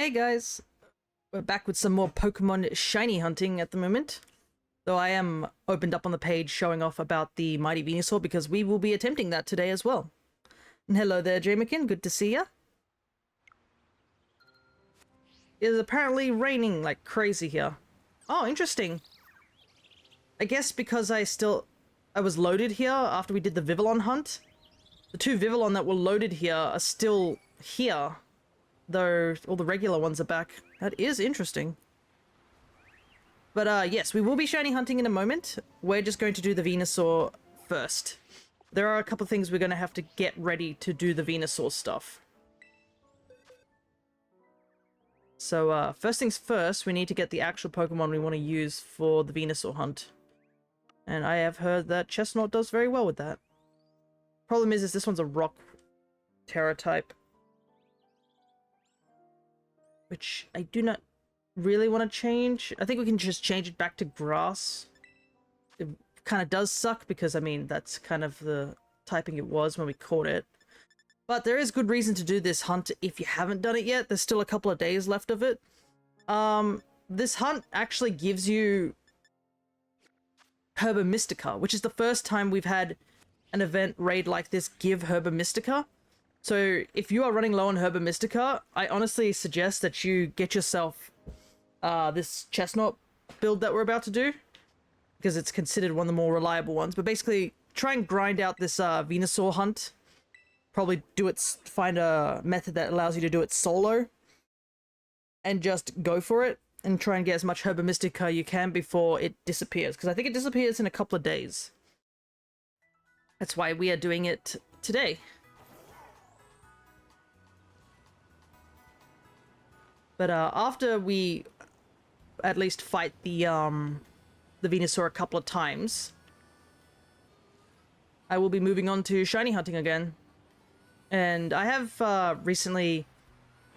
Hey guys, we're back with some more Pokemon shiny hunting at the moment. Though I am opened up on the page showing off about the Mighty Venusaur because we will be attempting that today as well. And hello there, Jamekin, good to see ya. It is apparently raining like crazy here. Oh, interesting. I guess because I was loaded here after we did the Vivillon hunt. The two Vivillon that were loaded here are still here, though all the regular ones are back. That is interesting. But yes, we will be shiny hunting in a moment. We're just going to do the Venusaur first. There are a couple things we're going to have to get ready to do the Venusaur stuff. So first things first, we need to get the actual Pokemon we want to use for the Venusaur hunt. And I have heard that Chestnut does very well with that. Problem is this one's a rock Terra type, which I do not really want to change. I think we can just change it back to grass. It kind of does suck because, I mean, that's kind of the typing it was when we caught it. But there is good reason to do this hunt if you haven't done it yet. There's still a couple of days left of it. This hunt actually gives you Herba Mystica, which is the first time we've had an event raid like this give Herba Mystica. So if you are running low on Herba Mystica, I honestly suggest that you get yourself this Chestnut build that we're about to do, because it's considered one of the more reliable ones. But basically, try and grind out this Venusaur hunt. Probably find a method that allows you to do it solo, and just go for it, and try and get as much Herba Mystica you can before it disappears, because I think it disappears in a couple of days. That's why we are doing it today. But after we at least fight the Venusaur a couple of times, I will be moving on to shiny hunting again. And I have recently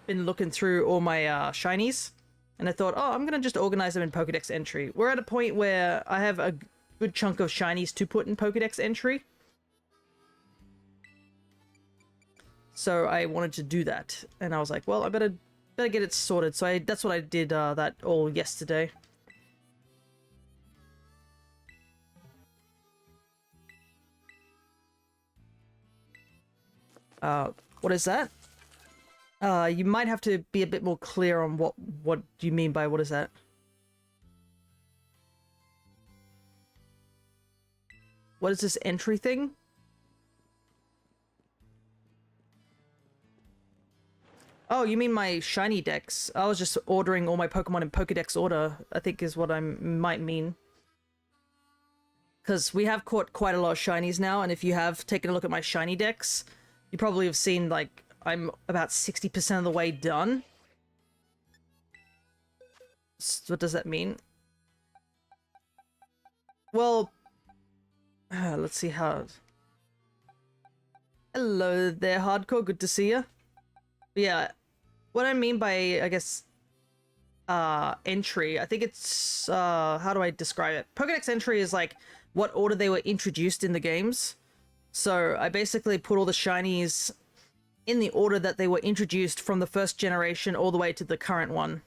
been looking through all my shinies, and I thought, oh, I'm gonna just organize them in Pokedex entry. We're at a point where I have a good chunk of shinies to put in Pokedex entry. So I wanted to do that, and I was like, well, I better get it sorted. So that's what I did that all yesterday. What is that? You might have to be a bit more clear on what do you mean by what is that? What is this entry thing? Oh, you mean my Shinydex? I was just ordering all my Pokemon in Pokedex order, I think is what I might mean. Because we have caught quite a lot of shinies now, and if you have taken a look at my Shinydex, you probably have seen, like, I'm about 60% of the way done. So what does that mean? Well, let's see how... Hello there, Hardcore, good to see you. Yeah, what I mean by, I guess, entry, I think it's, how do I describe it? Pokedex entry is like what order they were introduced in the games. So I basically put all the shinies in the order that they were introduced from the first generation all the way to the current one.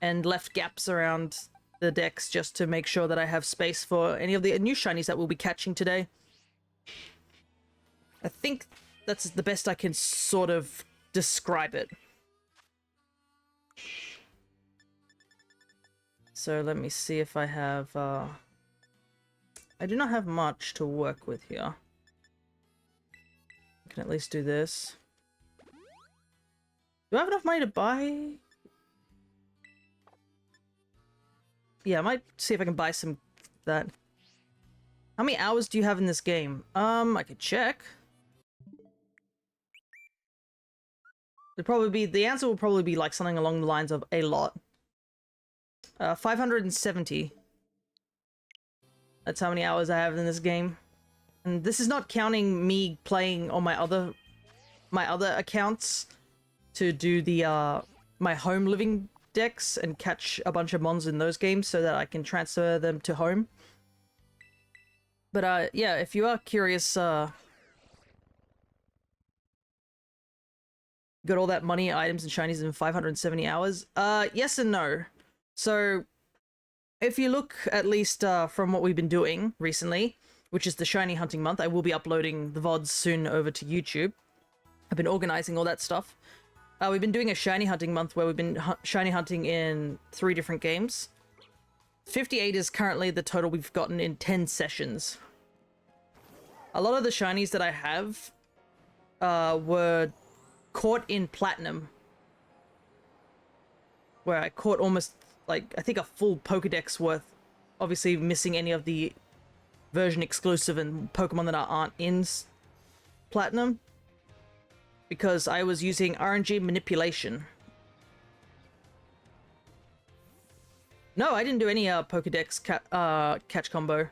And left gaps around the decks just to make sure that I have space for any of the new shinies that we'll be catching today. I think that's the best I can sort of describe it. So let me see if I have, I do not have much to work with here. I can at least do this. Do I have enough money to buy? Yeah, I might see if I can buy some that. How many hours do you have in this game? I could check. The answer will probably be like something along the lines of a lot. 570. That's how many hours I have in this game. And this is not counting me playing on my other accounts to do the my home living decks and catch a bunch of mons in those games so that I can transfer them to home. But yeah, if you are curious Got all that money, items, and shinies in 570 hours? Yes and no. So, if you look at least from what we've been doing recently, which is the shiny hunting month, I will be uploading the VODs soon over to YouTube. I've been organizing all that stuff. We've been doing a shiny hunting month where we've been shiny hunting in 3 different games. 58 is currently the total we've gotten in 10 sessions. A lot of the shinies that I have were caught in platinum, where I caught almost, like, I think a full Pokedex worth, obviously missing any of the version exclusive and Pokemon that aren't in platinum, because I was using RNG manipulation. No, I didn't do any Pokedex catch combo. It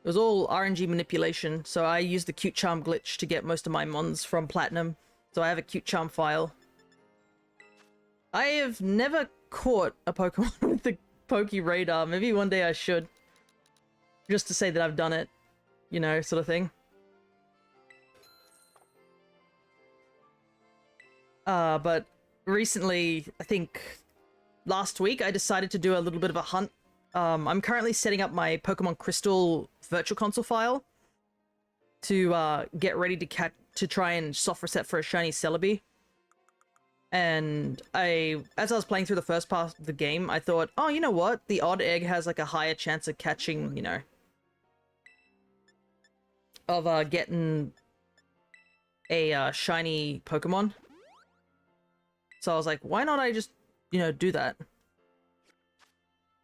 was all RNG manipulation, so I used the Cute Charm glitch to get most of my mons from platinum. So I have a Cute Charm file. I have never caught a Pokemon with the Poke Radar. Maybe one day I should. Just to say that I've done it. You know, sort of thing. But recently, I think last week, I decided to do a little bit of a hunt. I'm currently setting up my Pokemon Crystal Virtual Console file to get ready to try and soft reset for a shiny Celebi. And as I was playing through the first part of the game, I thought, oh, you know what? The odd egg has like a higher chance of catching, you know, of getting a shiny Pokemon. So I was like, why not I just, you know, do that?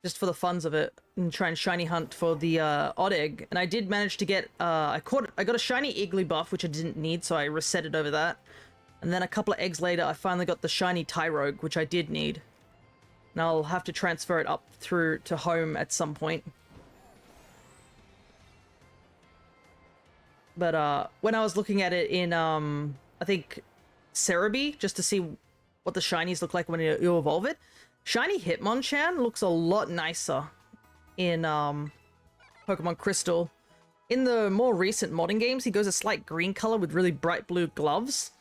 Just for the funs of it, and try and shiny hunt for the odd egg. And I did manage to get, I got a shiny Igglybuff, which I didn't need, so I resetted over that. And then a couple of eggs later, I finally got the shiny Tyrogue, which I did need. And I'll have to transfer it up through to home at some point. But when I was looking at it in, I think, Cerebi, just to see what the shinies look like when you evolve it, shiny Hitmonchan looks a lot nicer in Pokemon Crystal. In the more recent modern games, he goes a slight green color with really bright blue gloves.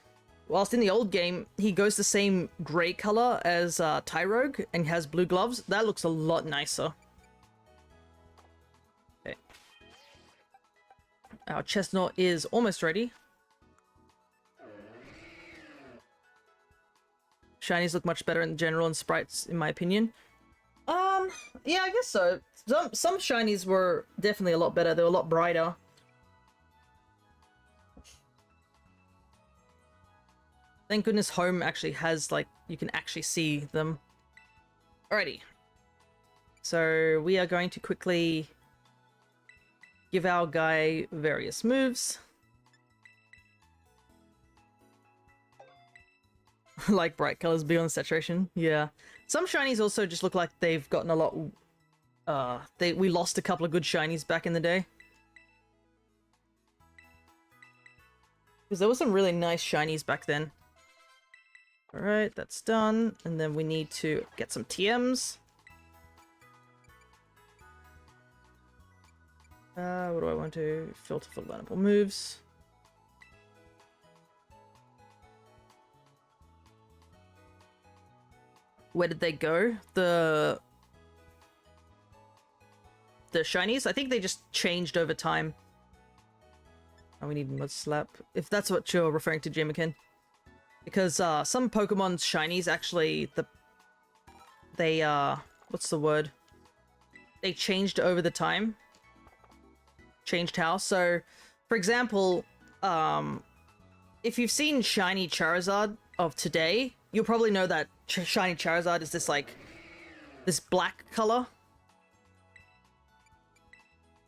Whilst in the old game, he goes the same grey color as Tyrogue and has blue gloves. That looks a lot nicer. Okay. Our Chestnut is almost ready. Shinies look much better in general and sprites, in my opinion. Yeah, I guess so. Some shinies were definitely a lot better. They were a lot brighter. Thank goodness home actually has, like, you can actually see them. Alrighty. So we are going to quickly give our guy various moves. Like bright colors beyond saturation. Yeah. Some shinies also just look like they've gotten a lot... we lost a couple of good shinies back in the day. Because there were some really nice shinies back then. Alright, that's done. And then we need to get some TMs. What do I want to... Filter for learnable moves. Where did they go? The shinies? I think they just changed over time. Oh, we need Mud Slap. If that's what you're referring to, Jimikin. Because some Pokemon's shinies actually, they what's the word? They changed over the time. Changed how? So, for example, if you've seen shiny Charizard of today, you'll probably know that shiny Charizard is this, like, this black color.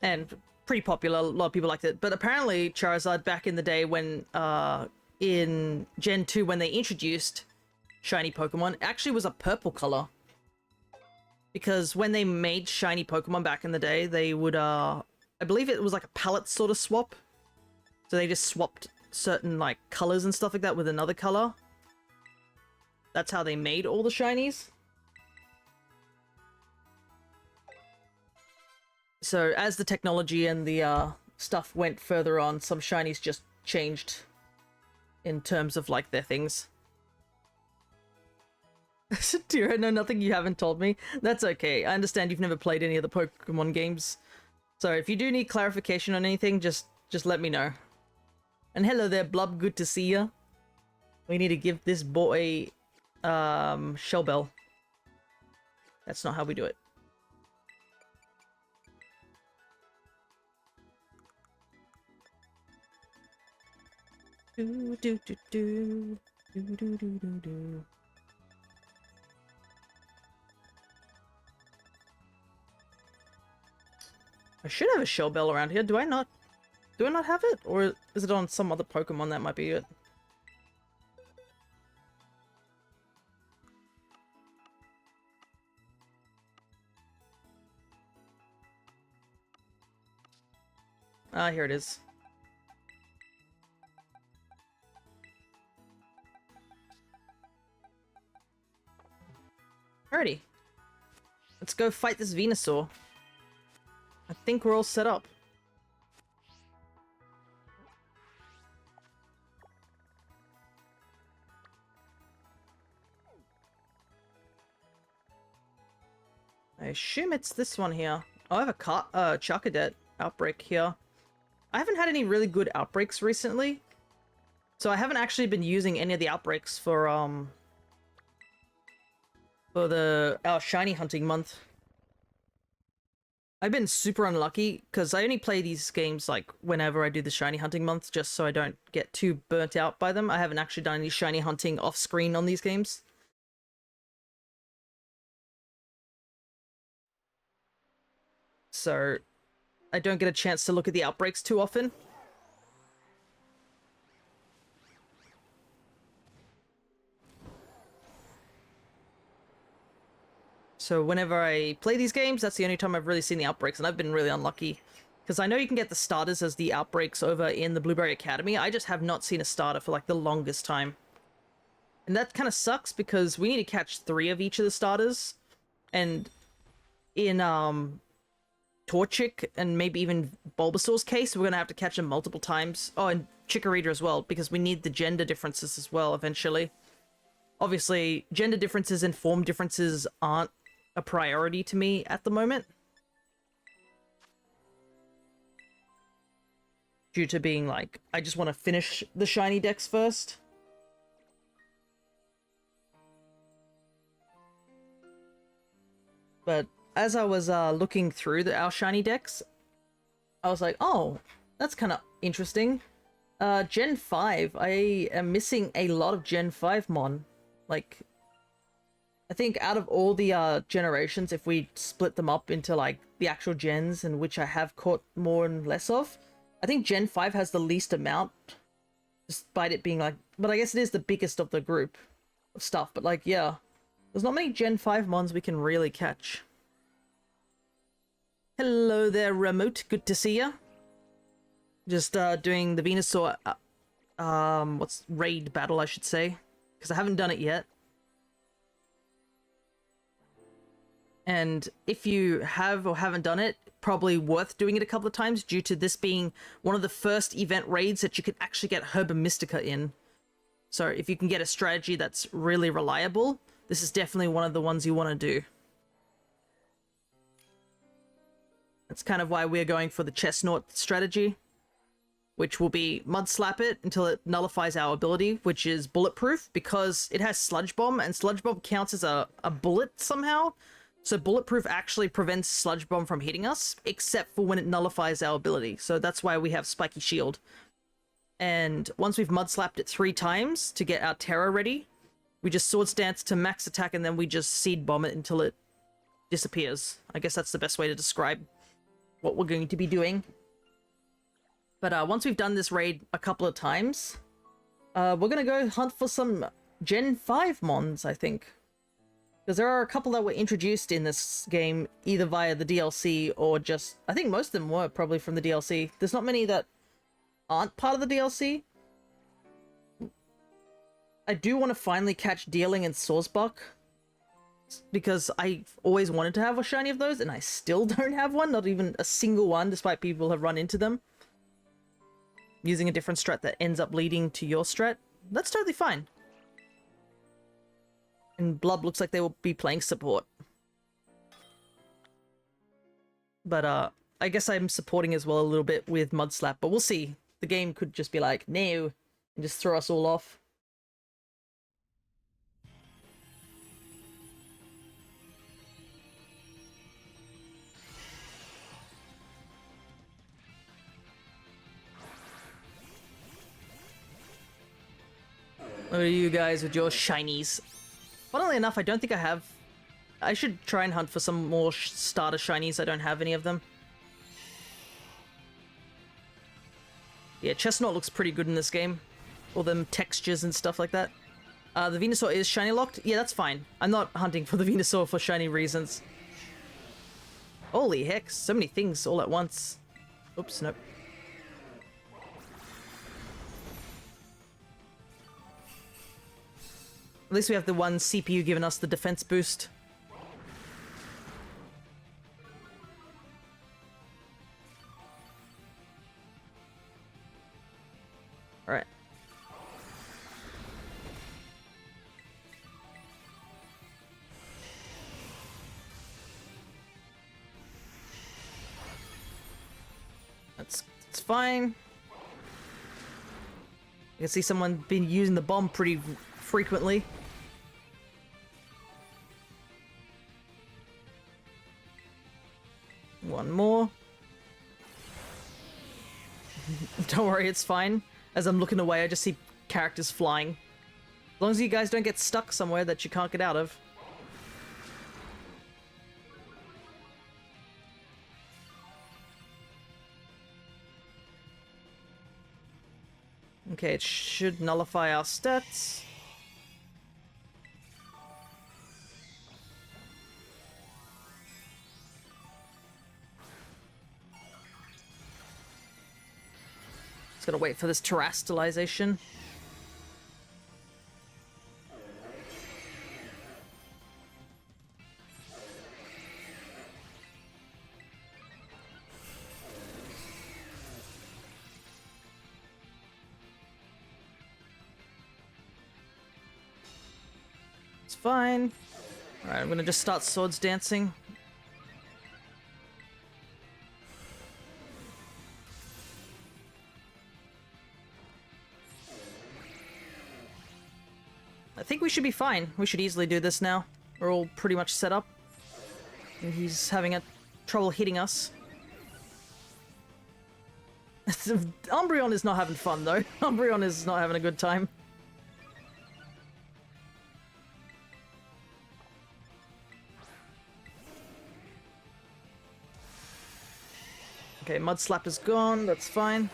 And pretty popular, a lot of people liked it. But apparently Charizard back in the day when, in Gen 2 when they introduced shiny Pokemon, actually was a purple color. Because when they made shiny Pokemon back in the day, they would, I believe it was like a palette sort of swap. So they just swapped certain, like, colors and stuff like that with another color. That's how they made all the shinies. So as the technology and the stuff went further on, some shinies just changed in terms of, like, their things. Dear, I know nothing you haven't told me. That's okay. I understand you've never played any of the Pokemon games. So if you do need clarification on anything, just let me know. And hello there, Blub. Good to see ya. We need to give this boy shell bell. That's not how we do it. Do do do do do do do do do. I should have a shell bell around here. Do I not? Do I not have it, or is it on some other Pokemon? That might be it. Ah, here it is. Alrighty. Let's go fight this Venusaur. I think we're all set up. I assume it's this one here. Oh, I have a Charcadet outbreak here. I haven't had any really good outbreaks recently. So I haven't actually been using any of the outbreaks for our shiny hunting month. I've been super unlucky because I only play these games like whenever I do the shiny hunting month, just so I don't get too burnt out by them. I haven't actually done any shiny hunting off screen on these games. So I don't get a chance to look at the outbreaks too often. So whenever I play these games, that's the only time I've really seen the outbreaks, and I've been really unlucky. Because I know you can get the starters as the outbreaks over in the Blueberry Academy. I just have not seen a starter for like the longest time. And that kind of sucks because we need to catch 3 of each of the starters. And in Torchic and maybe even Bulbasaur's case, we're going to have to catch them multiple times. Oh, and Chikorita as well, because we need the gender differences as well eventually. Obviously, gender differences and form differences aren't a priority to me at the moment. Due to being like, I just want to finish the Shinydex first. But as I was looking through our Shinydex, I was like, oh, that's kind of interesting. Gen 5, I am missing a lot of Gen 5 mon. Like, I think out of all the generations, if we split them up into like the actual gens, and which I have caught more and less of, I think Gen 5 has the least amount, despite it being like, but I guess it is the biggest of the group of stuff. But like, yeah, there's not many Gen 5 mons we can really catch. Hello there, Remote. Good to see ya. Just doing the Venusaur, what's raid battle, I should say, because I haven't done it yet. And if you have or haven't done it, probably worth doing it a couple of times due to this being one of the first event raids that you can actually get Herba Mystica in. So if you can get a strategy that's really reliable, this is definitely one of the ones you want to do. That's kind of why we're going for the Chestnut strategy, which will be Mud Slap it until it nullifies our ability, which is bulletproof, because it has Sludge Bomb, and Sludge Bomb counts as a bullet somehow. So bulletproof actually prevents Sludge Bomb from hitting us, except for when it nullifies our ability. So that's why we have Spiky Shield. And once we've Mud Slapped it 3 times to get our Terra ready, we just Swords Dance to max attack, and then we just Seed Bomb it until it disappears. I guess that's the best way to describe what we're going to be doing. But once we've done this raid a couple of times, we're going to go hunt for some Gen 5 mons, I think. Because there are a couple that were introduced in this game, either via the DLC or just... I think most of them were probably from the DLC. There's not many that aren't part of the DLC. I do want to finally catch Deerling and Sawsbuck, because I've always wanted to have a shiny of those, and I still don't have one. Not even a single one, despite people have run into them. Using a different strat that ends up leading to your strat. That's totally fine. And Blub looks like they will be playing support. But I guess I'm supporting as well a little bit with Mudslap, but we'll see. The game could just be like, no, and just throw us all off. Look at you guys with your shinies. Funnily enough, I don't think I have... I should try and hunt for some more starter shinies. I don't have any of them. Yeah, Chestnut looks pretty good in this game. All them textures and stuff like that. The Venusaur is shiny locked. Yeah, that's fine. I'm not hunting for the Venusaur for shiny reasons. Holy heck, so many things all at once. Oops, nope. At least we have the one CPU giving us the defense boost. Alright. That's fine. I can see someone been using the bomb pretty frequently. One more. Don't worry, it's fine. As I'm looking away, I just see characters flying. As long as you guys don't get stuck somewhere that you can't get out of. Okay, it should nullify our stats. Just gotta wait for this terastallization. Fine. Alright, I'm gonna just start swords dancing. I think we should be fine. We should easily do this now. We're all pretty much set up. And he's having trouble hitting us. Umbreon is not having fun though. Umbreon is not having a good time. Okay, Mudslap is gone, that's fine.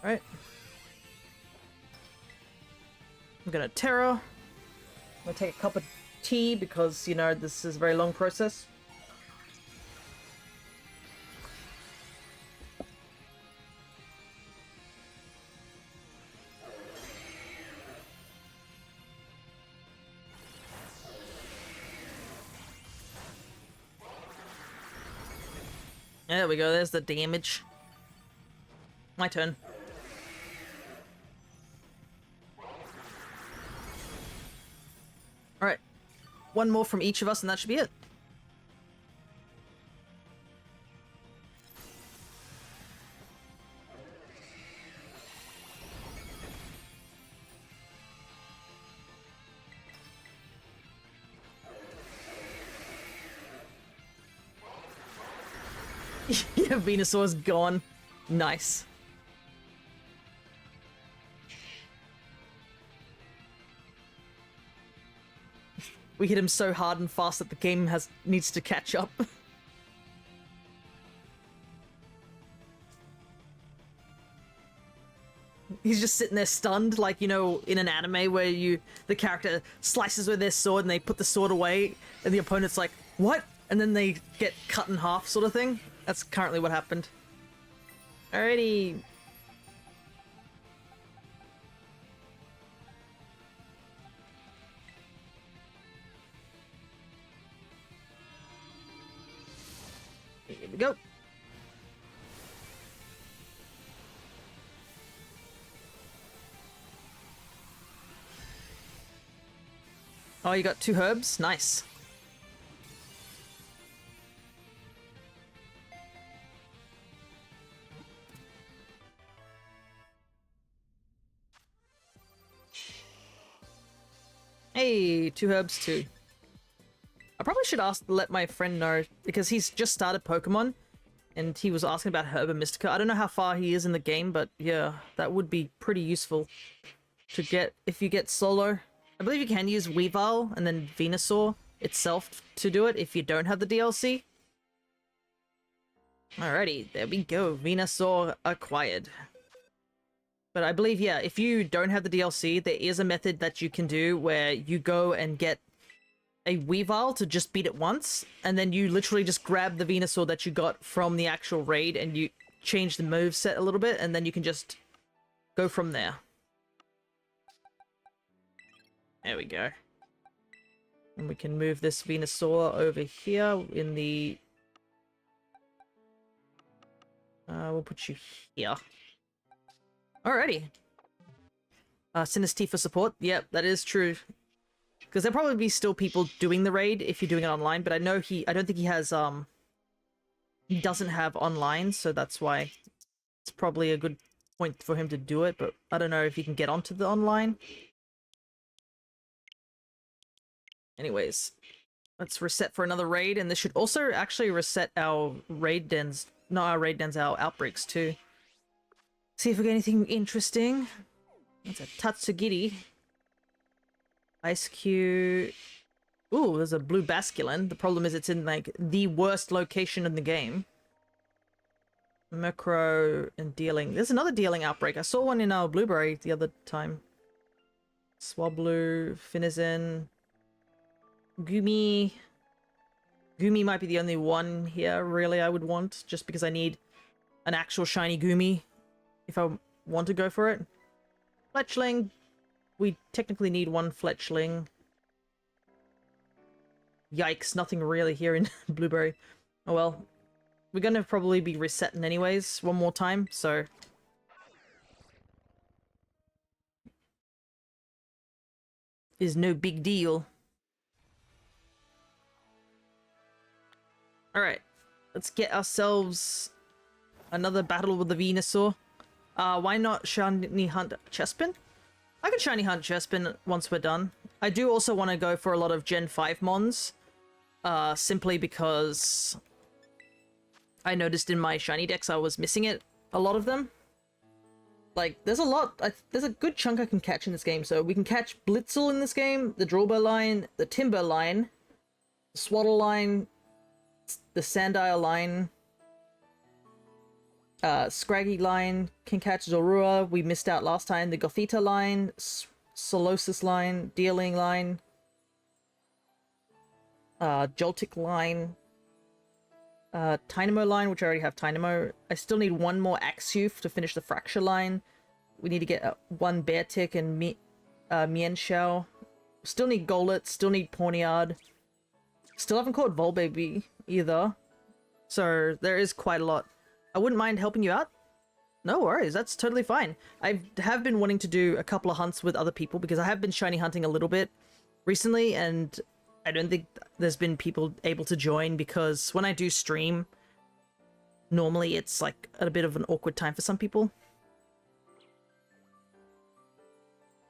Alright. I'm gonna Terra. I'm gonna take a cup of tea because, you know, this is a very long process. There we go, there's the damage. My turn. Alright. One more from each of us and that should be it. Yeah, Venusaur's gone. Nice. We hit him so hard and fast that the game needs to catch up. He's just sitting there stunned, like, you know, in an anime where the character slices with their sword and they put the sword away and the opponent's like, what? And then they get cut in half sort of thing. That's currently what happened. Alrighty. Here we go. Oh, you got 2 herbs? Nice. Hey, 2 herbs too. I probably should let my friend know, because he's just started Pokemon, and he was asking about Herba Mystica. I don't know how far he is in the game, but yeah, that would be pretty useful to get if you get solo. I believe you can use Weavile and then Venusaur itself to do it if you don't have the DLC. Alrighty, there we go. Venusaur acquired. But I believe, yeah, if you don't have the DLC, there is a method that you can do where you go and get a Weavile to just beat it once, and then you literally just grab the Venusaur that you got from the actual raid and you change the moveset a little bit, and then you can just go from there. There we go. And we can move this Venusaur over here in the... we'll put you here. Alrighty. Synesty for support. Yep, that is true. Because there'll probably be still people doing the raid if you're doing it online, but I know I don't think he has, he doesn't have online, so that's why it's probably a good point for him to do it, but I don't know if he can get onto the online. Anyways, let's reset for another raid, and this should also actually reset our raid dens, not our raid dens, our outbreaks too. See if we get anything interesting. That's a Tatsugiri. Ice Cube. Ooh, there's a blue Basculin. The problem is it's in, like, the worst location in the game. Murkrow and Dealing. There's another Dealing outbreak. I saw one in our Blueberry the other time. Swablu, Finizen, Gumi. Gumi might be the only one here, really, I would want, just because I need an actual shiny Gumi if I want to go for it. Fletchling. We technically need 1 Fletchling. Yikes, nothing really here in Blueberry. Oh well. We're gonna probably be resetting anyways one more time, so... is no big deal. Alright. Let's get ourselves another battle with the Venusaur. Why not Shiny Hunt Chespin? I can Shiny Hunt Chespin once we're done. I do also want to go for a lot of Gen 5 Mons. Simply because I noticed in my Shinydex I was missing it, a lot of them. Like, there's a lot, there's a good chunk I can catch in this game. So we can catch Blitzel in this game, the Drawber line, the Timber line, the Swaddle line, the Sandile line, Scraggy line, can catch Zorua, we missed out last time, the Gothita line, Solosis line, Dealing line, Joltik line, Tynamo line, which I already have Tynamo. I still need 1 more Axeuf to finish the Fracture line. We need to get 1 Beartick and Mienshao. Still need Golett, still need Pawniard. Still haven't caught Volbaby either. So there is quite a lot. I wouldn't mind helping you out. No worries, that's totally fine. I have been wanting to do a couple of hunts with other people because I have been shiny hunting a little bit recently, and I don't think there's been people able to join because when I do stream, normally it's like a bit of an awkward time for some people.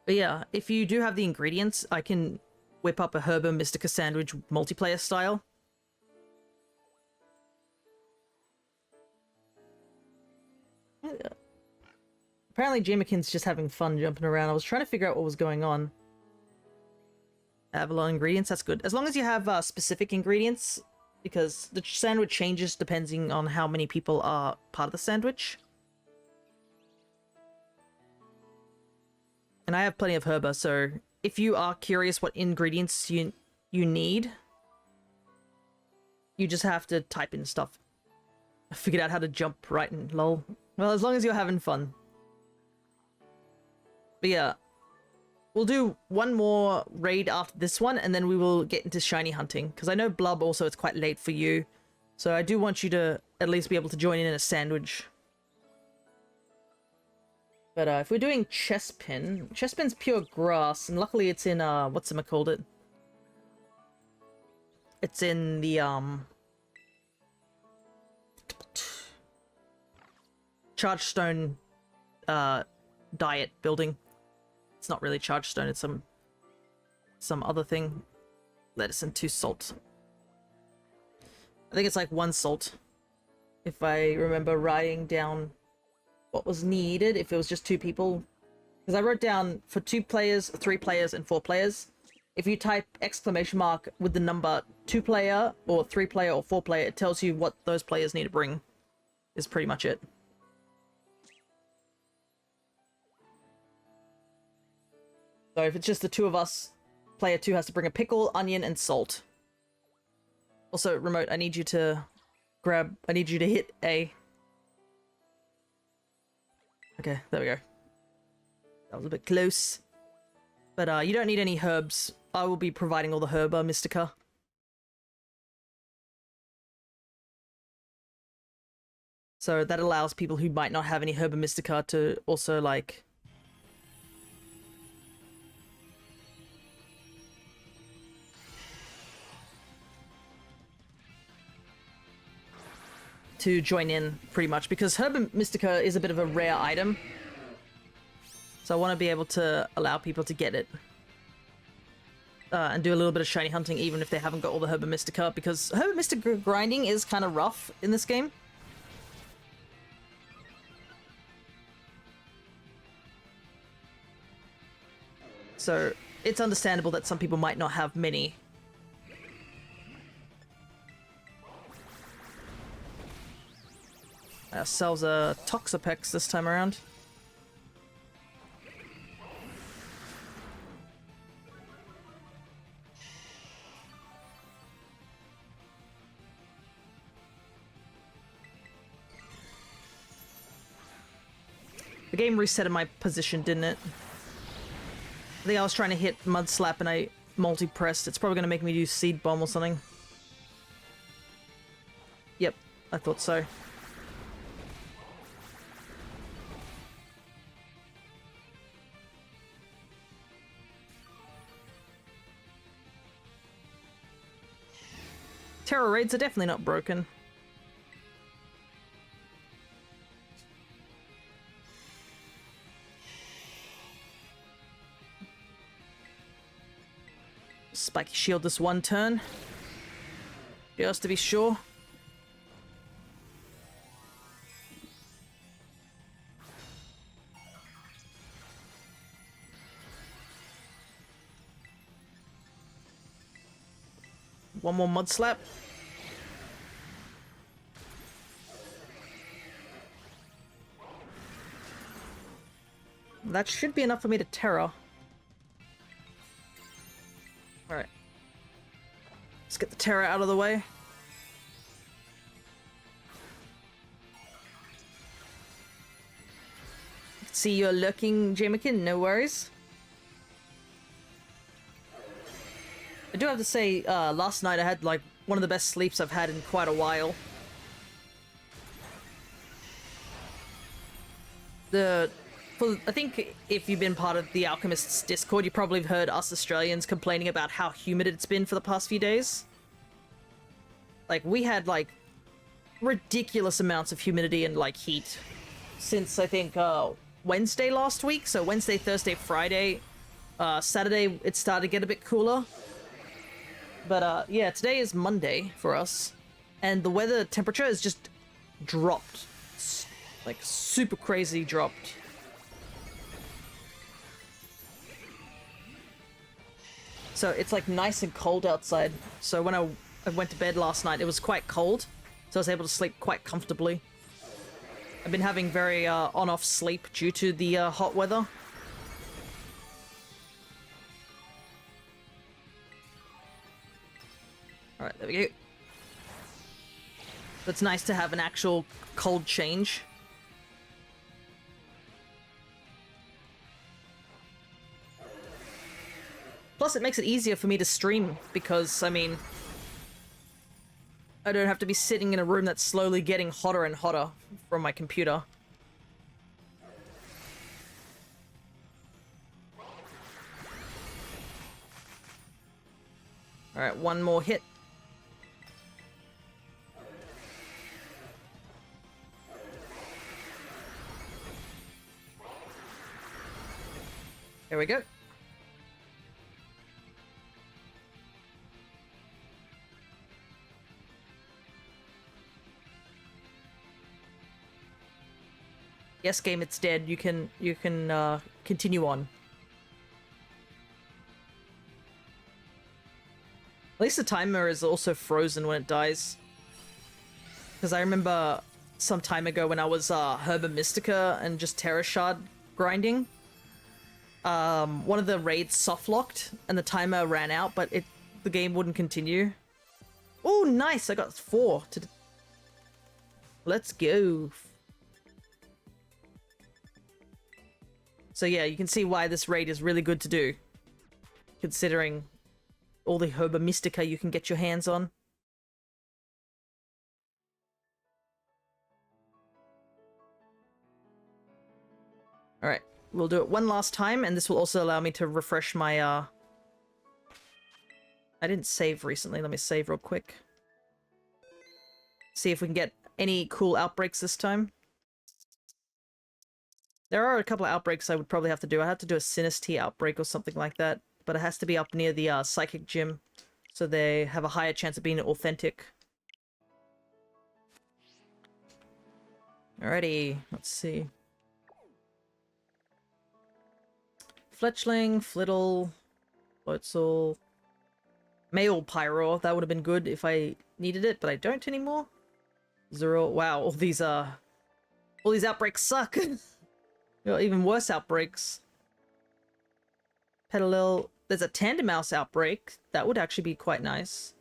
But yeah, if you do have the ingredients, I can whip up a Herba Mystica sandwich multiplayer style. Apparently Jamakin's just having fun jumping around. I was trying to figure out what was going on. Avalon ingredients, that's good. As long as you have specific ingredients, because the sandwich changes depending on how many people are part of the sandwich. And I have plenty of herba, so if you are curious what ingredients you need, you just have to type in stuff. I figured out how to jump right in, lol. Well, as long as you're having fun. But yeah, we'll do 1 more raid after this one, and then we will get into shiny hunting. Because I know Blub also, it's quite late for you. So I do want you to at least be able to join in a sandwich. But if we're doing Chespin's pure grass, and luckily it's in, whatchamacallit it? It's in the, Charged Stone, diet building. It's not really Charged Stone, it's some other thing. Lettuce and 2 salt. I think it's like 1 salt. If I remember writing down what was needed, if it was just 2 people. Because I wrote down for 2 players, 3 players, and 4 players. If you type exclamation mark with the number 2 player, or 3 player, or 4 player, it tells you what those players need to bring. Is pretty much it. So if it's just the 2 of us, player 2 has to bring a pickle, onion, and salt. Also, Remote, I need you to hit A. Okay, there we go. That was a bit close. But you don't need any herbs. I will be providing all the herba mystica. So that allows people who might not have any herba mystica to also, like, to join in, pretty much, because Herba Mystica is a bit of a rare item. So I want to be able to allow people to get it. And do a little bit of shiny hunting, even if they haven't got all the Herba Mystica, because Herba Mystica grinding is kind of rough in this game. So it's understandable that some people might not have many. Ourselves a Toxapex this time around. The game reset in my position, didn't it? I think I was trying to hit Mud Slap and I multi-pressed. It's probably going to make me use Seed Bomb or something. Yep, I thought so. Terror raids are definitely not broken. Spiky shield this one turn. Just to be sure. One more Mud Slap. That should be enough for me to Terra. Alright. Let's get the Terra out of the way. See you're lurking, Jamakin, no worries. I do have to say, last night I had, like, one of the best sleeps I've had in quite a while. I think if you've been part of the Alchemists Discord, you probably have heard us Australians complaining about how humid it's been for the past few days. Like, we had, like, ridiculous amounts of humidity and, like, heat since, I think, Wednesday last week. So Wednesday, Thursday, Friday. Saturday, it started to get a bit cooler. But, yeah, today is Monday for us. And the weather temperature has just dropped. Like, super crazy dropped. So it's like nice and cold outside. So when I went to bed last night, it was quite cold. So I was able to sleep quite comfortably. I've been having very on-off sleep due to the hot weather. Alright, there we go. It's nice to have an actual cold change. Plus, it makes it easier for me to stream because, I mean, I don't have to be sitting in a room that's slowly getting hotter and hotter from my computer. Alright, one more hit. There we go. Yes, game, it's dead. You can continue on. At least the timer is also frozen when it dies. Because I remember some time ago when I was Herba Mystica and just Terra Shard grinding, one of the raids soft-locked and the timer ran out, but the game wouldn't continue. Oh, nice! I got 4 to... Let's go. So yeah, you can see why this raid is really good to do, considering all the Herba Mystica you can get your hands on. Alright, we'll do it one last time, and this will also allow me to refresh my, I didn't save recently, let me save real quick. See if we can get any cool outbreaks this time. There are a couple of outbreaks I would probably have to do. I have to do a Sinistea outbreak or something like that, but it has to be up near the Psychic Gym, so they have a higher chance of being authentic. Alrighty, let's see. Fletchling, Flittle, Floatzel, Male Pyro. That would have been good if I needed it, but I don't anymore. Zero. Wow, all these outbreaks suck. Got even worse outbreaks. Petalil. There's a Tandemaus outbreak. That would actually be quite nice.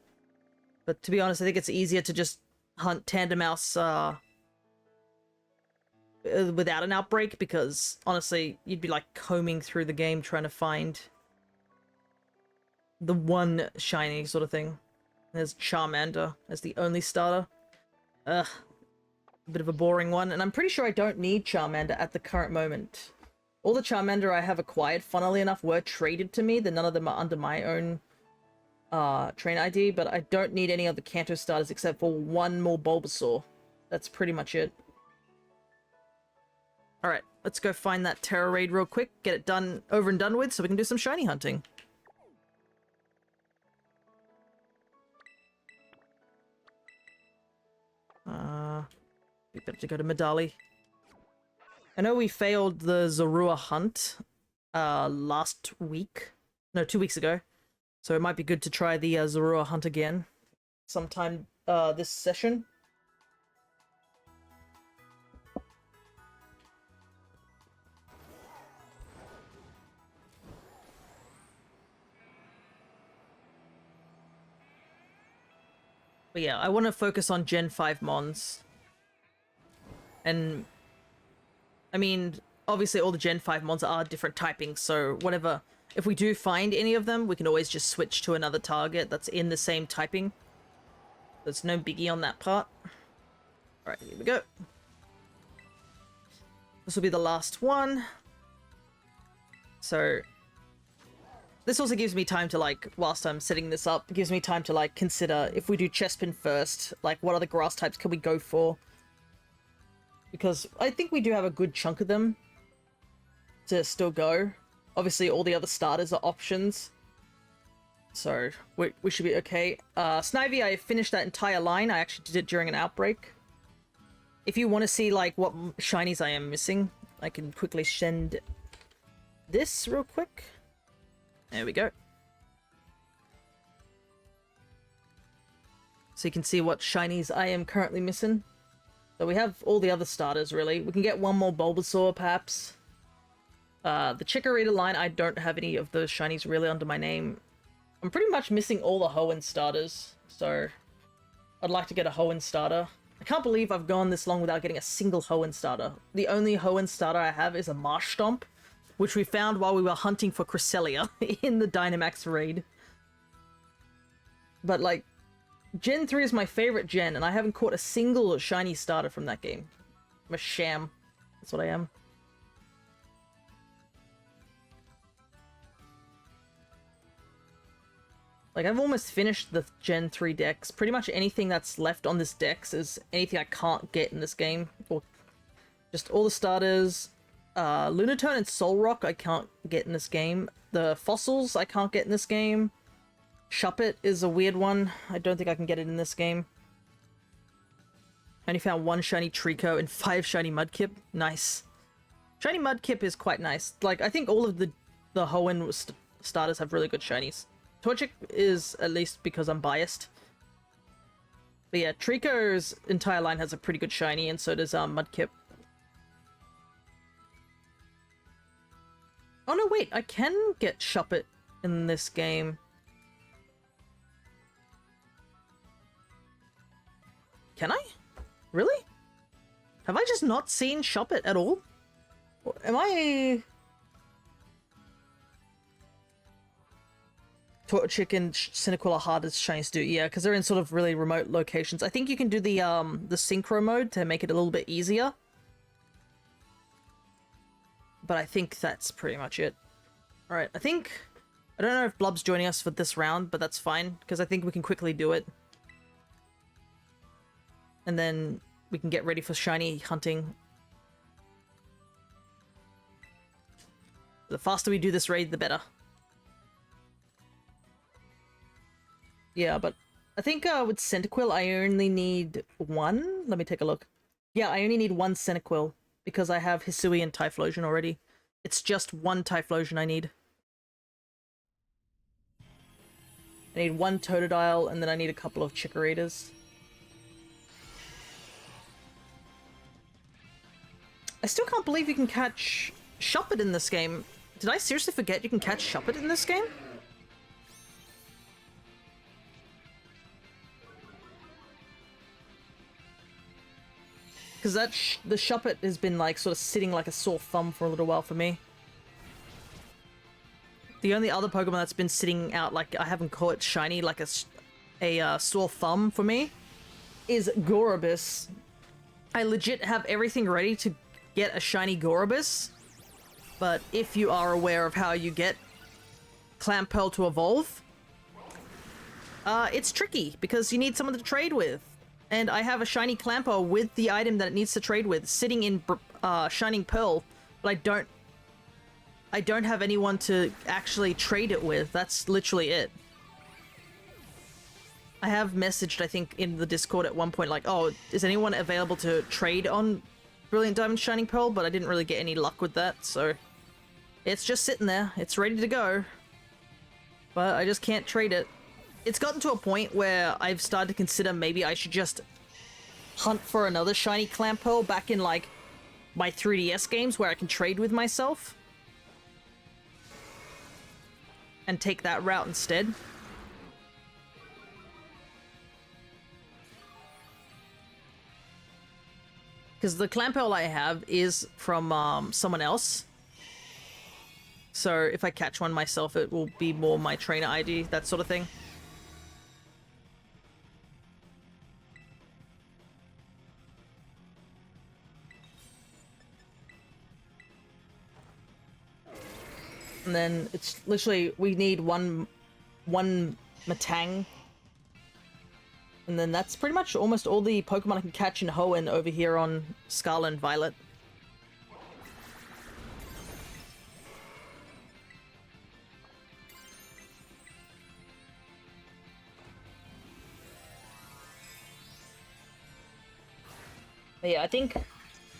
But to be honest, I think it's easier to just hunt Tandemaus without an outbreak, because honestly, you'd be like combing through the game trying to find the one shiny sort of thing. There's Charmander as the only starter. Ugh. A bit of a boring one, and I'm pretty sure I don't need Charmander at the current moment. All the Charmander I have acquired, funnily enough, were traded to me. None of them are under my own train ID, but I don't need any other Kanto starters except for one more Bulbasaur. That's pretty much it. Alright, let's go find that Terra raid real quick, get it done over and done with, so we can do some shiny hunting. We better go to Medali. I know we failed the Zorua hunt last week. No, 2 weeks ago. So it might be good to try the Zorua hunt again sometime this session. But yeah, I want to focus on Gen 5 Mons. And, I mean, obviously all the Gen 5 Mons are different typings, so whatever. If we do find any of them, we can always just switch to another target that's in the same typing. There's no biggie on that part. Alright, here we go. This will be the last one. So, this also gives me time to, like, whilst I'm setting this up, it gives me time to, like, consider if we do Chespin first, like, what other grass types can we go for? Because I think we do have a good chunk of them to still go. Obviously, all the other starters are options. So, we should be okay. Snivy, I finished that entire line. I actually did it during an outbreak. If you want to see, like, what shinies I am missing, I can quickly send this real quick. There we go. So you can see what shinies I am currently missing. So we have all the other starters, really. We can get one more Bulbasaur, perhaps. The Chikorita line, I don't have any of those shinies really under my name. I'm pretty much missing all the Hoenn starters, so I'd like to get a Hoenn starter. I can't believe I've gone this long without getting a single Hoenn starter. The only Hoenn starter I have is a Marsh Stomp, which we found while we were hunting for Cresselia in the Dynamax raid. But, like, Gen 3 is my favorite gen, and I haven't caught a single shiny starter from that game. I'm a sham. That's what I am. Like, I've almost finished the Gen 3 decks. Pretty much anything that's left on this dex is anything I can't get in this game. Or just all the starters. Lunatone and Solrock I can't get in this game. The fossils I can't get in this game. Shuppet is a weird one. I don't think I can get it in this game. I only found 1 shiny Trico and 5 shiny Mudkip. Nice. Shiny Mudkip is quite nice. Like, I think all of the Hoenn starters have really good shinies. Torchic is, at least because I'm biased. But yeah, Trico's entire line has a pretty good shiny, and so does Mudkip. Oh no, wait, I can get Shuppet in this game. Can I? Really? Have I just not seen Shuppet at all? Am I... Torchic and Cyndaquil are hard as shinies do, yeah, because they're in sort of really remote locations. I think you can do the synchro mode to make it a little bit easier. But I think that's pretty much it. Alright, I don't know if Blub's joining us for this round, but that's fine, because I think we can quickly do it. And then we can get ready for shiny hunting. The faster we do this raid, the better. Yeah, but I think with Cyndaquil, I only need 1. Let me take a look. Yeah, I only need 1 Cyndaquil because I have Hisui and Typhlosion already. It's just 1 Typhlosion I need. I need 1 Totodile, and then I need a couple of Chikoritas. I still can't believe you can catch Shuppet in this game. Did I seriously forget you can catch Shuppet in this game? Because the Shuppet has been like sort of sitting like a sore thumb for a little while for me. The only other Pokemon that's been sitting out like I haven't caught shiny like a sore thumb for me is Gorobus. I legit have everything ready to get a shiny Gorobus, but if you are aware of how you get Clamperl to evolve, it's tricky because you need someone to trade with. And I have a shiny Clamperl with the item that it needs to trade with sitting in Shining Pearl, but I don't have anyone to actually trade it with. That's literally it. I have messaged, I think, in the Discord at one point, like, oh, is anyone available to trade on Brilliant Diamond Shining Pearl? But I didn't really get any luck with that, so it's just sitting there. It's ready to go, but I just can't trade it. It's gotten to a point where I've started to consider maybe I should just hunt for another shiny Clamperl back in, like, my 3DS games where I can trade with myself. And take that route instead. Because the Clamperl I have is from someone else. So if I catch one myself, it will be more my trainer ID, that sort of thing. And then it's literally, we need one Matang. And then that's pretty much almost all the Pokemon I can catch in Hoenn over here on Scarlet and Violet. But yeah, I think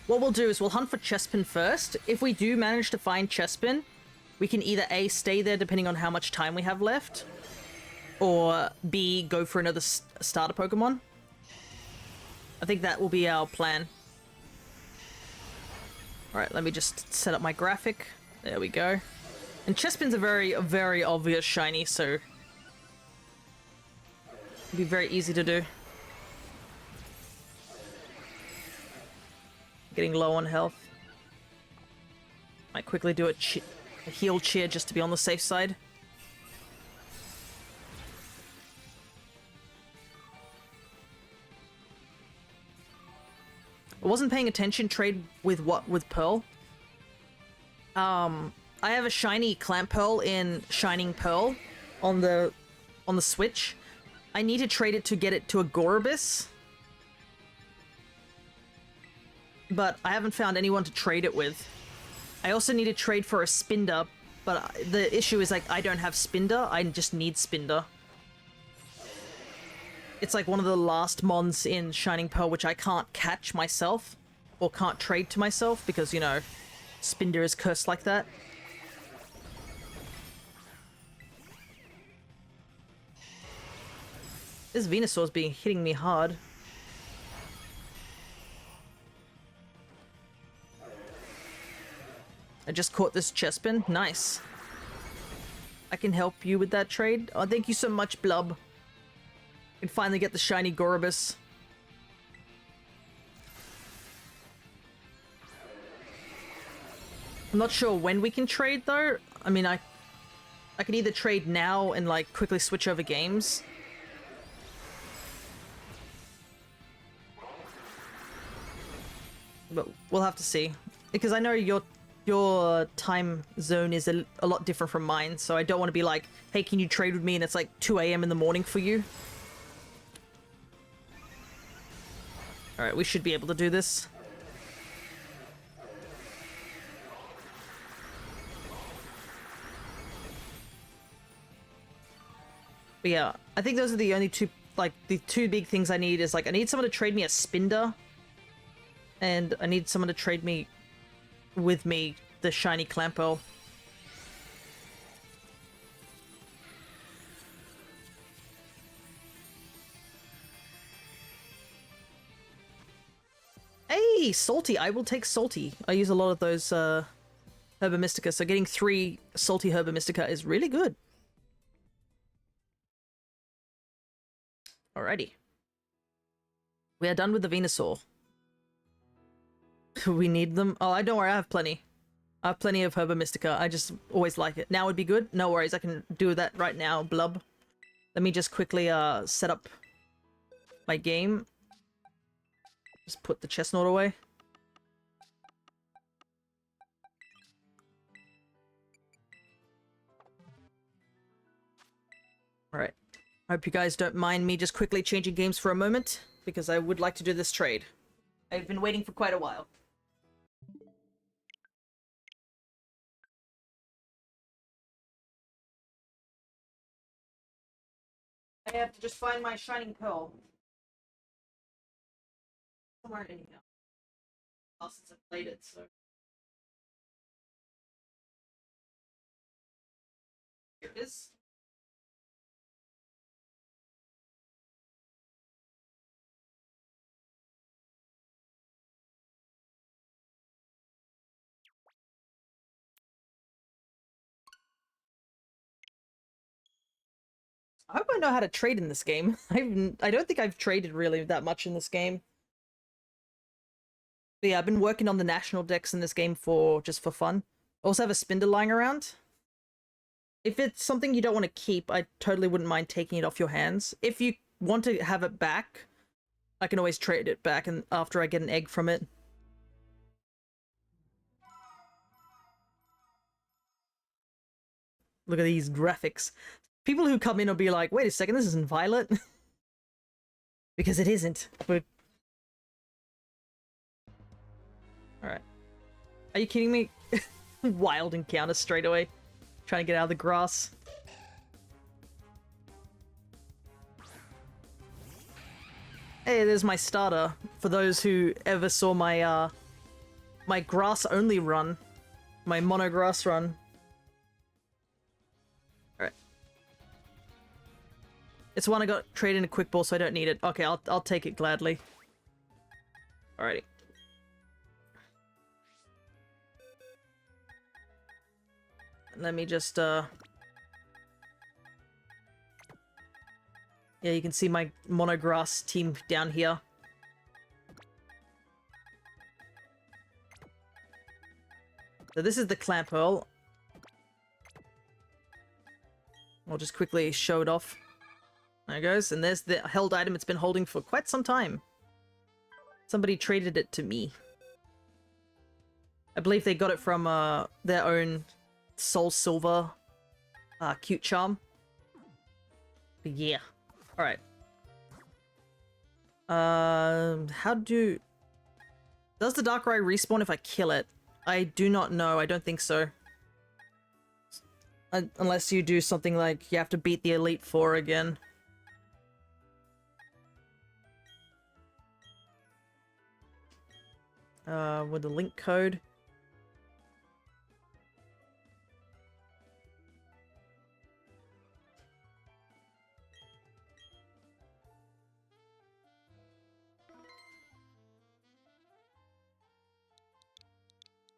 what we'll do is we'll hunt for Chespin first. If we do manage to find Chespin, we can either A, stay there depending on how much time we have left, or B, go for another starter Pokemon. I think that will be our plan. Alright, let me just set up my graphic. There we go. And Chespin's a very obvious shiny, so it'll be very easy to do. Getting low on health. Might quickly do a heal cheer just to be on the safe side. I wasn't paying attention. Trade with what? With Pearl? I have a shiny Clamp Pearl in Shining Pearl on the Switch. I need to trade it to get it to a Gorobus. But I haven't found anyone to trade it with. I also need to trade for a Spinder, but the issue is, like, I don't have Spinder, I just need Spinder. It's like one of the last mons in Shining Pearl which I can't catch myself, or can't trade to myself, because, you know, Spinder is cursed like that. This Venusaur's been hitting me hard. I just caught this Chespin. Nice. I can help you with that trade. Oh, thank you so much, Blub. I can finally get the shiny Gorobus. I'm not sure when we can trade, though. I mean, I could either trade now and, like, quickly switch over games. But we'll have to see. Because I know your time zone is a lot different from mine, so I don't want to be like, hey, can you trade with me? And it's like 2 a.m. in the morning for you. Alright, we should be able to do this. But yeah, I think those are the only two, like, the two big things I need is, like, I need someone to trade me a Spinder, and I need someone to trade me with me the shiny Clampo. Hey, Salty! I will take Salty. I use a lot of those Herba Mystica, so getting 3 Salty Herba Mystica is really good. Alrighty. We are done with the Venusaur. We need them. Oh, don't worry, I have plenty. I have plenty of Herba Mystica. I just always like it. Now would be good. No worries, I can do that right now, Blub. Let me just quickly set up my game. Just put the chestnut away. Alright. Hope you guys don't mind me just quickly changing games for a moment, because I would like to do this trade. I've been waiting for quite a while. I have to just find my Shining Pearl. Somewhere in here. Oh, since I played it, so... Here it is. I hope I know how to trade in this game. I don't think I've traded really that much in this game. But yeah, I've been working on the national decks in this game just for fun. I also have a Spindle lying around. If it's something you don't want to keep, I totally wouldn't mind taking it off your hands. If you want to have it back, I can always trade it back and after I get an egg from it. Look at these graphics. People who come in will be like, wait a second, this isn't Violet. Because it isn't. But... Alright. Are you kidding me? Wild encounter straight away. Trying to get out of the grass. Hey, there's my starter. For those who ever saw my, my grass-only run. My mono grass run. It's one I got traded in a quick ball, so I don't need it. Okay, I'll take it gladly. Alrighty. Let me just yeah, you can see my monograss team down here. So this is the Clamp Pearl. I'll just quickly show it off. There it goes, and there's the held item it's been holding for quite some time. Somebody traded it to me. I believe they got it from their own Soul Silver cute charm. But yeah. Alright. Does the Darkrai respawn if I kill it? I do not know. I don't think so. Unless you do something like you have to beat the Elite Four again. With the link code.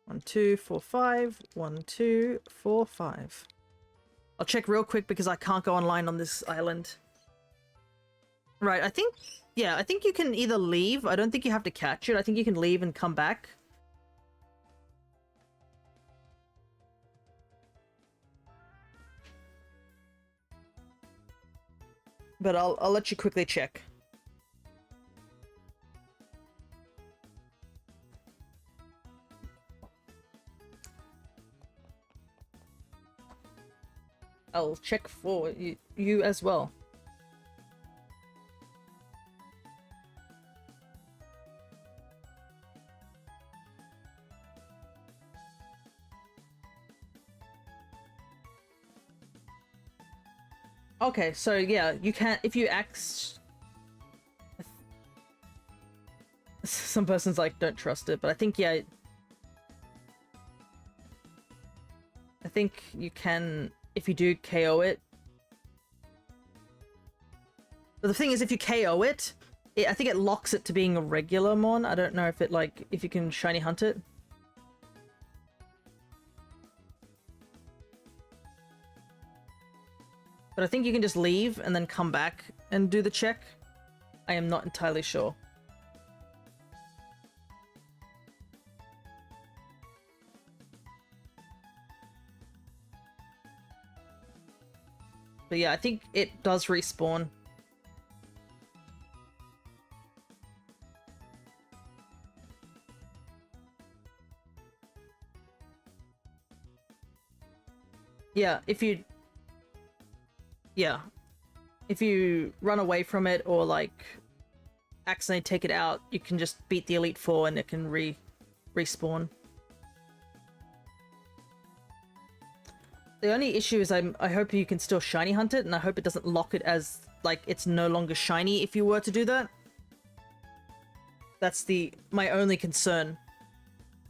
One, 2, 4, 5. 1, 2, 4, 5. I'll check real quick because I can't go online on this island. Right, I think you can either leave. I don't think you have to catch it. I think you can leave and come back. But I'll let you quickly check. I'll check for you as well. Okay, so yeah, you can't, if you act... Some person's like, don't trust it, but I think, yeah... I think you can, if you do KO it... But the thing is, if you KO it, I think it locks it to being a regular Mon. I don't know if it, like, if you can shiny hunt it. But I think you can just leave and then come back and do the check. I am not entirely sure. But yeah, I think it does respawn. Yeah, if you... Yeah. If you run away from it or, like, accidentally take it out, you can just beat the Elite Four and it can respawn. The only issue is I hope you can still shiny hunt it, and I hope it doesn't lock it as, like, it's no longer shiny if you were to do that. That's my only concern.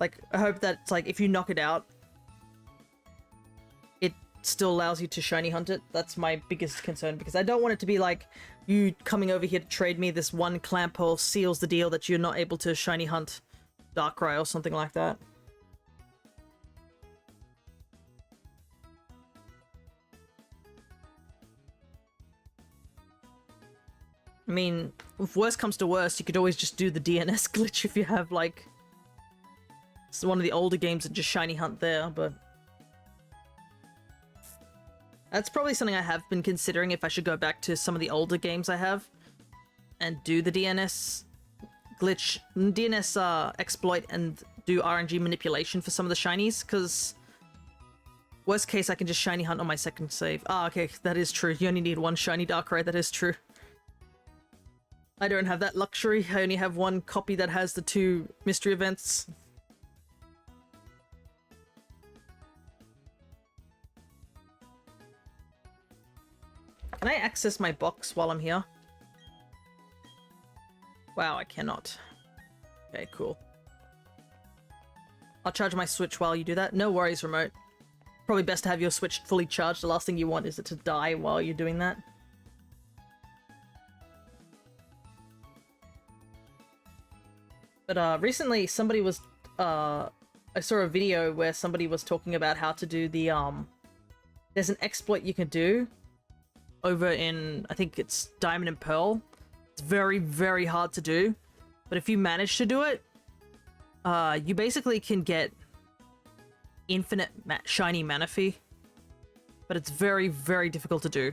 Like, I hope that, it's like, if you knock it out, it still allows you to shiny hunt it. That's my biggest concern, because I don't want it to be like, you coming over here to trade me this one clamp pearl seals the deal that you're not able to shiny hunt Darkrai or something like that. I mean, if worst comes to worst, you could always just do the DNS glitch if you have, like... It's one of the older games that just shiny hunt there, but... That's probably something I have been considering, if I should go back to some of the older games I have and do the DNS glitch, DNS exploit, and do RNG manipulation for some of the shinies, because... Worst case, I can just shiny hunt on my second save. Ah, okay, that is true. You only need one shiny Darkrai, that is true. I don't have that luxury. I only have one copy that has the 2 mystery events. Can I access my box while I'm here? Wow, I cannot. Okay, cool. I'll charge my Switch while you do that. No worries, Remote. Probably best to have your Switch fully charged. The last thing you want is it to die while you're doing that. But recently somebody was, I saw a video where somebody was talking about how to do the, there's an exploit you can do over in, I think it's Diamond and Pearl. It's very, very hard to do. But if you manage to do it, you basically can get infinite shiny Manaphy. But it's very, very difficult to do.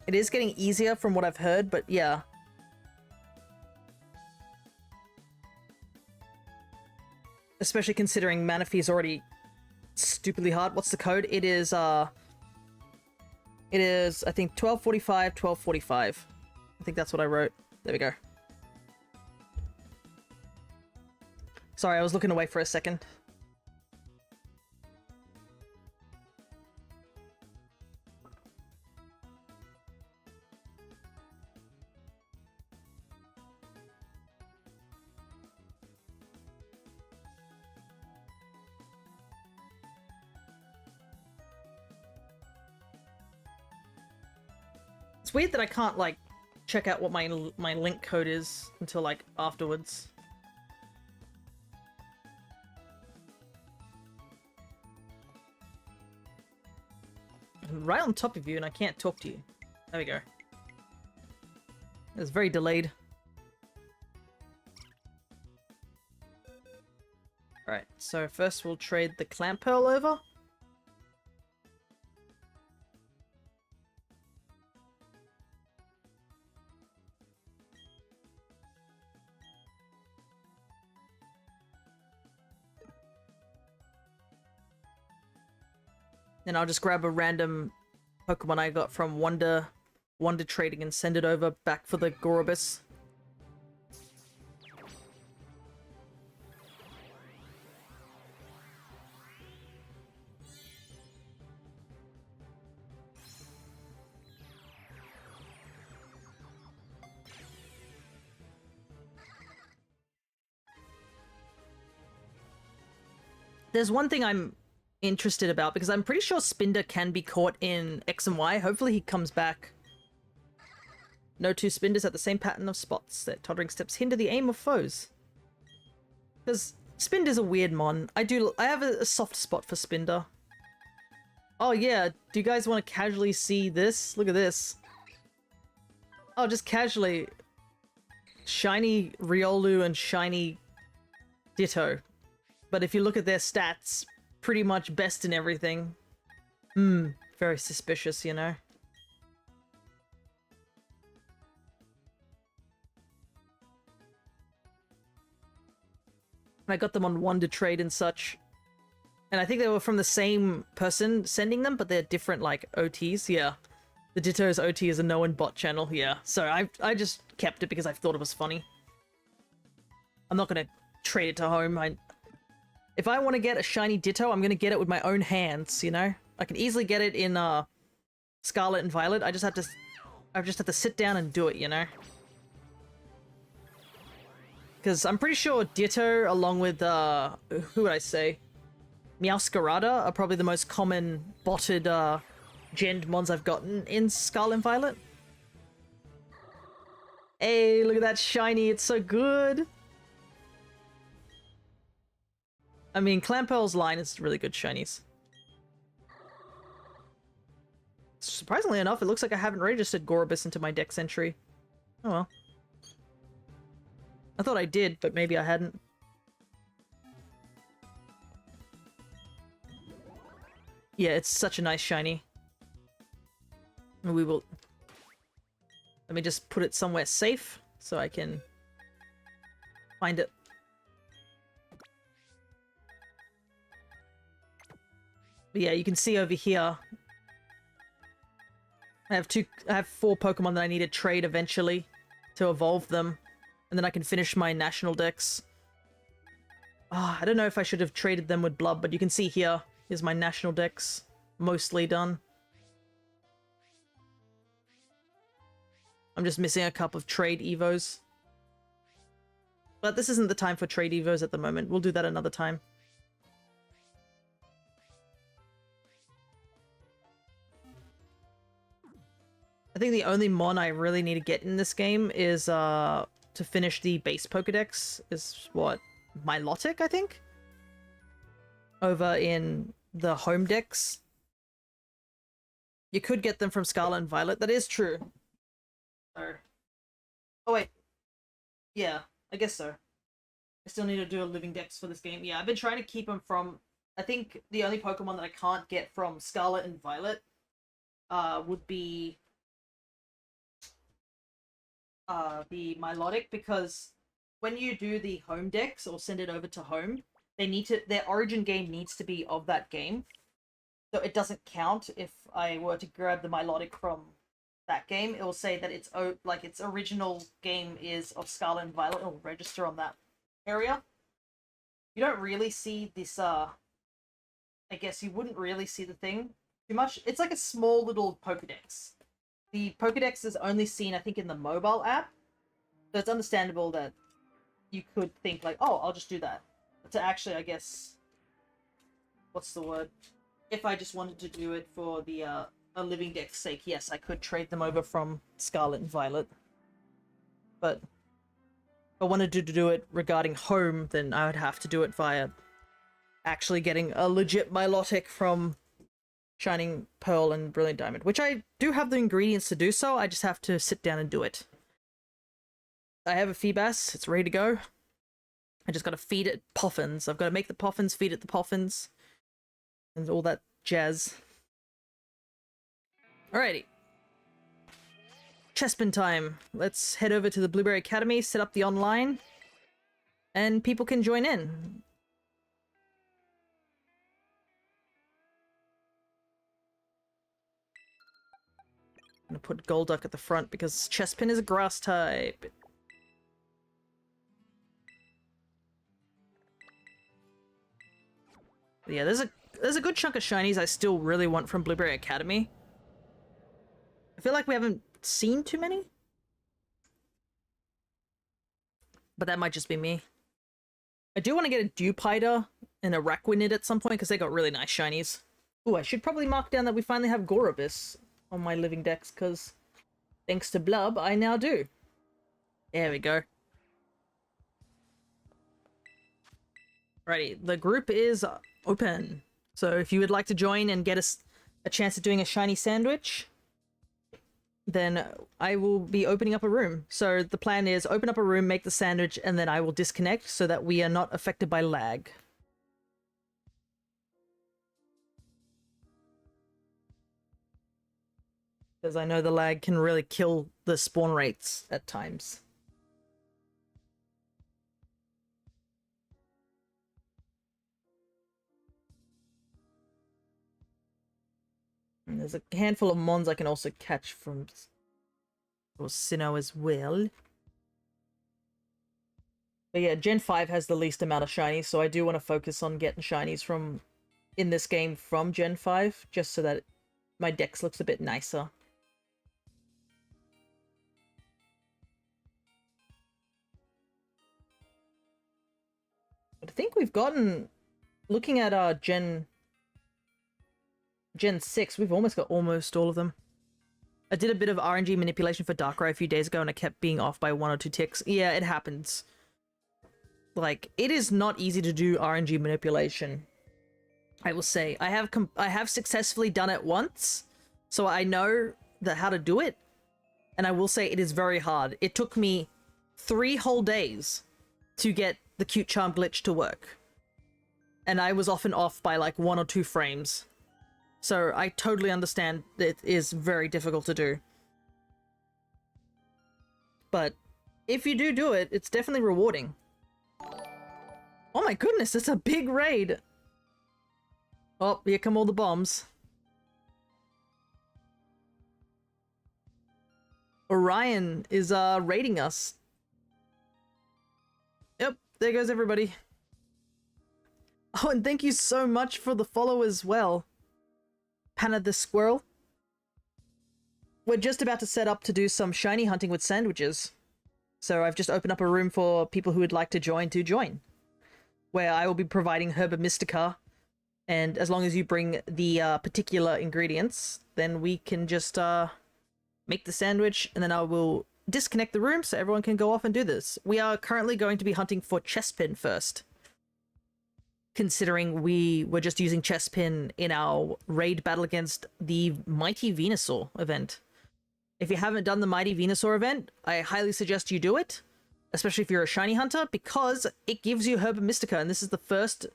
It is getting easier from what I've heard, but yeah. Especially considering Manaphy is already stupidly hard. What's the code? It is, I think, 1245, 1245. I think that's what I wrote. There we go. Sorry, I was looking away for a second. It's weird that I can't, like, check out what my link code is until, like, afterwards. I'm right on top of you and I can't talk to you. There we go. It's very delayed. Alright, so first we'll trade the Clamp Pearl over. Then I'll just grab a random Pokemon I got from Wonder Trading and send it over back for the Gorobus. There's one thing I'm interested about, because I'm pretty sure Spinder can be caught in X and Y. Hopefully he comes back. No two Spinders at the same pattern of spots. Their tottering steps hinder the aim of foes. Because Spinder's a weird mon. I have a soft spot for Spinder. Oh yeah, do you guys want to casually see this? Look at this. Oh, just casually. Shiny Riolu and shiny Ditto. But if you look at their stats, pretty much best in everything. Very suspicious, you know? I got them on Wonder Trade and such. And I think they were from the same person sending them, but they're different, like, OTs, yeah. The Ditto's OT is a no-one bot channel, yeah. So I just kept it because I thought it was funny. I'm not gonna trade it to home. If I want to get a shiny Ditto, I'm gonna get it with my own hands, you know? I can easily get it in Scarlet and Violet. I just have to sit down and do it, you know? Because I'm pretty sure Ditto, along with who would I say? Meowscarada are probably the most common botted gend mons I've gotten in Scarlet and Violet. Hey, look at that shiny, it's so good! I mean, Clamperl's line is really good shinies. Surprisingly enough, it looks like I haven't registered Gorobus into my dex entry. Oh well. I thought I did, but maybe I hadn't. Yeah, it's such a nice shiny. We will... Let me just put it somewhere safe so I can find it. But yeah, you can see over here, I have 4 Pokemon that I need to trade eventually to evolve them, and then I can finish my national dex. I don't know if I should have traded them with Blub, but you can see here is my national dex mostly done. I'm just missing a couple of trade evos. But this isn't the time for trade evos at the moment. We'll do that another time. I think the only mon I really need to get in this game is to finish the base Pokedex is what? Milotic, I think? Over in the home decks. You could get them from Scarlet and Violet, that is true. So... Oh wait. Yeah, I guess so. I still need to do a living dex for this game. Yeah, I've been trying to keep them from... I think the only Pokemon that I can't get from Scarlet and Violet would be the Milotic, because when you do the home dex or send it over to home, their origin game needs to be of that game. So it doesn't count if I were to grab the Milotic from that game. It will say that its original game is of Scarlet and Violet. It will register on that area. You don't really see this, I guess you wouldn't really see the thing too much. It's like a small little Pokedex. The Pokedex is only seen, I think, in the mobile app. So it's understandable that you could think like, oh, I'll just do that. But to actually, I guess, what's the word? If I just wanted to do it for the a living deck's sake, yes, I could trade them over from Scarlet and Violet. But if I wanted to do it regarding home, then I would have to do it via actually getting a legit Milotic from Shining Pearl and Brilliant Diamond, which I do have the ingredients to do so. I just have to sit down and do it. I have a Feebas. It's ready to go. I just got to feed it Poffins. I've got to make the Poffins, feed it the Poffins, and all that jazz. Alrighty. Chespin time. Let's head over to the Blueberry Academy, set up the online, and people can join in. I'm gonna put Golduck at the front because Chespin is a grass type. Yeah, there's a good chunk of shinies I still really want from Blueberry Academy. I feel like we haven't seen too many. But that might just be me. I do want to get a Dewpider and a Raquinid at some point because they got really nice shinies. Ooh, I should probably mark down that we finally have Gorobus on my living decks because thanks to Blub, I now do. There we go. Alrighty, the group is open. So if you would like to join and get a chance at doing a shiny sandwich, then I will be opening up a room. So the plan is open up a room, make the sandwich, and then I will disconnect so that we are not affected by lag. Because I know the lag can really kill the spawn rates at times. And there's a handful of mons I can also catch from Sinnoh as well. But yeah, Gen 5 has the least amount of shinies, so I do want to focus on getting shinies from in this game from Gen 5, just so that my dex looks a bit nicer. But I think we've gotten, looking at Gen 6, we've almost got almost all of them. I did a bit of RNG manipulation for Darkrai a few days ago and I kept being off by 1 or 2 ticks. Yeah, it happens. Like, it is not easy to do RNG manipulation. I will say. I have successfully done it once, so I know how to do it. And I will say it is very hard. It took me 3 whole days to get the Cute Charm glitch to work. And I was often off by like 1 or 2 frames. So I totally understand it is very difficult to do. But if you do it, it's definitely rewarding. Oh my goodness, it's a big raid! Oh, here come all the bombs. Orion is raiding us. Yep, there goes everybody. Oh, and thank you so much for the follow as well, Panna the Squirrel. We're just about to set up to do some shiny hunting with sandwiches. So I've just opened up a room for people who would like to join. Where I will be providing Herba Mystica. And as long as you bring the particular ingredients, then we can just make the sandwich, and then I will disconnect the room so everyone can go off and do this. We are currently going to be hunting for Chespin first, considering we were just using Chespin in our raid battle against the Mighty Venusaur event. If you haven't done the Mighty Venusaur event, I highly suggest you do it, especially if you're a shiny hunter, because it gives you Herba Mystica, and this is the first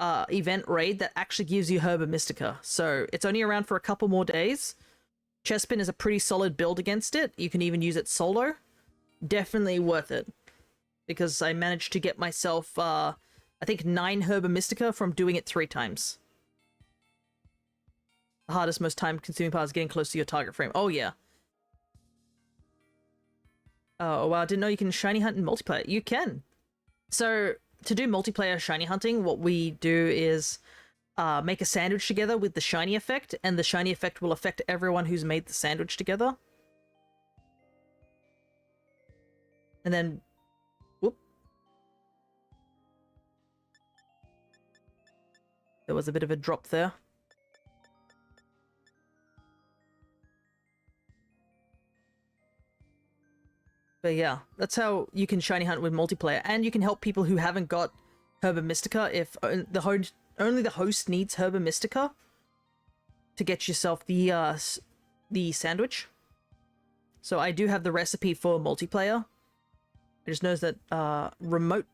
event raid that actually gives you Herba Mystica. So it's only around for a couple more days. Chespin is a pretty solid build against it. You can even use it solo. Definitely worth it. Because I managed to get myself I think 9 Herba Mystica from doing it 3 times. The hardest, most time-consuming part is getting close to your target frame. Oh, yeah. Oh, wow, I didn't know you can shiny hunt in multiplayer. You can. So, to do multiplayer shiny hunting, what we do is make a sandwich together with the shiny effect, and the shiny effect will affect everyone who's made the sandwich together. And then... whoop. There was a bit of a drop there. But yeah, that's how you can shiny hunt with multiplayer, and you can help people who haven't got Herba Mystica if only the host needs Herba Mystica to get yourself the sandwich. So I do have the recipe for multiplayer. I just noticed that remote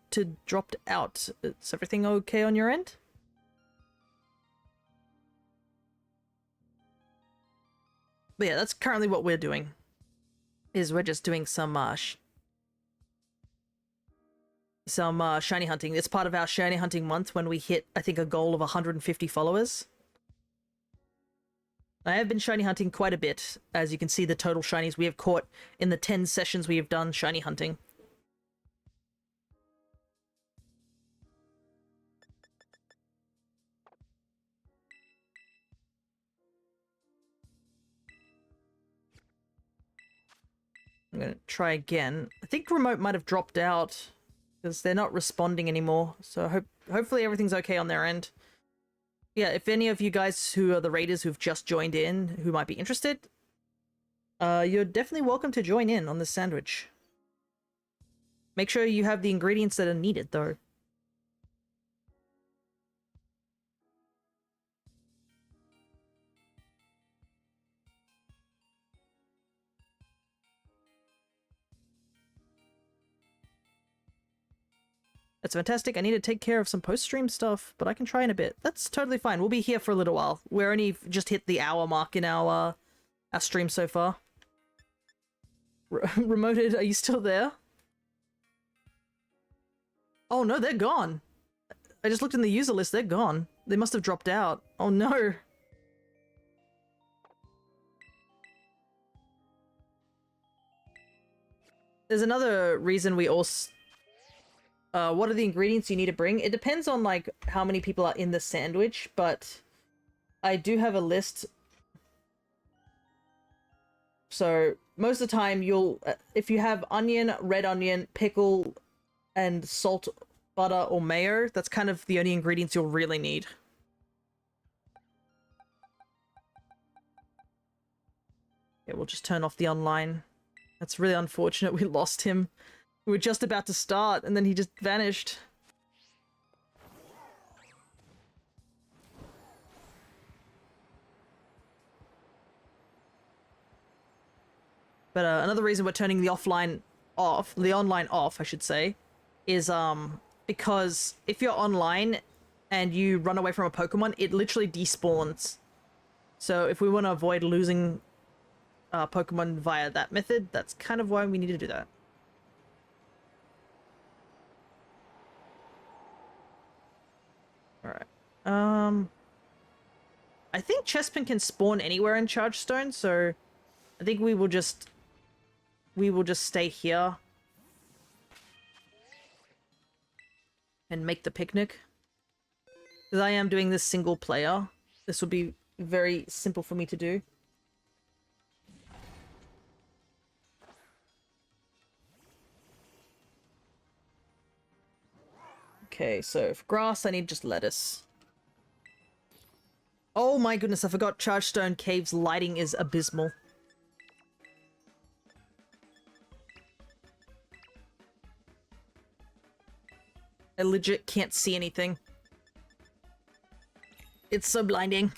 dropped out. Is everything okay on your end? But yeah, that's currently what we're doing. Is we're just doing some shiny hunting. It's part of our shiny hunting month when we hit, I think, a goal of 150 followers. I have been shiny hunting quite a bit. As you can see, the total shinies we have caught in the 10 sessions we have done shiny hunting. I'm gonna try again. I think remote might have dropped out because they're not responding anymore. So hopefully everything's okay on their end. Yeah, if any of you guys who are the raiders who've just joined in who might be interested, you're definitely welcome to join in on this sandwich. Make sure you have the ingredients that are needed, though. That's fantastic. I need to take care of some post-stream stuff, but I can try in a bit. That's totally fine. We'll be here for a little while. We're only just hit the hour mark in our stream so far. Remoted, are you still there? Oh no, they're gone. I just looked in the user list, they're gone. They must have dropped out. Oh no. There's another reason we also... what are the ingredients you need to bring? It depends on, like, how many people are in the sandwich, but I do have a list. So, most of the time, you'll... if you have onion, red onion, pickle, and salt, butter, or mayo, that's kind of the only ingredients you'll really need. Yeah, we'll just turn off the online. That's really unfortunate we lost him. We were just about to start, and then he just vanished. But another reason we're turning the online off, I should say, is because if you're online and you run away from a Pokemon, it literally despawns. So if we want to avoid losing Pokemon via that method, that's kind of why we need to do that. Alright. I think Chespin can spawn anywhere in Chargestone, so I think we will just stay here and make the picnic. Because I am doing this single player. This will be very simple for me to do. Okay, so for grass, I need just lettuce. Oh my goodness, I forgot Chargestone Cave's lighting is abysmal. I legit can't see anything. It's so blinding.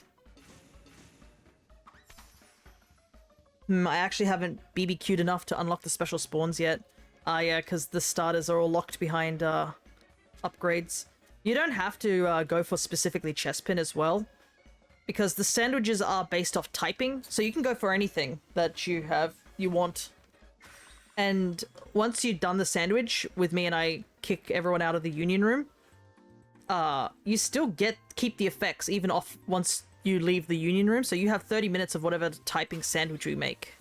I actually haven't BBQ'd enough to unlock the special spawns yet. Yeah, because the starters are all locked behind upgrades. You don't have to go for specifically Chespin as well, because the sandwiches are based off typing, so you can go for anything that you want. And once you've done the sandwich with me and I kick everyone out of the union room, you still keep the effects even off once you leave the union room, so you have 30 minutes of whatever typing sandwich we make.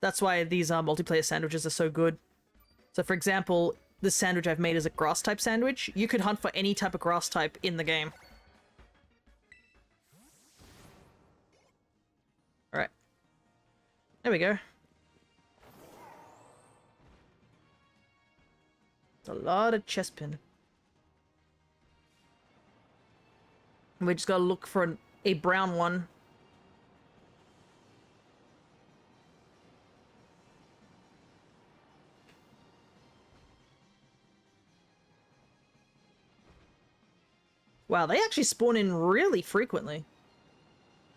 That's why these multiplayer sandwiches are so good. So for example, this sandwich I've made is a grass type sandwich. You could hunt for any type of grass type in the game. Alright. There we go. A lot of chestpin. We just gotta look for a brown one. Wow, they actually spawn in really frequently.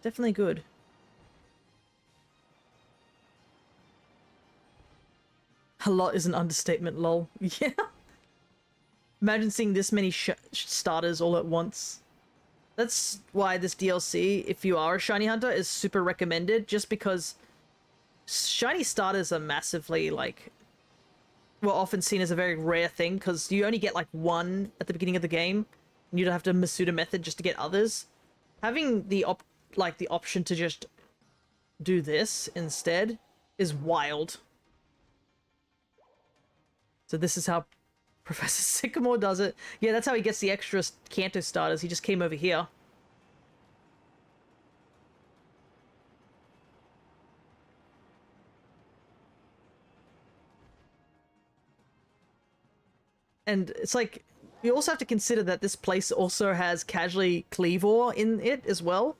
Definitely good. A lot is an understatement, lol. Yeah. Imagine seeing this many starters all at once. That's why this DLC, if you are a shiny hunter, is super recommended, just because shiny starters are massively, like, well, often seen as a very rare thing, because you only get, like, one at the beginning of the game, and you don't have to Masuda method just to get others. Having the option to just do this instead is wild. So this is how Professor Sycamore does it. Yeah, that's how he gets the extra Kanto starters. He just came over here. And it's like, you also have to consider that this place also has casually Cleavor in it as well.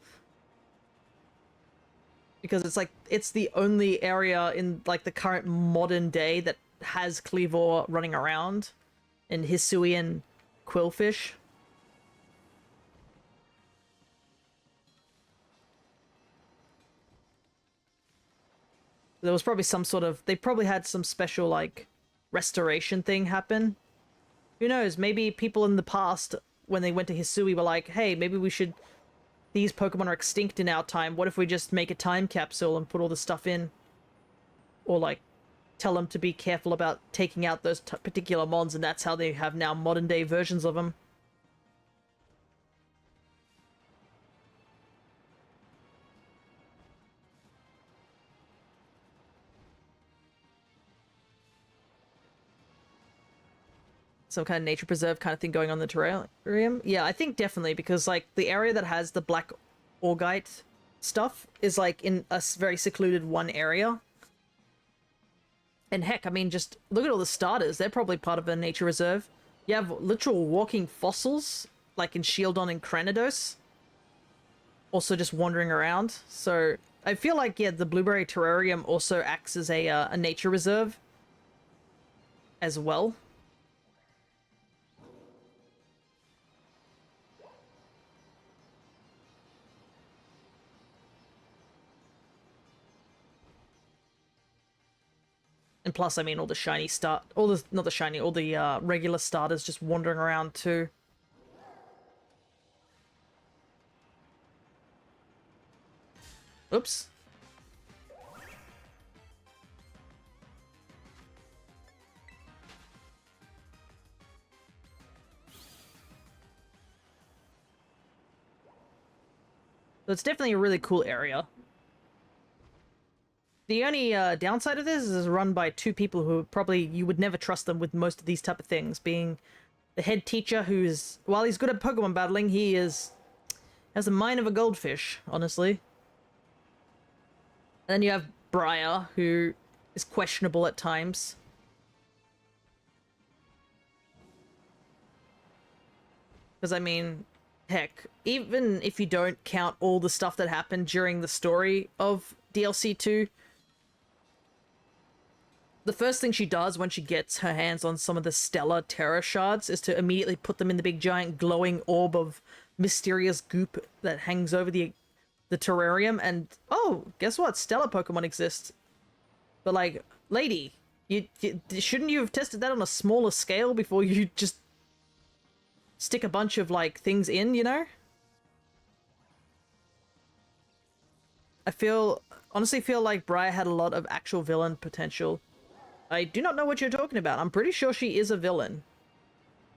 Because it's like, it's the only area in like the current modern day that has Cleavor running around. And Hisui and Quillfish. There was probably some sort of... They probably had some special, like, restoration thing happen. Who knows? Maybe people in the past, when they went to Hisui, were like, hey, maybe we should... These Pokemon are extinct in our time. What if we just make a time capsule and put all the stuff in? Or, like, tell them to be careful about taking out those particular mons, and that's how they have now modern day versions of them. Some kind of nature preserve kind of thing going on in the terrarium. Yeah, I think definitely, because like the area that has the black Augite stuff is like in a very secluded one area. And heck, I mean, just look at all the starters. They're probably part of a nature reserve. You have literal walking fossils, like in Shieldon and Cranidos. Also just wandering around. So I feel like, yeah, the Blueberry Terrarium also acts as a nature reserve as well. And plus, I mean, all the shiny all the regular starters just wandering around too. Oops. So it's definitely a really cool area. The only downside of this is run by two people who probably you would never trust them with most of these type of things, being the head teacher, who's, while he's good at Pokemon battling, he has the mind of a goldfish, honestly. And then you have Briar, who is questionable at times. Because, I mean, heck, even if you don't count all the stuff that happened during the story of DLC 2, the first thing she does when she gets her hands on some of the Stellar Terra shards is to immediately put them in the big giant glowing orb of mysterious goop that hangs over the terrarium, and oh, guess what? Stellar Pokemon exist. But like, lady, you shouldn't you have tested that on a smaller scale before you just stick a bunch of like things in, you know? I honestly feel like Briar had a lot of actual villain potential. I do not know what you're talking about. I'm pretty sure she is a villain.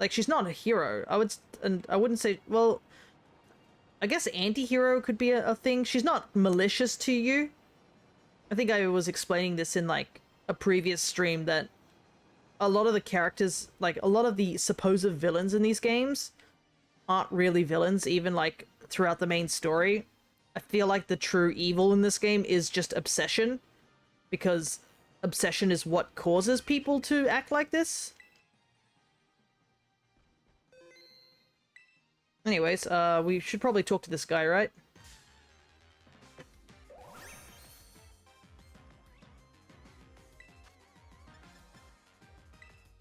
Like, she's not a hero. And I wouldn't say, well, I guess anti-hero could be a thing. She's not malicious to you. I think I was explaining this in, like, a previous stream that a lot of the characters, like, a lot of the supposed villains in these games aren't really villains, even, like, throughout the main story. I feel like the true evil in this game is just obsession, because obsession is what causes people to act like this. Anyways, we should probably talk to this guy, right?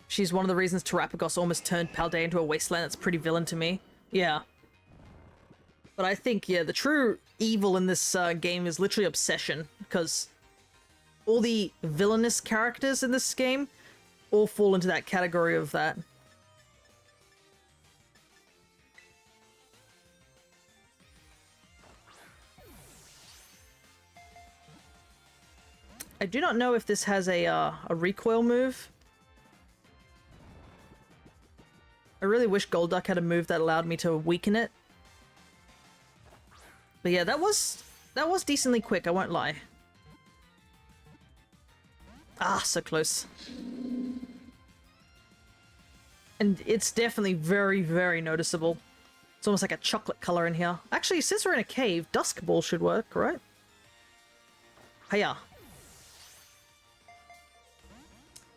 She's one of the reasons Terrapagos almost turned Paldea into a wasteland. That's pretty villain to me. Yeah. But I think, yeah, the true evil in this game is literally obsession, because all the villainous characters in this game all fall into that category of that. I do not know if this has a recoil move. I really wish Golduck had a move that allowed me to weaken it. But yeah, that was decently quick, I won't lie. Ah, so close. And it's definitely very, very noticeable. It's almost like a chocolate color in here. Actually, since we're in a cave, Dusk Ball should work, right? Hiya.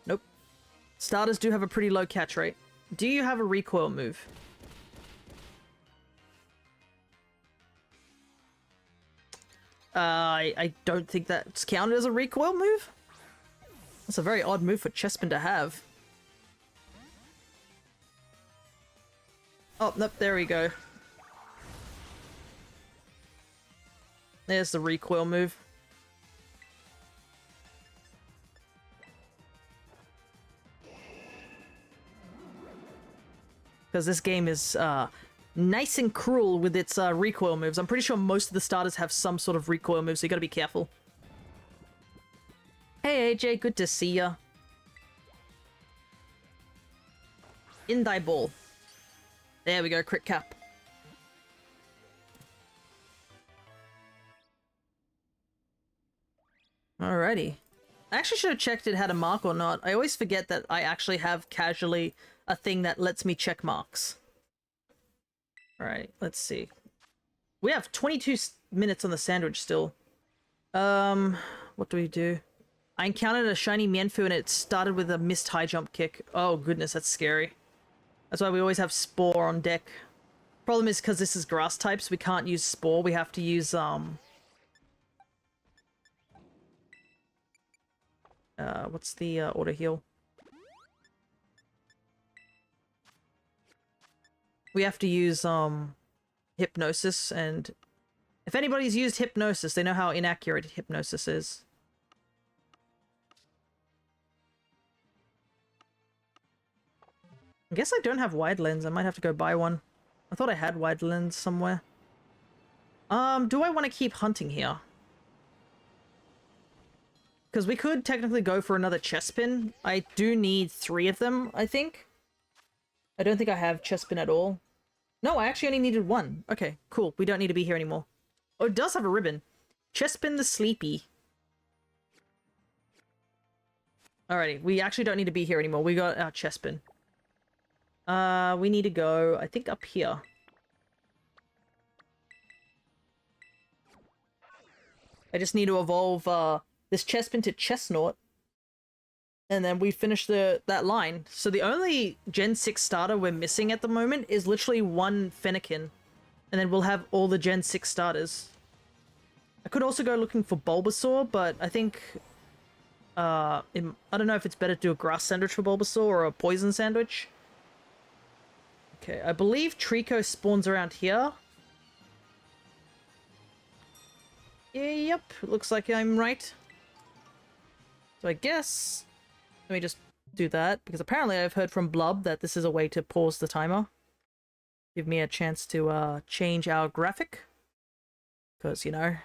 Nope. Starters do have a pretty low catch rate. Do you have a recoil move? I don't think that's counted as a recoil move. That's a very odd move for Chespin to have. Oh, nope, there we go. There's the recoil move. Because this game is nice and cruel with its recoil moves. I'm pretty sure most of the starters have some sort of recoil move, so you gotta be careful. Hey AJ, good to see ya. In thy ball. There we go, crit cap. Alrighty. I actually should have checked it had a mark or not. I always forget that I actually have casually a thing that lets me check marks. Alright, let's see. We have 22 minutes on the sandwich still. What do we do? I encountered a shiny Mienfoo and it started with a missed high jump kick. Oh goodness, that's scary. That's why we always have Spore on deck. Problem is because this is grass types, we can't use Spore. We have to use, what's the auto heal? We have to use Hypnosis, and if anybody's used Hypnosis, they know how inaccurate Hypnosis is. I guess I don't have wide lens. I might have to go buy one. I thought I had wide lens somewhere. Do I want to keep hunting here? Because we could technically go for another Chespin. I do need 3 of them, I think. I don't think I have Chespin at all. No, I actually only needed 1. Okay, cool. We don't need to be here anymore. Oh, it does have a ribbon. Chespin the Sleepy. Alrighty, we actually don't need to be here anymore. We got our Chespin. We need to go, I think, up here. I just need to evolve, this Chespin to Chestnut. And then we finish that line. So the only Gen 6 starter we're missing at the moment is literally 1 Fennekin. And then we'll have all the Gen 6 starters. I could also go looking for Bulbasaur, but I think... I don't know if it's better to do a grass sandwich for Bulbasaur or a poison sandwich. Okay, I believe Trico spawns around here. Yep, looks like I'm right. So I guess... Let me just do that, because apparently I've heard from Blub that this is a way to pause the timer. Give me a chance to change our graphic. Because, you know,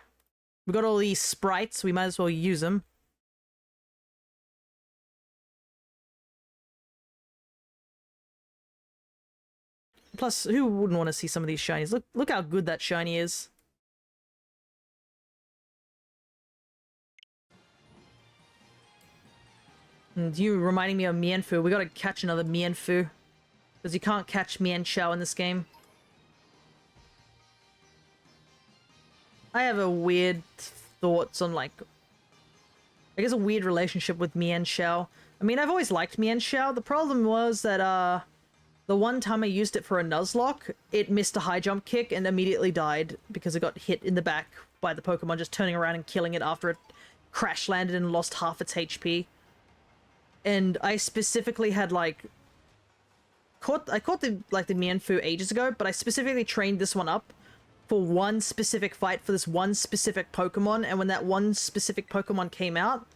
we got all these sprites, we might as well use them. Plus, who wouldn't want to see some of these shinies? Look how good that shiny is. And you reminding me of Mienfoo. We gotta catch another Mienfoo. Because you can't catch Mienshao in this game. I have a weird thoughts on, like, I guess a weird relationship with Mienshao. I mean, I've always liked Mienshao. The problem was that, the one time I used it for a Nuzlocke, it missed a high jump kick and immediately died because it got hit in the back by the Pokemon just turning around and killing it after it crash landed and lost half its HP. And I specifically had, like, I caught the Mienfoo ages ago, but I specifically trained this one up for one specific fight for this one specific Pokemon, and when that one specific Pokemon came out,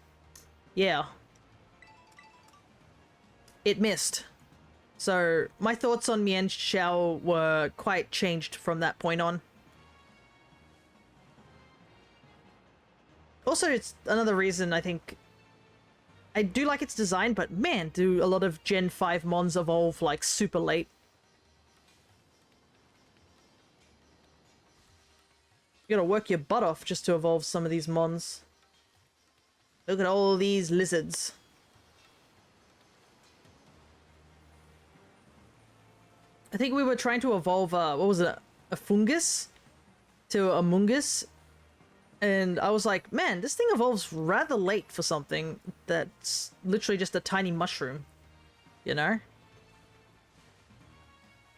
yeah, it missed. So my thoughts on Mienshao were quite changed from that point on. Also, it's another reason I think I do like its design, but man, do a lot of Gen 5 mons evolve, like, super late. You gotta work your butt off just to evolve some of these mons. Look at all these lizards. I think we were trying to evolve, what was it? A fungus? To a mungus? And I was like, man, this thing evolves rather late for something that's literally just a tiny mushroom. You know?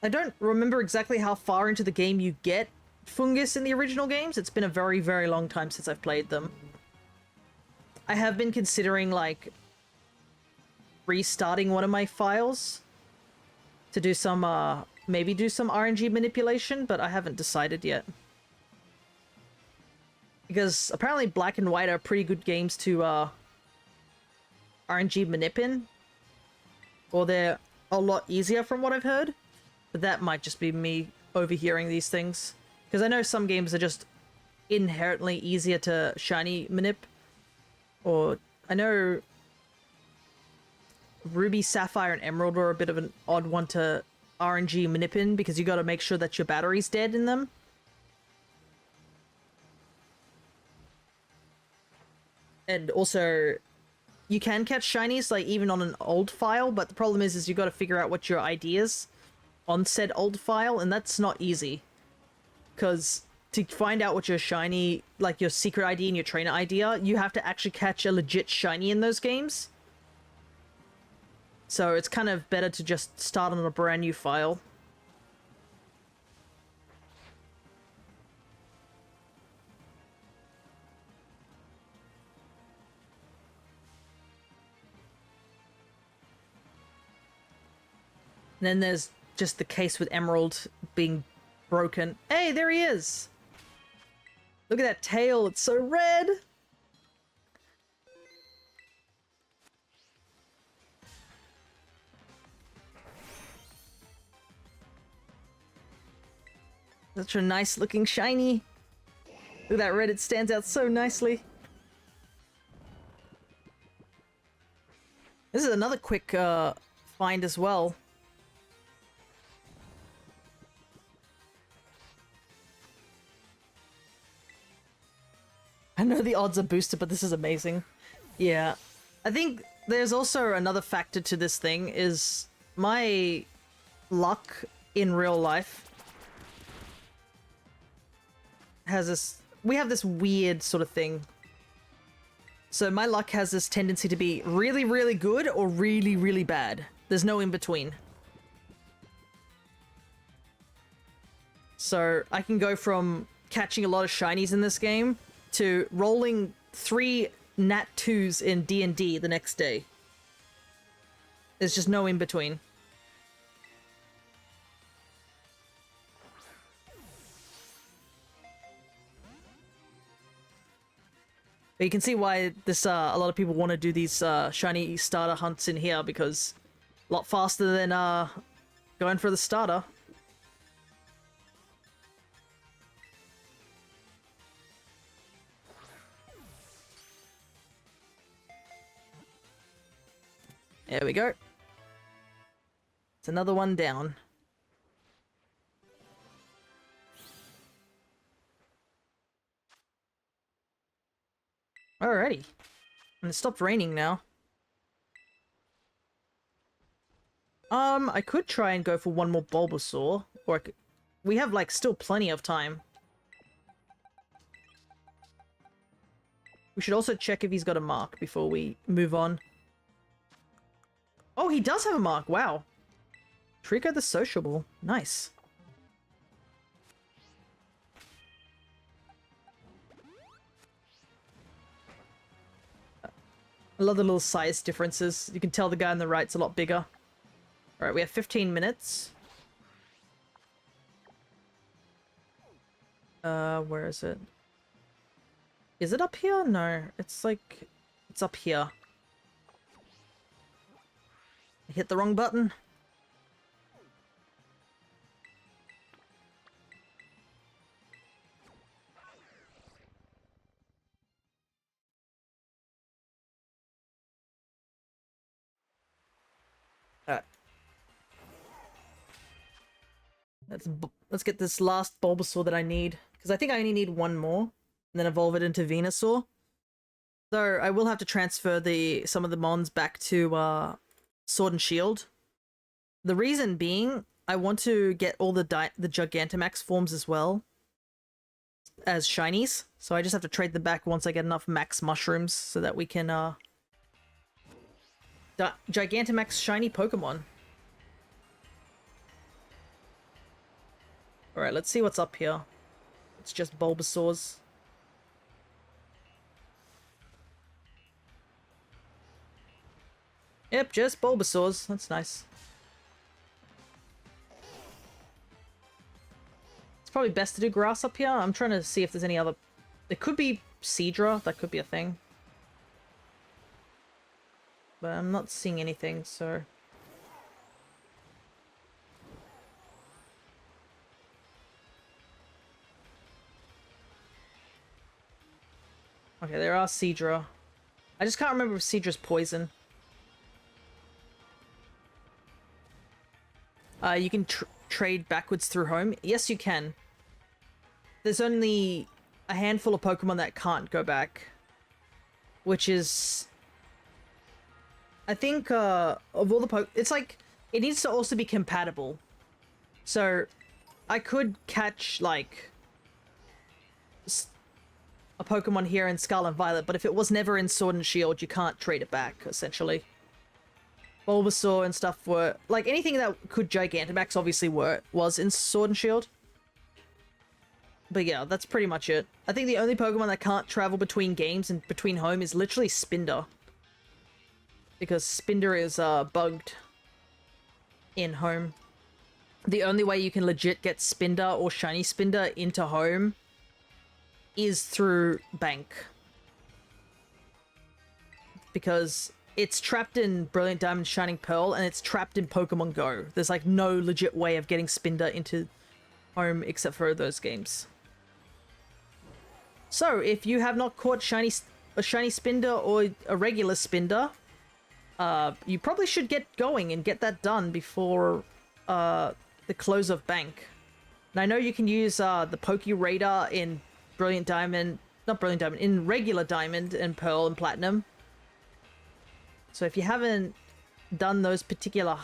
I don't remember exactly how far into the game you get fungus in the original games. It's been a very, very long time since I've played them. I have been considering, like, restarting one of my files to do some, maybe do some RNG manipulation, but I haven't decided yet. Because apparently Black and White are pretty good games to RNG manip in. Or they're a lot easier from what I've heard. But that might just be me overhearing these things. Because I know some games are just inherently easier to shiny manip. Or I know Ruby, Sapphire, and Emerald are a bit of an odd one to RNG manip in because you gotta make sure that your battery's dead in them. And also, you can catch shinies, like, even on an old file, but the problem is you gotta figure out what your ID is on said old file, and that's not easy. Because to find out what your shiny, like, your secret ID and your trainer ID are, you have to actually catch a legit shiny in those games. So it's kind of better to just start on a brand new file. And then there's just the case with Emerald being broken. Hey, there he is! Look at that tail, it's so red! Such a nice looking shiny. Look at that red, it stands out so nicely. This is another quick find as well. I know the odds are boosted, but this is amazing. Yeah. I think there's also another factor to this thing is my luck in real life has this... We have this weird sort of thing. So my luck has this tendency to be really, really good or really, really bad. There's no in between. So I can go from catching a lot of shinies in this game to rolling 3 nat 2s in D&D the next day. There's just no in between. But you can see why this a lot of people want to do these shiny starter hunts in here, because a lot faster than going for the starter. There we go. It's another one down. already. And it stopped raining now. I could try and go for one more Bulbasaur, or I could... We have, like, still plenty of time. We should also check if he's got a mark before we move on. Oh, he does have a mark! Wow. Trico the Sociable. Nice. I love the little size differences. You can tell the guy on the right's a lot bigger. Alright, we have 15 minutes. Where is it? Is it up here? No, it's like... It's up here. I hit the wrong button. Alright. Let's get this last Bulbasaur that I need. Because I think I only need one more. And then evolve it into Venusaur. So I will have to transfer some of the Mons back to Sword and Shield. The reason being, I want to get all the Gigantamax forms as well as shinies. So I just have to trade them back once I get enough max mushrooms so that we can Gigantamax shiny Pokemon. Alright, let's see what's up here. It's just Bulbasaurs. Yep, just Bulbasaurs. That's nice. It's probably best to do grass up here. I'm trying to see if there's any other... There could be Seadra. That could be a thing. But I'm not seeing anything, so... Okay, there are Seadra. I just can't remember if Seadra's poison. You can trade backwards through home. Yes, you can. There's only a handful of Pokemon that can't go back. Which is... I think, of all the it's like... It needs to also be compatible. So, I could catch, like... a Pokemon here in Scarlet and Violet, but if it was never in Sword and Shield, you can't trade it back, essentially. Bulbasaur and stuff were... Like, anything that could Gigantamax obviously was in Sword and Shield. But yeah, that's pretty much it. I think the only Pokemon that can't travel between games and between home is literally Spinder. Because Spinder is bugged in home. The only way you can legit get Spinder or Shiny Spinder into home is through Bank. Because it's trapped in Brilliant Diamond Shining Pearl and it's trapped in Pokemon Go. There's like no legit way of getting Spinder into home except for those games. So, if you have not caught a Shiny Spinder or a regular Spinder, you probably should get going and get that done before the close of Bank. And I know you can use the Poke Radar in Brilliant Diamond, not Brilliant Diamond, in regular Diamond and Pearl and Platinum. So if you haven't done those particular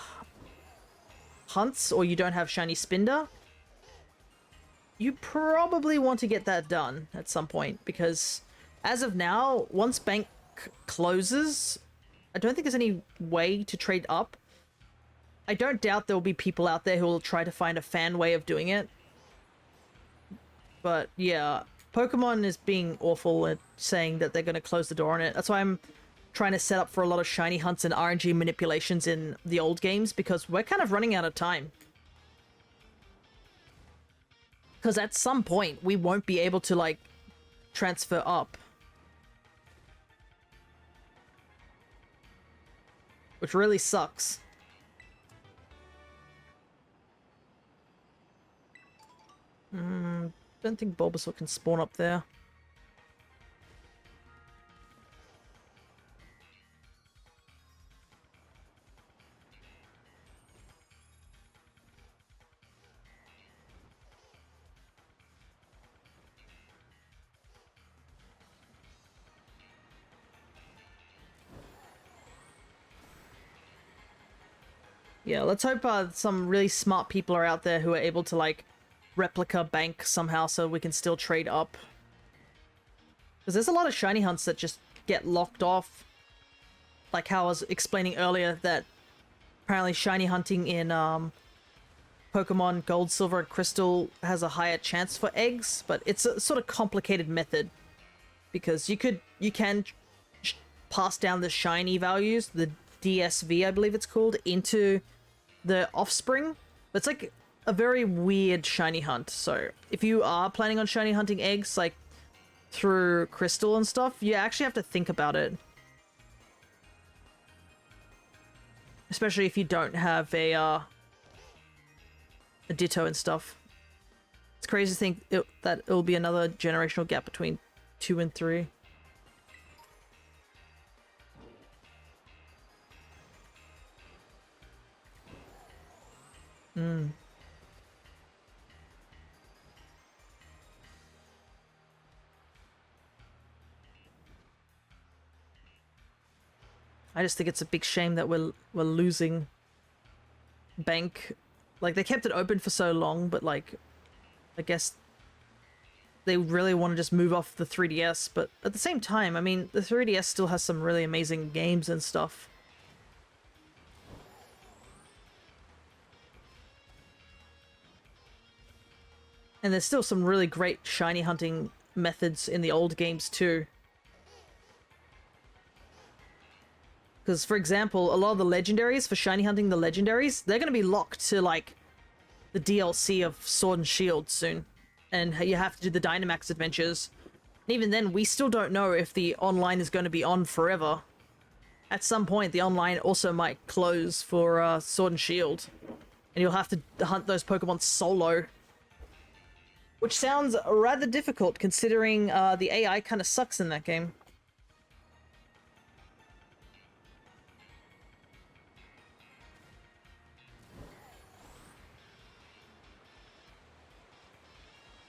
hunts or you don't have Shiny Spinder, you probably want to get that done at some point, because as of now, once Bank closes, I don't think there's any way to trade up. I don't doubt there will be people out there who will try to find a fan way of doing it. But yeah, Pokemon is being awful at saying that they're going to close the door on it. That's why I'm trying to set up for a lot of shiny hunts and RNG manipulations in the old games, because we're kind of running out of time. Because at some point, we won't be able to, like, transfer up. Which really sucks. Don't think Bulbasaur can spawn up there. Yeah, let's hope some really smart people are out there who are able to, like, replica bank somehow so we can still trade up. Because there's a lot of shiny hunts that just get locked off. Like how I was explaining earlier that apparently shiny hunting in Pokemon Gold, Silver, and Crystal has a higher chance for eggs, but it's a sort of complicated method. Because you can pass down the shiny values, the DSV I believe it's called, into the offspring. But it's like a very weird shiny hunt. So if you are planning on shiny hunting eggs, like through Crystal and stuff, you actually have to think about it. Especially if you don't have a Ditto and stuff. It's crazy to think that it'll be another generational gap between 2 and 3. I just think it's a big shame that we're losing Bank. Like, they kept it open for so long, but, like, I guess they really want to just move off the 3DS, but at the same time, I mean, the 3DS still has some really amazing games and stuff. And there's still some really great shiny hunting methods in the old games too. Because, for example, a lot of the legendaries, for shiny hunting the legendaries, they're going to be locked to, like, the DLC of Sword and Shield soon. And you have to do the Dynamax adventures. And even then, we still don't know if the online is going to be on forever. At some point, the online also might close for Sword and Shield. And you'll have to hunt those Pokemon solo. Which sounds rather difficult, considering the AI kind of sucks in that game.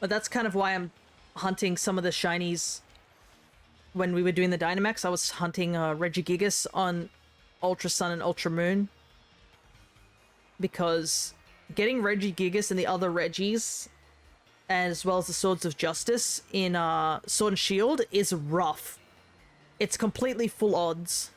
But that's kind of why I'm hunting some of the shinies. When we were doing the Dynamax, I was hunting Regigigas on Ultra Sun and Ultra Moon. Because getting Regigigas and the other Regis, as well as the Swords of Justice in Sword and Shield, is rough. It's completely full odds.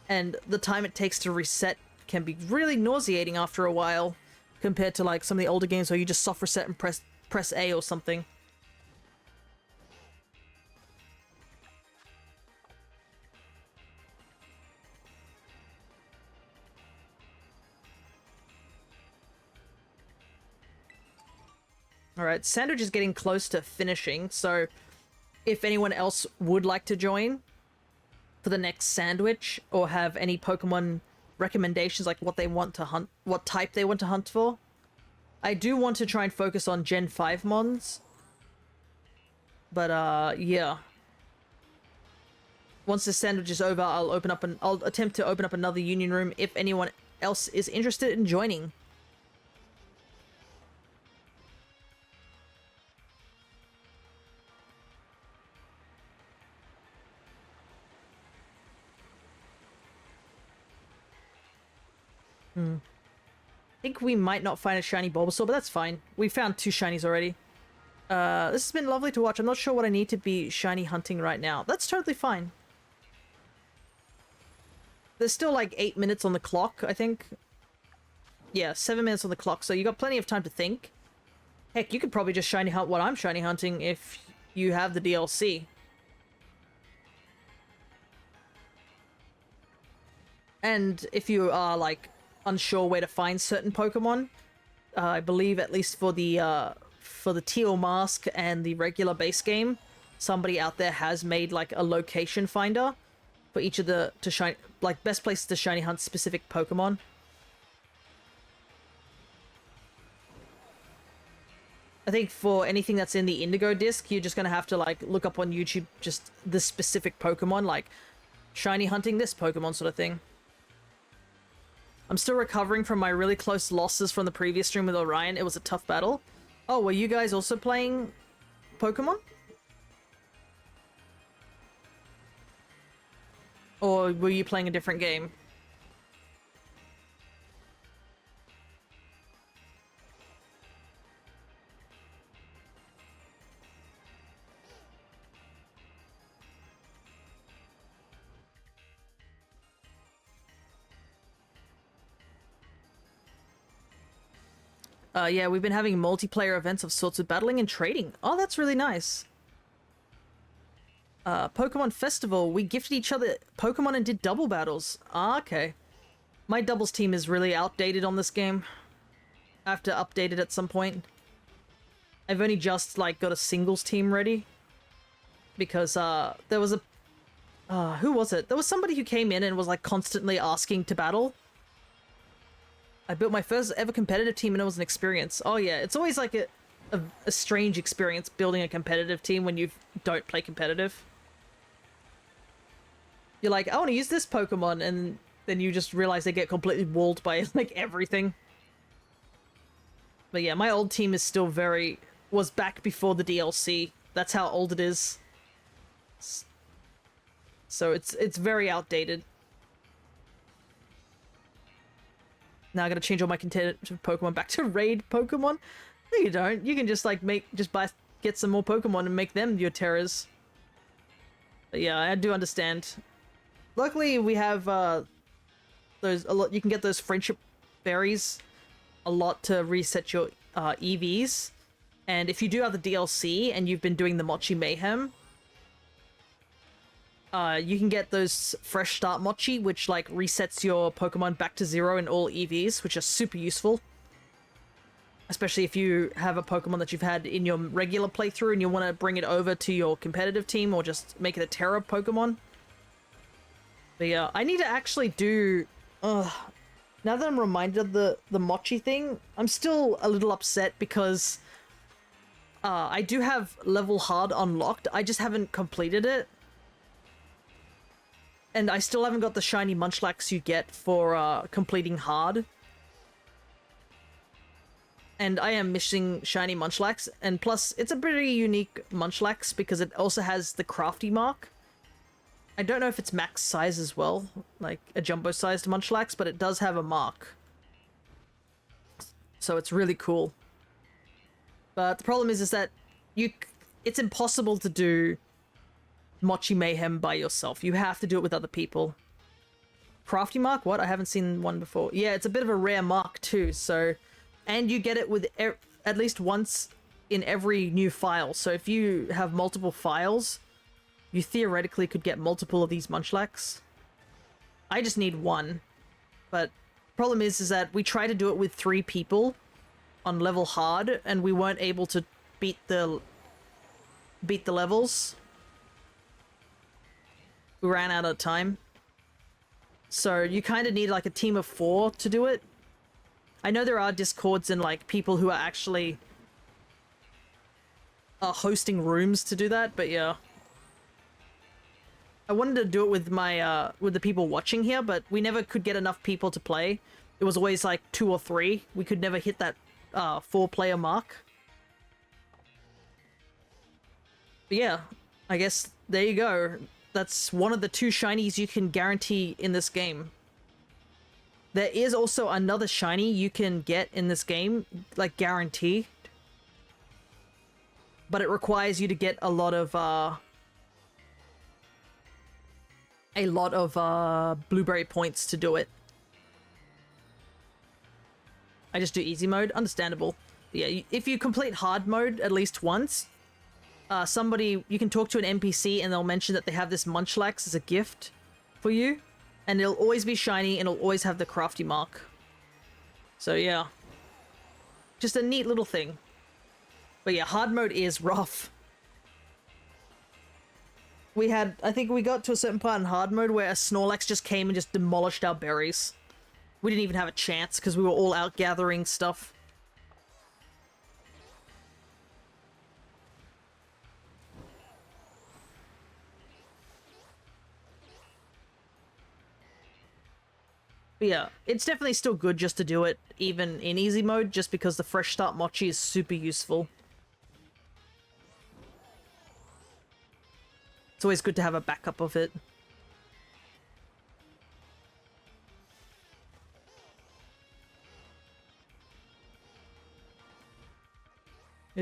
And the time it takes to reset can be really nauseating after a while, compared to like some of the older games where you just soft reset and press A or something. Alright, Sandwich is getting close to finishing, so if anyone else would like to join for the next Sandwich, or have any Pokemon recommendations, like what they want to hunt, what type they want to hunt for, I do want to try and focus on Gen 5 mons. But, yeah. Once this Sandwich is over, I'll attempt to open up another Union Room if anyone else is interested in joining. I think we might not find a shiny Bulbasaur, but that's fine. We found 2 shinies already. This has been lovely to watch. I'm not sure what I need to be shiny hunting right now. That's totally fine. There's still like 8 minutes on the clock, I think. Yeah, 7 minutes on the clock, so you got plenty of time to think. Heck, you could probably just shiny hunt what I'm shiny hunting if you have the DLC. And if you are, like, unsure where to find certain Pokemon, I believe at least for the Teal Mask and the regular base game, somebody out there has made like a location finder for each of the best places to shiny hunt specific Pokemon. I think for anything that's in the Indigo disc, you're just gonna have to like look up on YouTube just the specific Pokemon, like shiny hunting this Pokemon sort of thing. I'm still recovering from my really close losses from the previous stream with Orion. It was a tough battle. Oh, were you guys also playing Pokemon? Or were you playing a different game? Yeah, we've been having multiplayer events of sorts of battling and trading. Oh, that's really nice. Pokemon Festival, we gifted each other Pokemon and did double battles. Ah, okay. My doubles team is really outdated on this game. I have to update it at some point. I've only just, like, got a singles team ready. Because, there was a... who was it? There was somebody who came in and was, like, constantly asking to battle. I built my first ever competitive team and it was an experience. Oh yeah, it's always like a strange experience building a competitive team when you don't play competitive. You're like, I want to use this Pokemon, and then you just realize they get completely walled by like everything. But yeah, my old team is still was back before the DLC. That's how old it is. So it's very outdated. Now I gotta change all my competitive Pokemon back to raid Pokemon? No, you don't. You can just like get some more Pokemon and make them your terrors. But yeah, I do understand. Luckily, we have those a lot. You can get those friendship berries a lot to reset your EVs. And if you do have the DLC and you've been doing the Mochi Mayhem, you can get those fresh start mochi, which like resets your Pokemon back to 0 in all EVs, which are super useful. Especially if you have a Pokemon that you've had in your regular playthrough and you want to bring it over to your competitive team or just make it a Terra Pokemon. But yeah, I need to actually do... now that I'm reminded of the mochi thing, I'm still a little upset because I do have level hard unlocked. I just haven't completed it. And I still haven't got the shiny Munchlax you get for completing hard. And I am missing shiny Munchlax, and plus it's a pretty unique Munchlax because it also has the crafty mark. I don't know if it's max size as well, like a jumbo-sized Munchlax, but it does have a mark. So it's really cool. But the problem is that it's impossible to do Mochi Mayhem by yourself. You have to do it with other people. Crafty mark? What? I haven't seen one before. Yeah, it's a bit of a rare mark too, so... And you get it with at least once in every new file. So if you have multiple files, you theoretically could get multiple of these Munchlax. I just need one. But problem is that we try to do it with 3 people on level hard, and we weren't able to beat the levels. We ran out of time. So you kind of need like a team of 4 to do it. I know there are discords and like people who are actually hosting rooms to do that, but yeah. I wanted to do it with my with the people watching here, but we never could get enough people to play. It was always like 2 or 3. We could never hit that 4-player mark. But yeah, I guess there you go. That's one of the 2 shinies you can guarantee in this game. There is also another shiny you can get in this game, like guaranteed. But it requires you to get a lot of blueberry points to do it. I just do easy mode, understandable. Yeah, if you complete hard mode at least once, you can talk to an NPC and they'll mention that they have this Munchlax as a gift for you. And it'll always be shiny and it'll always have the crafty mark. So yeah. Just a neat little thing. But yeah, hard mode is rough. I think we got to a certain part in hard mode where a Snorlax just came and just demolished our berries. We didn't even have a chance because we were all out gathering stuff. But yeah, it's definitely still good just to do it, even in easy mode, just because the Fresh Start Mochi is super useful. It's always good to have a backup of it.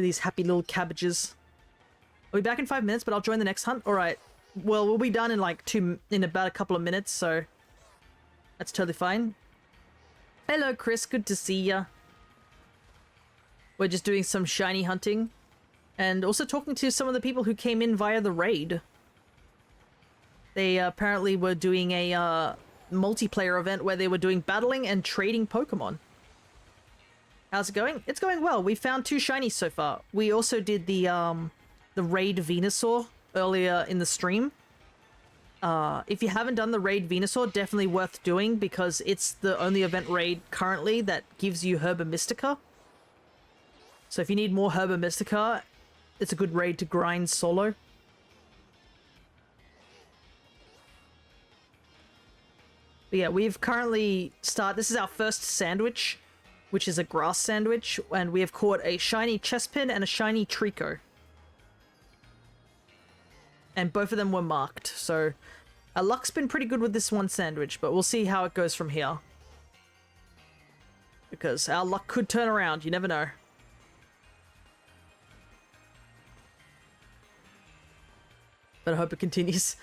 These happy little cabbages. I'll be back in 5 minutes, but I'll join the next hunt. All right. Well, we'll be done in like in about a couple of minutes, so that's totally fine. Hello, Chris. Good to see ya. We're just doing some shiny hunting, and also talking to some of the people who came in via the raid. They apparently were doing a multiplayer event where they were doing battling and trading Pokemon. How's it going? It's going well. We found 2 shinies so far. We also did the raid Venusaur earlier in the stream. If you haven't done the raid Venusaur, definitely worth doing because it's the only event raid currently that gives you Herba Mystica. So if you need more Herba Mystica, it's a good raid to grind solo. But yeah, we've currently this is our first sandwich, which is a grass sandwich, and we have caught a shiny Chespin and a shiny Trico. And both of them were marked, so our luck's been pretty good with this one sandwich, but we'll see how it goes from here. Because our luck could turn around, you never know. But I hope it continues.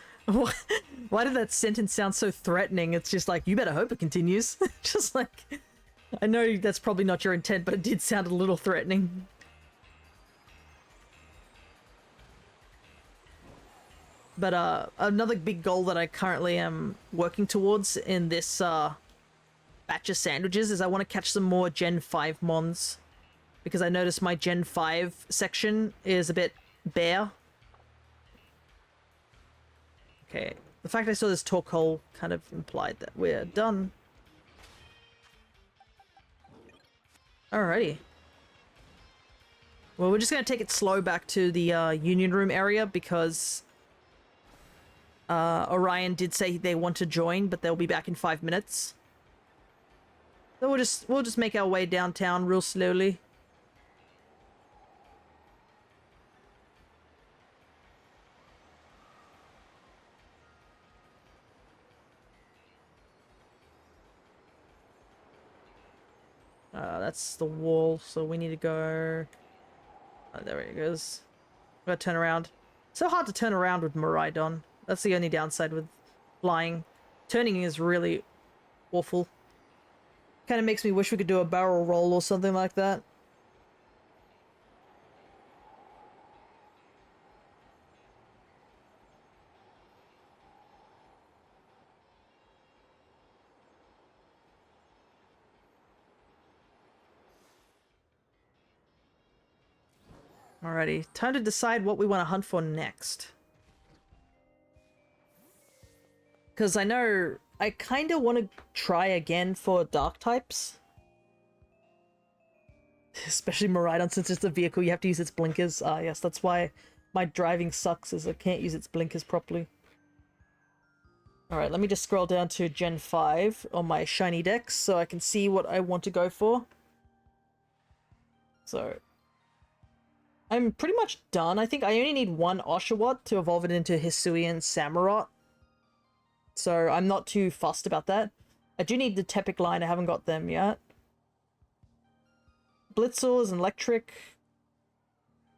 Why did that sentence sound so threatening? It's just like, you better hope it continues. Just like, I know that's probably not your intent, but it did sound a little threatening. But another big goal that I currently am working towards in this batch of sandwiches is I want to catch some more Gen 5 mons. Because I noticed my Gen 5 section is a bit bare. Okay, the fact I saw this talk hole kind of implied that we're done. Alrighty. Well, we're just going to take it slow back to the Union Room area because Orion did say they want to join, but they'll be back in 5 minutes. So we'll just make our way downtown real slowly. That's the wall, so we need to go... Oh, there it goes. Gotta turn around. So hard to turn around with Miraidon. That's the only downside with flying. Turning is really awful. Kind of makes me wish we could do a barrel roll or something like that. Alrighty, time to decide what we want to hunt for next. Because I know I kind of want to try again for dark types. Especially Miraidon, since it's a vehicle, you have to use its blinkers. Ah, yes, that's why my driving sucks, is I can't use its blinkers properly. Alright, let me just scroll down to Gen 5 on my Shinydex so I can see what I want to go for. So... I'm pretty much done. I think I only need one Oshawott to evolve it into Hisuian Samurott. So I'm not too fussed about that. I do need the Tepic line. I haven't got them yet. Blitzel is an electric.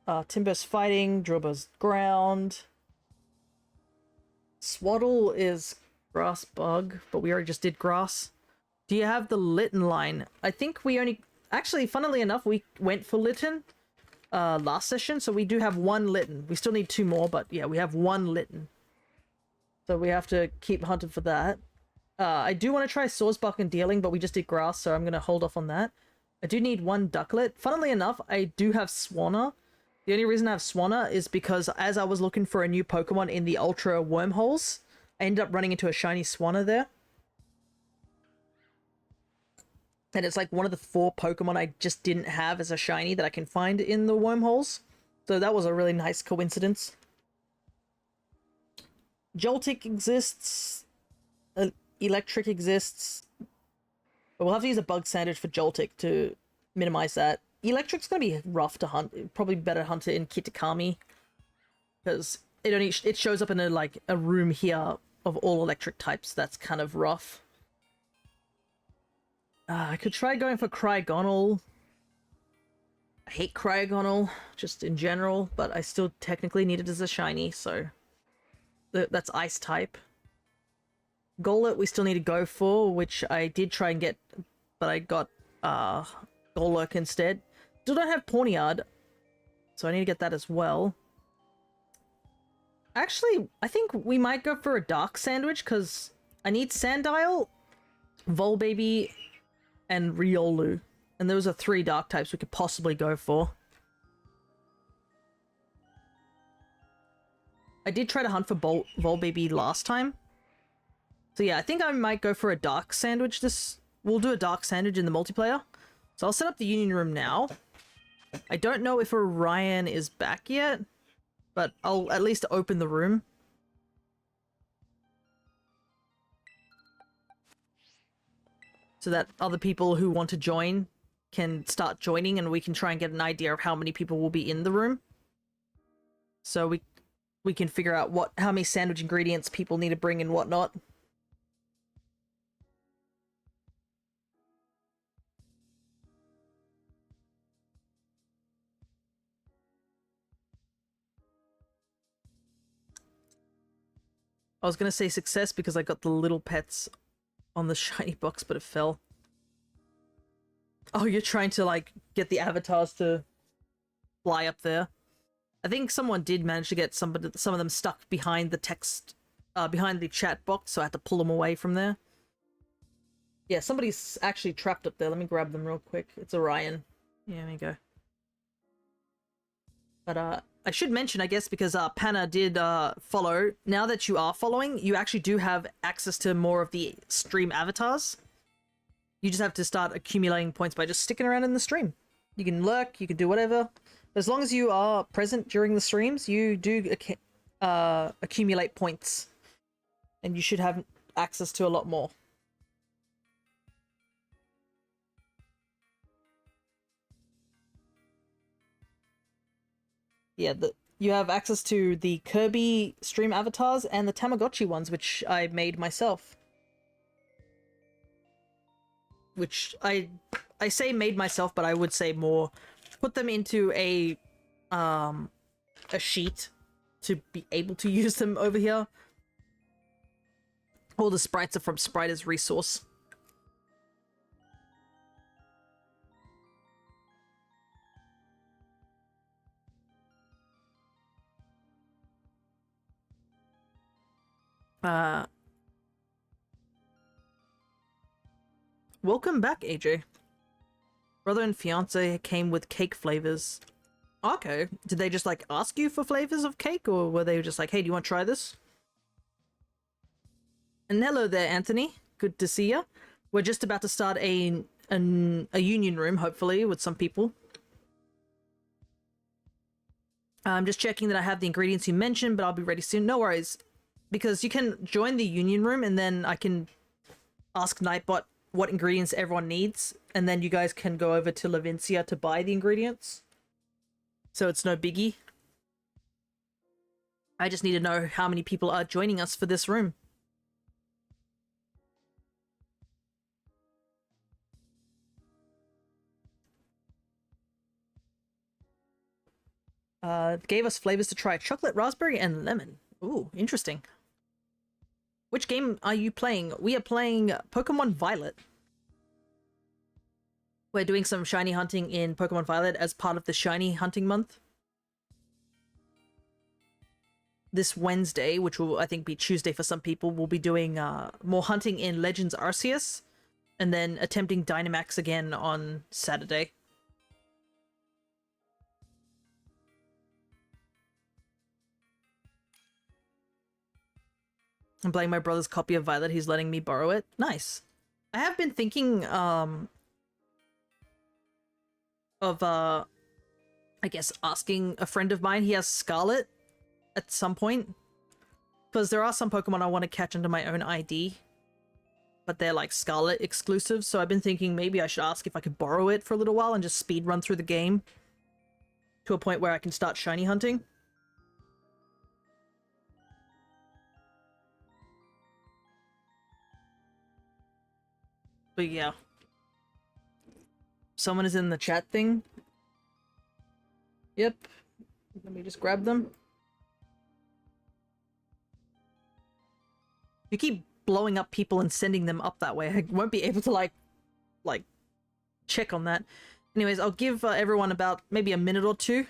Timbur's fighting. Drillbur's ground. Swaddle is grass bug, but we already just did grass. Do you have the Litten line? I think we only... Actually, funnily enough, we went for Litten last session, so we do have one Litten. We still need 2 more, but yeah, we have 1 Litten. So we have to keep hunting for that. I do want to try Swordsbuck and Dealing, but we just did grass, so I'm going to hold off on that. I do need 1 Ducklet. Funnily enough, I do have Swanna. The only reason I have Swanna is because as I was looking for a new Pokemon in the Ultra Wormholes, I ended up running into a shiny Swanna there. And it's like one of the 4 Pokemon I just didn't have as a shiny that I can find in the Wormholes. So that was a really nice coincidence. Joltik exists. Electric exists. But we'll have to use a Bug Sandwich for Joltik to minimize that. Electric's going to be rough to hunt. Probably better hunt it in Kitakami. Because it shows up in a room here of all electric types. That's kind of rough. I could try going for Crygonal. I hate Cryogonal, just in general, but I still technically need it as a shiny, so that's ice type. Golett we still need to go for, which I did try and get, but I got Golurk instead. Still don't have Pawniard, so I need to get that as well. Actually, I think we might go for a Dark Sandwich, because I need Sandile, Volbaby, and Riolu. And those are 3 dark types we could possibly go for. I did try to hunt for Volbaby last time. So yeah, I think I might go for a Dark Sandwich We'll do a Dark Sandwich in the multiplayer. So I'll set up the Union Room now. I don't know if Orion is back yet, but I'll at least open the room. So that other people who want to join can start joining, and we can try and get an idea of how many people will be in the room. So we can figure out how many sandwich ingredients people need to bring and whatnot. I was gonna say success because I got the little pets on the shiny box, but it fell. Oh, you're trying to, like, get the avatars to fly up there. I think someone did manage to get some of them stuck behind the text, behind the chat box, so I had to pull them away from there. Yeah, somebody's actually trapped up there. Let me grab them real quick. It's Orion. Yeah, there you go. But, I should mention, I guess, because Panna did follow, now that you are following, you actually do have access to more of the stream avatars. You just have to start accumulating points by just sticking around in the stream. You can lurk, you can do whatever. As long as you are present during the streams, you do accumulate points. And you should have access to a lot more. Yeah, you have access to the Kirby stream avatars and the Tamagotchi ones, which I made myself. Which I say made myself, but I would say more put them into a sheet to be able to use them over here. All the sprites are from Spriter's resource. Welcome back, AJ. Brother and fiance came with cake flavors. Okay. Did they just, like, ask you for flavors of cake, or were they just like, hey, do you want to try this? And hello there, Anthony. Good to see you. We're just about to start a union room, hopefully, with some people. I'm just checking that I have the ingredients you mentioned, but I'll be ready soon. No worries. Because you can join the union room, and then I can ask Nightbot what ingredients everyone needs, and then you guys can go over to Levincia to buy the ingredients. So it's no biggie. I just need to know how many people are joining us for this room. Gave us flavors to try: chocolate, raspberry, and lemon. Ooh, interesting. Which game are you playing? We are playing Pokemon Violet. We're doing some shiny hunting in Pokemon Violet as part of the shiny hunting month. This Wednesday, which will I think be Tuesday for some people, we'll be doing more hunting in Legends Arceus, and then attempting Dynamax again on Saturday. I'm playing my brother's copy of Violet. He's letting me borrow it. Nice. I have been thinking of I guess asking a friend of mine. He has Scarlet at some point, because there are some Pokemon I want to catch under my own ID, but they're like Scarlet exclusive. So I've been thinking maybe I should ask if I could borrow it for a little while and just speed run through the game to a point where I can start shiny hunting. But yeah. Someone is in the chat thing. Yep. Let me just grab them. You keep blowing up people and sending them up that way. I won't be able to, like check on that. Anyways, I'll give everyone about maybe a minute or two.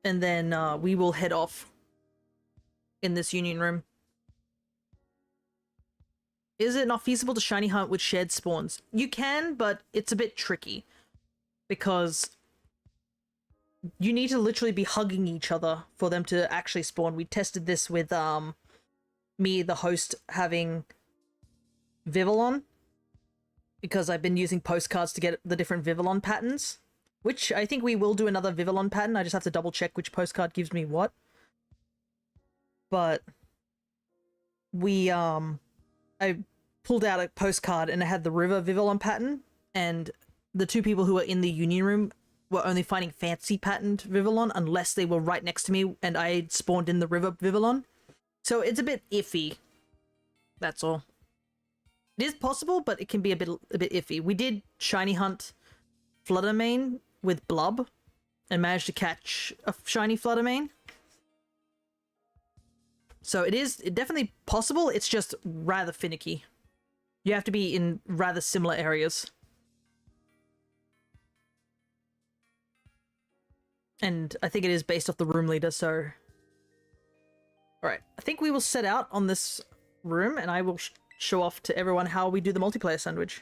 And then we will head off in this union room. Is it not feasible to shiny hunt with shared spawns? You can, but it's a bit tricky. Because you need to literally be hugging each other for them to actually spawn. We tested this with me, the host, having Vivillon. Because I've been using postcards to get the different Vivillon patterns. Which I think we will do another Vivillon pattern. I just have to double check which postcard gives me what. But we I pulled out a postcard and it had the river Vivillon pattern, and the two people who were in the union room were only finding fancy patterned Vivillon unless they were right next to me and I had spawned in the river Vivillon. So it's a bit iffy. That's all. It is possible, but it can be a bit iffy. We did shiny hunt Fluttermane with Blub and managed to catch a shiny Fluttermane. So it is definitely possible, it's just rather finicky. You have to be in rather similar areas. And I think it is based off the room leader, so... Alright, I think we will set out on this room and I will show off to everyone how we do the multiplayer sandwich.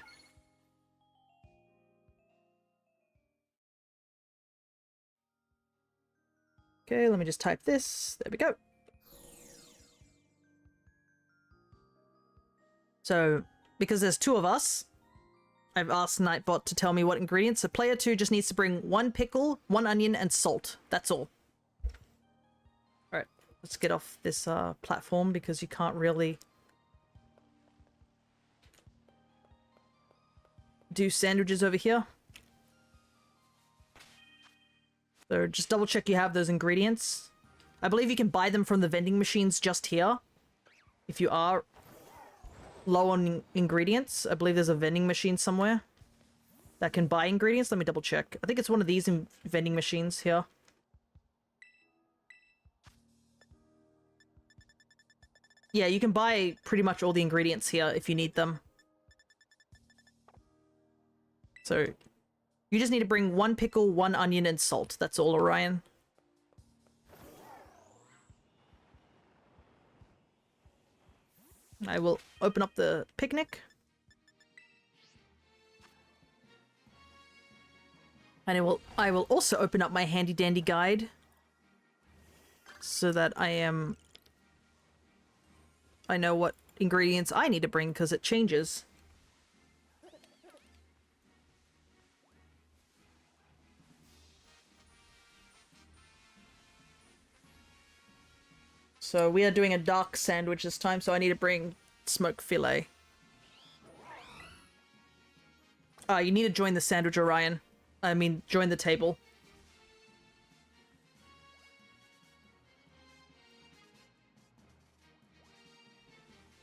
Okay, let me just type this. There we go. So, because there's two of us, I've asked Nightbot to tell me what ingredients. So player 2 just needs to bring 1 pickle, 1 onion, and salt. That's all. Alright, let's get off this platform because you can't really do sandwiches over here. So just double check you have those ingredients. I believe you can buy them from the vending machines just here. If you are low on ingredients, I believe there's a vending machine somewhere that can buy ingredients. Let me double check. I think it's one of these vending machines here. Yeah, you can buy pretty much all the ingredients here if you need them. So you just need to bring 1 pickle, 1 onion, and salt. That's all, Orion. I will open up the picnic. And I will also open up my handy dandy guide so that I know what ingredients I need to bring because it changes. So we are doing a dark sandwich this time, so I need to bring smoked fillet. You need to join the sandwich, Orion. I mean, join the table.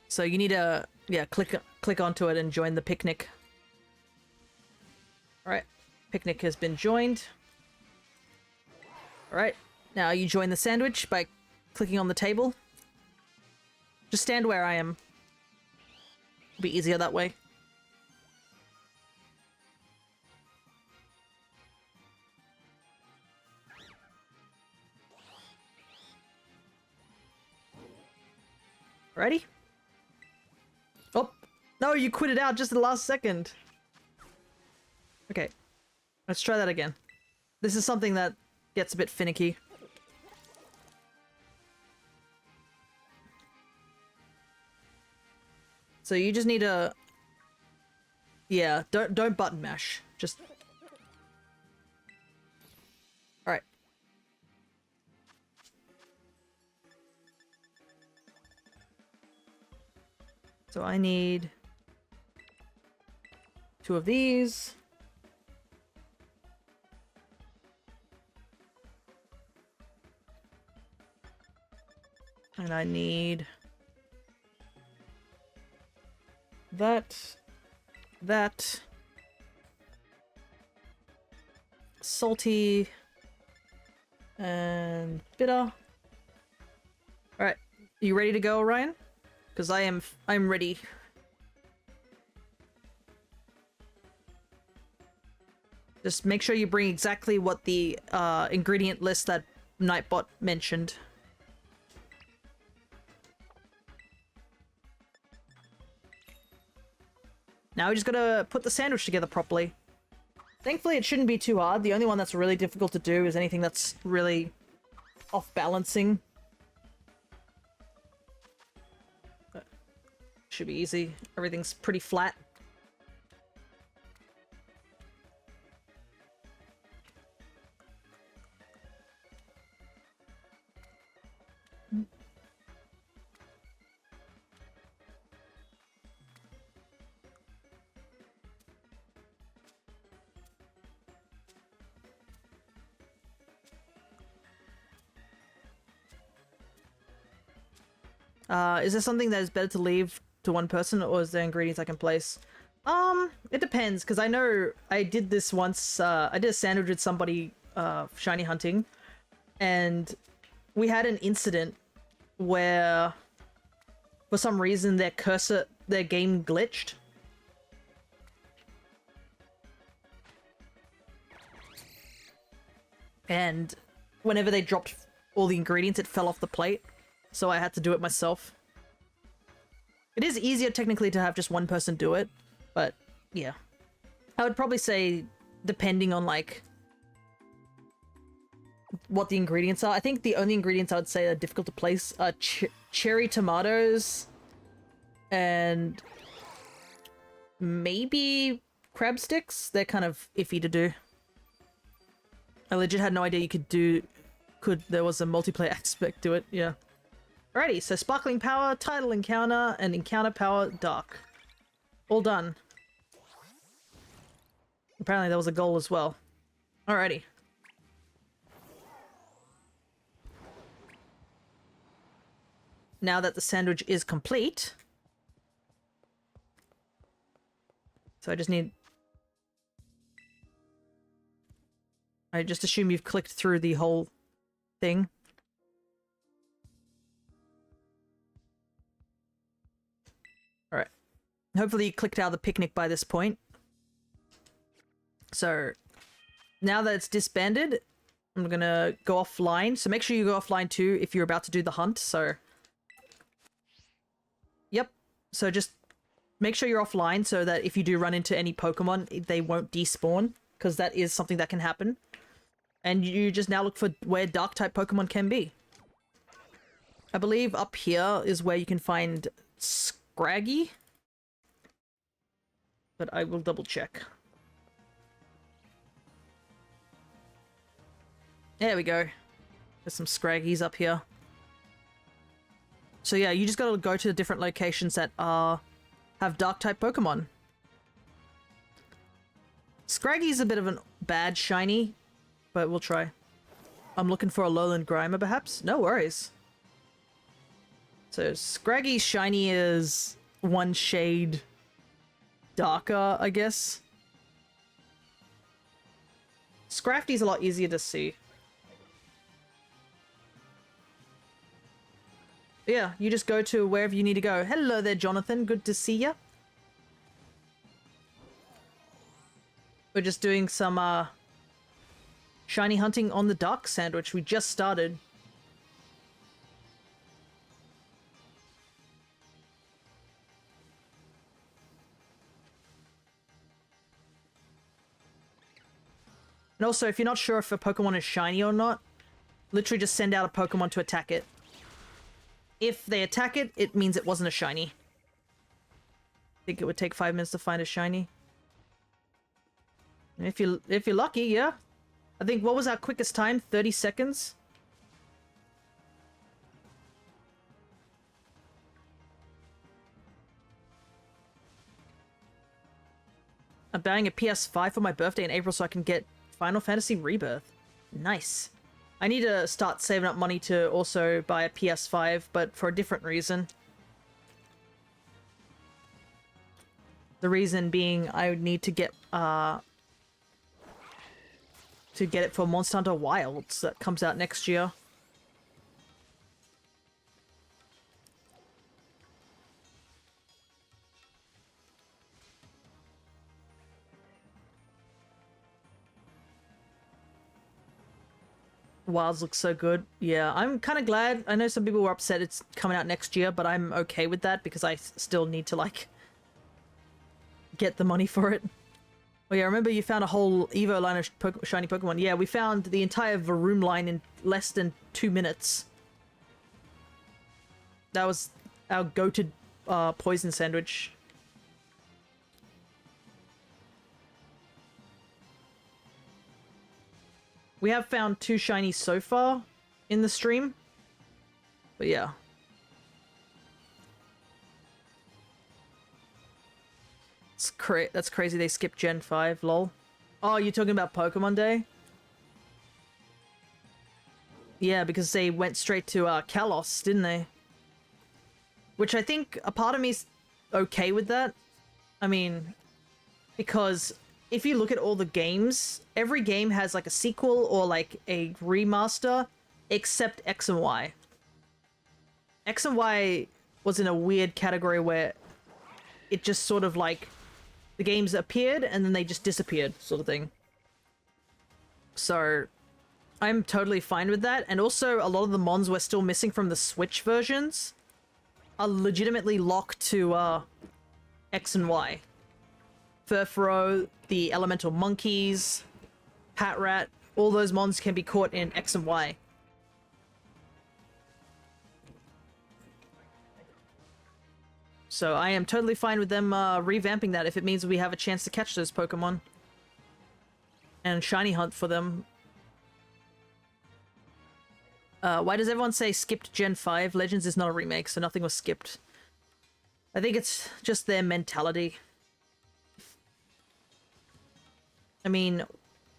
So you need to, yeah, click onto it and join the picnic. Alright, picnic has been joined. Alright, now you join the sandwich by clicking on the table. Just stand where I am. It'll be easier that way. Ready? Oh, no, you quit it out just at the last second. Okay, let's try that again. This is something that gets a bit finicky. So you just need to... Yeah, don't button mash. Just... Alright. So I need 2 of these. And I need that. salty and bitter. Alright, you ready to go, Orion? Because I'm ready. Just make sure you bring exactly what the ingredient list that Nightbot mentioned. Now we just gotta put the sandwich together properly. Thankfully, it shouldn't be too hard. The only one that's really difficult to do is anything that's really off-balancing. Should be easy. Everything's pretty flat. Is there something that is better to leave to one person, or is there ingredients I can place? It depends, because I know I did this once. I did a sandwich with somebody shiny hunting, and we had an incident where for some reason their game glitched. And whenever they dropped all the ingredients, it fell off the plate. So I had to do it myself. It is easier technically to have just one person do it, but yeah. I would probably say, depending on like what the ingredients are. I think the only ingredients I would say are difficult to place are cherry tomatoes and maybe crab sticks. They're kind of iffy to do. I legit had no idea you there was a multiplayer aspect to it, yeah. Alrighty, so Sparkling Power, Tidal Encounter, and Encounter Power Dark. All done. Apparently there was a goal as well. Alrighty. Now that the sandwich is complete... So I just assume you've clicked through the whole thing. Alright. Hopefully you clicked out of the picnic by this point. So, now that it's disbanded, I'm gonna go offline. So make sure you go offline too if you're about to do the hunt, so... Yep. So just make sure you're offline so that if you do run into any Pokemon, they won't despawn, because that is something that can happen. And you just now look for where Dark-type Pokemon can be. I believe up here is where you can find Scraggy. But I will double check. There we go. There's some Scraggies up here. So yeah, you just gotta go to the different locations that have Dark-type Pokemon. Scraggy's a bit of a bad shiny, but we'll try. I'm looking for a Lowland Grimer, perhaps? No worries. So Scraggy's shiny is one shade darker, I guess. Scrafty's a lot easier to see. Yeah, you just go to wherever you need to go. Hello there, Jonathan. Good to see ya. We're just doing some, shiny hunting on the Dark Sandwich. We just started. And also, if you're not sure if a Pokemon is shiny or not, literally just send out a Pokemon to attack it. If they attack it, it means it wasn't a shiny. I think it would take 5 minutes to find a shiny. And if you're lucky, yeah. I think, what was our quickest time? 30 seconds? I'm buying a PS5 for my birthday in April so I can get Final Fantasy Rebirth. Nice. I need to start saving up money to also buy a PS5, but for a different reason. The reason being I would need to get to get it for Monster Hunter Wilds that comes out next year. Wilds looks so good. Yeah, I'm kind of glad. I know some people were upset it's coming out next year, but I'm okay with that because I still need to, like, get the money for it. Oh yeah, remember you found a whole Evo line of shiny Pokemon. Yeah, we found the entire Varoom line in less than 2 minutes. That was our goated poison sandwich. We have found 2 shinies so far in the stream. But yeah. That's crazy they skipped Gen 5, lol. Oh, you're talking about Pokemon Day? Yeah, because they went straight to Kalos, didn't they? Which I think a part of me's okay with that. I mean, because if you look at all the games, every game has like a sequel or like a remaster, except X and Y. X and Y was in a weird category where it just sort of like, the games appeared and then they just disappeared, sort of thing. So, I'm totally fine with that. And also, a lot of the mons we're still missing from the Switch versions are legitimately locked to X and Y. Furfuro, the elemental monkeys, Patrat, all those mons can be caught in X and Y. So I am totally fine with them revamping that if it means we have a chance to catch those Pokemon. And shiny hunt for them. Why does everyone say skipped Gen 5? Legends is not a remake, so nothing was skipped. I think it's just their mentality. I mean,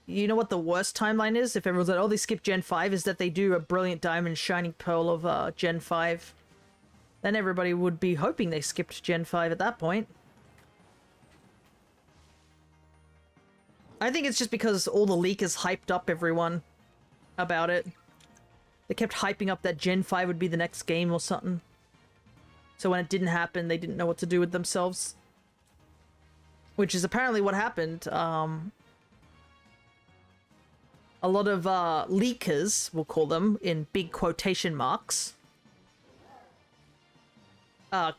you know what the worst timeline is? If everyone's like, oh, they skipped Gen 5, is that they do a Brilliant Diamond Shining Pearl of Gen 5. Then everybody would be hoping they skipped Gen 5 at that point. I think it's just because all the leakers hyped up everyone about it. They kept hyping up that Gen 5 would be the next game or something. So when it didn't happen, they didn't know what to do with themselves. Which is apparently what happened. A lot of leakers, we'll call them, in big quotation marks,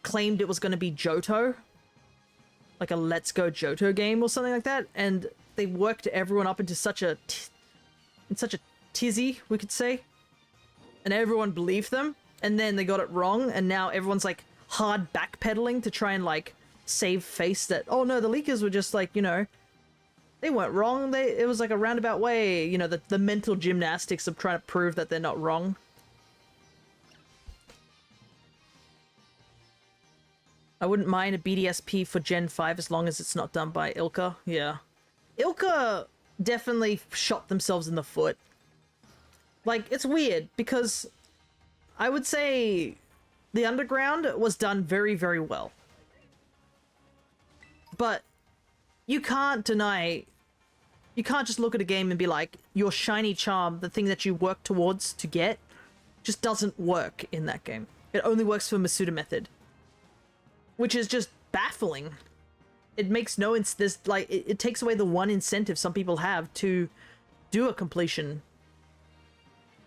claimed it was going to be Johto. Like a Let's Go Johto game or something like that. And they worked everyone up into such a tizzy, we could say. And everyone believed them. And then they got it wrong. And now everyone's like hard backpedaling to try and like save face that, oh no, the leakers were just like, you know, they weren't wrong. It was like a roundabout way, you know, the mental gymnastics of trying to prove that they're not wrong. I wouldn't mind a BDSP for Gen 5 as long as it's not done by Ilka. Yeah. Ilka definitely shot themselves in the foot. Like, it's weird because I would say the Underground was done very, very well. But you can't deny, you can't just look at a game and be like, your shiny charm, the thing that you work towards to get, just doesn't work in that game. It only works for Masuda method. Which is just baffling. It makes no there's like it takes away the one incentive some people have to do a completion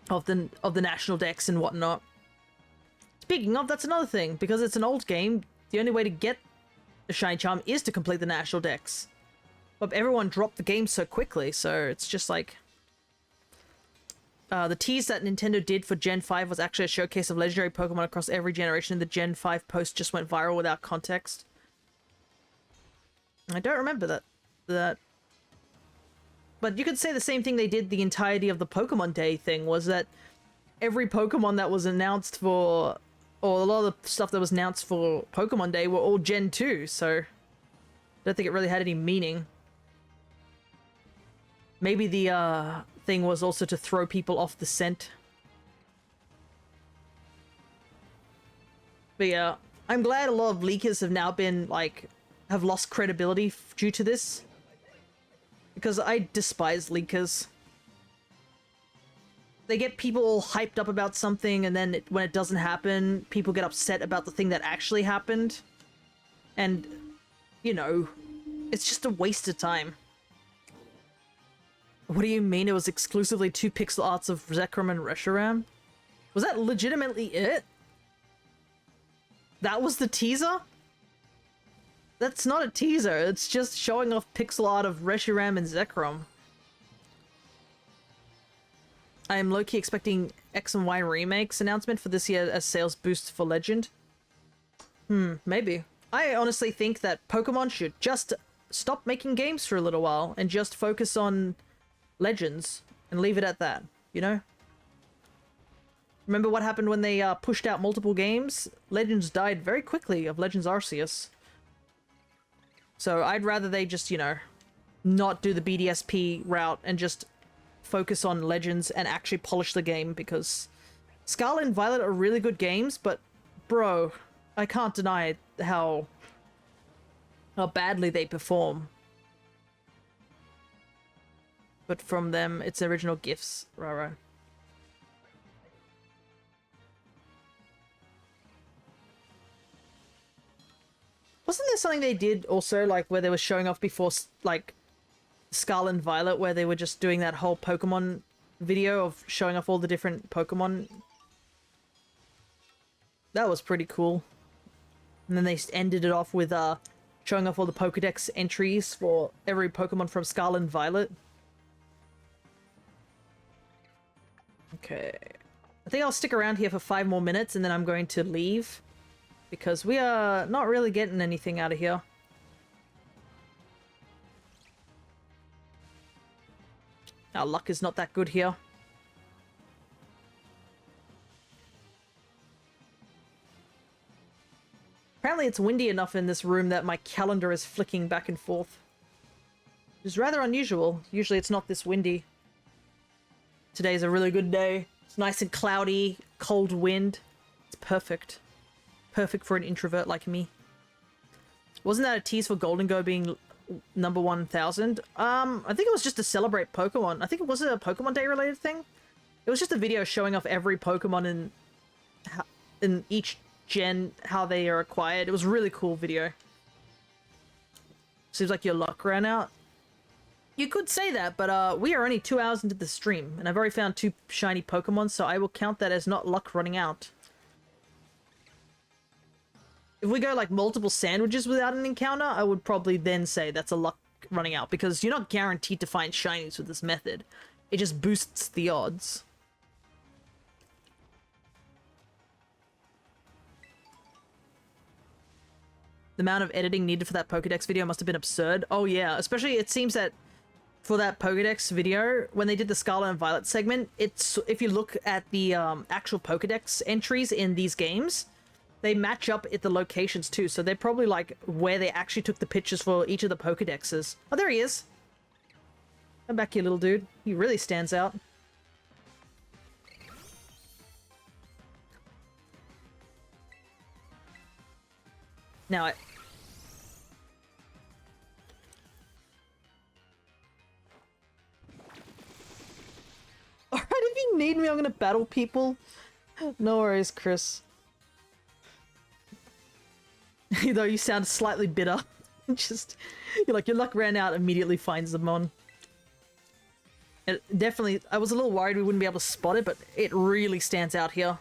of the national decks and whatnot. Speaking of, that's another thing, because it's an old game, the only way to get the shiny charm is to complete the national decks. But everyone dropped the game so quickly, so it's just like the tease that Nintendo did for Gen 5 was actually a showcase of legendary Pokemon across every generation. The Gen 5 post just went viral without context. I don't remember that. But you could say the same thing they did the entirety of the Pokemon Day thing, was that every Pokemon that was announced for, or a lot of the stuff that was announced for Pokemon Day were all Gen 2, so I don't think it really had any meaning. Maybe the thing was also to throw people off the scent. But yeah, I'm glad a lot of leakers have now been, like, have lost credibility due to this. Because I despise leakers. they get people all hyped up about something, and then when it doesn't happen, people get upset about the thing that actually happened. And, you know, it's just a waste of time. What do you mean it was exclusively 2 pixel arts of Zekrom and Reshiram? Was that legitimately it? That was the teaser? That's not a teaser, it's just showing off pixel art of Reshiram and Zekrom. I am low-key expecting X and Y remakes announcement for this year as sales boost for Legend. Maybe. I honestly think that Pokemon should just stop making games for a little while and just focus on Legends and leave it at that, you know? Remember what happened when they pushed out multiple games? Legends died very quickly of Legends Arceus. So I'd rather they just, you know, not do the BDSP route and just focus on Legends and actually polish the game, because Scarlet and Violet are really good games, but bro, I can't deny how badly they perform. But from them, it's original gifts, Raro. Wasn't there something they did also, like, where they were showing off before, like, Scarlet and Violet, where they were just doing that whole Pokemon video of showing off all the different Pokemon? That was pretty cool. And then they ended it off with showing off all the Pokedex entries for every Pokemon from Scarlet and Violet. Okay. I think I'll stick around here for 5 more minutes and then I'm going to leave, because we are not really getting anything out of here. Our luck is not that good here. Apparently it's windy enough in this room that my calendar is flicking back and forth. Which is rather unusual. Usually it's not this windy. Today's a really good day. It's nice and cloudy, cold wind. It's perfect. Perfect for an introvert like me. Wasn't that a tease for Golden Go being number 1000? I think it was just to celebrate Pokemon. I think it wasn't a Pokemon Day related thing. It was just a video showing off every Pokemon in each gen, how they are acquired. It was a really cool video. Seems like your luck ran out. You could say that, but we are only 2 hours into the stream, and I've already found 2 shiny Pokemon, so I will count that as not luck running out. If we go like multiple sandwiches without an encounter, I would probably then say that's a luck running out, because you're not guaranteed to find shinies with this method. It just boosts the odds. The amount of editing needed for that Pokedex video must have been absurd. Oh yeah, especially it seems that for that Pokedex video, when they did the Scarlet and Violet segment, it's, if you look at the actual Pokedex entries in these games, they match up at the locations too, so they're probably like where they actually took the pictures for each of the Pokedexes. Oh, there he is. Come back here, little dude. He really stands out. Now Alright, if you need me, I'm gonna battle people. No worries, Chris. Though you sound slightly bitter. Just, you're like, your luck ran out, immediately finds them on. It definitely, I was a little worried we wouldn't be able to spot it, but it really stands out here.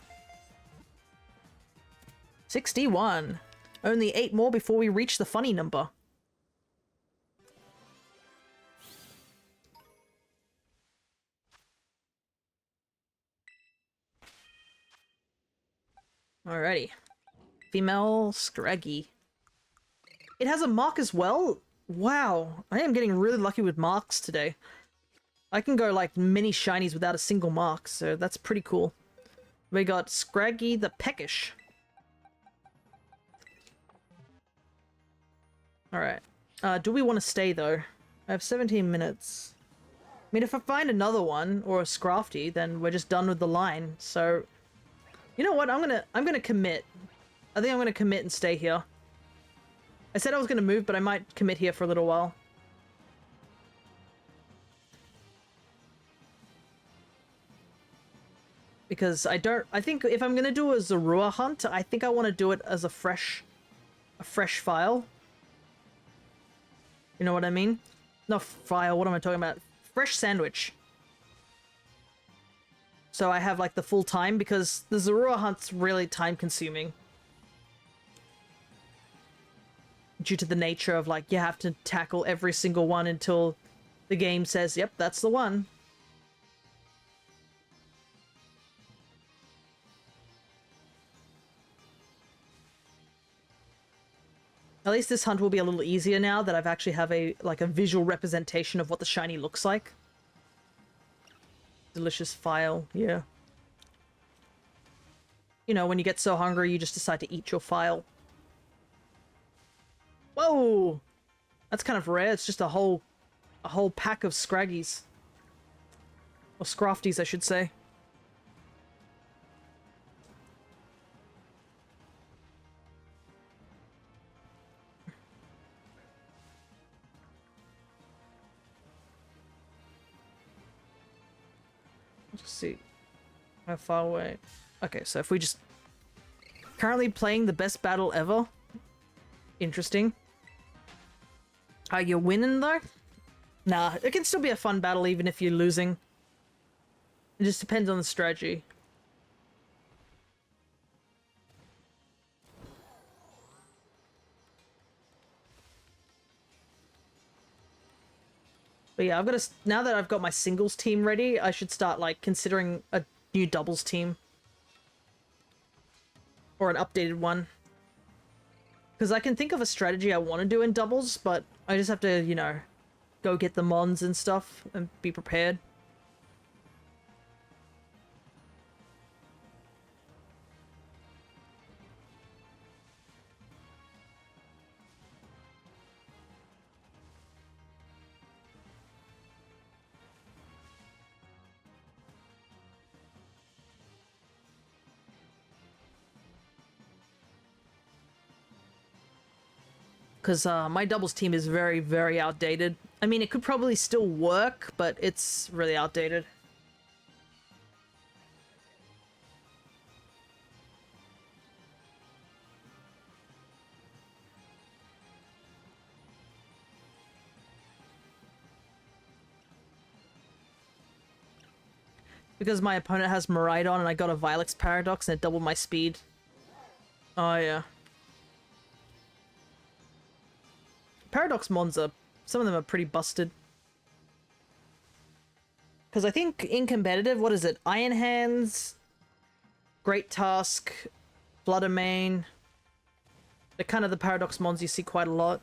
61. Only 8 more before we reach the funny number. Alrighty. Female Scraggy. It has a mark as well? Wow, I am getting really lucky with marks today. I can go like many shinies without a single mark, so that's pretty cool. We got Scraggy the Peckish. Alright. Do we want to stay though? I have 17 minutes. I mean, if I find another one, or a Scrafty, then we're just done with the line, so... You know what? I'm gonna commit. I think I'm gonna commit and stay here. I said I was gonna move, but I might commit here for a little while. Because I think if I'm gonna do a Zorua hunt, I think I want to do it as a fresh file. You know what I mean? Not file, what am I talking about? Fresh sandwich. So I have like the full time, because the Zorua hunt's really time consuming. Due to the nature of like, you have to tackle every single one until the game says, yep, that's the one. At least this hunt will be a little easier now that I've actually have a visual representation of what the shiny looks like. Delicious file, yeah. You know, when you get so hungry, you just decide to eat your file. Whoa! That's kind of rare. It's just a whole pack of Scraggies. Or Scrafties, I should say. Let's see. How far away? Okay, so if we just... Currently playing the best battle ever. Interesting. Are you winning, though? Nah, it can still be a fun battle even if you're losing. It just depends on the strategy. But yeah, now that I've got my singles team ready, I should start, like, considering a new doubles team. Or an updated one. Because I can think of a strategy I want to do in doubles, but I just have to, you know, go get the mons and stuff and be prepared. Because my doubles team is very, very outdated. I mean, it could probably still work, but it's really outdated. Because my opponent has Miraidon and I got a Vilex Paradox and it doubled my speed. Oh, yeah. Paradox mons are... Some of them are pretty busted. Because I think in competitive, what is it? Iron Hands, Great Tusk, Bloodamain. They're kind of the Paradox mons you see quite a lot.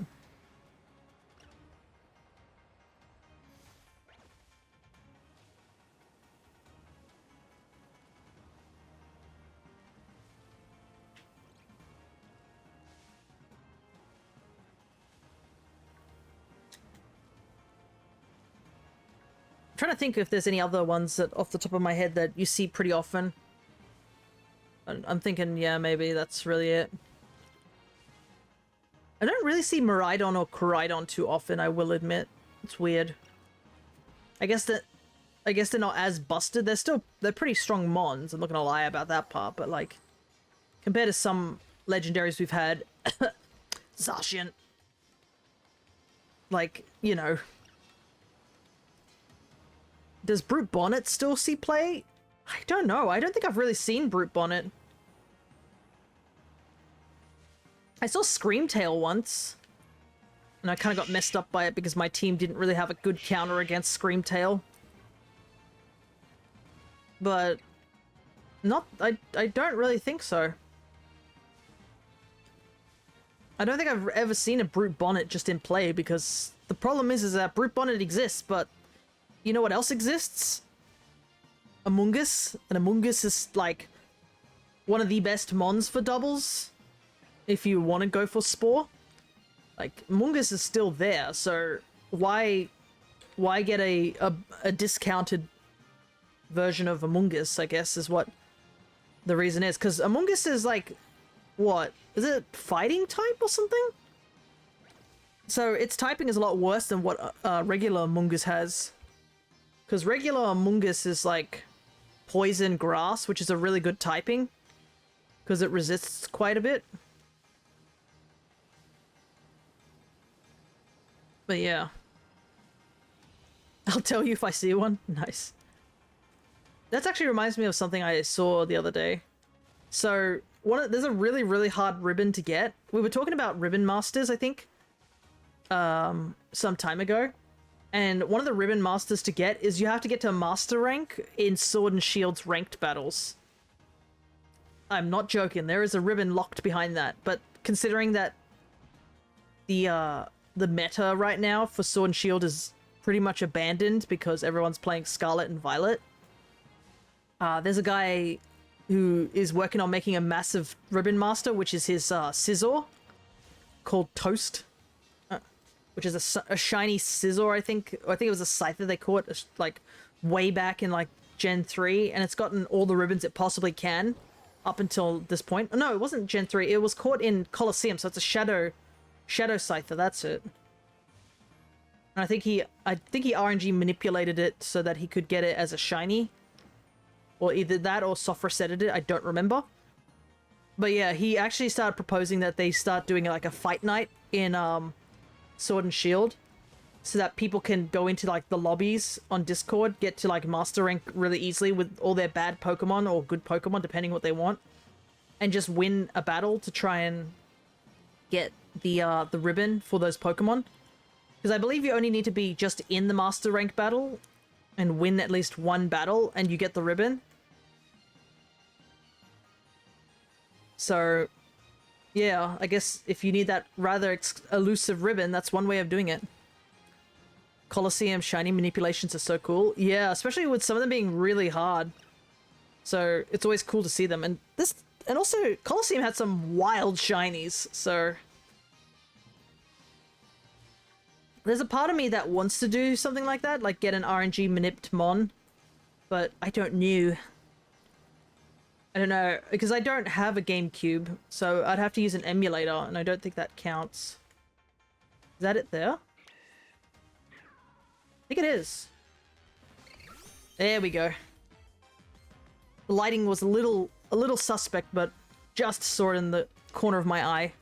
Trying to think if there's any other ones that off the top of my head that you see pretty often. I'm thinking, yeah, maybe that's really it. I don't really see Miraidon or Koraidon too often, I will admit. It's weird. I guess they're not as busted. They're pretty strong mons. I'm not gonna lie about that part, but like compared to some legendaries we've had, Zacian, like, you know. Does Brute Bonnet still see play? I don't know. I don't think I've really seen Brute Bonnet. I saw Screamtail once. And I kind of got messed up by it because my team didn't really have a good counter against Screamtail. But... I don't really think so. I don't think I've ever seen a Brute Bonnet just in play because the problem is that Brute Bonnet exists, but you know what else exists? Amoonguss. And Amoonguss is, like, one of the best mons for doubles. If you want to go for Spore. Like, Amoonguss is still there, so why get a discounted version of Amoonguss, I guess, is what the reason is. Because Amoonguss is, like, what? Is it fighting type or something? So its typing is a lot worse than what regular Amoonguss has. Because regular Amoonguss is like poison grass, which is a really good typing because it resists quite a bit. But yeah. I'll tell you if I see one. Nice. That actually reminds me of something I saw the other day. So, there's a really, really hard ribbon to get. We were talking about ribbon masters, I think, some time ago. And one of the ribbon masters to get is you have to get to master rank in Sword and Shield's ranked battles. I'm not joking. There is a ribbon locked behind that. But considering that the meta right now for Sword and Shield is pretty much abandoned because everyone's playing Scarlet and Violet, there's a guy who is working on making a massive ribbon master, which is his scissor called Toast, which is a shiny scissor. I think it was a scyther they caught like way back in like Gen 3, and it's gotten all the ribbons it possibly can up until this point. No, it wasn't Gen 3. It was caught in Colosseum, so it's a shadow scyther. That's it. And I think he RNG manipulated it so that he could get it as a shiny. Or either that or soft resetted it, I don't remember. But yeah, he actually started proposing that they start doing like a fight night in Sword and Shield. So that people can go into like the lobbies on Discord, get to like master rank really easily with all their bad Pokemon or good Pokemon, depending what they want. And just win a battle to try and get the ribbon for those Pokemon. Because I believe you only need to be just in the master rank battle and win at least one battle and you get the ribbon. So, yeah, I guess if you need that rather elusive ribbon, that's one way of doing it. Colosseum shiny manipulations are so cool. Yeah, especially with some of them being really hard. So, it's always cool to see them. And also, Colosseum had some wild shinies, so... There's a part of me that wants to do something like that, like get an RNG manipped Mon, but I don't know. I don't know, because I don't have a GameCube, so I'd have to use an emulator, and I don't think that counts. Is that it there? I think it is. There we go. The lighting was a little suspect, but just saw it in the corner of my eye.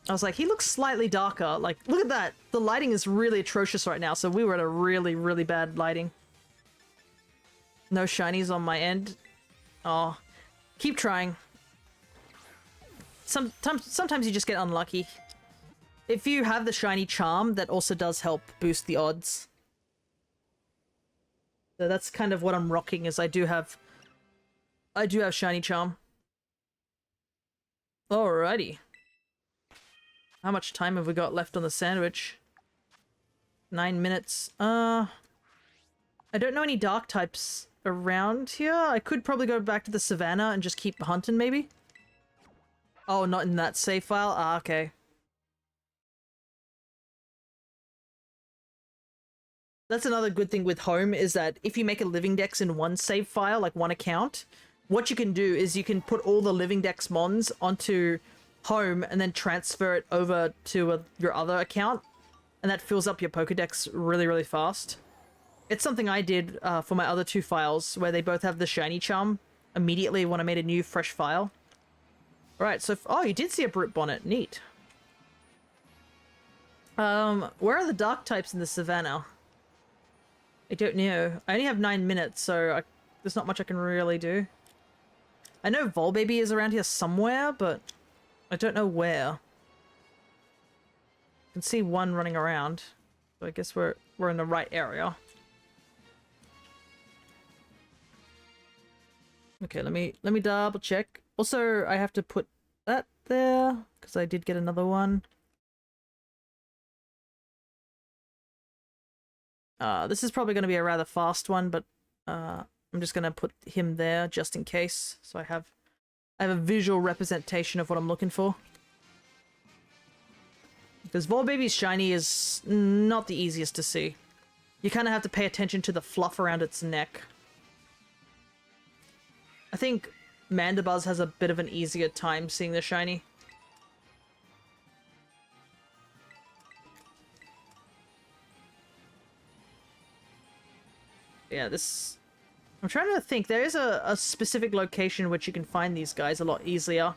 I was like, he looks slightly darker. Like, look at that. The lighting is really atrocious right now, so we were at a really, really bad lighting. No shinies on my end. Oh, keep trying. Sometimes you just get unlucky. If you have the shiny charm, that also does help boost the odds. So that's kind of what I'm rocking, is I do have shiny charm. Alrighty. How much time have we got left on the sandwich? 9 minutes. I don't know any dark types around here. I could probably go back to the savannah and just keep hunting, maybe? Oh, not in that save file? Ah, okay. That's another good thing with home, is that if you make a living dex in one save file, like one account, what you can do is you can put all the living dex mons onto home and then transfer it over to your other account, and that fills up your Pokedex really, really fast. It's something I did for my other two files, where they both have the shiny charm immediately when I made a new fresh file. Alright, so oh, you did see a Brute Bonnet. Neat. Where are the dark types in the savannah? I don't know. I only have 9 minutes, so there's not much I can really do. I know Volbaby is around here somewhere, but I don't know where. I can see one running around, so I guess we're in the right area. Okay, let me double check. Also, I have to put that there because I did get another one. This is probably going to be a rather fast one, but I'm just going to put him there just in case, so I have a visual representation of what I'm looking for. Because Volbaby's shiny is not the easiest to see. You kind of have to pay attention to the fluff around its neck. I think Mandibuzz has a bit of an easier time seeing the shiny. Yeah, this... I'm trying to think. There is a specific location which you can find these guys a lot easier.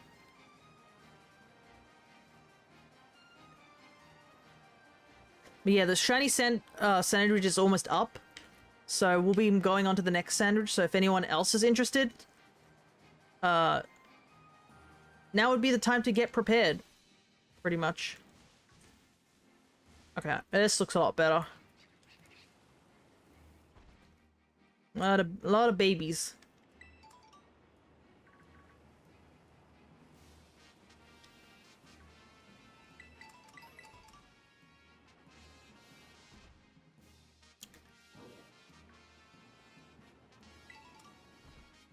But yeah, the shiny sandwich is almost up. So we'll be going on to the next sandwich. So if anyone else is interested, now would be the time to get prepared. Pretty much. Okay, this looks a lot better. A lot of babies.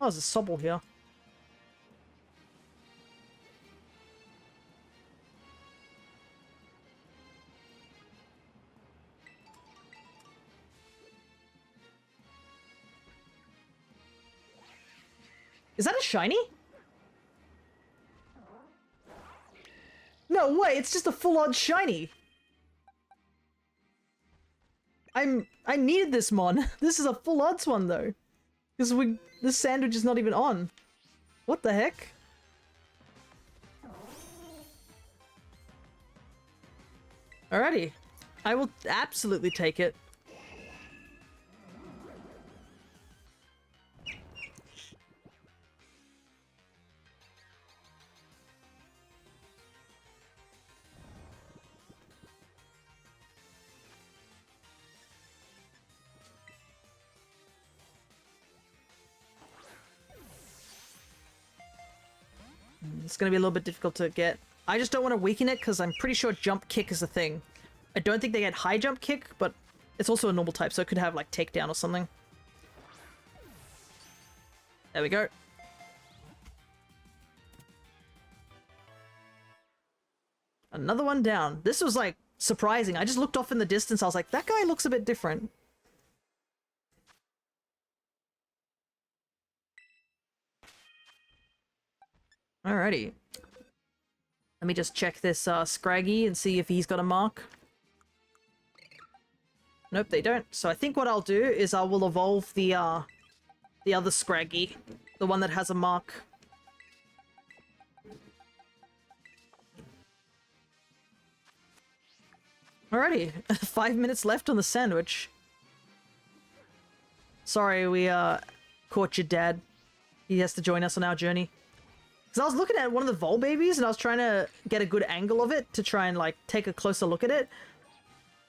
Oh, there's a Sobble here. Is that a shiny? No way, it's just a full-on shiny. I needed this mon. This is a full odds one though. Because this sandwich is not even on. What the heck? Alrighty. I will absolutely take it. It's gonna be a little bit difficult to get. I just don't want to weaken it because I'm pretty sure jump kick is a thing. I don't think they get high jump kick, but it's also a normal type, so it could have like takedown or something. There we go. Another one down. This was like surprising. I just looked off in the distance. I was like, that guy looks a bit different. Alrighty. Let me just check this Scraggy and see if he's got a mark. Nope, they don't. So I think what I'll do is I will evolve the other Scraggy, the one that has a mark. Alrighty, 5 minutes left on the sandwich. Sorry, we caught your dad. He has to join us on our journey. Because I was looking at one of the Vol babies and I was trying to get a good angle of it to try and like take a closer look at it.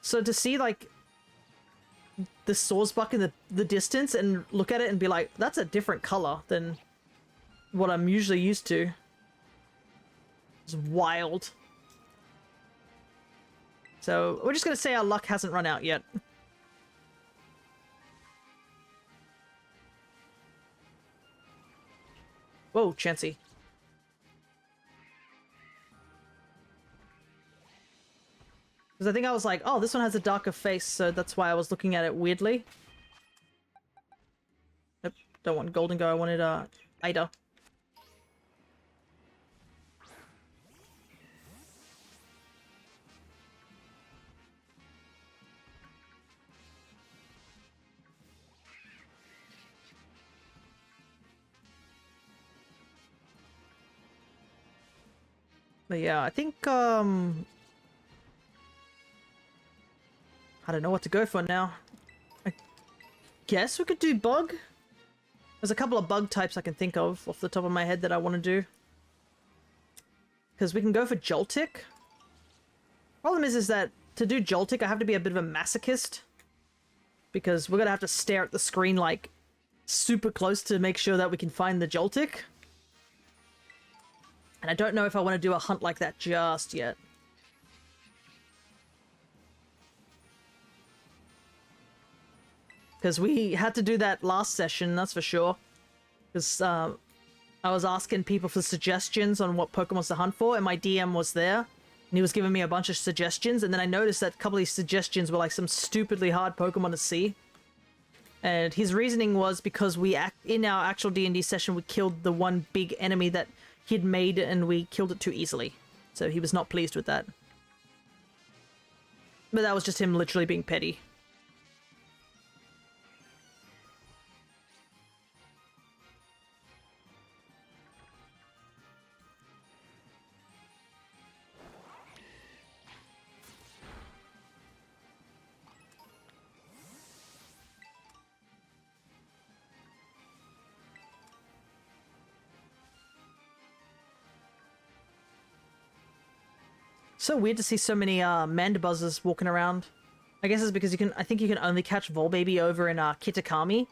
So to see like the Sawsbuck in the distance and look at it and be like, that's a different color than what I'm usually used to. It's wild. So we're just going to say our luck hasn't run out yet. Whoa, Chansey. Because I think I was like, oh, this one has a darker face, so that's why I was looking at it weirdly. Nope, don't want Golden Go, I wanted Ida. But yeah, I think, I don't know what to go for now. I guess we could do bug. There's a couple of bug types I can think of off the top of my head that I want to do. Because we can go for Joltik. Problem is that to do Joltik, I have to be a bit of a masochist. Because we're going to have to stare at the screen like super close to make sure that we can find the Joltik. And I don't know if I want to do a hunt like that just yet. Because we had to do that last session, that's for sure. Because I was asking people for suggestions on what Pokemons to hunt for, and my DM was there. And he was giving me a bunch of suggestions, and then I noticed that a couple of these suggestions were like some stupidly hard Pokemon to see. And his reasoning was because in our actual D&D session, we killed the one big enemy that he'd made, and we killed it too easily. So he was not pleased with that. But that was just him literally being petty. So weird to see so many mandabuzzers walking around. I guess it's because I think you can only catch Volbaby over in Kitakami.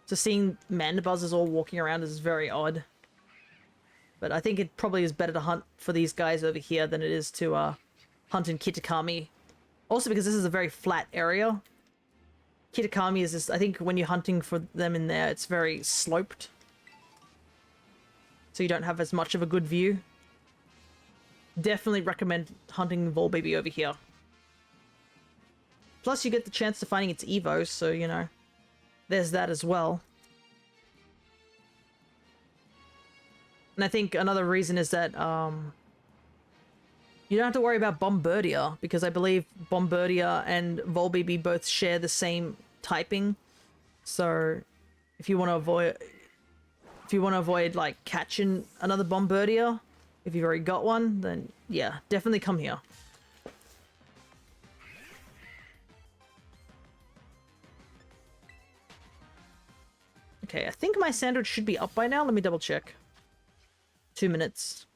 So seeing mandabuzzers all walking around is very odd. But I think it probably is better to hunt for these guys over here than it is to hunt in Kitakami. Also because this is a very flat area. Kitakami is just, I think when you're hunting for them in there, it's very sloped. So you don't have as much of a good view. Definitely recommend hunting Volbaby over here. Plus you get the chance to finding its Evos, so you know, there's that as well. And I think another reason is that you don't have to worry about Bombardier, because I believe Bombardier and Volbaby both share the same typing. So if you want to avoid like catching another Bombardier, if you've already got one, then yeah, definitely come here. Okay, I think my sandwich should be up by now. Let me double check. 2 minutes.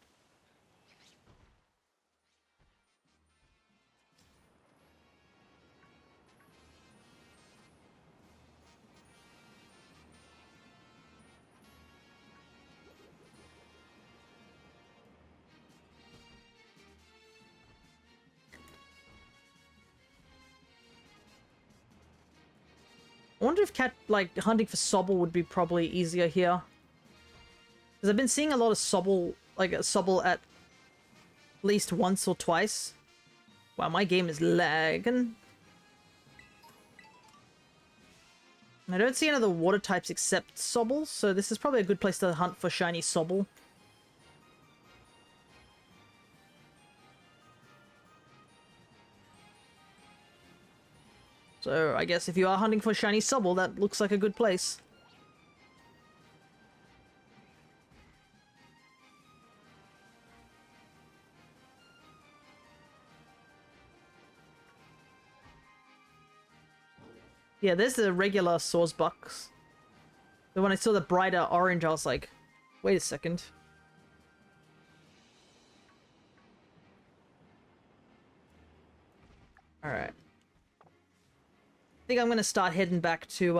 I wonder if hunting for Sobble would be probably easier here. Because I've been seeing a lot of Sobble, like a Sobble at least once or twice. Wow, my game is lagging. And I don't see any other water types except Sobble, so this is probably a good place to hunt for shiny Sobble. So I guess if you are hunting for shiny Sobble, that looks like a good place. Yeah, there's the regular Sawsbucks. But when I saw the brighter orange, I was like, wait a second. Alright. I think I'm gonna start heading back to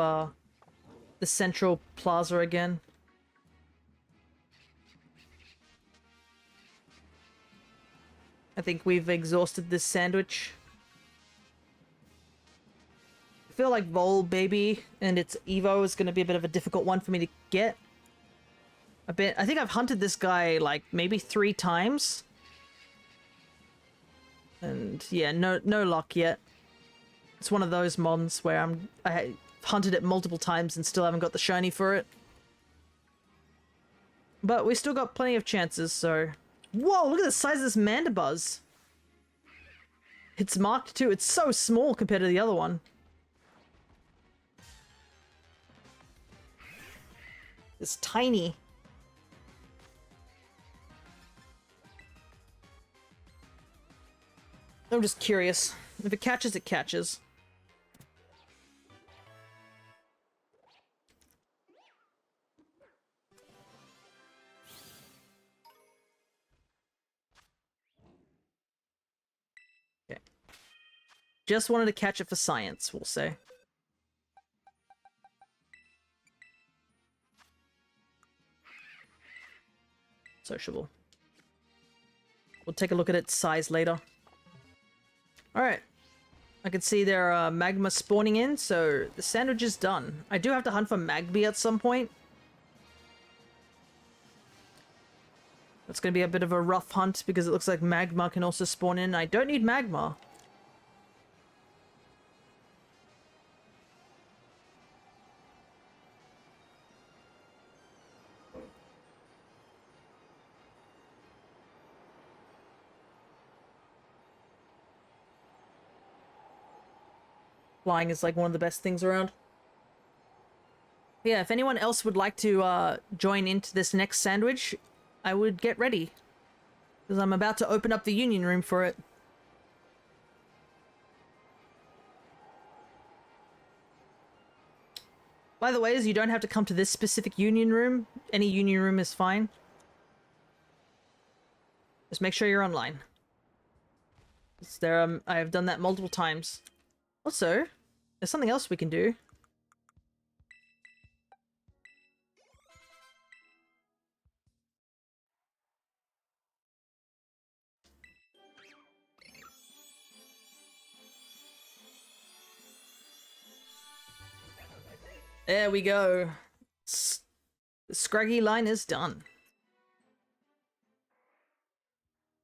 the central plaza again. I think we've exhausted this sandwich. I feel like Volbaby and its Evo is gonna be a bit of a difficult one for me to get. I think I've hunted this guy like maybe 3 times. And yeah, no luck yet. It's one of those mons where I hunted it multiple times and still haven't got the shiny for it. But we still got plenty of chances, so... Whoa, look at the size of this Mandibuzz! It's marked too. It's so small compared to the other one. It's tiny. I'm just curious. If it catches, it catches. Okay. Just wanted to catch it for science, we'll say. Sociable. We'll take a look at its size later. Alright. I can see there are magma spawning in, so the sandwich is done. I do have to hunt for Magby at some point. That's going to be a bit of a rough hunt because it looks like magma can also spawn in. I don't need magma. Flying is like one of the best things around. Yeah, if anyone else would like to join into this next sandwich, I would get ready. Because I'm about to open up the union room for it. By the way, you don't have to come to this specific union room. Any union room is fine. Just make sure you're online. I have done that multiple times. Also, there's something else we can do. There we go. The Scraggy line is done.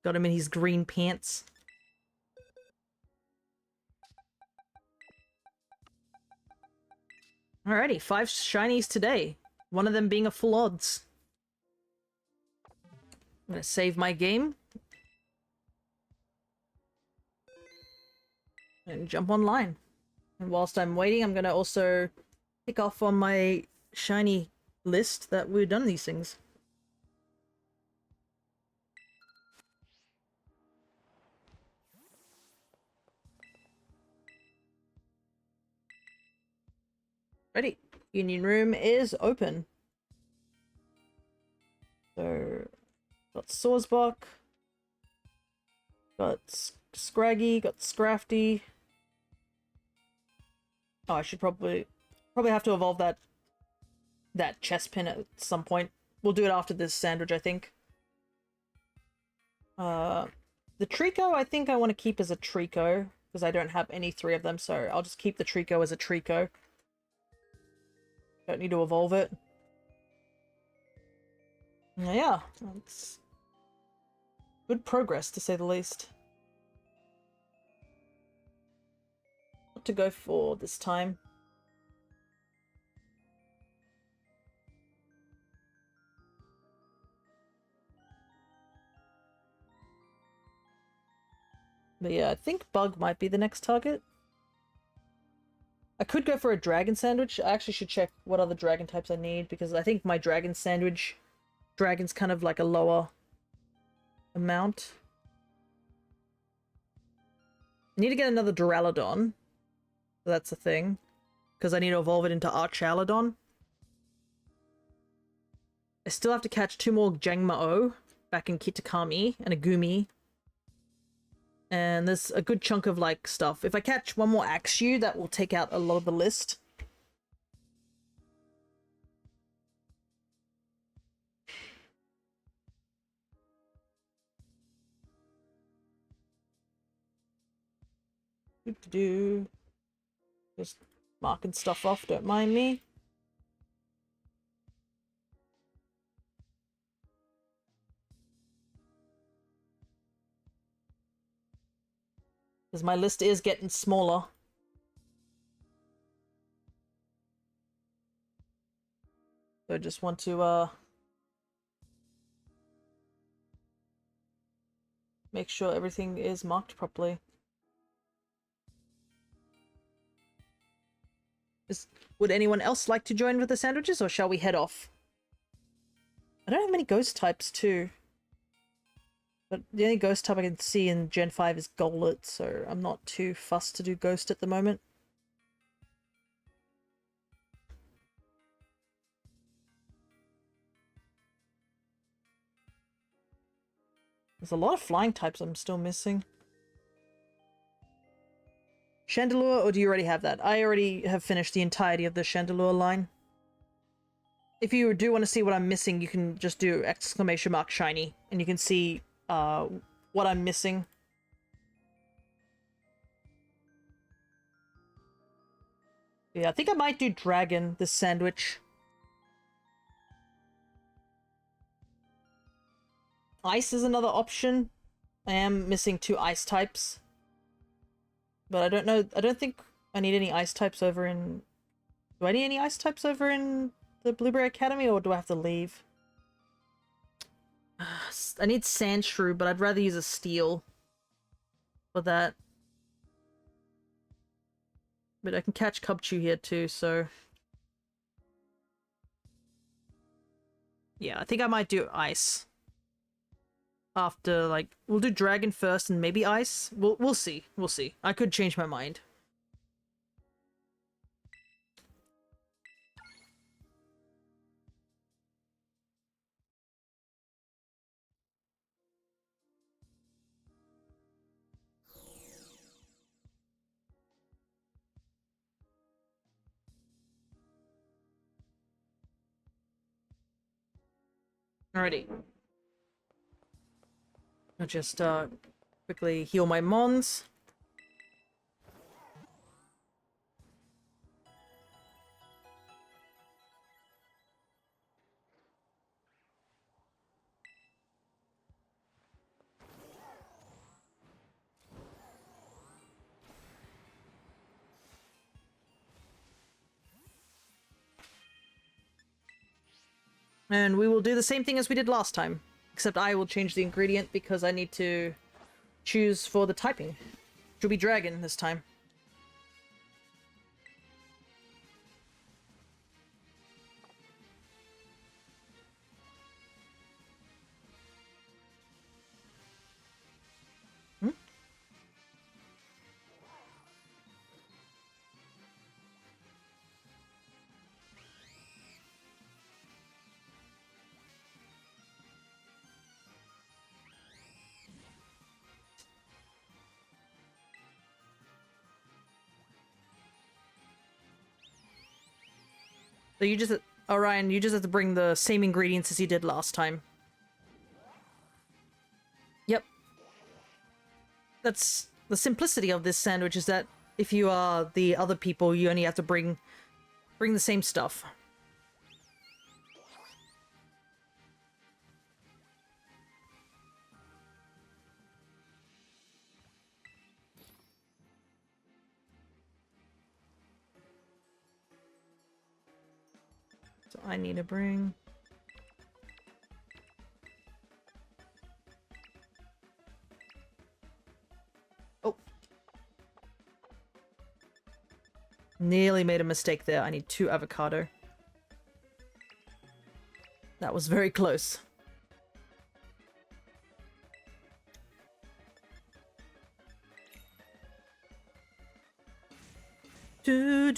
Got him in his green pants. Alrighty, 5 shinies today. One of them being a full odds. I'm gonna save my game. And jump online. And whilst I'm waiting, I'm gonna also tick off on my shiny list that we've done these things. Ready. Union room is open. So, got Sawsbuck, got Scraggy, got Scrafty. Oh, I should probably have to evolve that chest pin at some point. We'll do it after this sandwich, I think. The Trico, I think I want to keep as a Trico, because I don't have any 3 of them, so I'll just keep the Trico as a Trico. Don't need to evolve it. Yeah, it's good progress, to say the least. What to go for this time? But yeah, I think Bug might be the next target. I could go for a Dragon Sandwich. I actually should check what other Dragon types I need, because I think my Dragon Sandwich... Dragon's kind of like a lower amount. I need to get another Duraludon. That's a thing. Because I need to evolve it into Archaludon. I still have to catch 2 more Jangmo-O back in Kitakami and a Gumi. And there's a good chunk of, like, stuff. If I catch 1 more Axew, that will take out a lot of the list. Do just marking stuff off, don't mind me. Because my list is getting smaller. So I just want to make sure everything is marked properly. Would anyone else like to join with the sandwiches, or shall we head off? I don't have many ghost types too. But the only ghost type I can see in Gen 5 is Golett, so I'm not too fussed to do ghost at the moment. There's a lot of flying types I'm still missing. Chandelure, or do you already have that? I already have finished the entirety of the Chandelure line. If you do want to see what I'm missing, you can just do !shiny, and you can see what I'm missing. Yeah, I think I might do Dragon, this sandwich. Ice is another option. I am missing 2 ice types. But I don't know, I don't think I need any ice types over in... Do I need any ice types over in the Blueberry Academy, or do I have to leave? I need Sandshrew, but I'd rather use a Steel for that. But I can catch Cubchoo here too, so... Yeah, I think I might do Ice. After, like, we'll do Dragon first and maybe Ice. We'll see. We'll see. I could change my mind. Alrighty. I'll just quickly heal my mons. And we will do the same thing as we did last time. Except I will change the ingredient because I need to choose for the typing. Which will be dragon this time. Hmm? So you just... Oh, Ryan, you just have to bring the same ingredients as you did last time. Yep. That's the simplicity of this sandwich, is that if you are the other people, you only have to bring the same stuff. So I need to bring... Oh. Nearly made a mistake there. I need 2 avocado. That was very close. Do.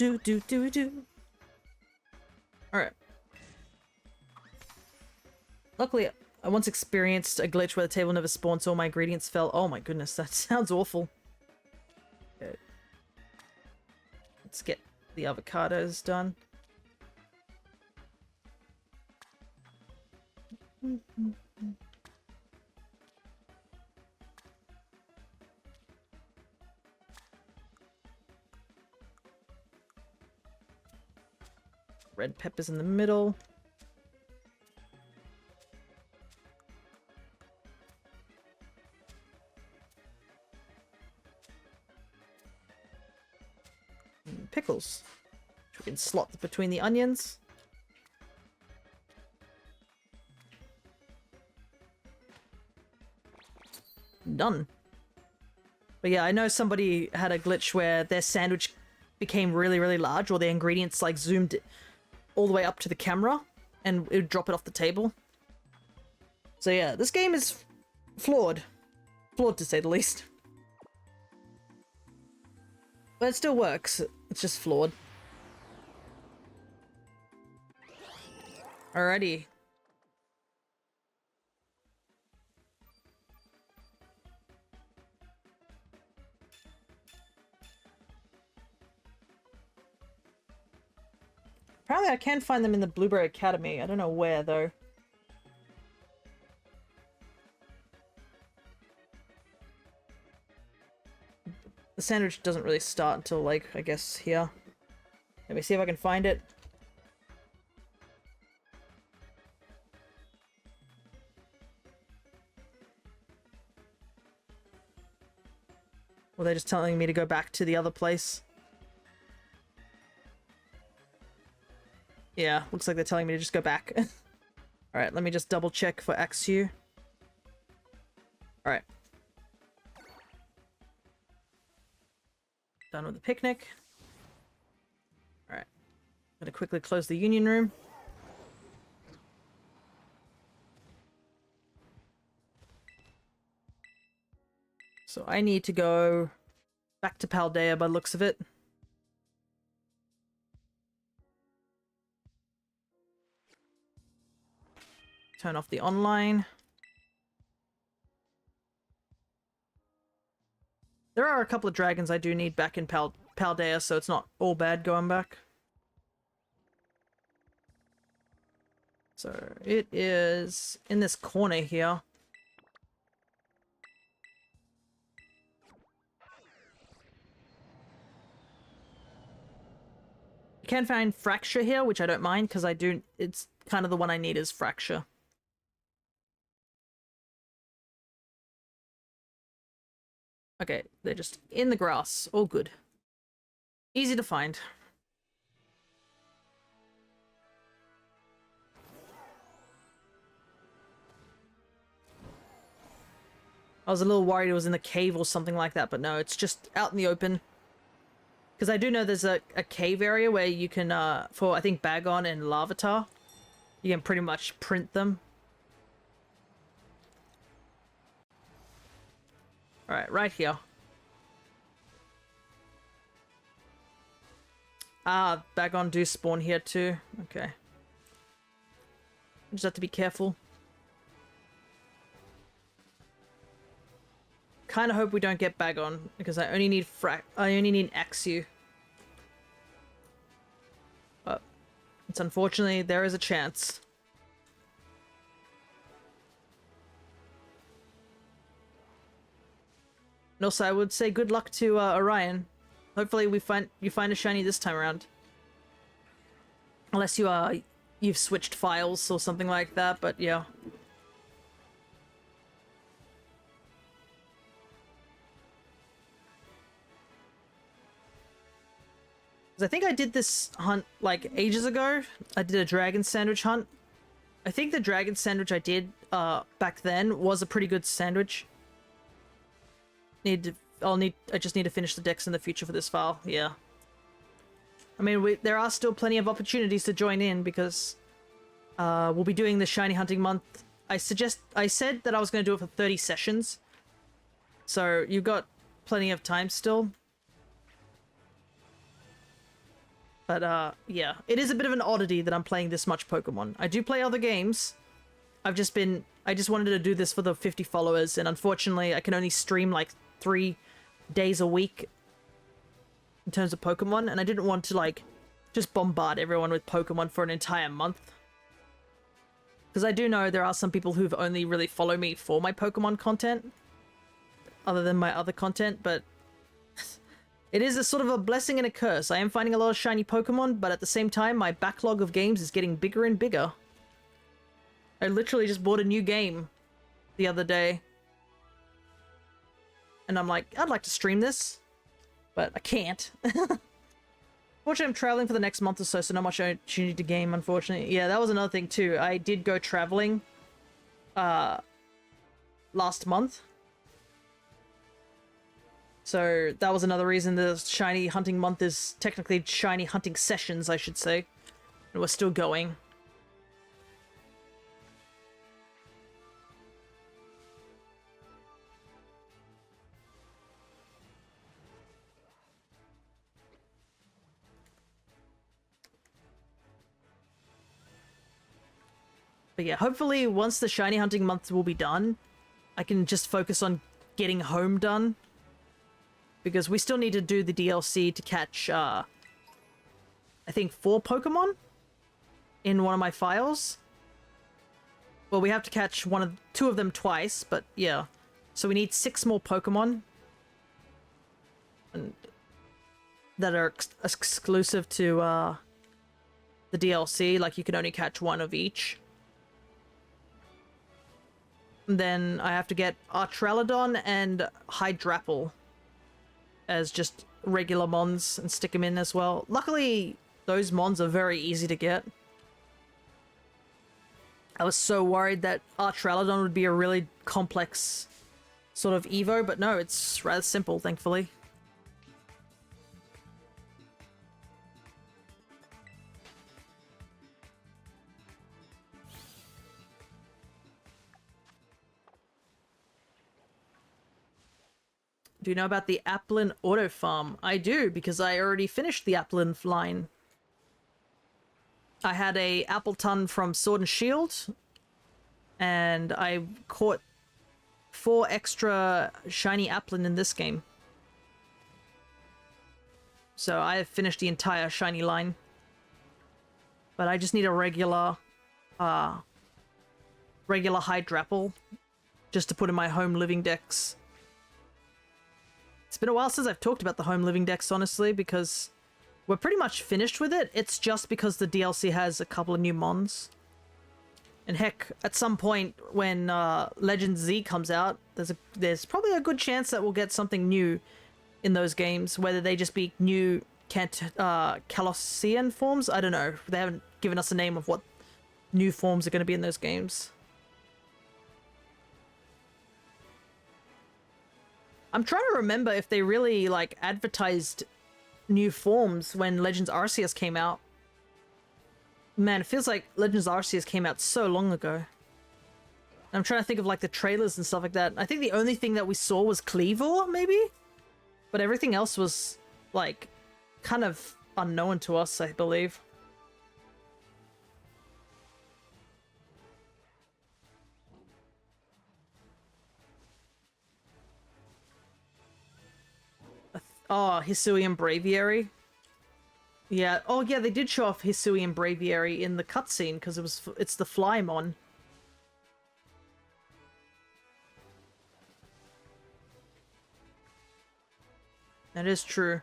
Alright. Luckily, I once experienced a glitch where the table never spawned, so all my ingredients fell. Oh my goodness, that sounds awful. Okay. Let's get the avocados done. Red peppers in the middle. And pickles, which we can slot between the onions. Done. But yeah, I know somebody had a glitch where their sandwich became really, really large, or the ingredients like zoomed all the way up to the camera and it would drop it off the table. So yeah, this game is flawed. Flawed to say the least. But it still works. It's just flawed. Alrighty. Apparently I can find them in the Blueberry Academy. I don't know where, though. The sandwich doesn't really start until, like, I guess here. Let me see if I can find it. Or they're just telling me to go back to the other place. Yeah, looks like they're telling me to just go back. Alright, let me just double check for XU. Alright. Done with the picnic. Alright. Gonna quickly close the union room. So I need to go back to Paldea by the looks of it. Turn off the online. There are a couple of dragons I do need back in Paldea, so it's not all bad going back. So it is in this corner here. You can find Fracture here, which I don't mind because it's kind of the one I need is Fracture. Okay, they're just in the grass. All good. Easy to find. I was a little worried it was in the cave or something like that, but no, it's just out in the open. Because I do know there's a cave area where you can, for I think Bagon and Larvitar, you can pretty much print them. Alright, right here. Ah, Bagon do spawn here too. Okay. Just have to be careful. Kind of hope we don't get Bagon because I only need Axew. But it's unfortunately there is a chance. And also, I would say good luck to Orion. Hopefully, you find a shiny this time around. Unless you've switched files or something like that. But yeah. I think I did this hunt like ages ago. I did a dragon sandwich hunt. I think the dragon sandwich I did back then was a pretty good sandwich. I just need to finish the decks in the future for this file. Yeah. I mean, there are still plenty of opportunities to join in because we'll be doing the shiny hunting month. I said that I was going to do it for 30 sessions. So you've got plenty of time still. But, yeah. It is a bit of an oddity that I'm playing this much Pokemon. I do play other games. I just wanted to do this for the 50 followers, and unfortunately, I can only stream, like, 3 days a week in terms of Pokemon, and I didn't want to, like, just bombard everyone with Pokemon for an entire month. Because I do know there are some people who've only really followed me for my Pokemon content, other than my other content, but it is a sort of a blessing and a curse. I am finding a lot of shiny Pokemon, but at the same time, my backlog of games is getting bigger and bigger. I literally just bought a new game the other day. And I'm like, I'd like to stream this, but I can't. Fortunately, I'm traveling for the next month or so, so not much opportunity to game, unfortunately. Yeah, that was another thing too. I did go traveling last month. So that was another reason the shiny hunting month is technically shiny hunting sessions, I should say. And we're still going. But yeah, hopefully once the shiny hunting month will be done, I can just focus on getting home done. Because we still need to do the DLC to catch, I think 4 Pokemon in one of my files. Well, we have to catch 2 of them twice, but yeah. So we need 6 more Pokemon. And that are exclusive to, the DLC. Like, you can only catch 1 of each. And then I have to get Artralodon and Hydrapple as just regular mons and stick them in as well. Luckily, those mons are very easy to get. I was so worried that Artralodon would be a really complex sort of Evo, but no, it's rather simple, thankfully. Do you know about the Applin Auto Farm? I do, because I already finished the Applin line. I had a Appleton from Sword and Shield, and I caught 4 extra shiny Applin in this game. So I have finished the entire shiny line. But I just need a regular regular Hydrapple, just to put in my home living decks. It's been a while since I've talked about the home living decks, honestly, because we're pretty much finished with it. It's just because the DLC has a couple of new mons. And heck, at some point when Legend Z comes out, there's probably a good chance that we'll get something new in those games, whether they just be new Calossian forms. I don't know. They haven't given us a name of what new forms are going to be in those games. I'm trying to remember if they really like advertised new forms when Legends Arceus came out. Man, it feels like Legends Arceus came out so long ago. I'm trying to think of like the trailers and stuff like that. I think the only thing that we saw was Cleavor, maybe? But everything else was like kind of unknown to us, I believe. Oh, Hisuian Braviary. Yeah. Oh, yeah. They did show off Hisuian Braviary in the cutscene because it's the Flymon. That is true.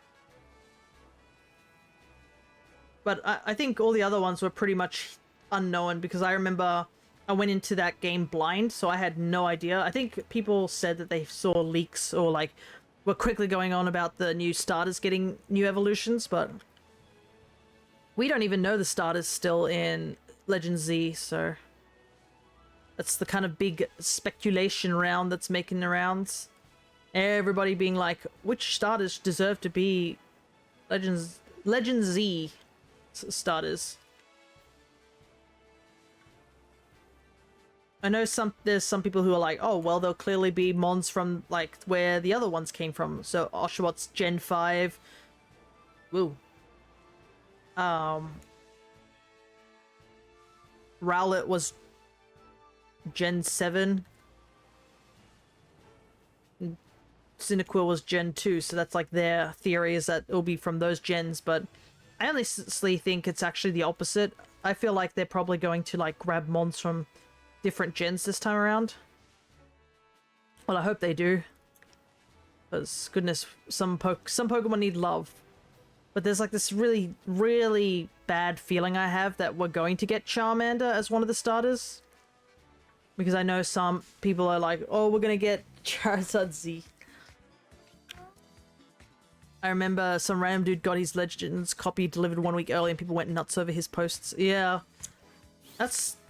But I think all the other ones were pretty much unknown because I remember I went into that game blind, so I had no idea. I think people said that they saw leaks or like were quickly going on about the new starters getting new evolutions, but we don't even know the starters still in Legend Z, so that's the kind of big speculation round that's making the rounds. Everybody being like, which starters deserve to be Legend Z starters? I know there's some people who are like, oh, well, they'll clearly be mons from, like, where the other ones came from. So, Oshawott Gen 5. Woo. Rowlet was Gen 7. Cyndaquil was Gen 2, so that's, like, their theory is that it'll be from those gens, but I honestly think it's actually the opposite. I feel like they're probably going to, like, grab mons from different gens this time around. Well, I hope they do. Because, goodness, some Pokemon need love. But there's like this really, really bad feeling I have that we're going to get Charmander as one of the starters. Because I know some people are like, oh, we're going to get Charizard Z. I remember some random dude got his Legends copy delivered 1 week early and people went nuts over his posts. Yeah.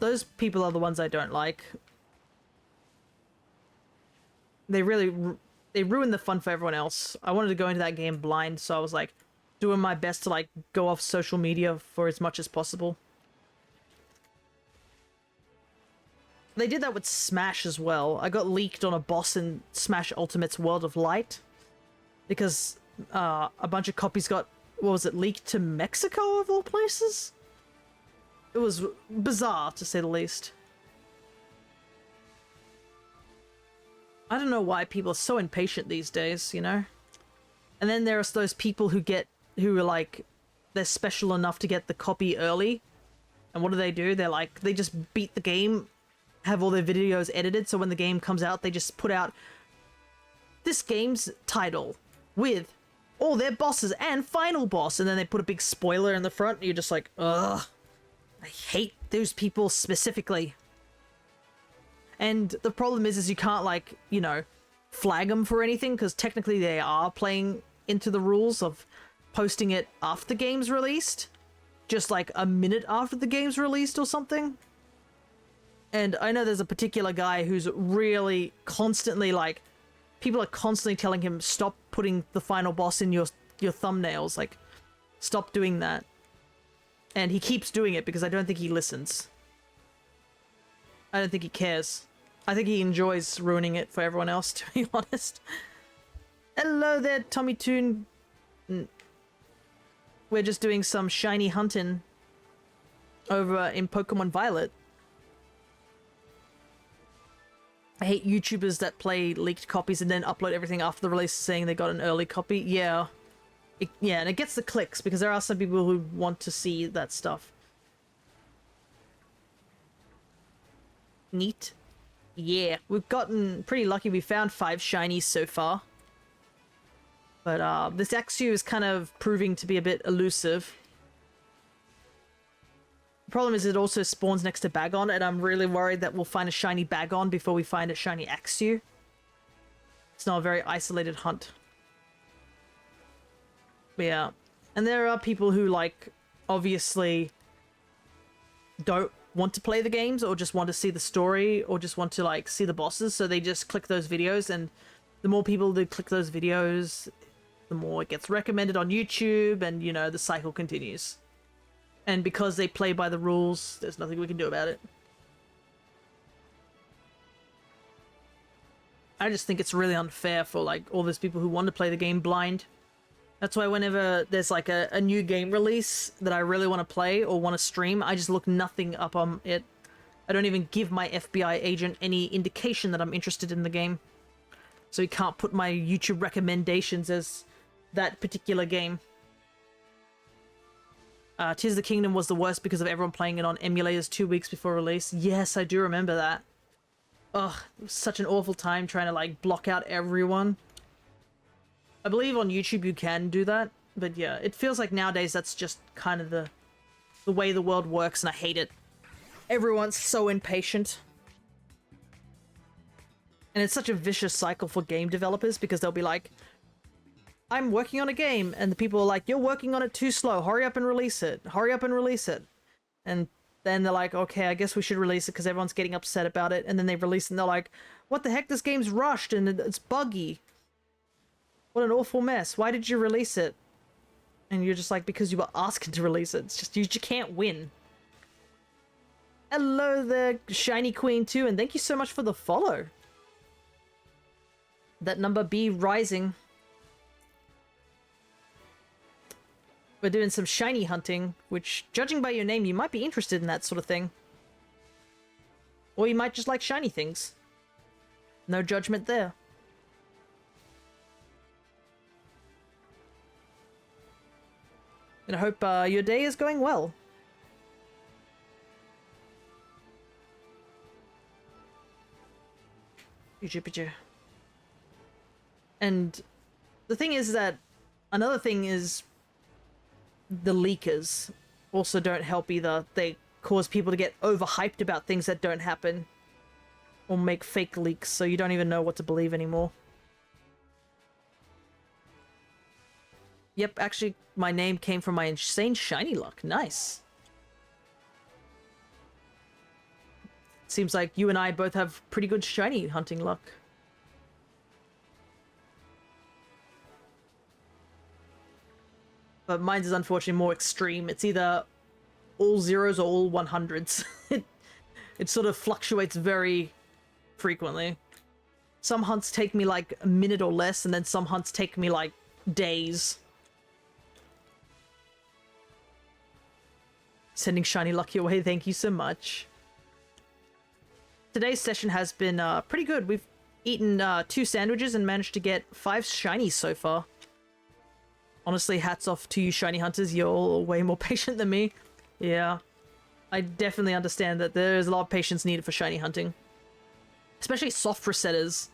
Those people are the ones I don't like. They ruin the fun for everyone else. I wanted to go into that game blind, so I was like doing my best to like go off social media for as much as possible. They did that with Smash as well. I got leaked on a boss in Smash Ultimate's World of Light because a bunch of copies got, what was it, leaked to Mexico of all places? It was bizarre, to say the least. I don't know why people are so impatient these days, you know? And then there's those people who are like, they're special enough to get the copy early. And what do? They're like, they just beat the game, have all their videos edited, so when the game comes out, they just put out this game's title with all their bosses and final boss, and then they put a big spoiler in the front, and you're just like, ugh. I hate those people specifically. And the problem is you can't, like, you know, flag them for anything, because technically they are playing into the rules of posting it after the game's released. Just like a minute after the game's released or something. And I know there's a particular guy who's really constantly, like, people are constantly telling him, stop putting the final boss in your thumbnails. Like, stop doing that. And he keeps doing it because I don't think he listens. I don't think he cares. I think he enjoys ruining it for everyone else, to be honest. Hello there, Tommy Toon. We're just doing some shiny hunting over in Pokemon Violet. I hate YouTubers that play leaked copies and then upload everything after the release saying they got an early copy. Yeah. Yeah, and it gets the clicks because there are some people who want to see that stuff. Neat. Yeah, we've gotten pretty lucky. We found 5 shinies so far. But this Axew is kind of proving to be a bit elusive. The problem is it also spawns next to Bagon, and I'm really worried that we'll find a shiny Bagon before we find a shiny Axew. It's not a very isolated hunt. But yeah. And there are people who, like, obviously don't want to play the games or just want to see the story or just want to, like, see the bosses, so they just click those videos, and the more people that click those videos, the more it gets recommended on YouTube, and, you know, the cycle continues. And because they play by the rules, there's nothing we can do about it. I just think it's really unfair for, like, all those people who want to play the game blind. That's why whenever there's, like, a new game release that I really want to play or want to stream, I just look nothing up on it. I don't even give my FBI agent any indication that I'm interested in the game. So he can't put my YouTube recommendations as that particular game. Tears of the Kingdom was the worst because of everyone playing it on emulators 2 weeks before release. Yes, I do remember that. Ugh, it was such an awful time trying to, like, block out everyone. I believe on YouTube you can do that, but yeah, it feels like nowadays that's just kind of the way the world works, and I hate it. Everyone's so impatient. And it's such a vicious cycle for game developers, because they'll be like, I'm working on a game, and the people are like, you're working on it too slow, hurry up and release it, hurry up and release it. And then they're like, okay, I guess we should release it because everyone's getting upset about it, and then they release it and they're like, what the heck, this game's rushed and it's buggy. What an awful mess. Why did you release it? And you're just like, because you were asking to release it. It's just, you can't win. Hello there, Shiny Queen too, and thank you so much for the follow. That number be rising. We're doing some shiny hunting, which, judging by your name, you might be interested in that sort of thing. Or you might just like shiny things. No judgment there. And I hope your day is going well. And the thing is that another thing is the leakers also don't help either. They cause people to get overhyped about things that don't happen, or make fake leaks so you don't even know what to believe anymore. Yep, actually my name came from my insane shiny luck. Nice. Seems like you and I both have pretty good shiny hunting luck. But mine's is unfortunately more extreme. It's either all zeros or all 100s. It sort of fluctuates very frequently. Some hunts take me like a minute or less, and then some hunts take me like days. Sending shiny luck your way, thank you so much. Today's session has been pretty good. We've eaten 2 sandwiches and managed to get 5 shinies so far. Honestly, hats off to you shiny hunters, you're all way more patient than me. Yeah, I definitely understand that there's a lot of patience needed for shiny hunting. Especially soft resetters.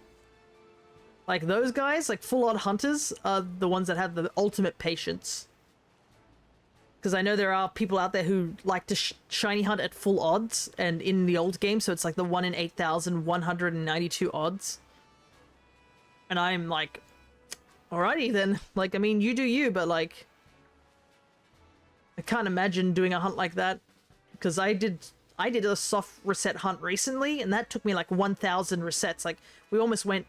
Like those guys, like full-on hunters, are the ones that have the ultimate patience. Because I know there are people out there who like to shiny hunt at full odds, and in the old game, so it's like the 1 in 8,192 odds. And I'm like, alrighty then. Like, I mean, you do you, but like, I can't imagine doing a hunt like that. Because I did a soft reset hunt recently, and that took me like 1,000 resets. Like, we almost went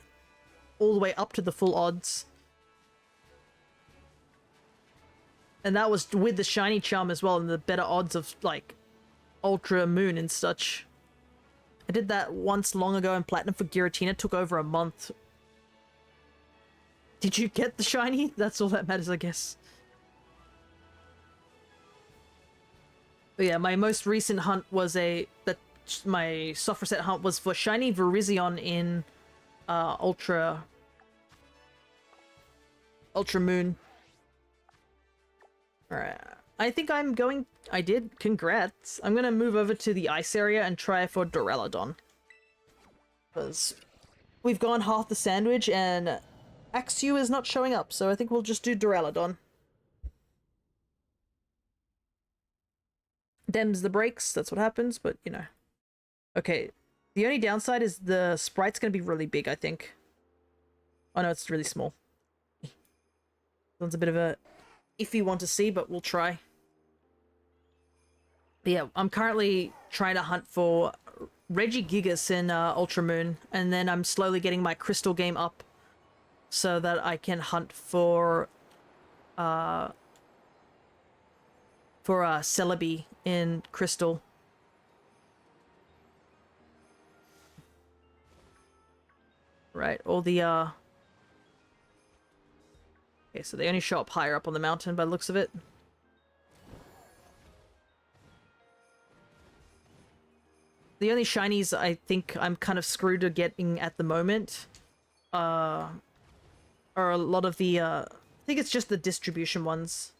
all the way up to the full odds. And that was with the shiny charm as well, and the better odds of, like, Ultra Moon and such. I did that once long ago, and Platinum for Giratina took over a month. Did you get the shiny? That's all that matters, I guess. But yeah, my most recent hunt was my soft reset hunt was for shiny Virizion in Ultra Moon. Alright, I think I did, congrats. I'm gonna move over to the ice area and try for Duraludon. Because we've gone half the sandwich and Axew is not showing up, so I think we'll just do Duraludon. Dems the brakes, that's what happens, but you know. Okay, the only downside is the sprite's gonna be really big, I think. Oh no, it's really small. That's a bit of a iffy one to see, but we'll try. But yeah, I'm currently trying to hunt for Regigigas in Ultra Moon, and then I'm slowly getting my crystal game up so that I can hunt for Celebi in Crystal. Right, all the okay, so they only show up higher up on the mountain by the looks of it. The only shinies I think I'm kind of screwed at getting at the moment are a lot of the I think it's just the distribution ones.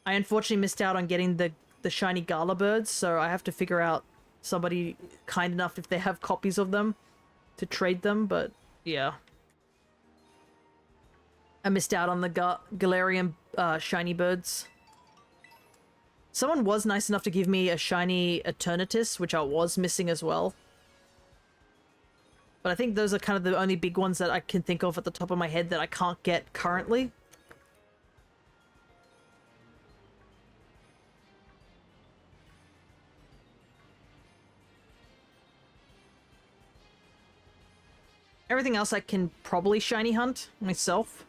I unfortunately missed out on getting the shiny Gala birds, so I have to figure out somebody kind enough if they have copies of them to trade them, but yeah. I missed out on the Galarian shiny birds. Someone was nice enough to give me a shiny Eternatus, which I was missing as well. But I think those are kind of the only big ones that I can think of at the top of my head that I can't get currently. Everything else I can probably shiny hunt myself.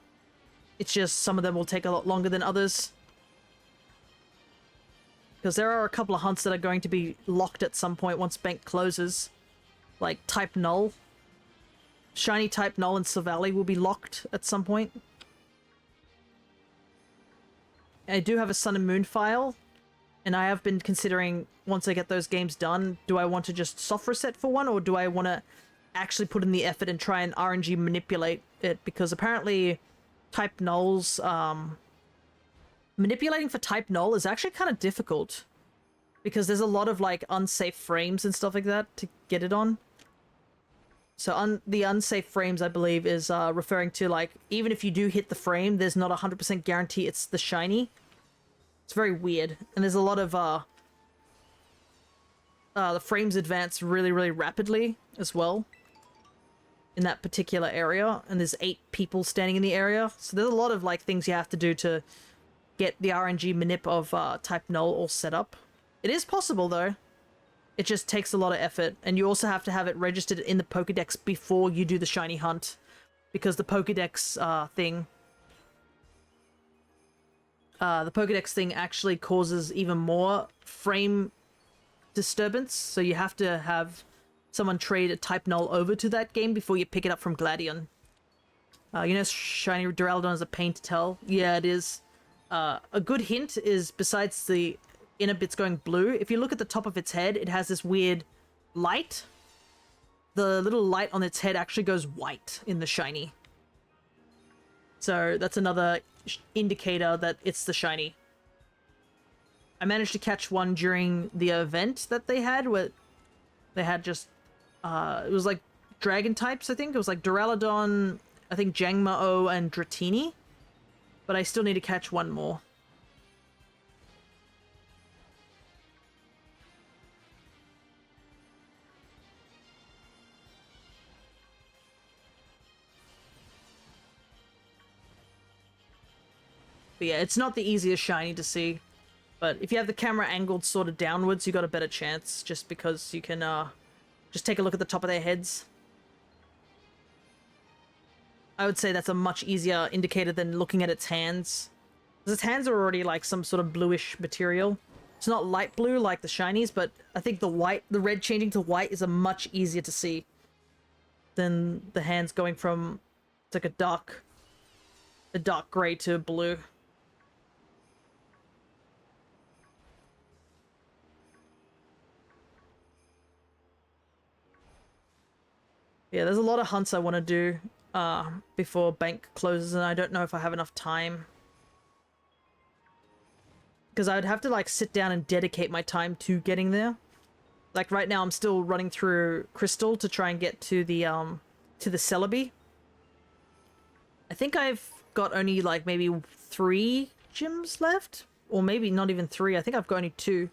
It's just some of them will take a lot longer than others. Because there are a couple of hunts that are going to be locked at some point once Bank closes. Like Type Null. Shiny Type Null and Silvally will be locked at some point. I do have a Sun and Moon file. And I have been considering, once I get those games done, do I want to just soft reset for one? Or do I want to actually put in the effort and try and RNG manipulate it? Because apparently Type Null's... manipulating for Type Null is actually kind of difficult because there's a lot of like unsafe frames and stuff like that to get it on. So the unsafe frames, I believe, is referring to like, even if you do hit the frame, there's not a 100% guarantee it's the shiny. It's very weird. And there's a lot of the frames advance really, really rapidly as well in that particular area. And there's 8 people standing in the area. So there's a lot of like things you have to do to get the RNG manip of Type Null all set up. It is possible though. It just takes a lot of effort, and you also have to have it registered in the Pokédex before you do the shiny hunt, because the Pokédex thing actually causes even more frame disturbance, so you have to have someone trade a Type Null over to that game before you pick it up from Gladion. You know, shiny Duraludon is a pain to tell. Yeah, it is. A good hint is, besides the inner bits going blue, if you look at the top of its head, it has this weird light. The little light on its head actually goes white in the shiny. So that's another indicator that it's the shiny. I managed to catch one during the event that they had, where they had just, it was like dragon types, I think. It was like Duraludon, I think Jangmo-o, and Dratini. But I still need to catch one more. But yeah, it's not the easiest shiny to see. But if you have the camera angled sort of downwards, you got a better chance, just because you can just take a look at the top of their heads. I would say that's a much easier indicator than looking at its hands. Because its hands are already like some sort of bluish material. It's not light blue like the shinies, but I think the red changing to white is a much easier to see than the hands going from, it's like a dark gray to blue. Yeah, there's a lot of hunts I want to do before bank closes, and I don't know if I have enough time. Because I would have to like sit down and dedicate my time to getting there. Like right now I'm still running through Crystal to try and get to the Celebi. I think I've got only like maybe 3 gyms left, or maybe not even 3. I think I've got only 2.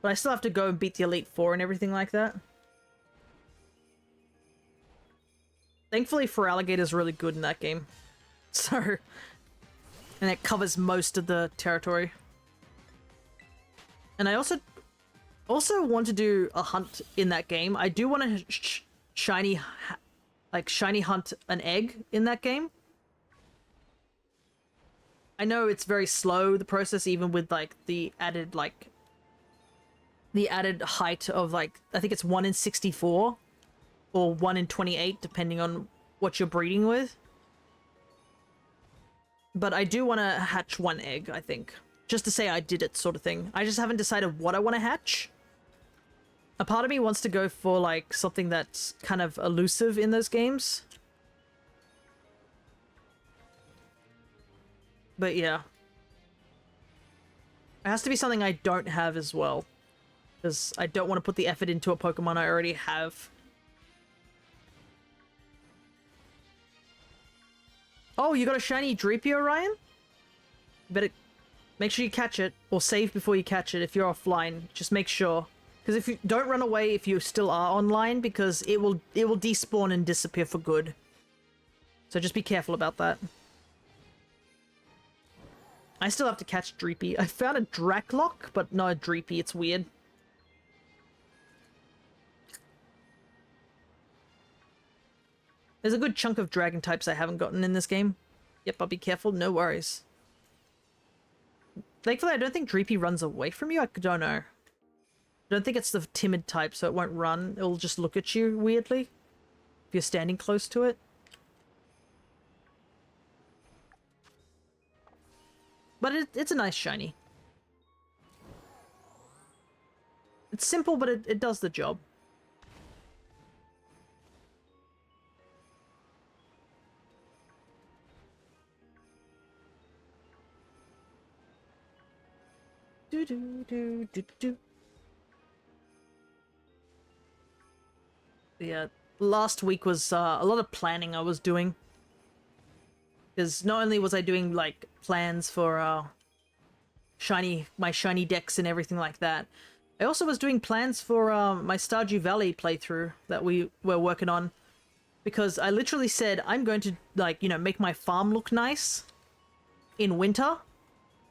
But I still have to go and beat the Elite Four and everything like that. Thankfully, Feraligator's really good in that game. So... and it covers most of the territory. And I also want to do a hunt in that game. I do want to shiny hunt an egg in that game. I know it's very slow, the process, even with like the added height of like, I think it's 1 in 64 or 1 in 28 depending on what you're breeding with. But I do want to hatch 1 egg, I think. Just to say I did it, sort of thing. I just haven't decided what I want to hatch. A part of me wants to go for, like, something that's kind of elusive in those games. But yeah. It has to be something I don't have as well. Because I don't want to put the effort into a Pokemon I already have. Oh, you got a shiny Dreepy, Orion? Better make sure you catch it, or save before you catch it if you're offline. Just make sure. Because if you don't run away if you still are online, because it will despawn and disappear for good. So just be careful about that. I still have to catch Dreepy. I found a Draclock, but not a Dreepy. It's weird. There's a good chunk of dragon types I haven't gotten in this game. Yep, I'll be careful. No worries. Thankfully, I don't think Dreepy runs away from you. I don't know. I don't think it's the timid type, so it won't run. It'll just look at you weirdly if you're standing close to it. But it's a nice shiny. It's simple, but it does the job. Yeah, last week was a lot of planning I was doing. Because not only was I doing, like, plans for my Shinydex and everything like that, I also was doing plans for my Stardew Valley playthrough that we were working on. Because I literally said, I'm going to, like, you know, make my farm look nice in winter.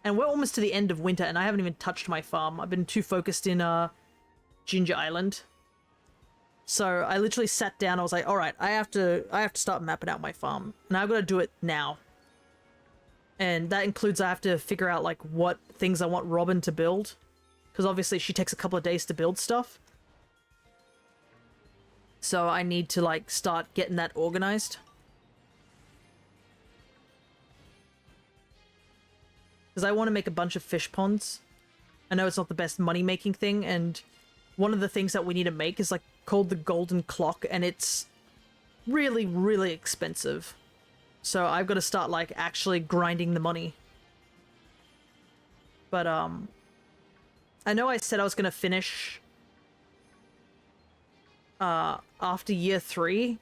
And we're almost to the end of winter, and I haven't even touched my farm. I've been too focused in Ginger Island. So I literally sat down. I was like, all right, I have to start mapping out my farm, and I've got to do it now. And that includes I have to figure out like what things I want Robin to build, because obviously she takes a couple of days to build stuff. So I need to like start getting that organized. Because I want to make a bunch of fish ponds. I know it's not the best money-making thing, and one of the things that we need to make is like called the Golden Clock, and it's really, really expensive. So I've got to start like actually grinding the money. But I know I said I was going to finish after year 3,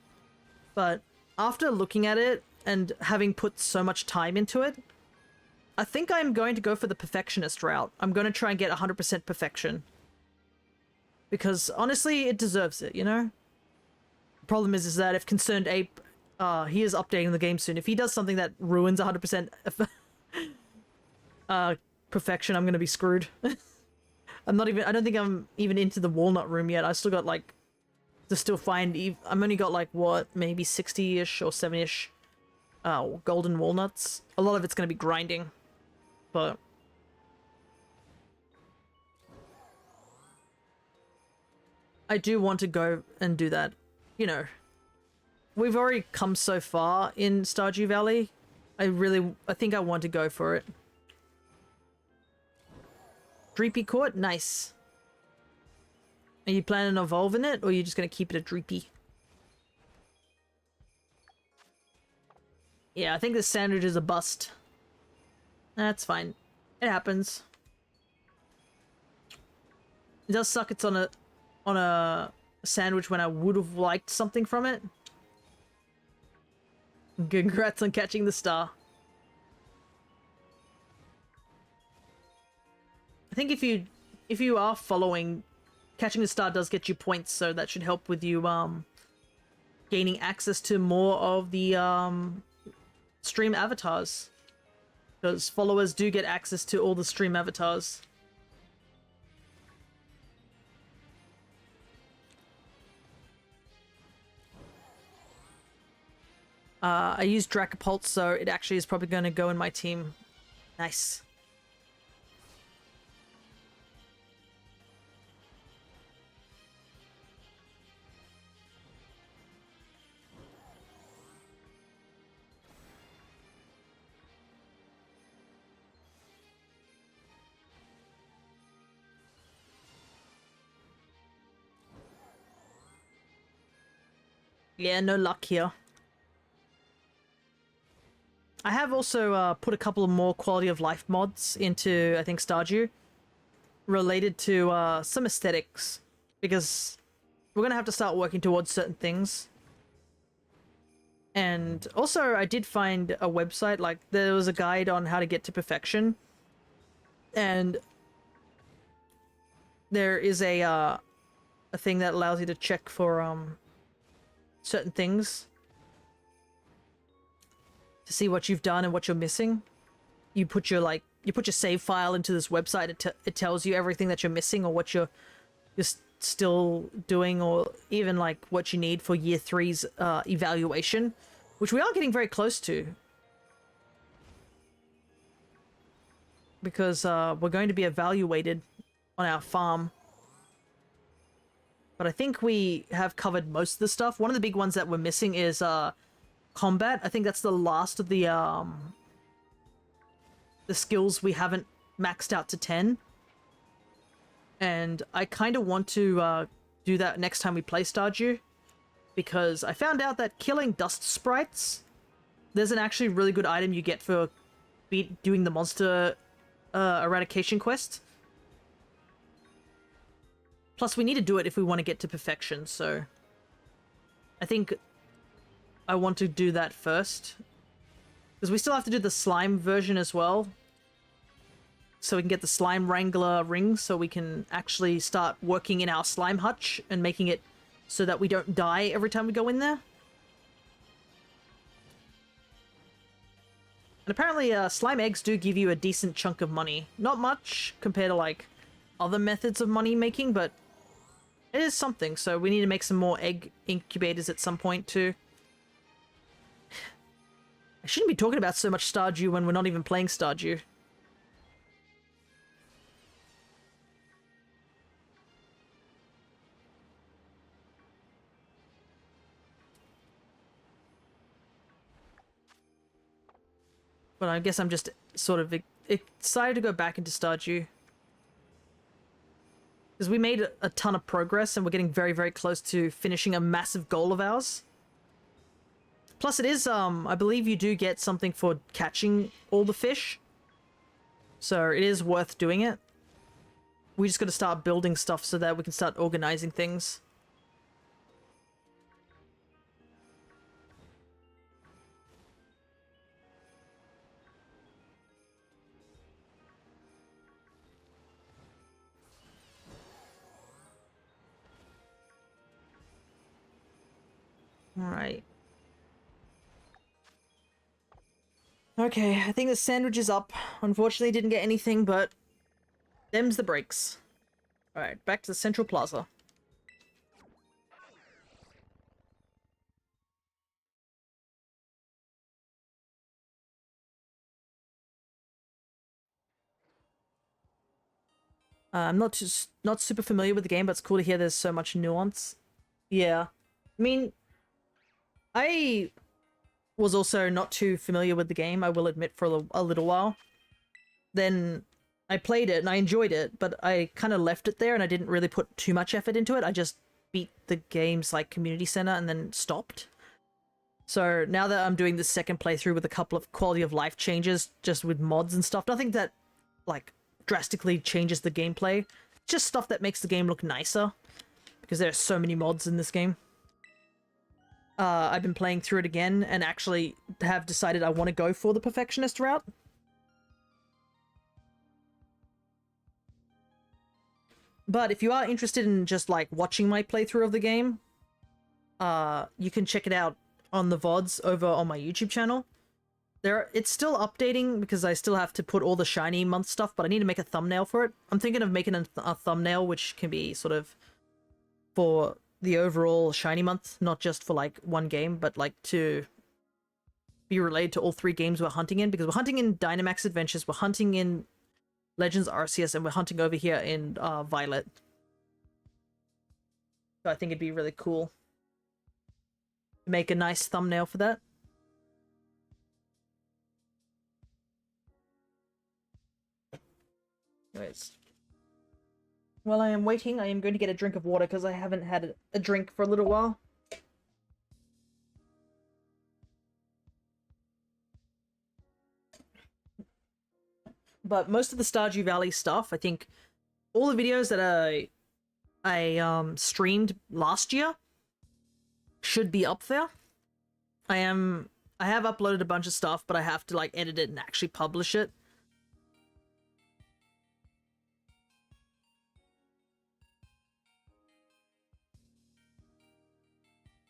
but after looking at it and having put so much time into it, I think I'm going to go for the perfectionist route. I'm going to try and get 100% perfection. Because, honestly, it deserves it, you know? The problem is that if Concerned Ape, he is updating the game soon. If he does something that ruins 100% perfection, I'm going to be screwed. I don't think I'm even into the walnut room yet. I still got, like, to still find, I'm only got, like, what, maybe 60-ish or 70-ish golden walnuts. A lot of it's going to be grinding. But I do want to go and do that. You know, we've already come so far in Stardew Valley. I think I want to go for it. Dreepy Court? Nice. Are you planning on evolving it, or are you just going to keep it a Dreepy? Yeah, I think the sandwich is a bust. That's fine. It happens. It does suck it's on a on a sandwich when I would have liked something from it. Congrats on catching the star. I think if you are following, catching the star does get you points, so that should help with you gaining access to more of the stream avatars. Because followers do get access to all the stream avatars. I used Dracopult, so it actually is probably going to go in my team. Nice. Yeah, no luck here. I have also put a couple of more quality of life mods into, I think, Stardew, related to some aesthetics, because we're gonna have to start working towards certain things. And also, I did find a website, like, there was a guide on how to get to perfection, and there is a thing that allows you to check for certain things to see what you've done and what you're missing. You put your save file into this website. It tells you everything that you're missing or what you're still doing, or even like what you need for year 3's evaluation, which we are getting very close to, because we're going to be evaluated on our farm. But I think we have covered most of the stuff. One of the big ones that we're missing is combat. I think that's the last of the skills we haven't maxed out to 10. And I kind of want to do that next time we play Stardew, because I found out that killing dust sprites, there's an actually really good item you get for doing the monster eradication quest. Plus, we need to do it if we want to get to perfection, so I think I want to do that first, because we still have to do the slime version as well, so we can get the slime wrangler ring, so we can actually start working in our slime hutch and making it so that we don't die every time we go in there. And apparently slime eggs do give you a decent chunk of money. Not much compared to like other methods of money making, but it is something, so we need to make some more egg incubators at some point too. I shouldn't be talking about so much Stardew when we're not even playing Stardew. But I guess I'm just sort of excited to go back into Stardew, because we made a ton of progress and we're getting very, very close to finishing a massive goal of ours. Plus it is, I believe you do get something for catching all the fish. So it is worth doing it. We just got to start building stuff so that we can start organizing things. Alright. Okay, I think the sandwich is up. Unfortunately, didn't get anything, but them's the breaks. Alright, back to the Central Plaza. I'm not super familiar with the game, but it's cool to hear there's so much nuance. Yeah. I mean, I was also not too familiar with the game, I will admit, for a little while. Then I played it and I enjoyed it, but I kind of left it there and I didn't really put too much effort into it. I just beat the game's like community center and then stopped. So now that I'm doing the second playthrough with a couple of quality of life changes, just with mods and stuff, nothing that like drastically changes the gameplay, just stuff that makes the game look nicer. because there are so many mods in this game. I've been playing through it again and actually have decided I want to go for the perfectionist route. But if you are interested in just like watching my playthrough of the game, you can check it out on the VODs over on my YouTube channel. It's still updating because I still have to put all the shiny month stuff, but I need to make a thumbnail for it. I'm thinking of making a thumbnail which can be sort of for the overall shiny month, not just for like one game, but like to be related to all 3 games we're hunting in, because we're hunting in Dynamax Adventures, we're hunting in Legends Arceus, and we're hunting over here in Violet. So I think it'd be really cool to make a nice thumbnail for that. Anyways, while I am waiting, I am going to get a drink of water because I haven't had a drink for a little while. But most of the Stardew Valley stuff, I think all the videos that I streamed last year should be up there. I have uploaded a bunch of stuff, but I have to like edit it and actually publish it.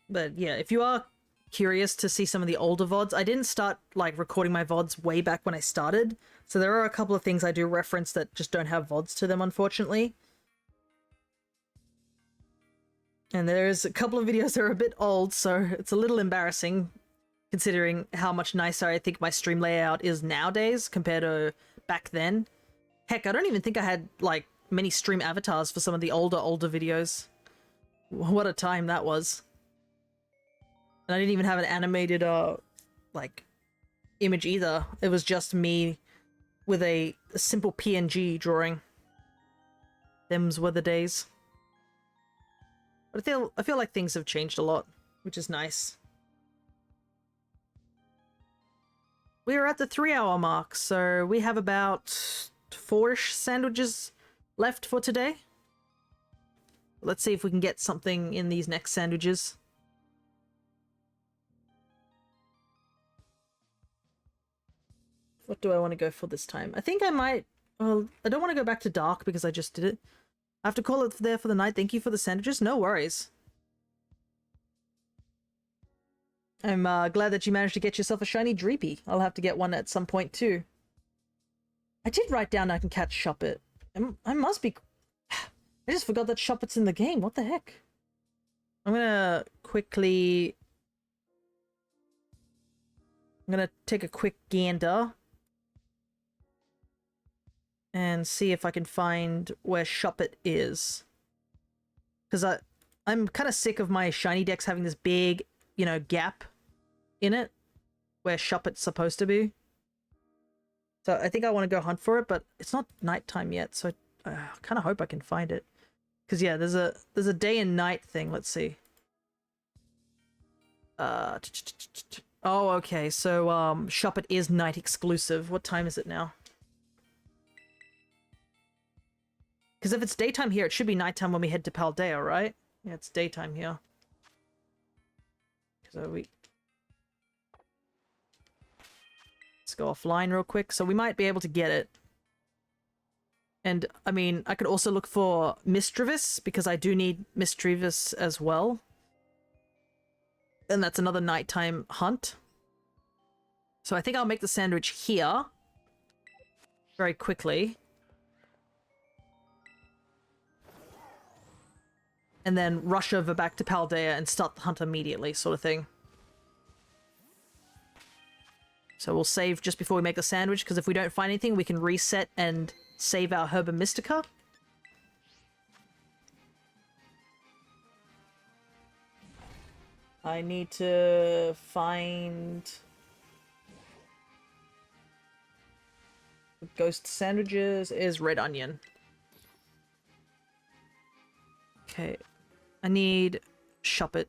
But yeah, if you are curious to see some of the older VODs, I didn't start like recording my VODs way back when I started, so there are a couple of things I do reference that just don't have VODs to them, unfortunately. And there's a couple of videos that are a bit old, so it's a little embarrassing considering how much nicer I think my stream layout is nowadays compared to back then. Heck, I don't even think I had like many stream avatars for some of the older videos. What a time that was. And I didn't even have an animated like image either. It was just me with a simple PNG drawing. Them's were the days. But I feel like things have changed a lot, which is nice. We are at the 3-hour mark, so we have about 4-ish sandwiches left for today. Let's see if we can get something in these next sandwiches. What do I want to go for this time? I think I might... Well, I don't want to go back to dark because I just did it. I have to call it there for the night. Thank you for the sandwiches. No worries. I'm glad that you managed to get yourself a shiny Dreepy. I'll have to get one at some point too. I did write down I can catch Shuppet. I must be... I just forgot that Shuppet's in the game. What the heck? I'm gonna quickly... I'm gonna take a quick gander and see if I can find where Shuppet is. Because I'm kind of sick of my Shinydex having this big, you know, gap in it where Shuppet's supposed to be. So I think I want to go hunt for it, but it's not nighttime yet, so I kind of hope I can find it. Because yeah, there's a day and night thing. Let's see. Oh, okay. So Shuppet is night exclusive. What time is it now? Because if it's daytime here, it should be nighttime when we head to Paldea, right? Yeah, it's daytime here. So let's go offline real quick. So we might be able to get it. And, I mean, I could also look for Misdreavus, because I do need Misdreavus as well. And that's another nighttime hunt. So I think I'll make the sandwich here. Very quickly. And then rush over back to Paldea and start the hunt immediately, sort of thing. So we'll save just before we make the sandwich, because if we don't find anything, we can reset and save our Herba Mystica. I need to find... Ghost sandwiches is red onion. Okay. I need Shuppet.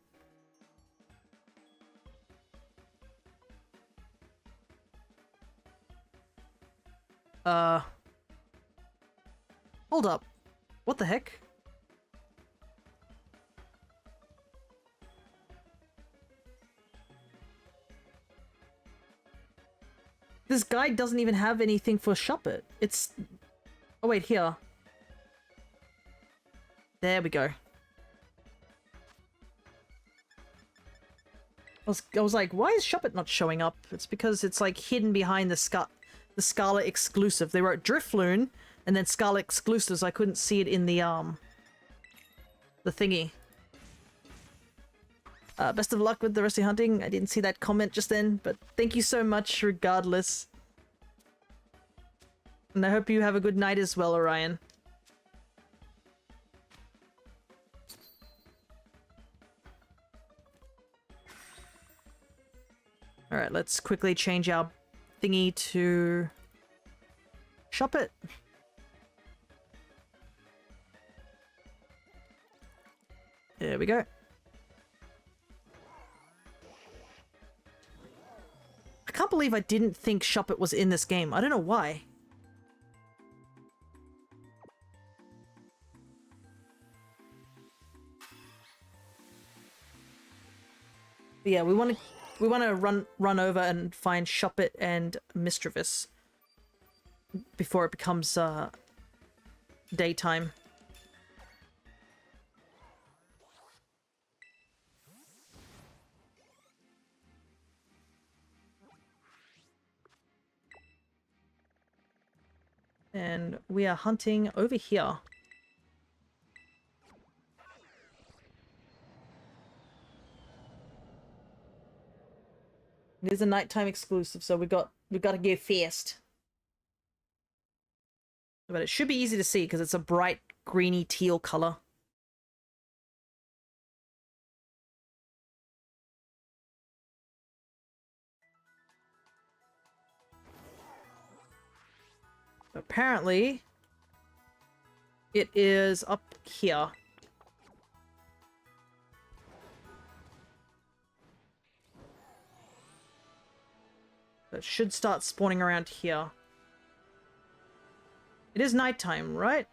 Hold up. What the heck? This guide doesn't even have anything for shop it. It's... Oh, wait, here. There we go. I was like, why is Shop It not showing up? It's because it's like hidden behind the Scala exclusive. They wrote Drifloon and then Scala exclusive, so I couldn't see it in the thingy. Best of luck with the rest of your hunting. I didn't see that comment just then, but thank you so much regardless. And I hope you have a good night as well, Orion. Alright, let's quickly change our thingy to Shop It. There we go. I can't believe I didn't think Shop It was in this game. I don't know why. But yeah, we want to run over and find Shop It and Mischievous before it becomes daytime. And we are hunting over here. It is a nighttime exclusive, so we got to go fast. But it should be easy to see because it's a bright greeny teal color. Apparently, it is up here. It should start spawning around here. It is nighttime, right?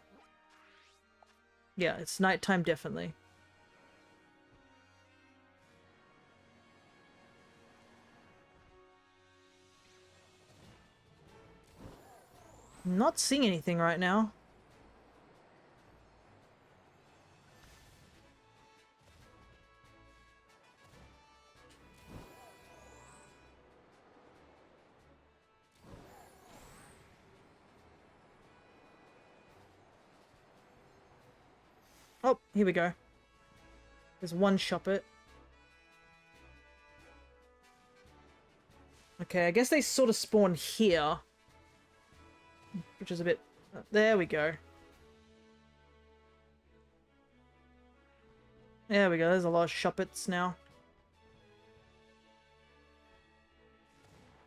Yeah, it's nighttime, definitely. I'm not seeing anything right now. Oh, here we go. There's one Shop It. Okay, I guess they sort of spawn here. Which is a bit... There we go. There we go, there's a lot of Shop It's now.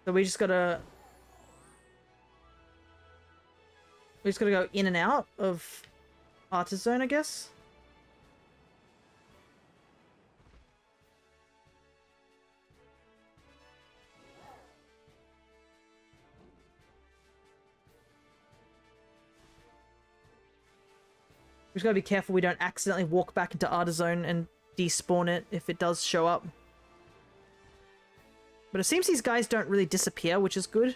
So we just gotta go in and out of Artist Zone, I guess. We just gotta be careful we don't accidentally walk back into Artist Zone and despawn it if it does show up. But it seems these guys don't really disappear, which is good.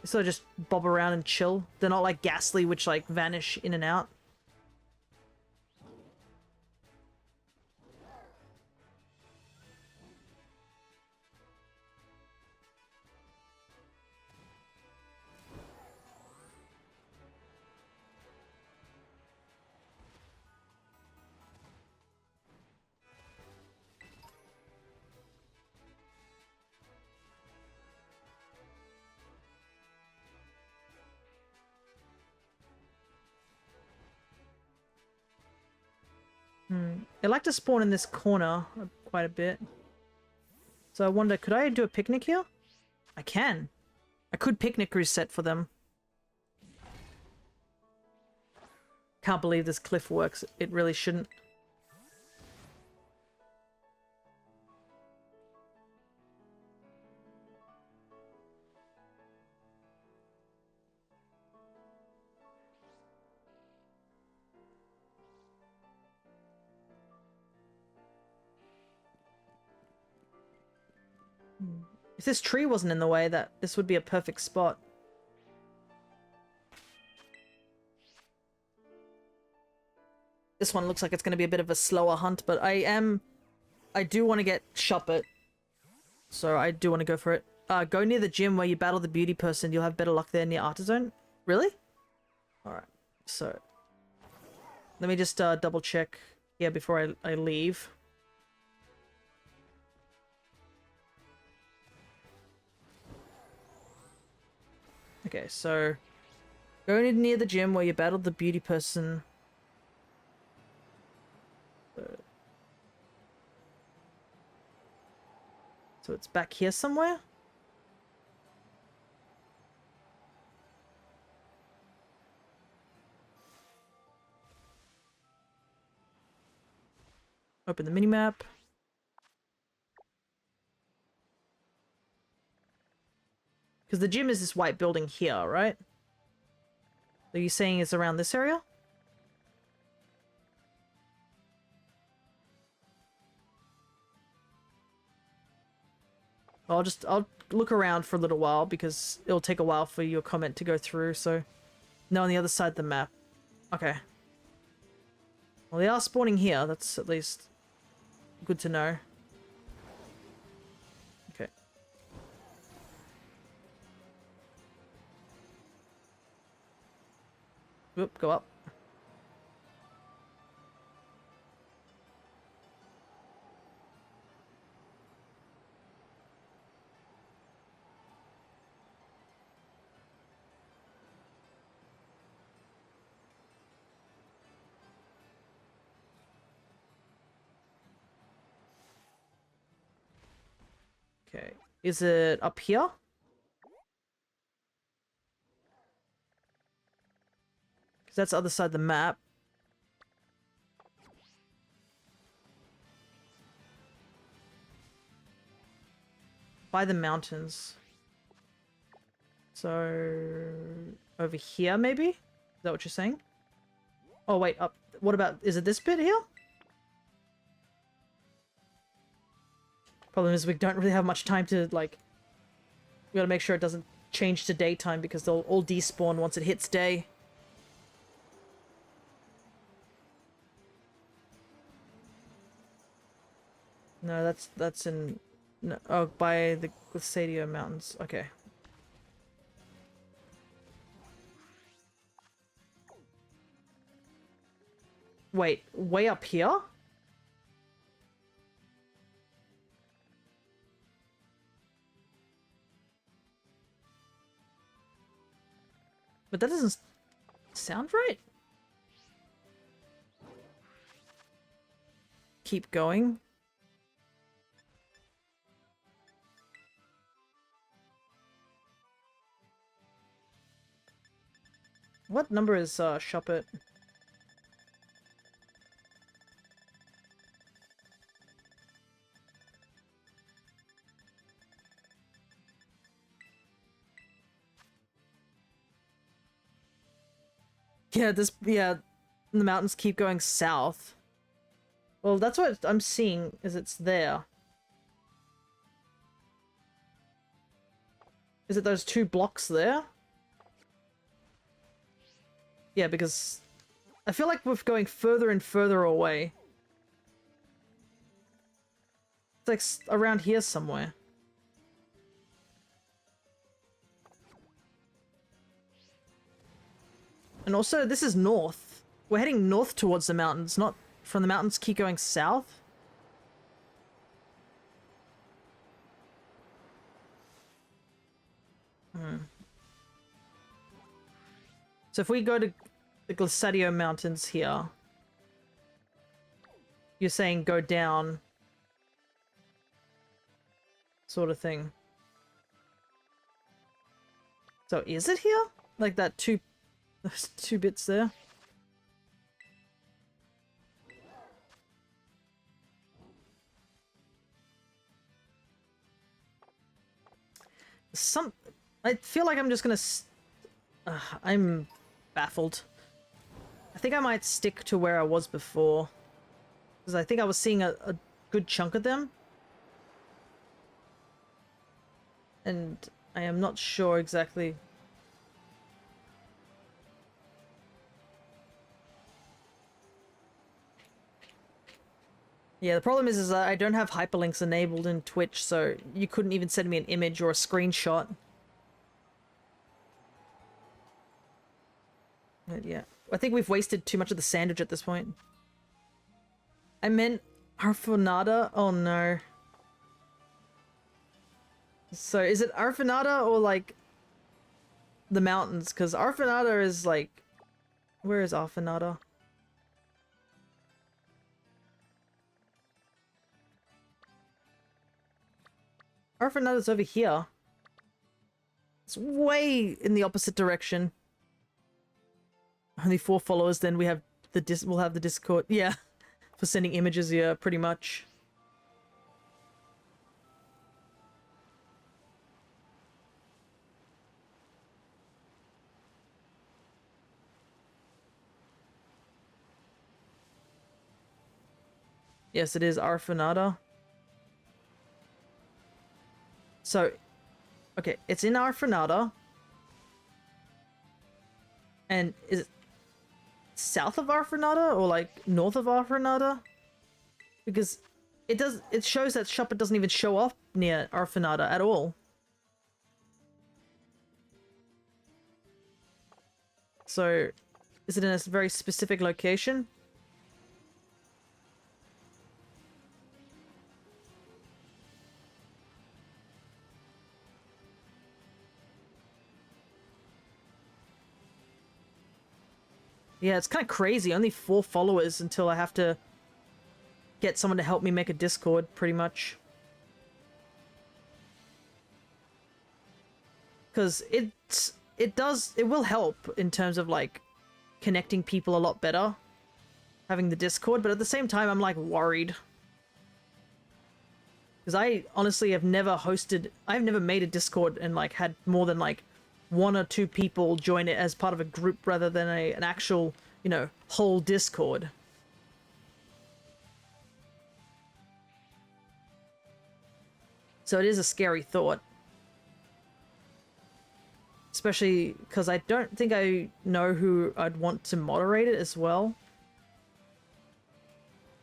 They sort of just bob around and chill. They're not like Ghastly, which like vanish in and out. They like to spawn in this corner quite a bit. So I wonder, could I do a picnic here? I can. I could picnic reset for them. Can't believe this cliff works. It really shouldn't. If this tree wasn't in the way, this would be a perfect spot. This one looks like it's going to be a bit of a slower hunt, but I do want to get Shuppet. So I do want to go for it. Go near the gym where you battle the beauty person. You'll have better luck there near Artizone. Really? Alright, so... Let me just double check here before I leave. Okay, so... Go near the gym where you battled the beauty person. So it's back here somewhere? Open the minimap. Because the gym is this white building here, right? Are you saying it's around this area? I'll look around for a little while because it'll take a while for your comment to go through, so... No, on the other side of the map. Okay. Well, they are spawning here, that's at least good to know. Okay. Whoop, go up. Okay. Is it up here? Because that's the other side of the map. By the mountains. So... Over here, maybe? Is that what you're saying? Oh, wait, up. What about... Is it this bit here? Problem is we don't really have much time to, like... We gotta make sure it doesn't change to daytime because they'll all despawn once it hits day. No, that's in... No, oh, by the Glissadio Mountains. Okay. Wait, way up here? But that doesn't sound right. Keep going. What number is Shuppet? Yeah, the mountains keep going south. Well, that's what I'm seeing, is it's there. Is it those 2 blocks there? Yeah, because I feel like we're going further and further away. It's like around here somewhere. And also, this is north. We're heading north towards the mountains, not from the mountains keep going south. So if we go to the Glissadio Mountains here, you're saying go down, sort of thing. So is it here? Like that those 2 bits there? I feel like I'm just gonna... I'm baffled. I think I might stick to where I was before. Because I think I was seeing a good chunk of them. and I am not sure exactly. Yeah, the problem is I don't have hyperlinks enabled in Twitch, so you couldn't even send me an image or a screenshot. But yeah, I think we've wasted too much of the sandwich at this point. I meant Arfonada? Oh no. So is it Arfonada or like the mountains? Because Arfonada is like... Where is Arfonada? Arfonada's over here. It's way in the opposite direction. Only 4 followers, then we have we'll have the Discord. Yeah. For sending images, yeah, pretty much. Yes, it is Arfonada. So, okay, it's in Arfonada. And is it south of Arfonada or like north of Arfonada? Because it shows that Shopper doesn't even show up near Arfonada at all. So, is it in a very specific location? Yeah, it's kind of crazy. Only 4 followers until I have to get someone to help me make a Discord, pretty much. Because it will help in terms of like connecting people a lot better, having the Discord, but at the same time I'm like worried. Because I honestly have I've never made a Discord and like had more than like 1 or 2 people join it as part of a group rather than an actual, you know, whole Discord. So it is a scary thought. Especially because I don't think I know who I'd want to moderate it as well.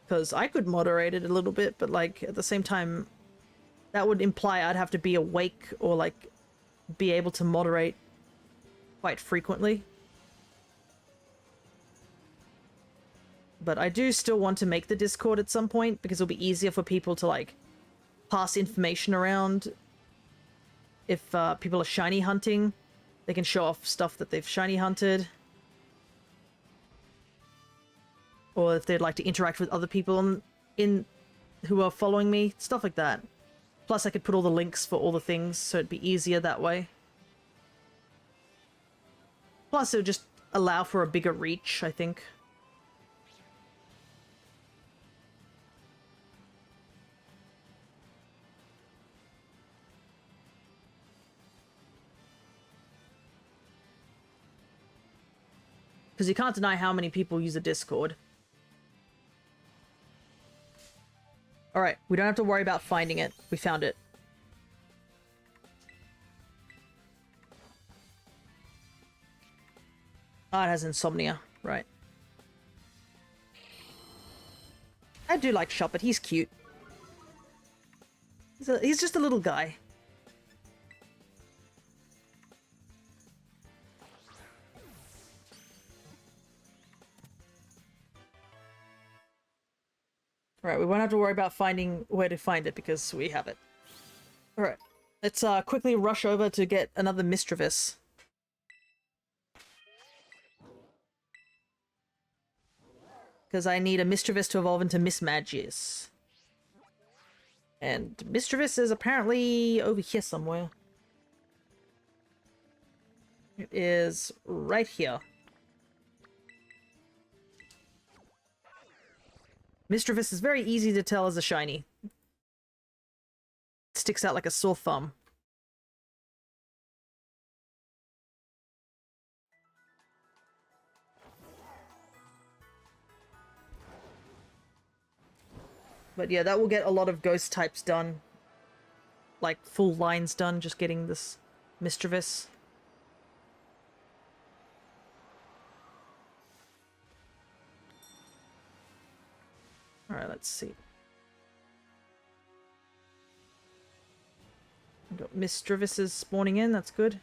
Because I could moderate it a little bit, but like at the same time, that would imply I'd have to be awake or like be able to moderate quite frequently. But I do still want to make the Discord at some point because it'll be easier for people to like pass information around. If people are shiny hunting, they can show off stuff that they've shiny hunted. Or if they'd like to interact with other people who are following me, stuff like that. Plus I could put all the links for all the things, so it'd be easier that way. Plus it would just allow for a bigger reach, I think. Because you can't deny how many people use a Discord. Alright, we don't have to worry about finding it. We found it. Ah, it has insomnia. Right. I do like Shuppet. He's cute. He's just a little guy. Alright, we won't have to worry about finding where to find it because we have it. Alright, let's quickly rush over to get another Mischievous. Because I need a Mischievous to evolve into Mismagius. And Mischievous is apparently over here somewhere. It is right here. Mischievous is very easy to tell as a shiny. It sticks out like a sore thumb. But yeah, that will get a lot of ghost types done. like full lines done just getting this Mischievous. Alright, let's see. We've got Mistrevises spawning in, that's good.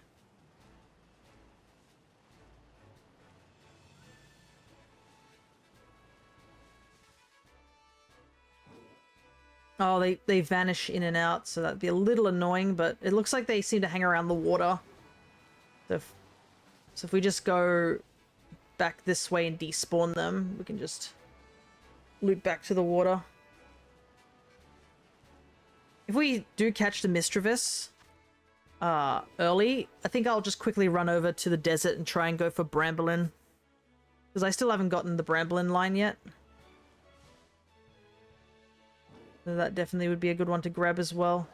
Oh, they vanish in and out, so that'd be a little annoying, but it looks like they seem to hang around the water. So if we just go back this way and despawn them, we can just loop back to the water. If we do catch the Mistrevis early, I think I'll just quickly run over to the desert and try and go for Bramblin. Because I still haven't gotten the Bramblin line yet. So that definitely would be a good one to grab as well.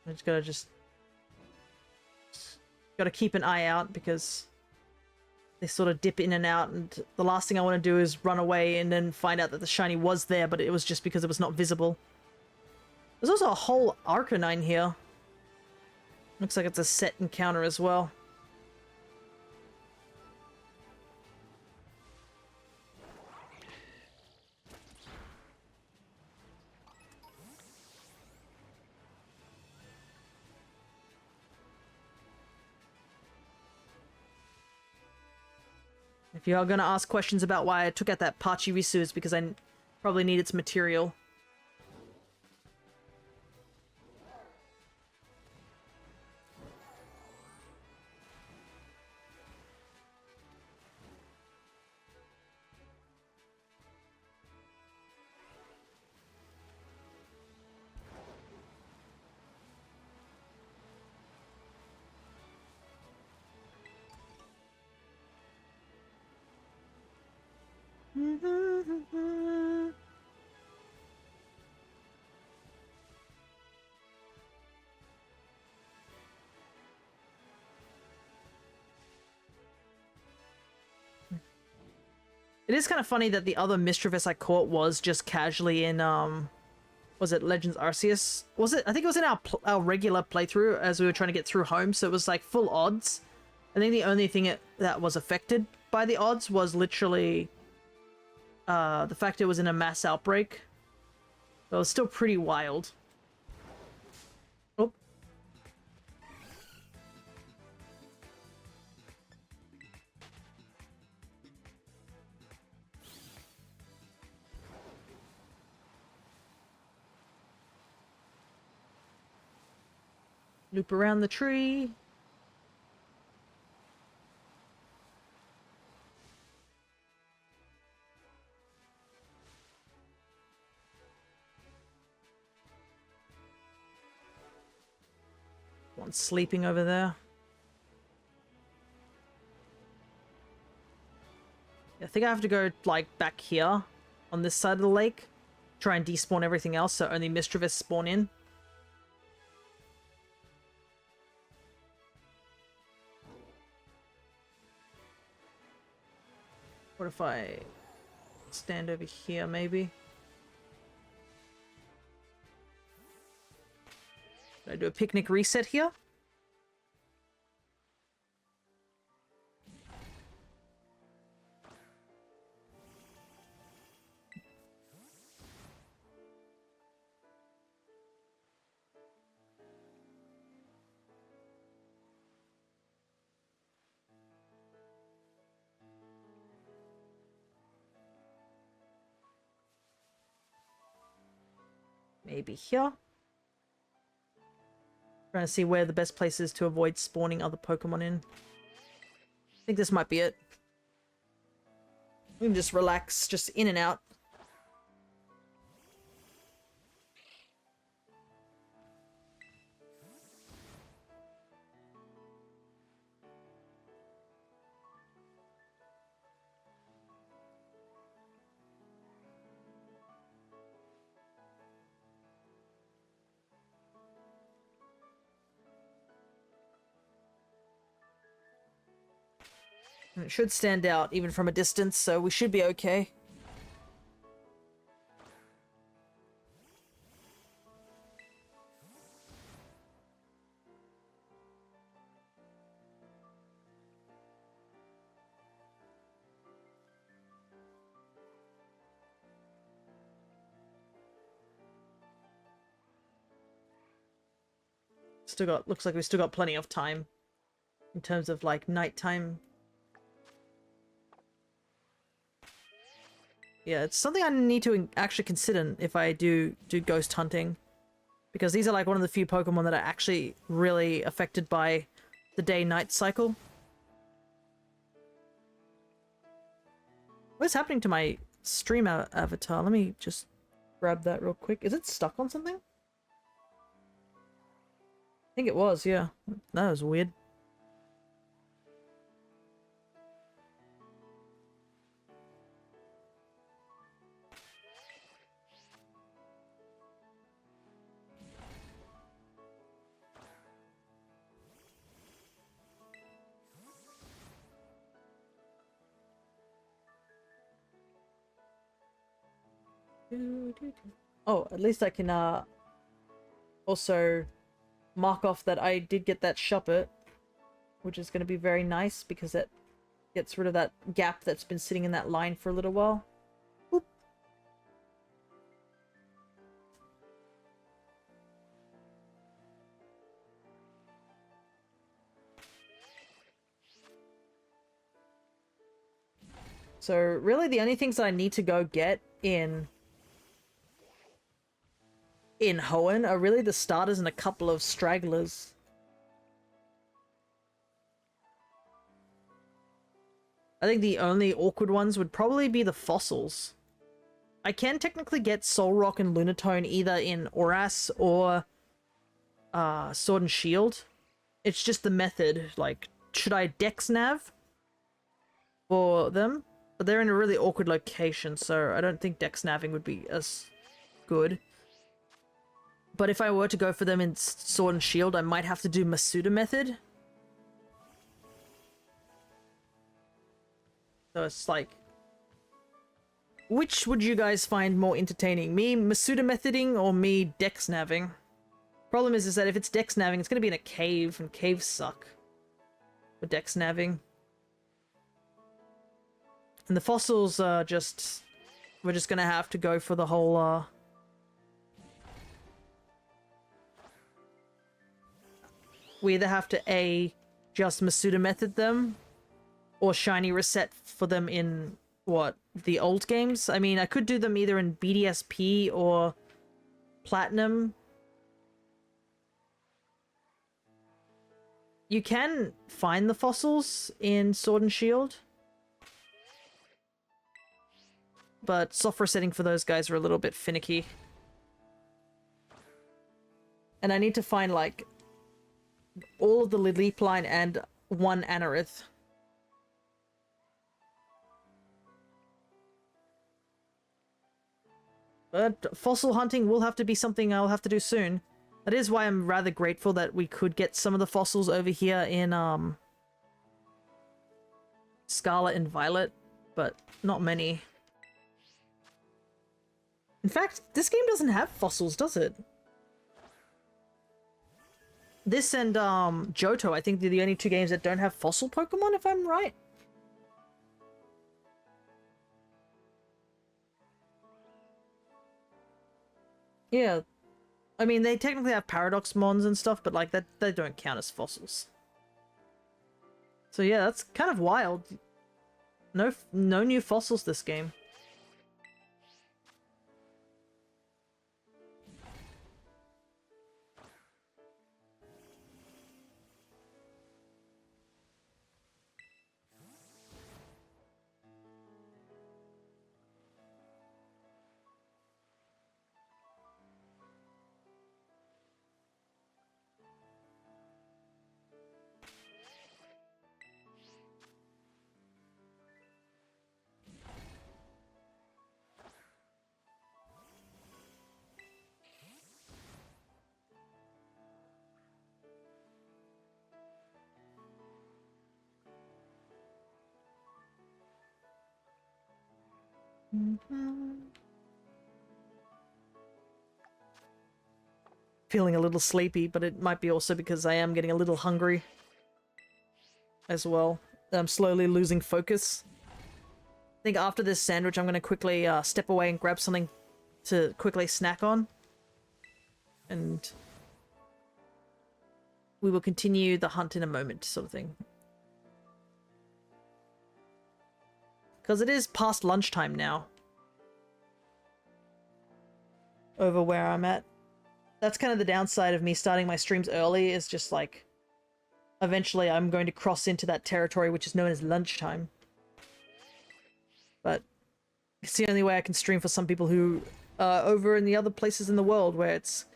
I just gotta keep an eye out because they sort of dip in and out, and the last thing I want to do is run away and then find out that the shiny was there, but it was just because it was not visible. There's also a whole Arcanine here. Looks like it's a set encounter as well. If you are going to ask questions about why I took out that Pachirisu, it's because I probably need its material. It is kind of funny that the other Mischievous I caught was just casually in, was it Legends Arceus? Was it? I think it was in our regular playthrough as we were trying to get through home, so it was like full odds. I think the only thing that was affected by the odds was literally the fact it was in a mass outbreak. So it was still pretty wild. Oh. Loop around the tree. One sleeping over there. I think I have to go, like, back here on this side of the lake. Try and despawn everything else so only Mischievous spawn in. What if I stand over here, maybe? Should I do a picnic reset here? Maybe here. Trying to see where the best place is to avoid spawning other Pokemon in. I think this might be it. We can just relax, just in and out. And it should stand out even from a distance, so we should be okay. Looks like we still got plenty of time in terms of like nighttime. Yeah, it's something I need to actually consider if I do ghost hunting, because these are like one of the few Pokemon that are actually really affected by the day-night cycle. What's happening to my stream avatar? Let me just grab that real quick. Is it stuck on something? I think it was, yeah. That was weird. Oh, at least I can also mark off that I did get that Shuppet, which is going to be very nice because it gets rid of that gap that's been sitting in that line for a little while. Boop. So really the only things I need to go get in Hoenn are really the starters and a couple of stragglers. I think the only awkward ones would probably be the fossils. I can technically get Solrock and Lunatone either in Oras or Sword and Shield. It's just the method. Like, should I Dex Nav for them? But they're in a really awkward location, so I don't think Dex Naving would be as good. But if I were to go for them in Sword and Shield, I might have to do Masuda method. So it's like, which would you guys find more entertaining? Me Masuda methoding or me Dex Naving? Problem is that if it's Dex Naving, it's going to be in a cave, and caves suck for Dex Naving. And the fossils are just... We're just going to have to go for the whole, we either have to A, just Masuda method them, or shiny reset for them in, what, the old games? I mean, I could do them either in BDSP or Platinum. You can find the fossils in Sword and Shield, but soft resetting for those guys are a little bit finicky. And I need to find, like, all of the Lileep line and one Anorith. But fossil hunting will have to be something I'll have to do soon. That is why I'm rather grateful that we could get some of the fossils over here in Scarlet and Violet, but not many. In fact, this game doesn't have fossils, does it? This and Johto, I think, they're the only two games that don't have fossil Pokemon, if I'm right. Yeah. I mean, they technically have Paradox Mons and stuff, but like that they don't count as fossils. So yeah, that's kind of wild. No new fossils this game. Feeling a little sleepy, but it might be also because I am getting a little hungry as well. I'm slowly losing focus. I think after this sandwich, I'm going to quickly step away and grab something to quickly snack on. And we will continue the hunt in a moment, sort of thing. Because it is past lunchtime now. Over where I'm at. That's kind of the downside of me starting my streams early, is just like, eventually I'm going to cross into that territory which is known as lunchtime. But it's the only way I can stream for some people who are over in the other places in the world where it's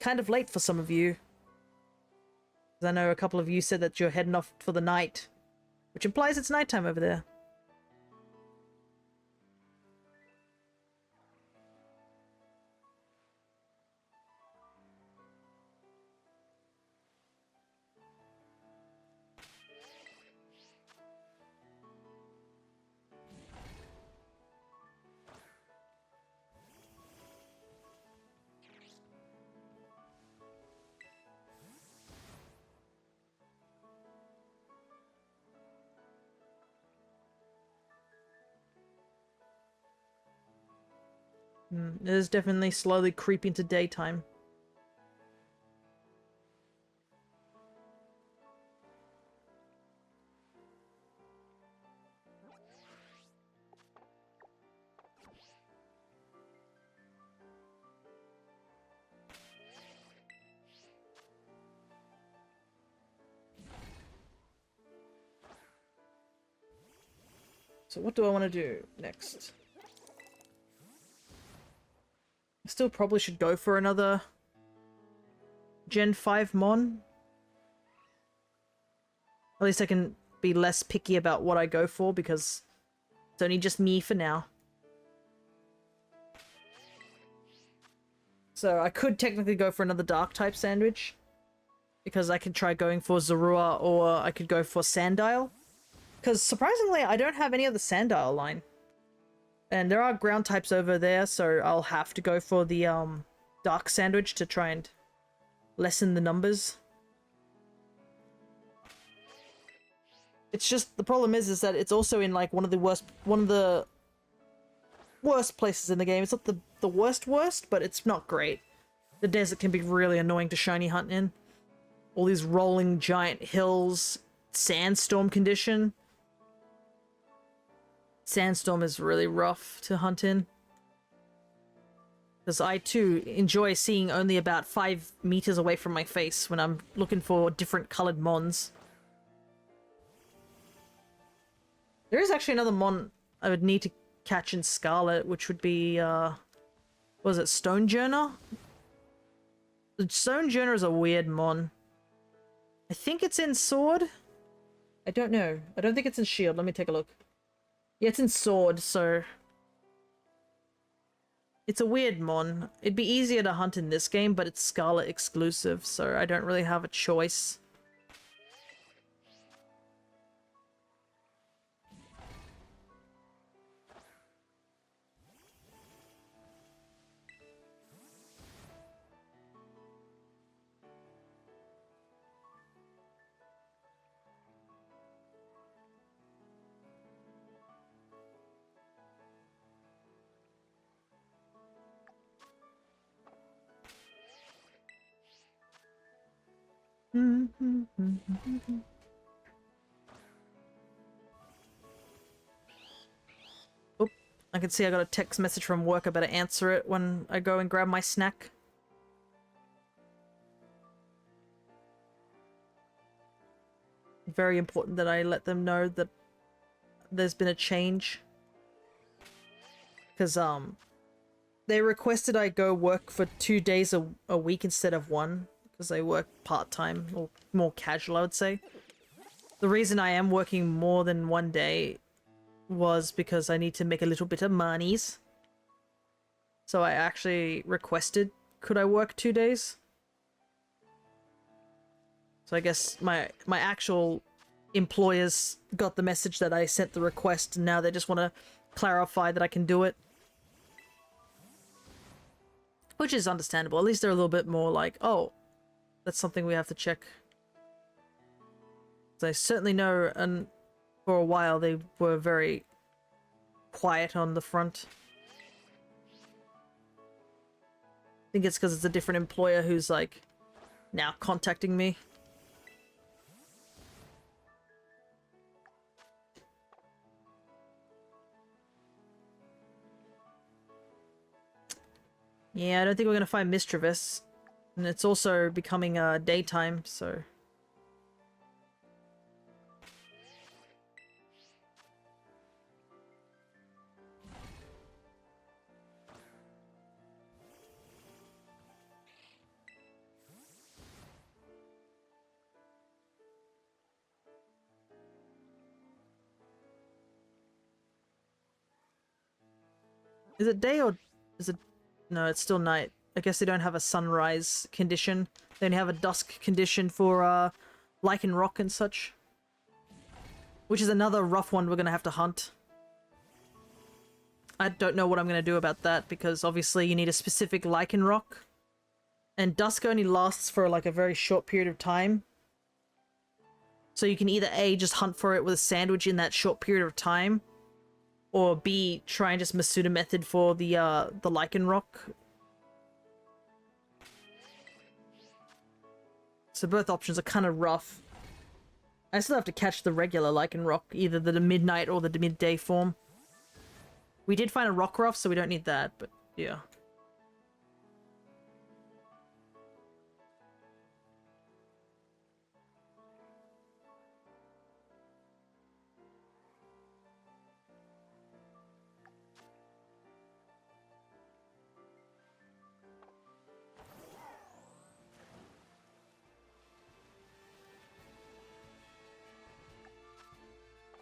kind of late for some of you. 'Cause I know a couple of you said that you're heading off for the night, which implies it's nighttime over there. It is definitely slowly creeping to daytime. So what do I want to do next? I still probably should go for another Gen 5 Mon. At least I can be less picky about what I go for, because it's only just me for now. So I could technically go for another Dark type sandwich, because I could try going for Zorua, or I could go for Sandile. Because surprisingly, I don't have any of the Sandile line. And there are ground types over there, so I'll have to go for the Dark sandwich to try and lessen the numbers. It's just, the problem is that it's also in like one of the worst places in the game. It's not the worst, but it's not great. The desert can be really annoying to shiny hunt in. All these rolling giant hills, sandstorm condition. Sandstorm is really rough to hunt in. Because I too enjoy seeing only about 5 meters away from my face when I'm looking for different colored mons. There is actually another mon I would need to catch in Scarlet, which would be, what was it, Stonejourner? The Stonejourner is a weird mon. I think it's in Sword? I don't know. I don't think it's in Shield. Let me take a look. Yeah, it's in Sword, so... It's a weird mon. It'd be easier to hunt in this game, but it's Scarlet exclusive, so I don't really have a choice. Oop, I can see I got a text message from work. I better answer it when I go and grab my snack. Very important that I let them know that there's been a change. Because, they requested I go work for 2 days a week instead of 1. Because I work part-time, or more casual, I would say. The reason I am working more than 1 day was because I need to make a little bit of monies. So I actually requested, could I work 2 days? So I guess my actual employers got the message that I sent the request, and now they just want to clarify that I can do it. Which is understandable. At least they're a little bit more like, oh, that's something we have to check. So I certainly know, and for a while they were very quiet on the front. I think it's because it's a different employer who's like now contacting me. Yeah, I don't think we're gonna find Miss Travis. And it's also becoming daytime, so... Is it day or is it... No, it's still night. I guess they don't have a sunrise condition. They only have a dusk condition for lichen rock and such. Which is another rough one we're gonna have to hunt. I don't know what I'm gonna do about that because obviously you need a specific lichen rock. And dusk only lasts for like a very short period of time. So you can either A, just hunt for it with a sandwich in that short period of time, or B, try and just Masuda method for the lichen rock. So both options are kind of rough. I still have to catch the regular lichen rock, either the midnight or the midday form. We did find a rock ruff, so we don't need that, but yeah.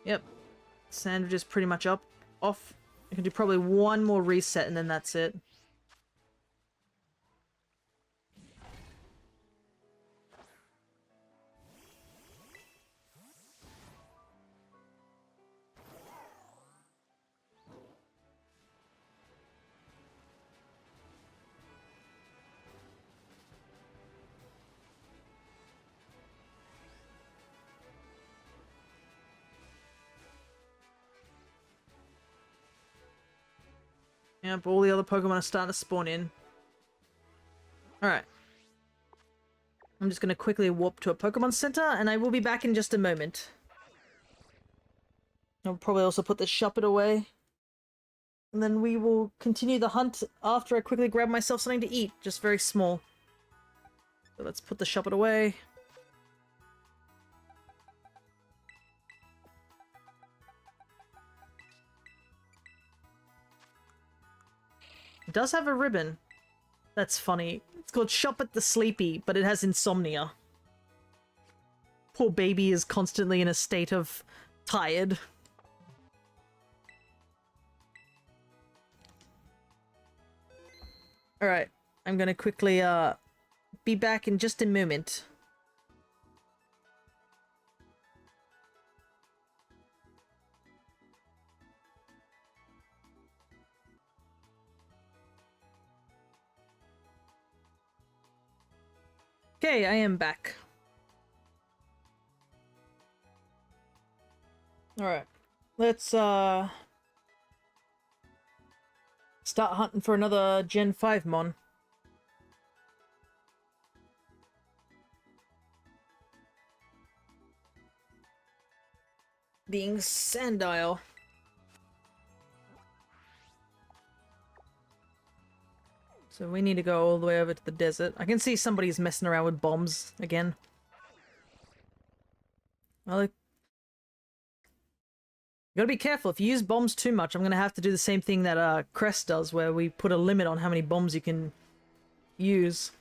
Yep. Sandwich is pretty much off. I can do probably one more reset and then that's it. Yep, all the other Pokemon are starting to spawn in. Alright. I'm just going to quickly warp to a Pokemon Center, and I will be back in just a moment. I'll probably also put the Shuppet away. And then we will continue the hunt after I quickly grab myself something to eat. Just very small. So let's put the Shuppet away. It does have a ribbon. That's funny. It's called Shuppet the Sleepy, but it has insomnia. Poor baby is constantly in a state of tired. Alright, I'm gonna quickly be back in just a moment. Okay, I am back. Alright. Let's start hunting for another Gen 5 mon. Being Sandile. So we need to go all the way over to the desert. I can see somebody's messing around with bombs again. Well, you gotta be careful. If you use bombs too much, I'm gonna have to do the same thing that Crest does, where we put a limit on how many bombs you can use.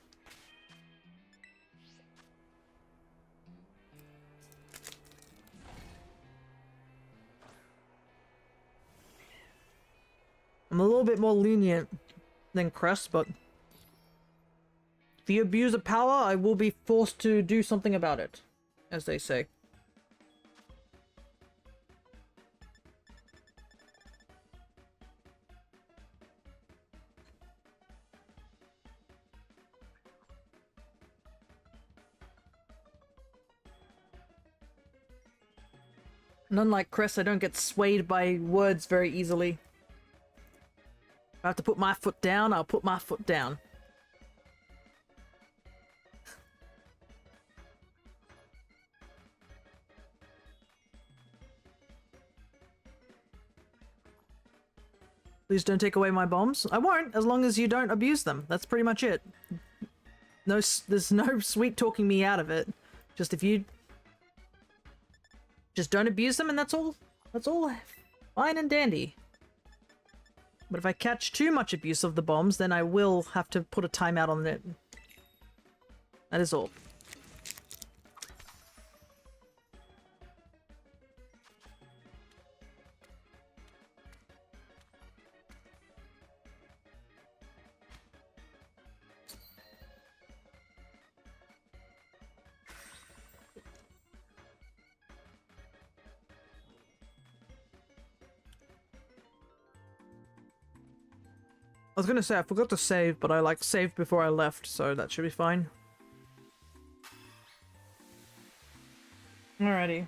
I'm a little bit more lenient than Crest, but if you abuse of power, I will be forced to do something about it, as they say. And unlike Cress, I don't get swayed by words very easily. If I have to put my foot down, I'll put my foot down. Please don't take away my bombs. I won't, as long as you don't abuse them. That's pretty much it. No, there's no sweet talking me out of it. Just if you just don't abuse them, and that's all. That's all fine and dandy. But if I catch too much abuse of the bombs, then I will have to put a timeout on it. That is all. I was gonna say, I forgot to save, but I saved before I left, so that should be fine. Alrighty.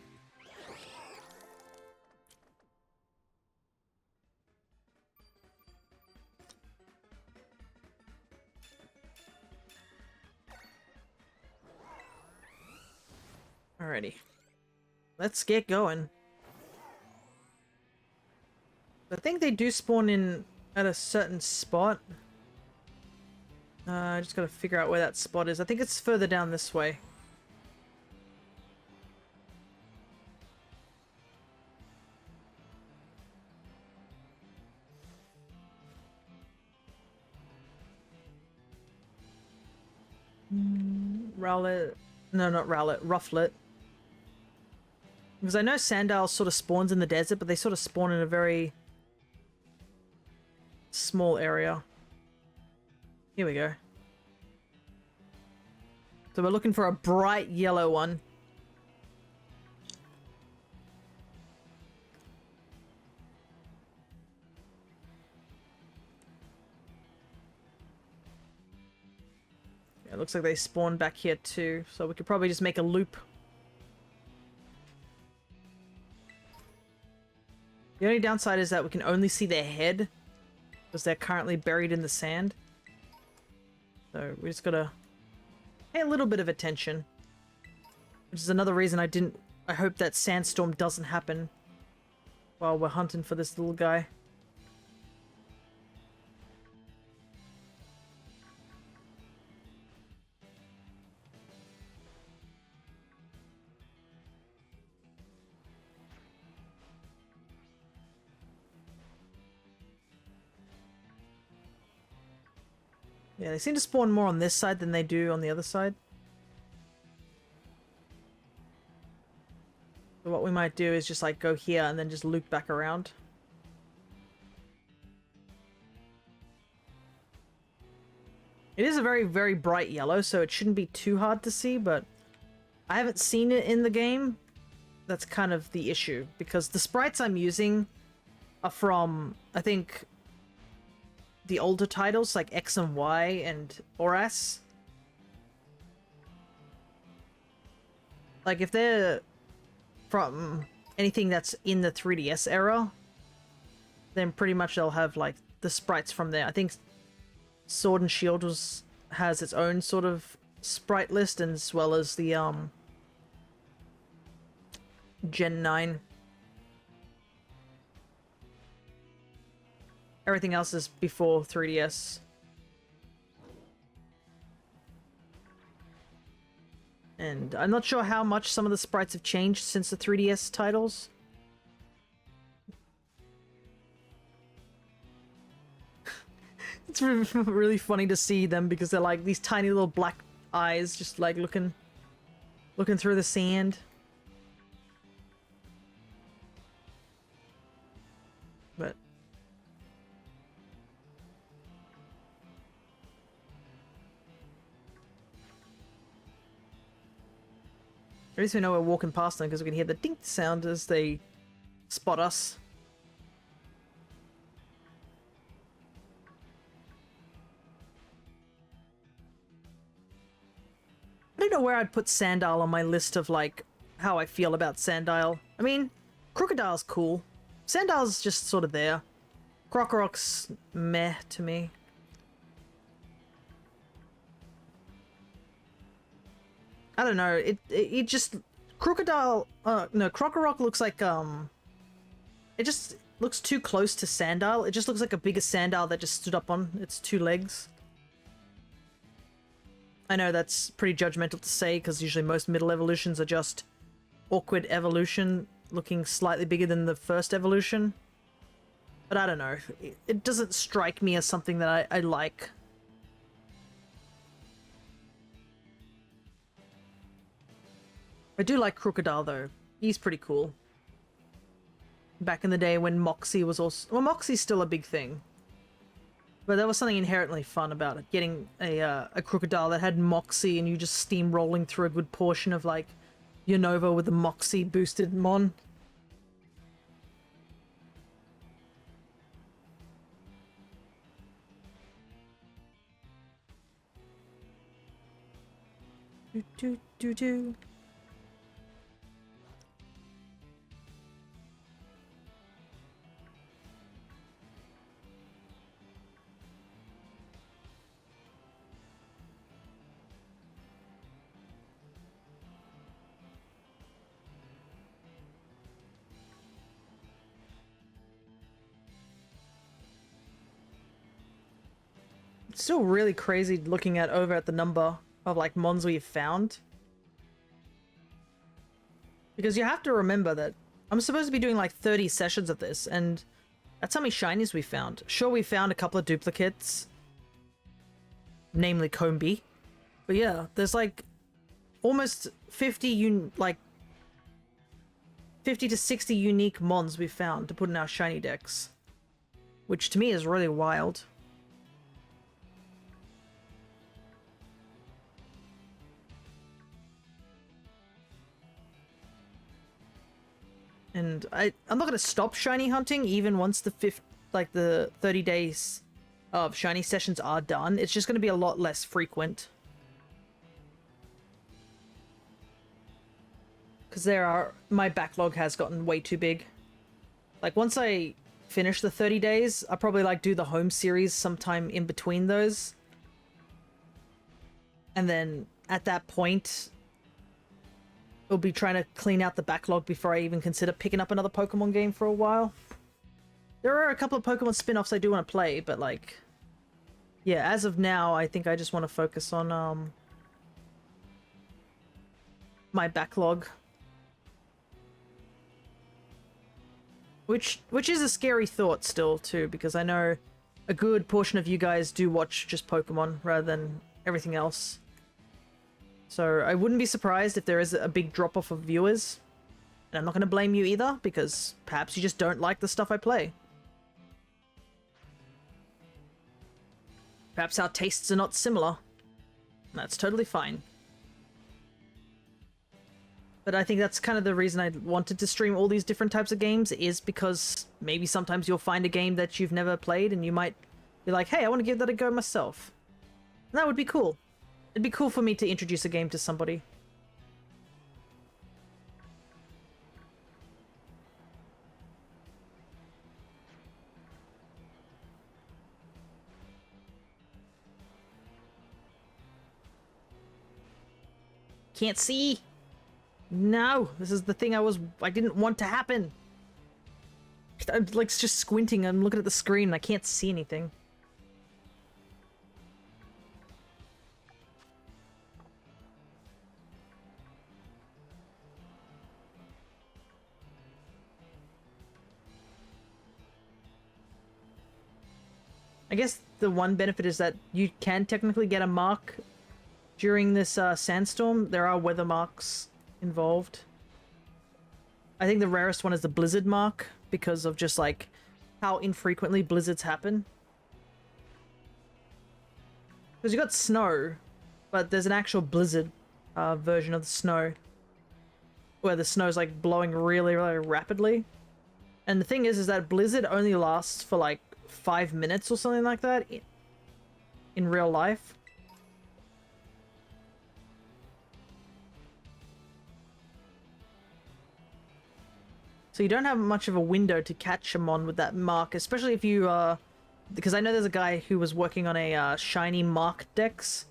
Alrighty. Let's get going. I think they do spawn in at a certain spot. I just gotta figure out where that spot is. I think it's further down this way. Rowlet. No, not Rowlet. Rufflet. Because I know Sandile sort of spawns in the desert, but they sort of spawn in a very small area. Here we go. So we're looking for a bright yellow one. Yeah, it looks like they spawn back here too, so we could probably just make a loop. The only downside is that we can only see their head, because they're currently buried in the sand. So we just gotta pay a little bit of attention. Which is another reason I hope that sandstorm doesn't happen while we're hunting for this little guy. Yeah, they seem to spawn more on this side than they do on the other side. So what we might do is just like go here and then just loop back around. It is a very, very bright yellow, so it shouldn't be too hard to see, but I haven't seen it in the game. That's kind of the issue, because the sprites I'm using are from, I think, the older titles like X and Y and Oras. Like if they're from anything that's in the 3DS era, then pretty much they'll have like the sprites from there. I think Sword and Shield has its own sort of sprite list, and as well as the Gen 9. Everything else is before 3DS. And I'm not sure how much some of the sprites have changed since the 3DS titles. It's really funny to see them because they're like these tiny little black eyes just like looking through the sand. But at least we know we're walking past them because we can hear the dink sound as they spot us. I don't know where I'd put Sandile on my list of like how I feel about Sandile. I mean, Crocodile's cool. Sandile's just sort of there. Krokorok's meh to me. I don't know. It just Crocodile. No, Krokorok looks like It just looks too close to Sandile. It just looks like a bigger Sandile that just stood up on its two legs. I know that's pretty judgmental to say because usually most middle evolutions are just awkward evolution looking slightly bigger than the first evolution. But I don't know. It doesn't strike me as something that I like. I do like Crocodile though. He's pretty cool. Back in the day when Moxie was also... Well, Moxie's still a big thing. But there was something inherently fun about it. Getting a Crocodile that had Moxie and you just steamrolling through a good portion of, like, Unova with the Moxie boosted Mon. Do do do do. It's still really crazy looking at over at the number of like Mons we've found. Because you have to remember that I'm supposed to be doing like 30 sessions of this, and that's how many shinies we found. Sure, we found a couple of duplicates, namely Combi. But yeah, there's like almost 50 to 60 unique Mons we found to put in our Shinydex. Which to me is really wild. And I'm not going to stop shiny hunting even once the 30 days of shiny sessions are done. It's just going to be a lot less frequent. Because my backlog has gotten way too big. Like once I finish the 30 days, I'll probably like do the home series sometime in between those. And then at that point, I'll be trying to clean out the backlog before I even consider picking up another Pokemon game for a while. There are a couple of Pokemon spin-offs I do want to play, but like... Yeah, as of now, I think I just want to focus on, my backlog. Which is a scary thought still, too, because I know a good portion of you guys do watch just Pokemon rather than everything else. So I wouldn't be surprised if there is a big drop-off of viewers. And I'm not going to blame you either, because perhaps you just don't like the stuff I play. Perhaps our tastes are not similar. That's totally fine. But I think that's kind of the reason I wanted to stream all these different types of games, is because maybe sometimes you'll find a game that you've never played and you might be like, hey, I want to give that a go myself. And that would be cool. It'd be cool for me to introduce a game to somebody. Can't see! No! This is the thing I didn't want to happen! I'm like just squinting, I'm looking at the screen and I can't see anything. I guess the one benefit is that you can technically get a mark during this sandstorm. There are weather marks involved. I think the rarest one is the blizzard mark because of just like how infrequently blizzards happen. Because you got snow, but there's an actual blizzard version of the snow where the snow's like blowing really, really rapidly. And the thing is that blizzard only lasts for like 5 minutes or something like that in real life. So you don't have much of a window to catch a mon with that mark, especially if you, because I know there's a guy who was working on a shiny mark dex,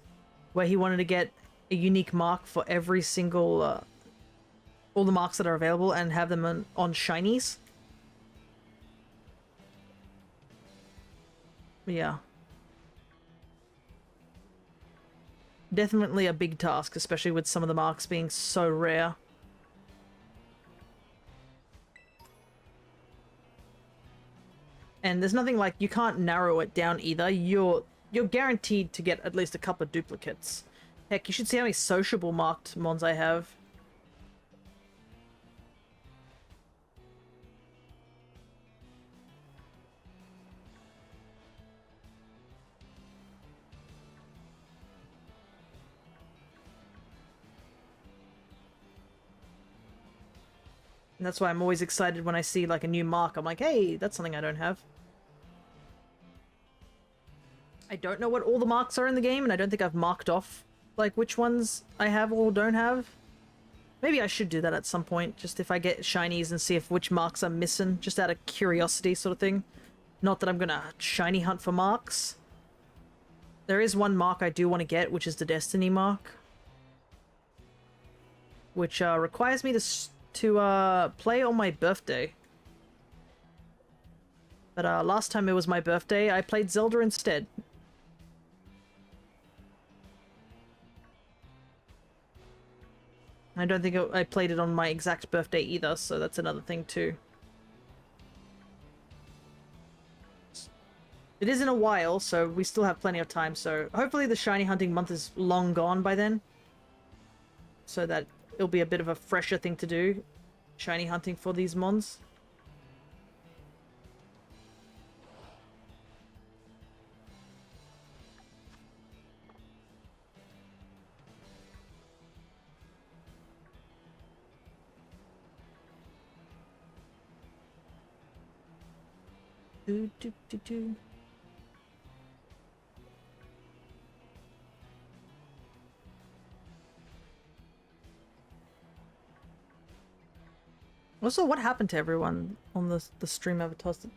where he wanted to get a unique mark for every single, all the marks that are available and have them on shinies. Yeah. Definitely a big task, especially with some of the marks being so rare. And there's nothing like, you can't narrow it down either. You're guaranteed to get at least a couple of duplicates. Heck, you should see how many sociable marked mons I have. And that's why I'm always excited when I see like a new mark. I'm like, hey, that's something I don't have. I don't know what all the marks are in the game, and I don't think I've marked off like which ones I have or don't have. Maybe I should do that at some point, just if I get shinies and see if which marks I'm missing, just out of curiosity sort of thing. Not that I'm gonna shiny hunt for marks. There is one mark I do want to get, which is the Destiny mark. Which requires me to play on my birthday. But last time it was my birthday, I played Zelda instead. I don't think I played it on my exact birthday either, so that's another thing too. It is in a while, so we still have plenty of time, so hopefully the shiny hunting month is long gone by then. So that it'll be a bit of a fresher thing to do. Shiny hunting for these mons. Do, do, do, do. Also, what happened to everyone on the stream advertised?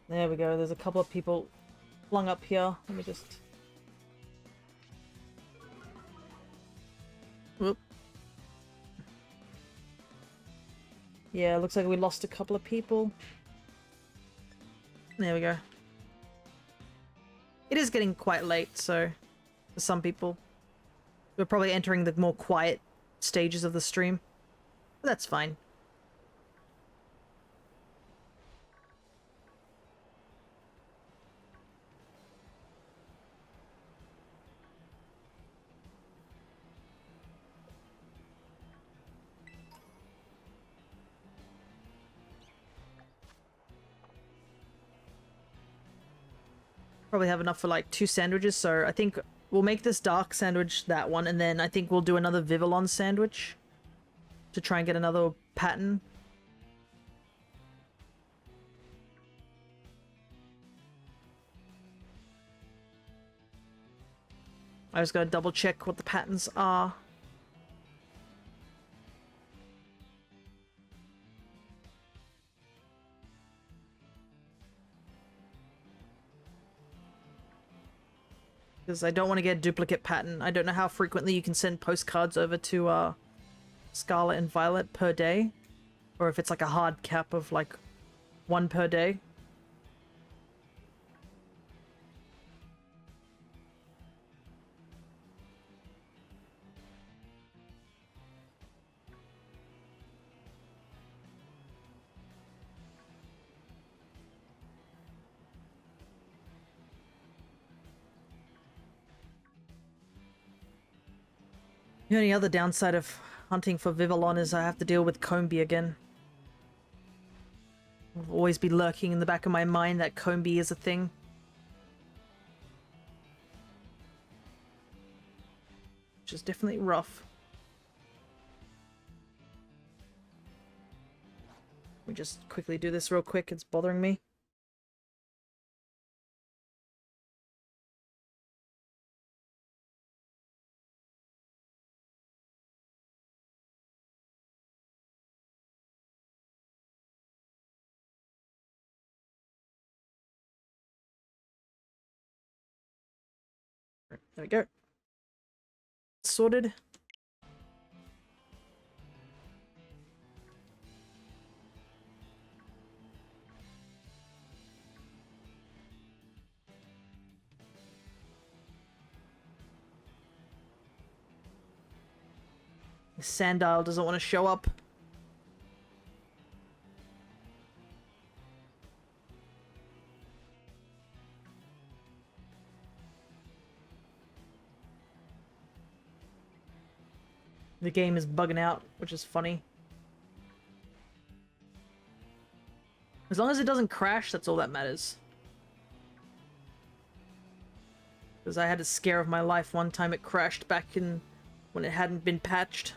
There we go. There's a couple of people flung up here. Let me just... Whoop. Yeah, looks like we lost a couple of people. There we go. It is getting quite late, so for some people, we're probably entering the more quiet stages of the stream. But that's fine. Probably have enough for like 2 sandwiches, so I think we'll make this dark sandwich that one, and then I think we'll do another Vivillon sandwich to try and get another pattern. I just gotta double check what the patterns are. Because I don't want to get a duplicate pattern. I don't know how frequently you can send postcards over to Scarlet and Violet per day. Or if it's like a hard cap of like 1 per day. The only other downside of hunting for Vivillon is I have to deal with Combi again. Will always be lurking in the back of my mind that Combi is a thing. Which is definitely rough. Let me just quickly do this real quick, it's bothering me. There we go. Sorted. The sand dial doesn't want to show up. The game is bugging out, which is funny. As long as it doesn't crash, that's all that matters. Because I had a scare of my life one time it crashed back in when it hadn't been patched.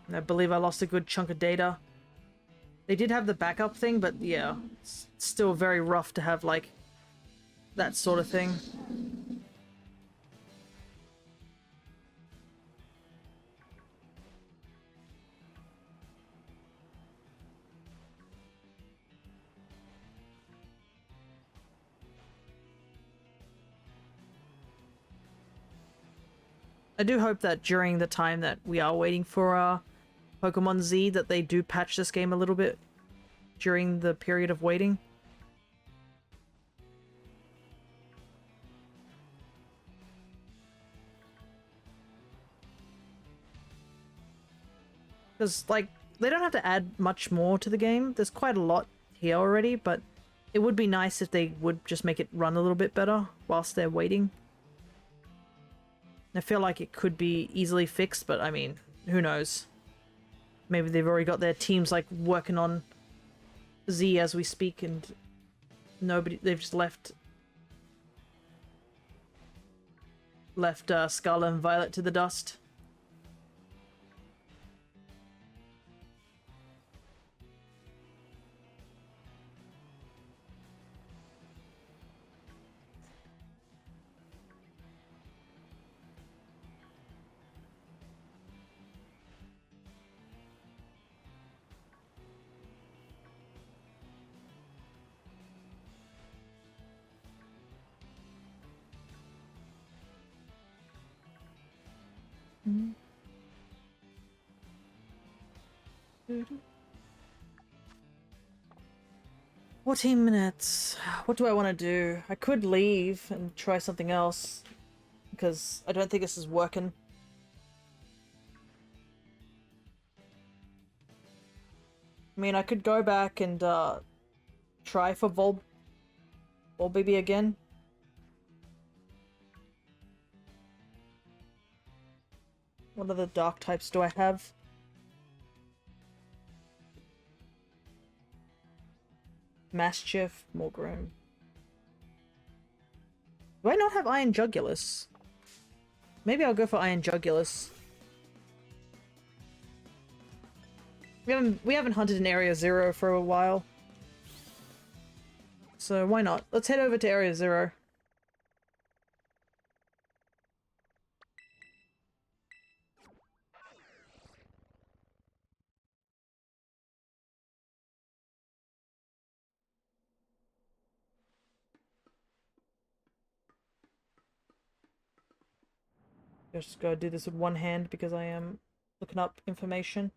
And I believe I lost a good chunk of data. They did have the backup thing, but yeah, it's still very rough to have, like, that sort of thing. I do hope that during the time that we are waiting for Pokemon Z, that they do patch this game a little bit during the period of waiting. Because, like, they don't have to add much more to the game. There's quite a lot here already, but it would be nice if they would just make it run a little bit better whilst they're waiting. I feel like it could be easily fixed, but I mean, who knows? Maybe they've already got their teams, like, working on Z as we speak, and they've just left Scarlet and Violet to the dust. Mm-hmm. 14 minutes. What do I want to do? I could leave and try something else, because I don't think this is working. I mean, I could go back and try for Volbaby again. What other dark types do I have? Mischief, Morgroom. Do I not have Iron Jugulus? Maybe I'll go for Iron Jugulus. We haven't hunted in Area 0 for a while. So why not? Let's head over to Area 0. Just gotta do this with one hand because I am looking up information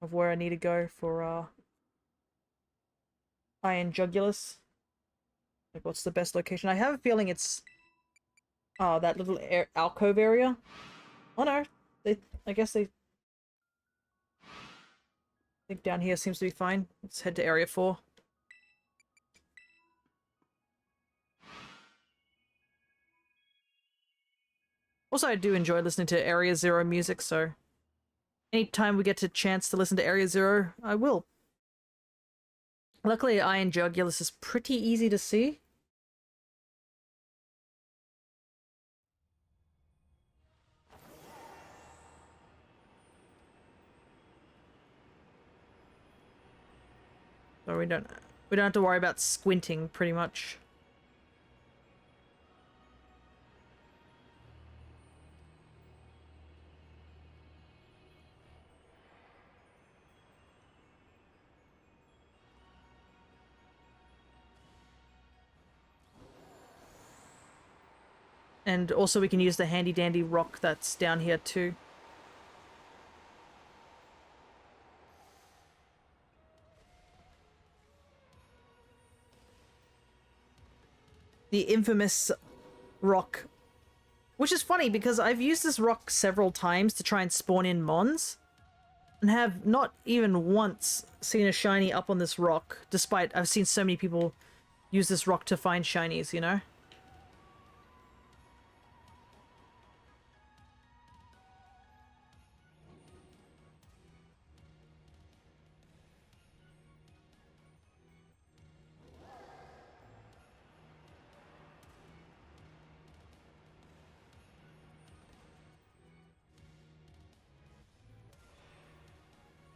of where I need to go for Iron Jugulus. Like, what's the best location? I have a feeling it's that little alcove area. Oh no, I guess they think down here seems to be fine. Let's head to Area 4. Also, I do enjoy listening to Area 0 music, so anytime we get a chance to listen to Area 0, I will. Luckily, Iron Jugulus is pretty easy to see. So we don't have to worry about squinting, pretty much. And also we can use the handy dandy rock that's down here too. The infamous rock. Which is funny because I've used this rock several times to try and spawn in mons. And have not even once seen a shiny up on this rock. Despite I've seen so many people use this rock to find shinies, you know?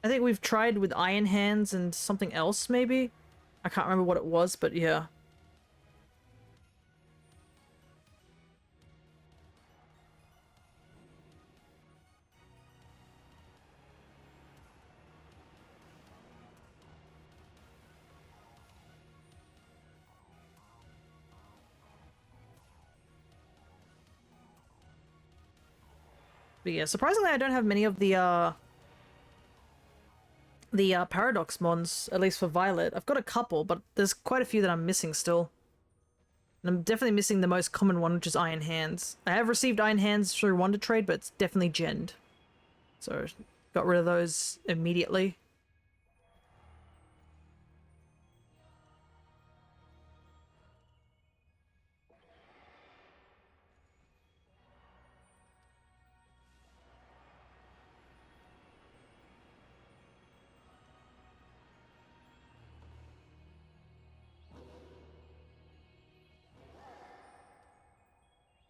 I think we've tried with Iron Hands and something else, maybe? I can't remember what it was, but yeah. But yeah, surprisingly I don't have many of the Paradox mons, at least for Violet. I've got a couple, but there's quite a few that I'm missing still. And I'm definitely missing the most common one, which is Iron Hands. I have received Iron Hands through Wonder Trade, but it's definitely genned. So, got rid of those immediately.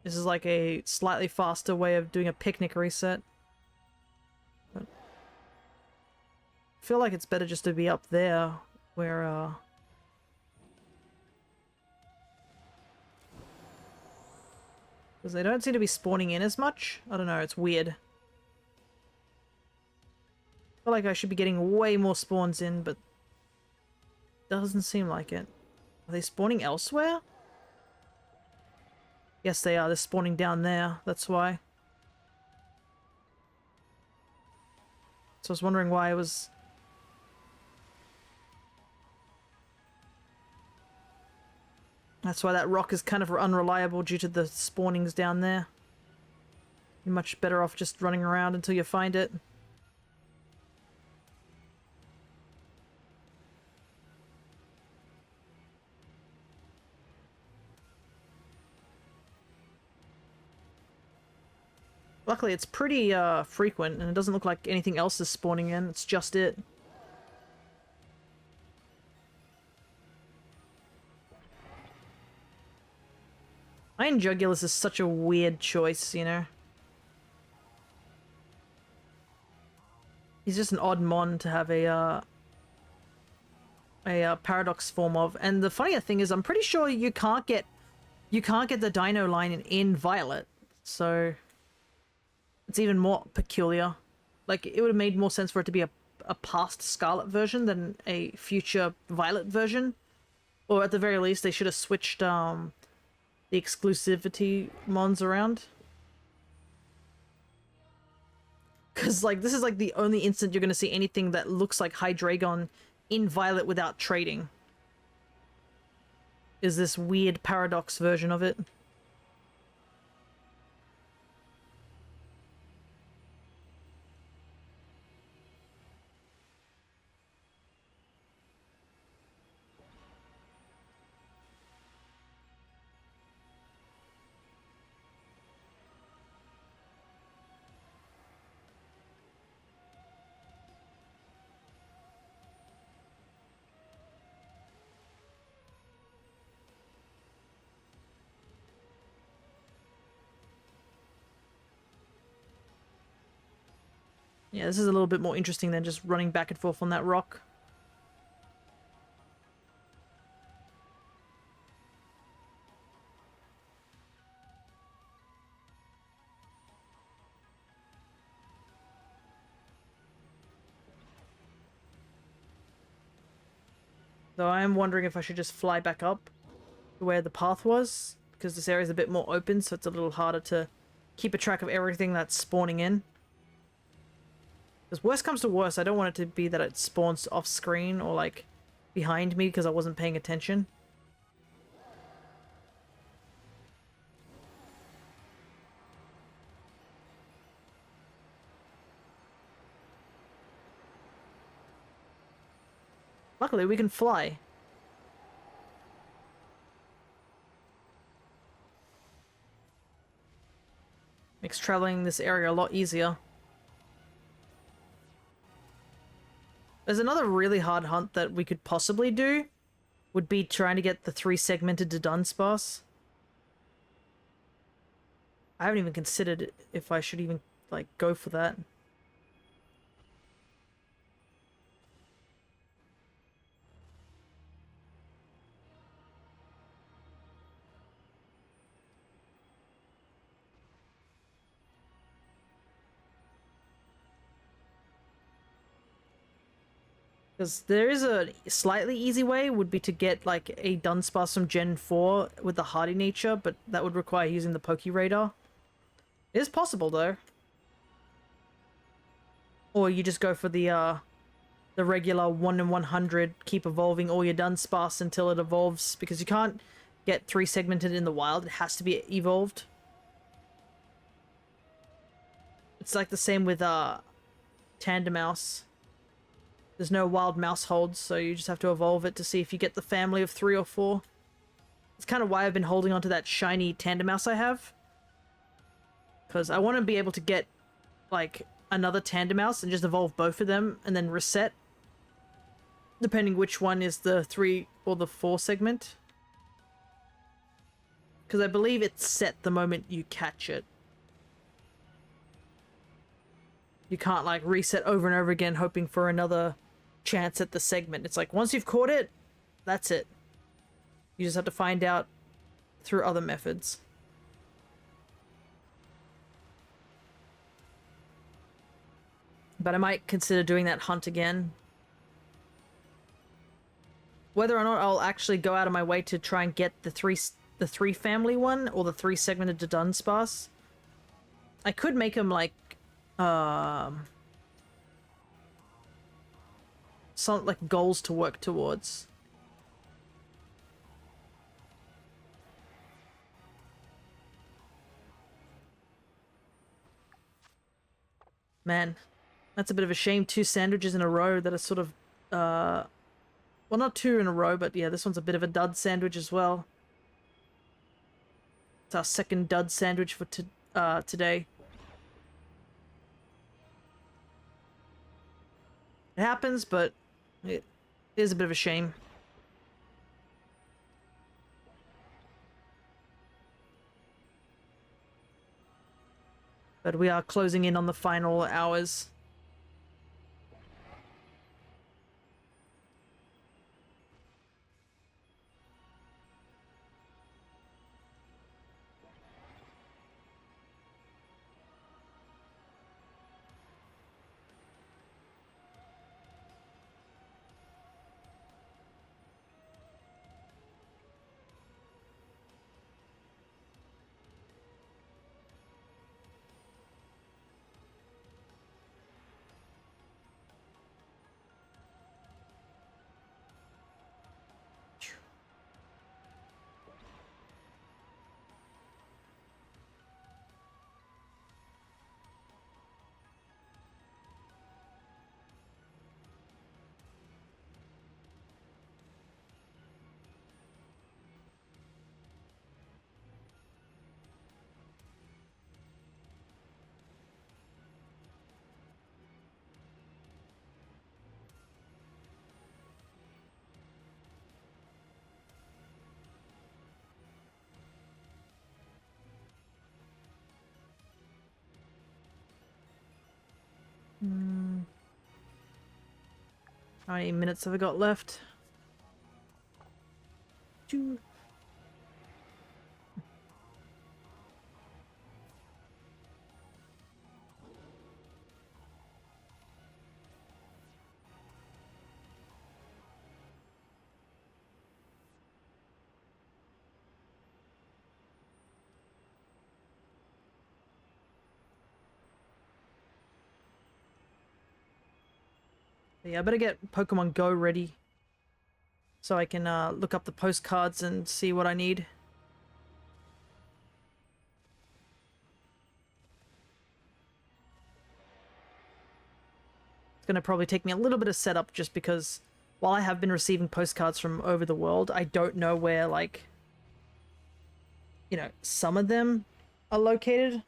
This is like a slightly faster way of doing a picnic reset. But I feel like it's better just to be up there, where, because they don't seem to be spawning in as much. I don't know, it's weird. I feel like I should be getting way more spawns in, but doesn't seem like it. Are they spawning elsewhere? Yes, they are. They're spawning down there. That's why. So I was wondering why it was... That's why that rock is kind of unreliable due to the spawnings down there. You're much better off just running around until you find it. Luckily, it's pretty frequent, and it doesn't look like anything else is spawning in. It's just it. Iron Jugulus is such a weird choice, you know? He's just an odd mon to have a paradox form of. And the funnier thing is, I'm pretty sure you can't get the Dino line in Violet, so... It's even more peculiar. Like, it would have made more sense for it to be a past Scarlet version than a future Violet version. Or at the very least, they should have switched the exclusivity mons around. Because, like, this is like the only instant you're going to see anything that looks like Hydreigon in Violet without trading. Is this weird paradox version of it. Yeah, this is a little bit more interesting than just running back and forth on that rock. Though I am wondering if I should just fly back up to where the path was. because this area is a bit more open, so it's a little harder to keep a track of everything that's spawning in. Because worst comes to worst, I don't want it to be that it spawns off screen or like behind me because I wasn't paying attention. Luckily, we can fly. Makes traveling this area a lot easier. There's another really hard hunt that we could possibly do. Would be trying to get the 3-segmented Dunsparce. I haven't even considered if I should even, like, go for that. Because there is a slightly easy way, would be to get, like, a Dunsparce from Gen 4 with the hardy nature, but that would require using the Poke Radar. It is possible, though. Or you just go for the regular 1 in 100, keep evolving all your Dunsparce until it evolves, because you can't get 3-segmented in the wild, it has to be evolved. It's like the same with Tandemaus. There's no wild mouse holds, so you just have to evolve it to see if you get the family of 3 or 4. It's kind of why I've been holding on to that shiny Tandemaus I have. Because I want to be able to get, like, another Tandemaus and just evolve both of them and then reset. Depending which one is the 3 or the 4 segment. Because I believe it's set the moment you catch it. You can't, like, reset over and over again hoping for another chance at the segment. It's like, once you've caught it, that's it. You just have to find out through other methods. But I might consider doing that hunt again. Whether or not I'll actually go out of my way to try and get the 3 family one or the 3-segmented Dunsparce. I could make them like some like goals to work towards. Man, that's a bit of a shame. 2 sandwiches in a row that are sort of well, not 2 in a row, but yeah, this one's a bit of a dud sandwich as well. It's our second dud sandwich for today. It happens, but it is a bit of a shame. But we are closing in on the final hours. How many minutes have I got left? 2. But yeah, I better get Pokemon Go ready so I can look up the postcards and see what I need. It's gonna probably take me a little bit of setup just because while I have been receiving postcards from over the world, I don't know where, like, you know, some of them are located.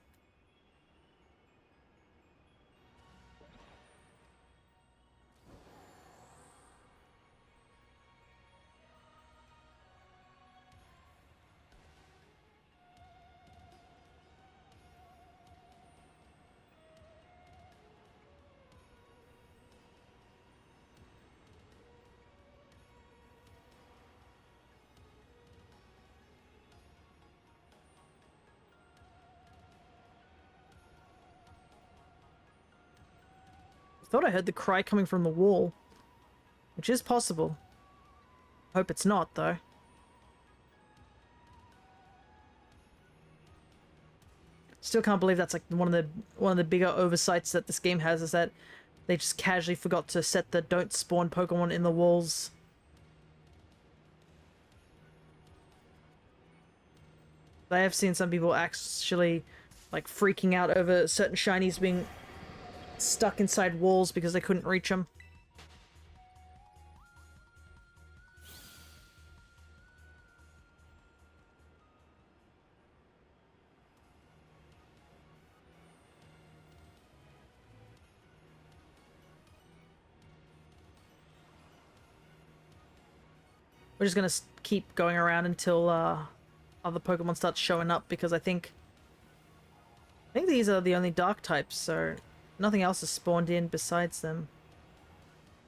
I thought I heard the cry coming from the wall, which is possible. Hope it's not, though. Still can't believe that's like one of the bigger oversights that this game has, is that they just casually forgot to set the don't spawn Pokemon in the walls. I have seen some people actually like freaking out over certain shinies being stuck inside walls because they couldn't reach them. We're just gonna keep going around until other Pokemon start showing up, because I think these are the only dark types, so nothing else has spawned in besides them.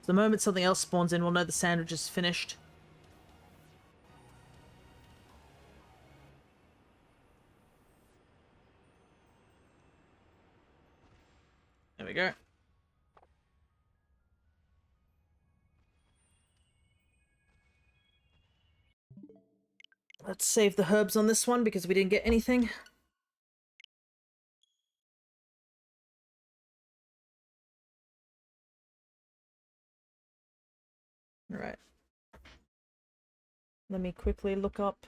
So the moment something else spawns in, we'll know the sandwich is finished. There we go. Let's save the herbs on this one because we didn't get anything. Alright. Let me quickly look up.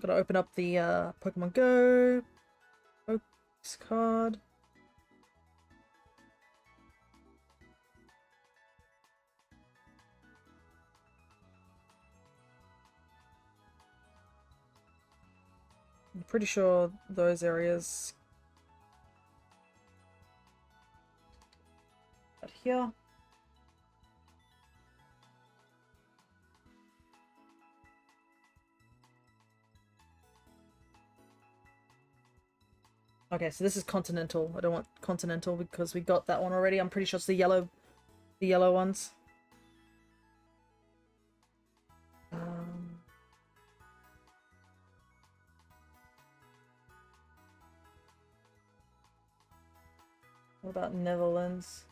Gotta open up the Pokemon Go postcard. I'm pretty sure those areas out here. Okay, so this is continental. I don't want continental because we got that one already. I'm pretty sure it's the yellow ones. What about Netherlands?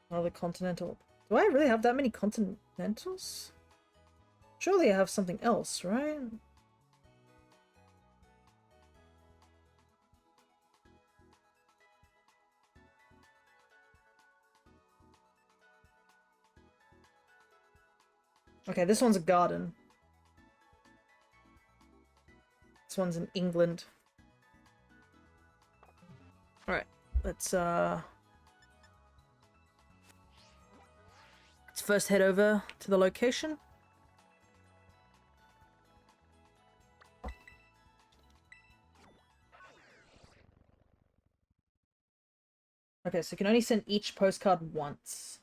Another continental. Do I really have that many continentals? Surely I have something else, right? Okay, this one's a garden. This one's in England. Alright, let's first head over to the location. Okay, so you can only send each postcard once.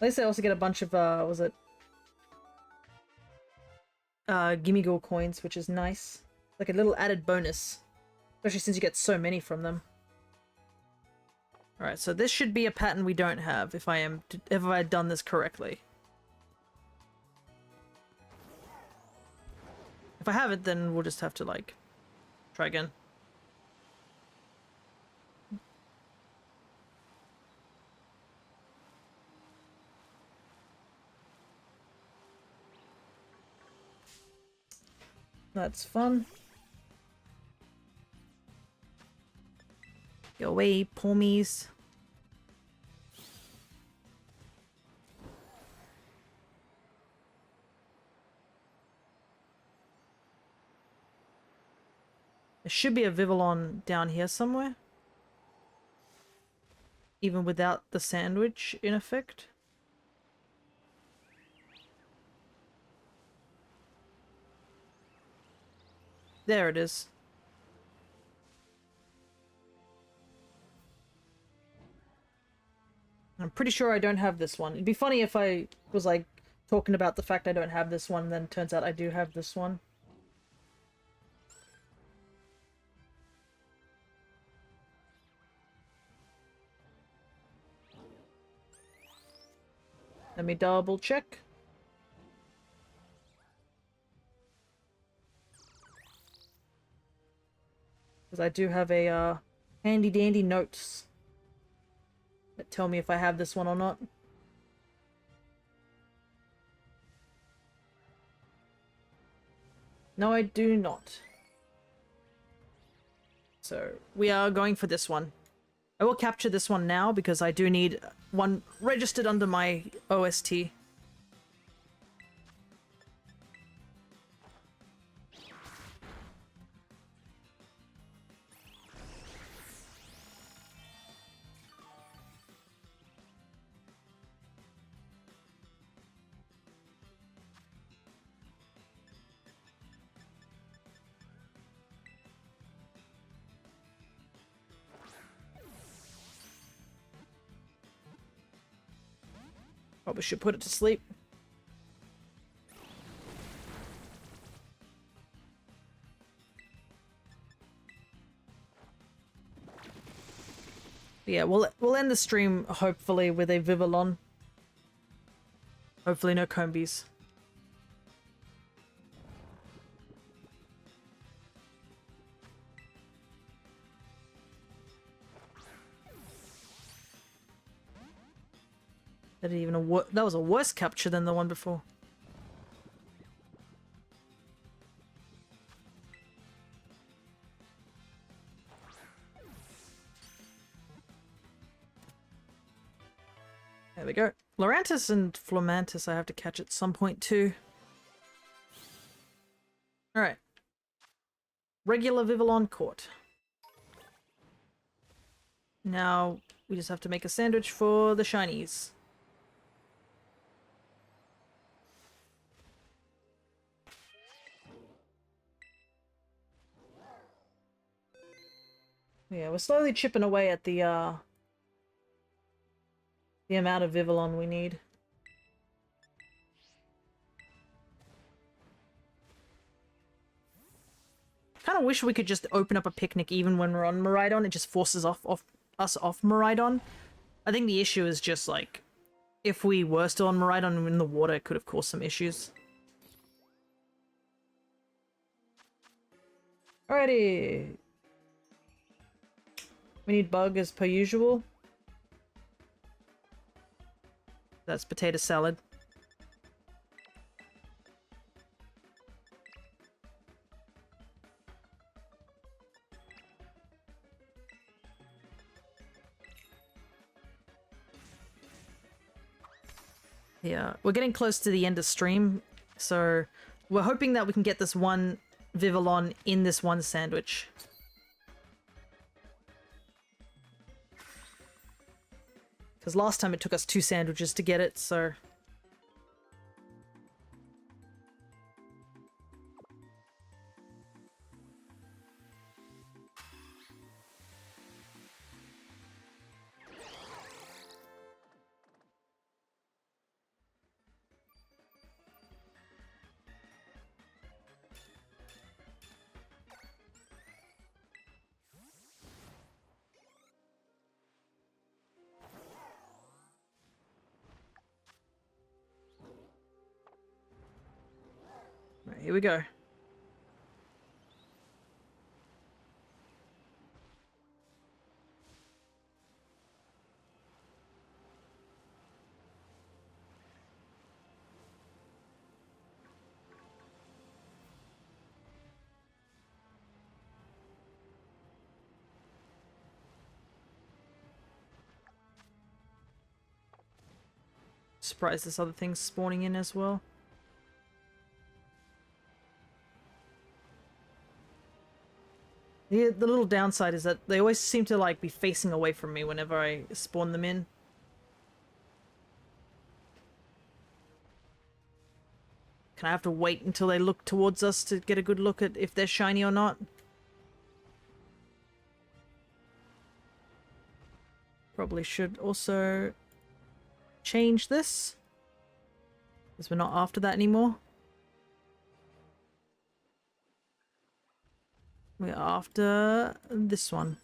At least I also get a bunch of, was it? Gimme Go coins, which is nice. Like a little added bonus. Especially since you get so many from them. Alright, so this should be a pattern we don't have, if I've done this correctly. If I haven't, then we'll just have to, like, try again. That's fun. Go away, pommies. There should be a Vivillon down here somewhere. Even without the sandwich in effect. There it is. I'm pretty sure I don't have this one. It'd be funny if I was like talking about the fact I don't have this one, and then turns out I do have this one. Let me double check. Because I do have a handy dandy notes that tell me if I have this one or not. No, I do not. So we are going for this one. I will capture this one now because I do need one registered under my OST. Probably should put it to sleep. Yeah, we'll end the stream hopefully with a Vivillon. Hopefully no Combies. That was a worse capture than the one before. There we go. Lorantis and Flamantis I have to catch at some point too. Alright. Regular Vivillon caught. Now we just have to make a sandwich for the shinies. Yeah, we're slowly chipping away at the amount of Vivillon we need. Kind of wish we could just open up a picnic even when we're on Miraidon. It just forces us off Miraidon. I think the issue is just like, if we were still on Miraidon and in the water, it could have caused some issues. Alrighty. We need bug as per usual. That's potato salad. Yeah, we're getting close to the end of stream, so we're hoping that we can get this one Vivillon in this one sandwich. Because last time it took us 2 sandwiches to get it, so... Right, here we go. Surprised there's other things spawning in as well. The little downside is that they always seem to like be facing away from me whenever I spawn them in. Can I have to wait until they look towards us to get a good look at if they're shiny or not? Probably should also change this, because we're not after that anymore. We're after this one.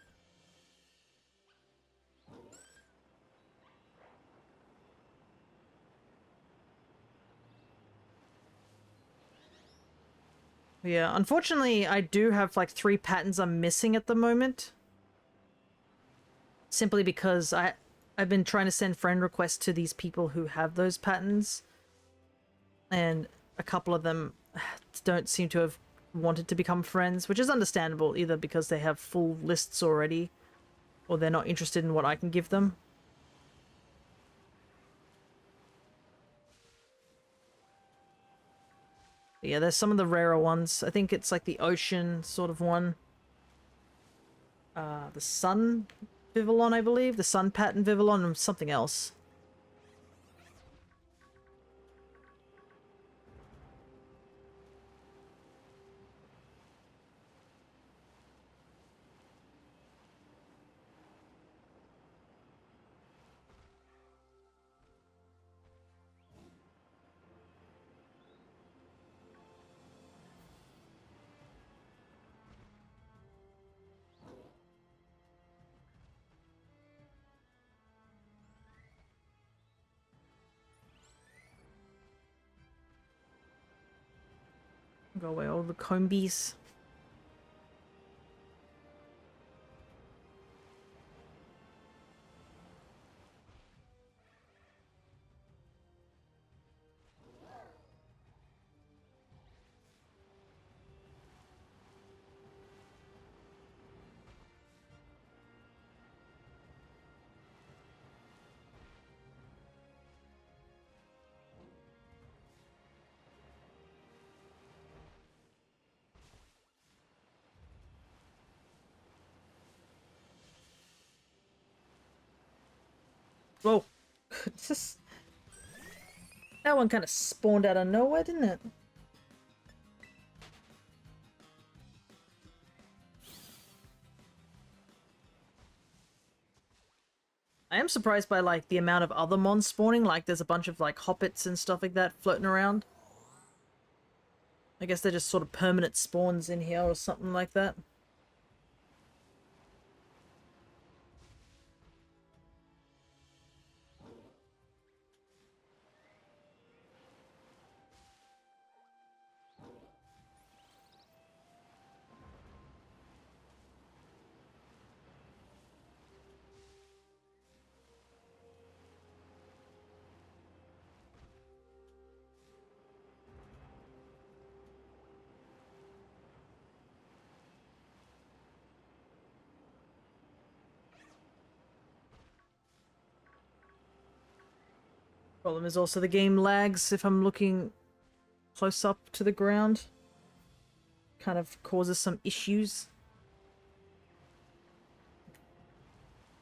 Yeah, unfortunately, I do have like 3 patterns I'm missing at the moment. Simply because I've been trying to send friend requests to these people who have those patterns. And a couple of them don't seem to have wanted to become friends, which is understandable, either because they have full lists already, or they're not interested in what I can give them. But yeah, there's some of the rarer ones. I think it's like the ocean sort of one. The sun Vivillon, I believe. The sun pattern Vivillon and something else. Go away all the combies. Whoa. Just... That one kind of spawned out of nowhere, didn't it? I am surprised by, like, the amount of other mons spawning. Like, there's a bunch of, like, hoppets and stuff like that floating around. I guess they're just sort of permanent spawns in here or something like that. Problem is also the game lags if I'm looking close up to the ground. Kind of causes some issues.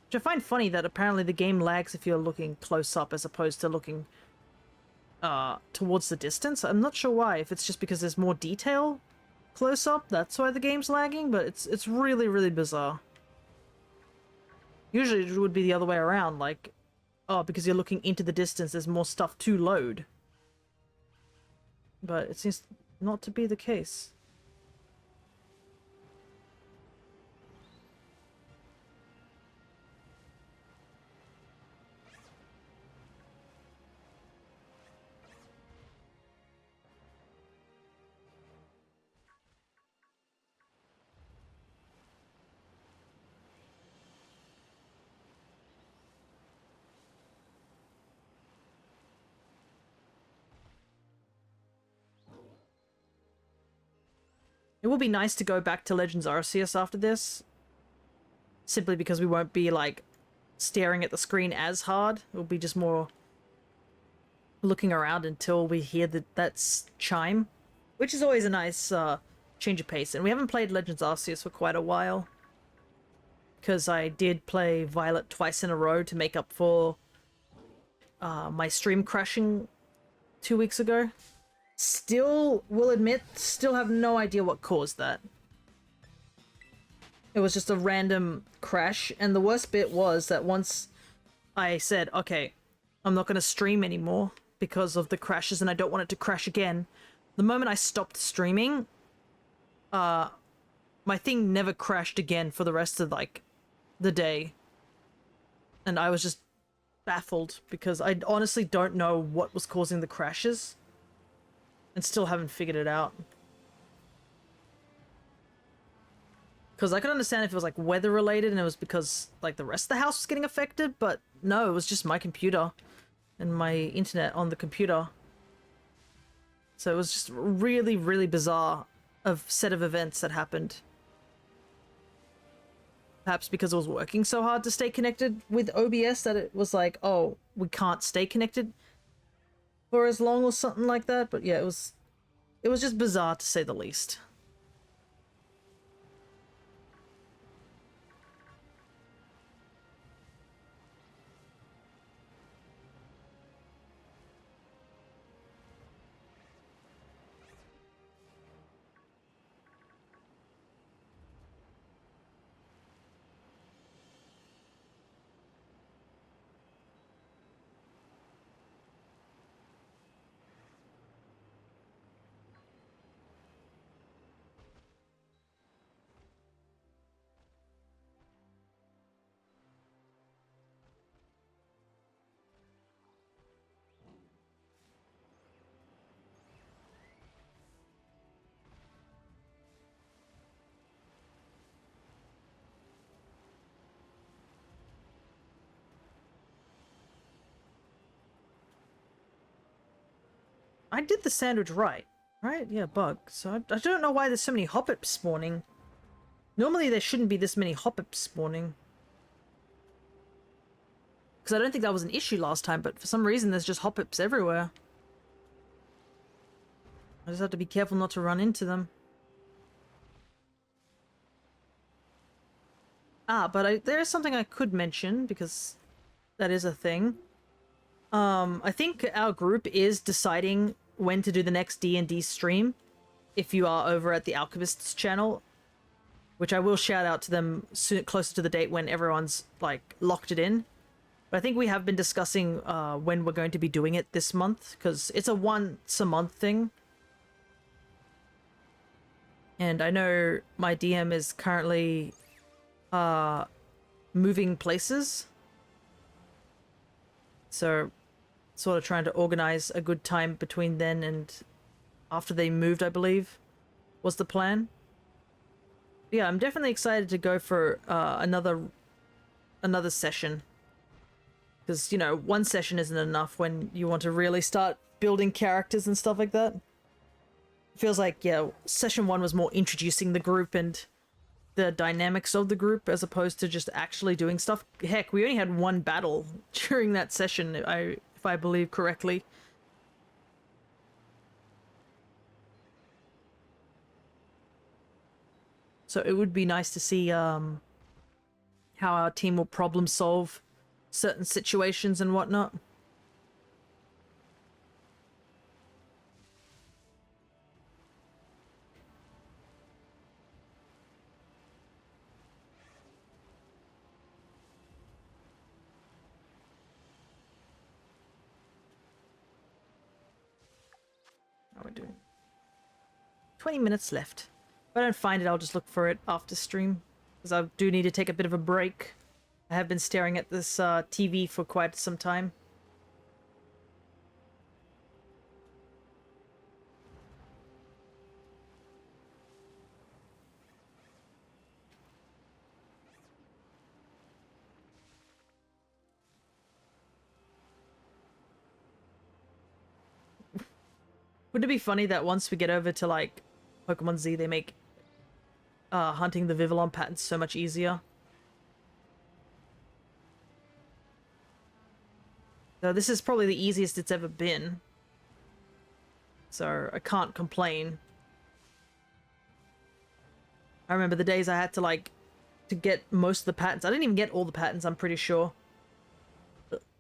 Which I find funny that apparently the game lags if you're looking close up as opposed to looking towards the distance. I'm not sure why. If it's just because there's more detail close up, that's why the game's lagging, but it's really, really bizarre. Usually it would be the other way around, like, oh, because you're looking into the distance, there's more stuff to load. But it seems not to be the case. It will be nice to go back to Legends Arceus after this. Simply because we won't be, like, staring at the screen as hard. It will be just more looking around until we hear that chime. Which is always a nice change of pace. And we haven't played Legends Arceus for quite a while. Because I did play Violet twice in a row to make up for my stream crashing 2 weeks ago. Still, will admit, still have no idea what caused that. It was just a random crash, and the worst bit was that once I said, okay, I'm not going to stream anymore because of the crashes and I don't want it to crash again, the moment I stopped streaming, my thing never crashed again for the rest of, like, the day. And I was just baffled because I honestly don't know what was causing the crashes. And still haven't figured it out. Because I could understand if it was like weather related and it was because like the rest of the house was getting affected, but no, it was just my computer and my internet on the computer. So it was just really, really bizarre set of events that happened. Perhaps because I was working so hard to stay connected with OBS that it was like, oh, we can't stay connected for as long or something like that. But yeah, it was just bizarre to say the least. I did the sandwich right. Right? Yeah, bug. So I don't know why there's so many hop-ups spawning. Normally there shouldn't be this many hop-ups spawning. Because I don't think that was an issue last time, but for some reason there's just hop-ups everywhere. I just have to be careful not to run into them. Ah, but there is something I could mention, because that is a thing. I think our group is deciding when to do the next D&D stream, if you are over at the Alchemist's channel, which I will shout out to them soon, closer to the date when everyone's, like, locked it in. But I think we have been discussing when we're going to be doing it this month, because it's a once-a-month thing. And I know my DM is currently moving places. So, sort of trying to organize a good time between then and after they moved, I believe, was the plan. Yeah, I'm definitely excited to go for another session. Because, you know, one session isn't enough when you want to really start building characters and stuff like that. It feels like, yeah, session 1 was more introducing the group and the dynamics of the group as opposed to just actually doing stuff. Heck, we only had one battle during that session, if if I believe correctly. So it would be nice to see how our team will problem solve certain situations and whatnot. How are we doing? 20 minutes left. If I don't find it, I'll just look for it after stream, because I do need to take a bit of a break. I have been staring at this TV for quite some time. Wouldn't it be funny that once we get over to, like, Pokemon Z, they make hunting the Vivillon patterns so much easier? So this is probably the easiest it's ever been. So I can't complain. I remember the days I had to, like, to get most of the patterns. I didn't even get all the patterns, I'm pretty sure.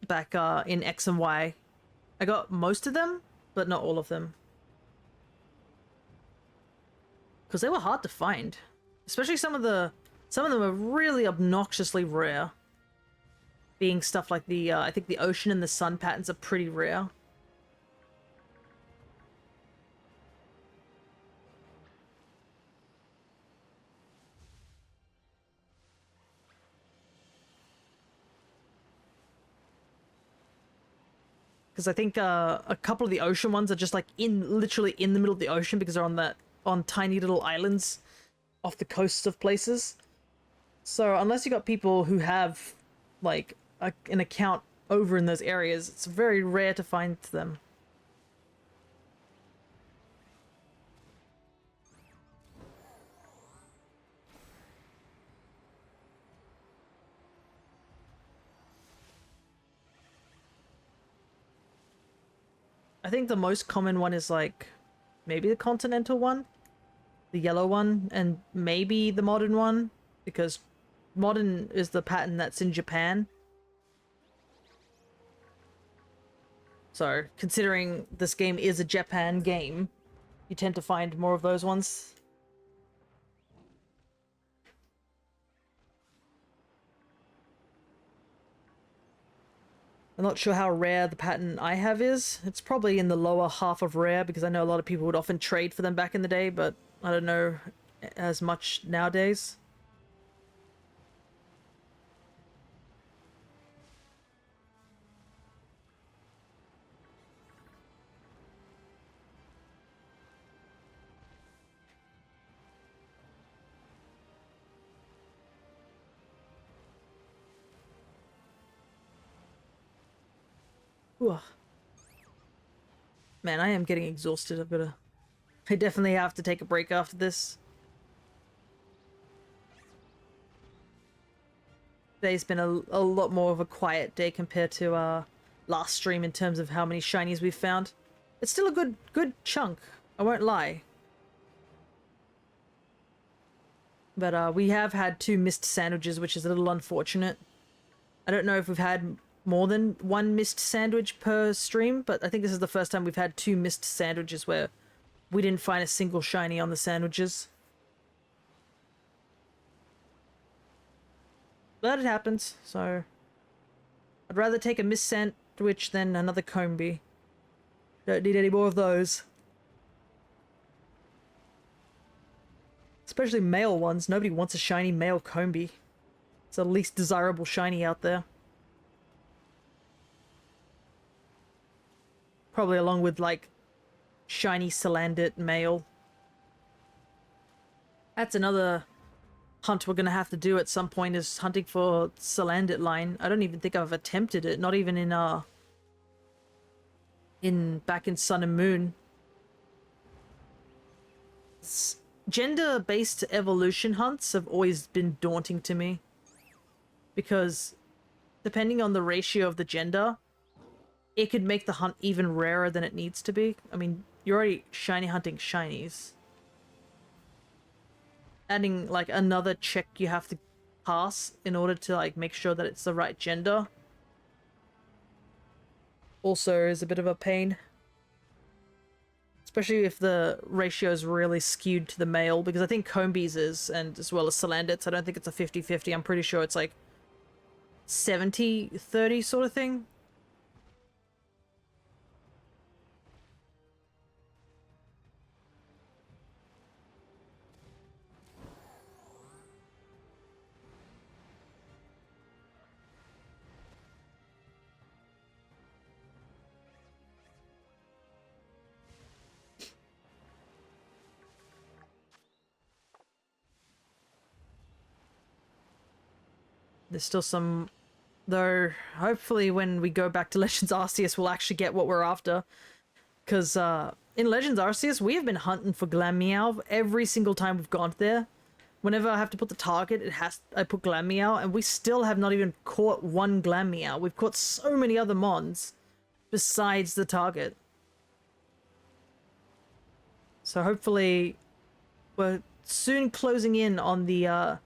Back in X and Y. I got most of them, but not all of them. Because they were hard to find. Especially some of them are really obnoxiously rare. Being stuff like the, I think the ocean and the sun patterns are pretty rare. Because I think a couple of the ocean ones are just like literally in the middle of the ocean because they're on tiny little islands off the coasts of places. So unless you got people who have like an account over in those areas, it's very rare to find them. I think the most common one is like maybe the continental one, the yellow one, and maybe the modern one, because modern is the pattern that's in Japan. So, considering this game is a Japan game, you tend to find more of those ones. I'm not sure how rare the pattern I have is. It's probably in the lower half of rare, because I know a lot of people would often trade for them back in the day, but I don't know as much nowadays. Whew. Man, I am getting exhausted. I definitely have to take a break after this. Today's been a lot more of a quiet day compared to last stream in terms of how many shinies we've found. It's still a good chunk, I won't lie. But we have had 2 missed sandwiches, which is a little unfortunate. I don't know if we've had more than 1 missed sandwich per stream, but I think this is the first time we've had 2 missed sandwiches where we didn't find a single shiny on the sandwiches. But it happens, so I'd rather take a missed sandwich than another Combi. Don't need any more of those. Especially male ones. Nobody wants a shiny male Combi. It's the least desirable shiny out there. Probably along with, like, shiny Salandit male. That's another hunt we're gonna have to do at some point, is hunting for Salandit line. I don't even think I've attempted it, not even back in Sun and Moon. Gender-based evolution hunts have always been daunting to me, because depending on the ratio of the gender, it could make the hunt even rarer than it needs to be. I mean, you're already shiny hunting shinies. Adding like another check you have to pass in order to like make sure that it's the right gender also is a bit of a pain. Especially if the ratio is really skewed to the male, because I think Combe's is, and as well as Salandits. I don't think it's a 50-50. I'm pretty sure it's like 70-30 sort of thing. There's still some, though. Hopefully when we go back to Legends Arceus, we'll actually get what we're after. Because in Legends Arceus, we have been hunting for Glameow every single time we've gone there. Whenever I have to put the target, I put Glameow, and we still have not even caught one Glameow. We've caught so many other mons besides the target. So hopefully we're soon closing in on the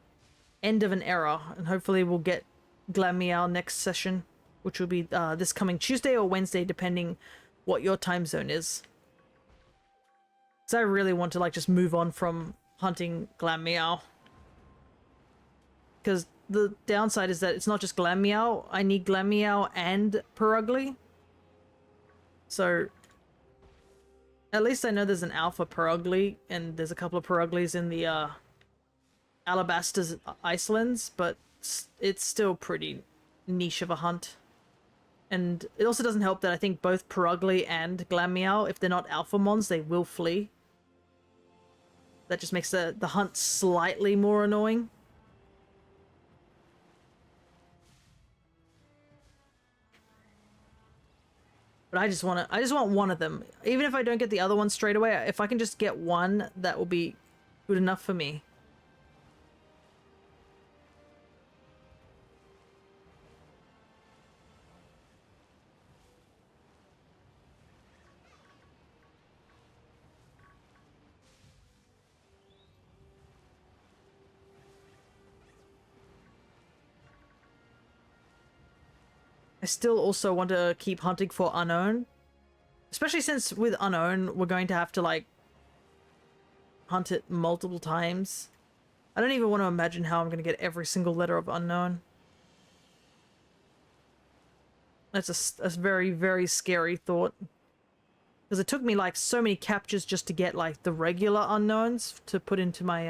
end of an era, and hopefully we'll get Glameow next session, which will be this coming Tuesday or Wednesday, depending what your time zone is. So I really want to like just move on from hunting Glameow, because the downside is that it's not just Glameow. I need Glameow and Purugly. So at least I know there's an alpha Purugly, and there's a couple of Puruglies in the Alabaster's Icelands, but it's still pretty niche of a hunt. And it also doesn't help that I think both Purugly and Glameow, if they're not alpha mons, they will flee. That just makes the hunt slightly more annoying. But I just want one of them. Even if I don't get the other one straight away, if I can just get one, that will be good enough for me. I still also want to keep hunting for Unknown. Especially since with Unknown, we're going to have to, like, hunt it multiple times. I don't even want to imagine how I'm going to get every single letter of Unknown. That's a very, very scary thought. Because it took me, like, so many captures just to get, like, the regular Unknowns to put into my,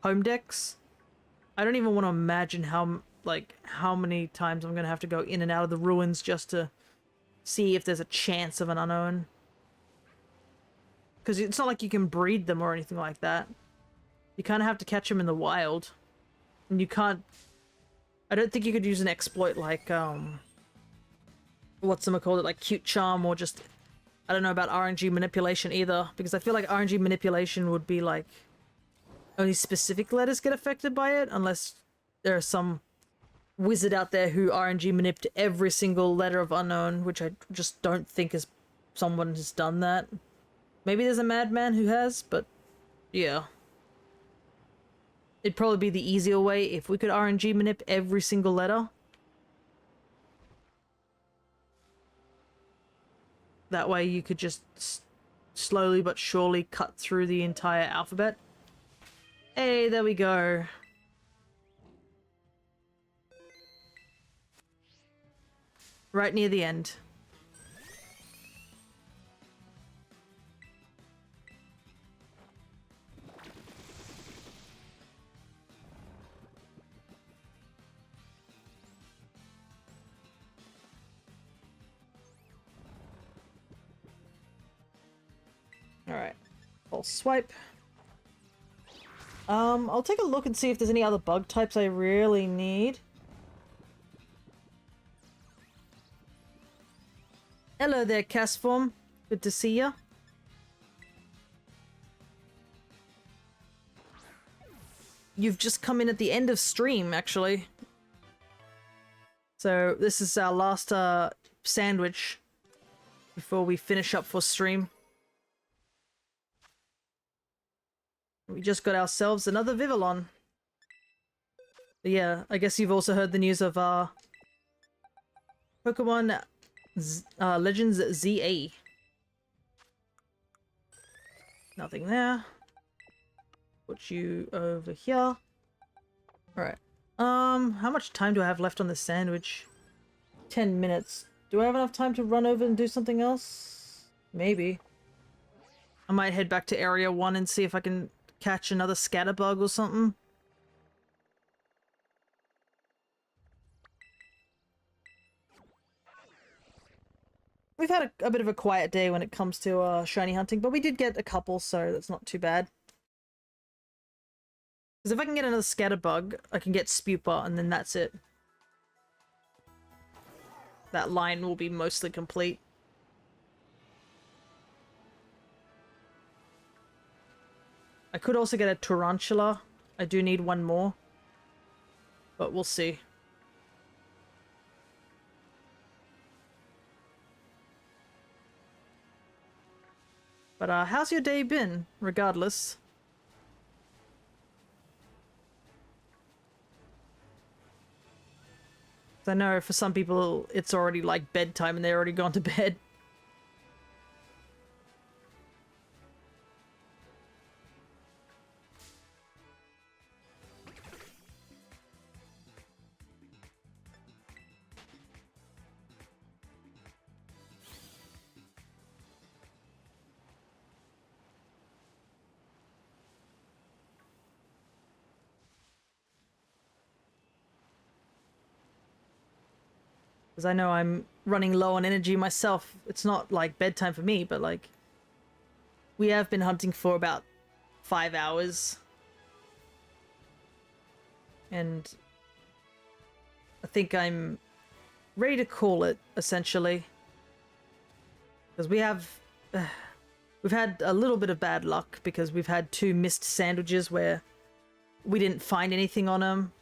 home decks. I don't even want to imagine how many times I'm gonna have to go in and out of the ruins just to see if there's a chance of an Unknown. Because it's not like you can breed them or anything like that. You kind of have to catch them in the wild. And you can't... I don't think you could use an exploit like, whatchamacallit, like Cute Charm, or just... I don't know about RNG manipulation either, because I feel like RNG manipulation would be like... only specific letters get affected by it, unless there are some wizard out there who RNG manipped every single letter of Unknown, which I just don't think is someone has done that. Maybe there's a madman who has, but yeah. It'd probably be the easier way if we could RNG manip every single letter. That way you could just slowly but surely cut through the entire alphabet. Hey, there we go. Right near the end. Alright. I'll swipe. I'll take a look and see if there's any other bug types I really need. Hello there, Castform. Good to see ya. You've just come in at the end of stream, actually. So, this is our last, sandwich before we finish up for stream. We just got ourselves another Vivillon. But yeah, I guess you've also heard the news of Pokemon Legends ZA. Nothing there. Put you over here. Alright. How much time do I have left on this sandwich? 10 minutes. Do I have enough time to run over and do something else? Maybe. I might head back to Area 1 and see if I can catch another scatterbug or something. We've had a bit of a quiet day when it comes to shiny hunting, but we did get a couple, so that's not too bad. Because if I can get another scatterbug, I can get Spupa, and then that's it. That line will be mostly complete. I could also get a Tarantula. I do need one more. But we'll see. But how's your day been, regardless? I know for some people it's already like bedtime and they're already gone to bed. Because I know I'm running low on energy myself. It's not like bedtime for me, but like we have been hunting for about 5 hours. And I think I'm ready to call it, essentially. Because we've had a little bit of bad luck because we've had 2 missed sandwiches where we didn't find anything on them.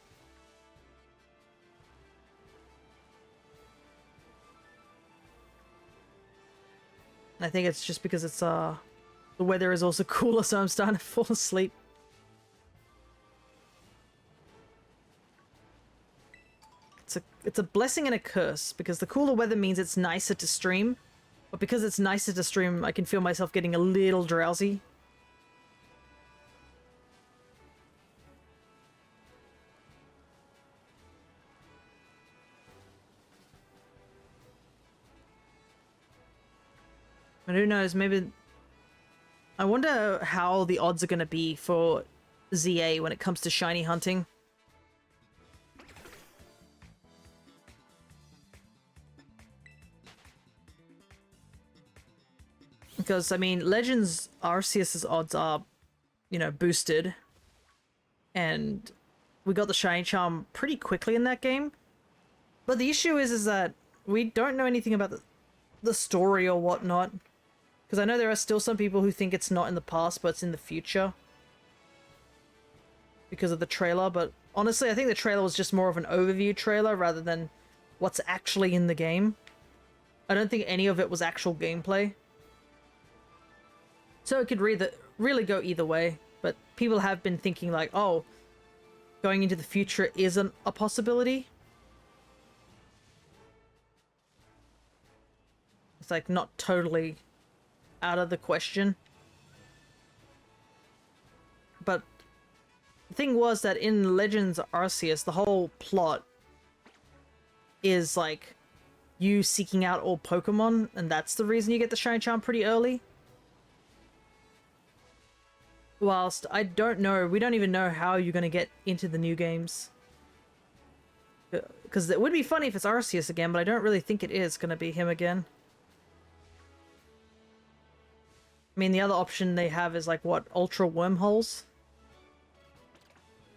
I think it's just because it's the weather is also cooler, so I'm starting to fall asleep. It's a blessing and a curse, because the cooler weather means it's nicer to stream, but because it's nicer to stream, I can feel myself getting a little drowsy. And who knows, maybe... I wonder how the odds are going to be for ZA when it comes to shiny hunting. Because, I mean, Legends Arceus's odds are, you know, boosted. And we got the Shiny Charm pretty quickly in that game. But the issue is that we don't know anything about the story or whatnot. Because I know there are still some people who think it's not in the past, but it's in the future. Because of the trailer, but honestly, I think the trailer was just more of an overview trailer rather than what's actually in the game. I don't think any of it was actual gameplay. So it could really go either way, but people have been thinking like, oh, going into the future isn't a possibility. It's like not totally out of the question. But the thing was that in Legends Arceus, the whole plot is like you seeking out all Pokemon, and that's the reason you get the Shiny Charm pretty early. Whilst I don't know, we don't even know how you're going to get into the new games. Because it would be funny if it's Arceus again, but I don't really think it is going to be him again. I mean, the other option they have is like, what, Ultra Wormholes?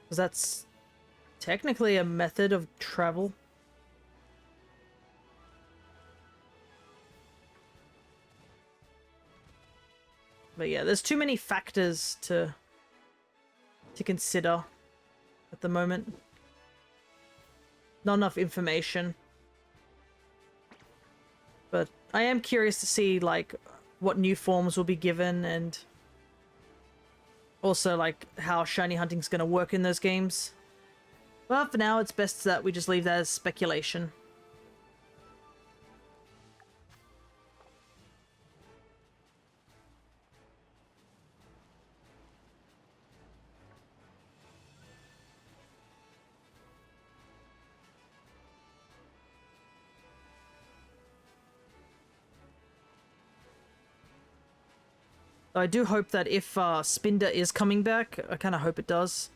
Because that's technically a method of travel. But yeah, there's too many factors to consider at the moment. Not enough information. But I am curious to see, like, what new forms will be given, and also, like, how shiny hunting's gonna work in those games. But for now, it's best that we just leave that as speculation. I do hope that if Spinder is coming back, I kind of hope it does.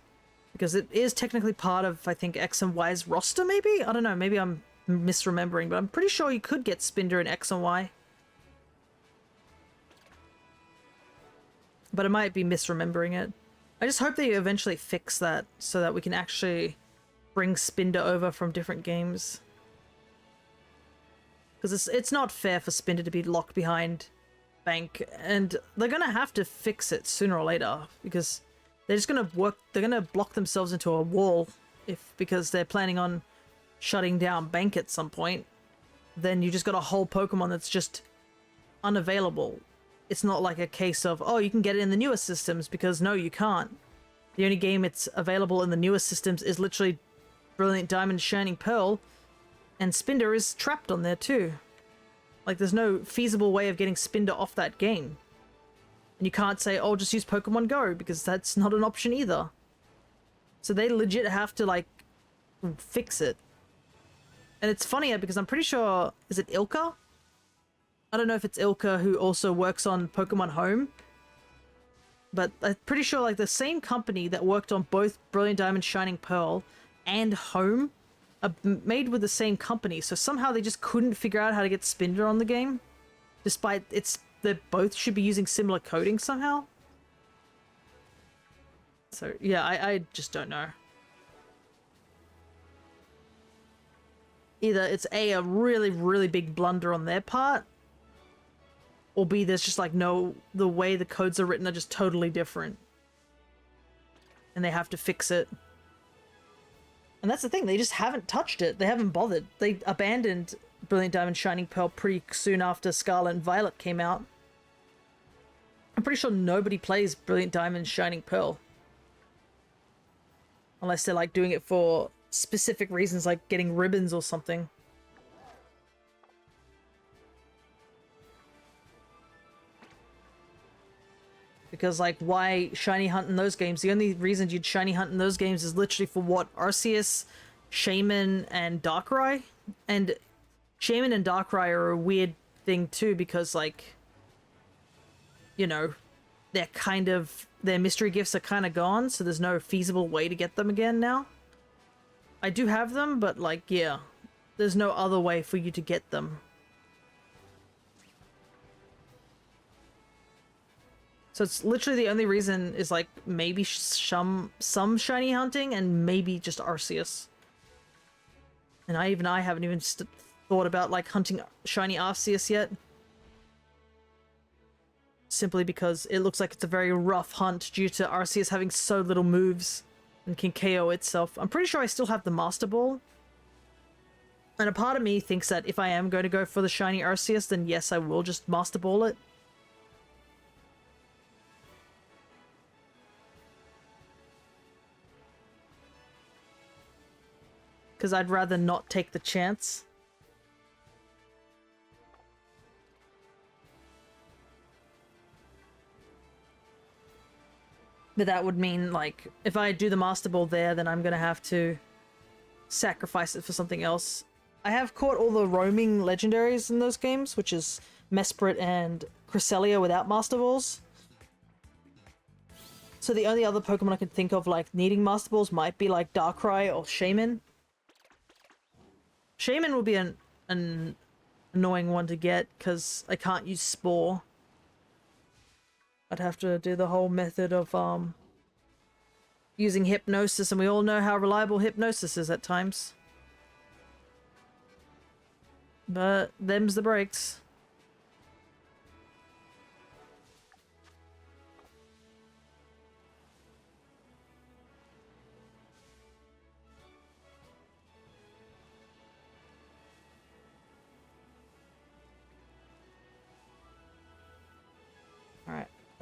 Because it is technically part of, I think, X and Y's roster, maybe? I don't know, maybe I'm misremembering, but I'm pretty sure you could get Spinder in X and Y. But I might be misremembering it. I just hope they eventually fix that so that we can actually bring Spinder over from different games. Because it's not fair for Spinder to be locked behind Bank, and they're gonna have to fix it sooner or later, because they're just gonna they're gonna block themselves into a wall because they're planning on shutting down Bank at some point. Then you just got a whole Pokemon that's just unavailable. It's not like a case of, oh, you can get it in the newer systems, because no, you can't. The only game it's available in the newer systems is literally Brilliant Diamond, Shining Pearl, and Spinder is trapped on there too. Like, there's no feasible way of getting Spinder off that game. And you can't say, oh, just use Pokemon Go, because that's not an option either. So they legit have to, like, fix it. And it's funnier because I'm pretty sure, is it Ilka? I don't know if it's Ilka who also works on Pokemon Home. But I'm pretty sure, like, the same company that worked on both Brilliant Diamond, Shining Pearl and Home are made with the same company, so somehow they just couldn't figure out how to get Spinder on the game, despite they both should be using similar coding somehow. So yeah, I just don't know. Either it's a really, really big blunder on their part, or B, there's just like the way the codes are written are just totally different, and they have to fix it. And that's the thing, they just haven't touched it. They haven't bothered. They abandoned Brilliant Diamond, Shining Pearl pretty soon after Scarlet and Violet came out. I'm pretty sure nobody plays Brilliant Diamond, Shining Pearl. Unless they're like doing it for specific reasons, like getting ribbons or something. Because, like, why shiny hunt in those games? The only reason you'd shiny hunt in those games is literally for what? Arceus, Shaman, and Darkrai? And Shaman and Darkrai are a weird thing too, because, like, you know, their mystery gifts are kind of gone, so there's no feasible way to get them again now. I do have them, but, like, yeah, there's no other way for you to get them. So it's literally the only reason is, like, maybe some shiny hunting and maybe just Arceus. And I haven't even thought about, like, hunting shiny Arceus yet. Simply because it looks like it's a very rough hunt due to Arceus having so little moves and can KO itself. I'm pretty sure I still have the Master Ball. And a part of me thinks that if I am going to go for the shiny Arceus, then yes, I will just Master Ball it. Because I'd rather not take the chance. But that would mean, like, if I do the Master Ball there, then I'm gonna have to sacrifice it for something else. I have caught all the roaming legendaries in those games, which is Mesprit and Cresselia without Master Balls. So the only other Pokemon I can think of, like, needing Master Balls might be, like, Darkrai or Shaman. Shaman will be an annoying one to get, because I can't use Spore. I'd have to do the whole method of using Hypnosis, and we all know how reliable Hypnosis is at times. But them's the breaks.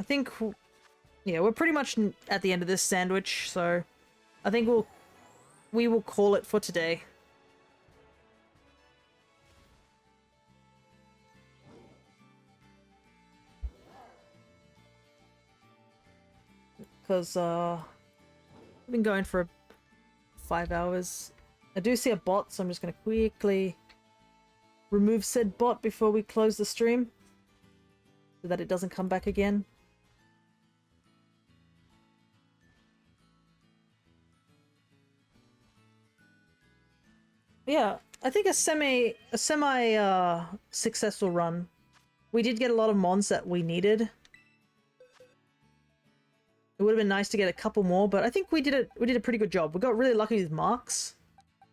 think, yeah, we're pretty much at the end of this sandwich, so I think we will call it for today. Because, I've been going for 5 hours. I do see a bot, so I'm just going to quickly remove said bot before we close the stream, so that it doesn't come back again. Yeah, I think a semi successful run. We did get a lot of mons that we needed. It would have been nice to get a couple more, but I think we did a pretty good job. We got really lucky with marks,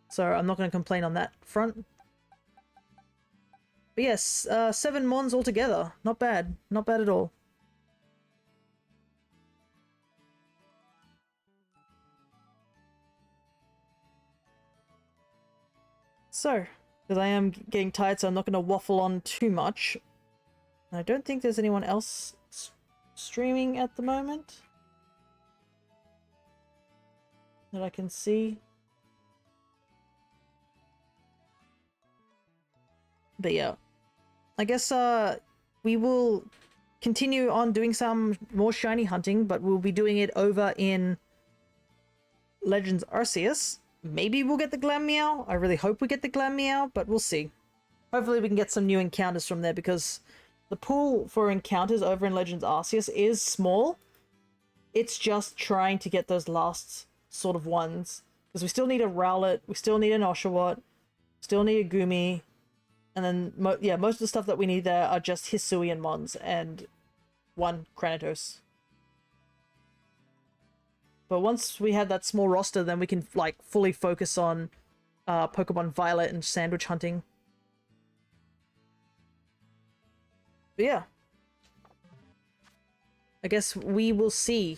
so I'm not going to complain on that front. But yes, 7 mons altogether. Not bad. Not bad at all. So, because I am getting tired, so I'm not going to waffle on too much. I don't think there's anyone else streaming at the moment that I can see. But yeah, I guess we will continue on doing some more shiny hunting, but we'll be doing it over in Legends Arceus. Maybe we'll get the Glam Meow. I really hope we get the Glam Meow, but we'll see. Hopefully we can get some new encounters from there, because the pool for encounters over in Legends Arceus is small. It's just trying to get those last sort of ones, because we still need a Rowlet, we still need an Oshawott, still need a Gumi, and then yeah, most of the stuff that we need there are just Hisuian mons and 1 Cranidos. But once we have that small roster, then we can like fully focus on Pokemon Violet and sandwich hunting. But yeah, I guess we will see.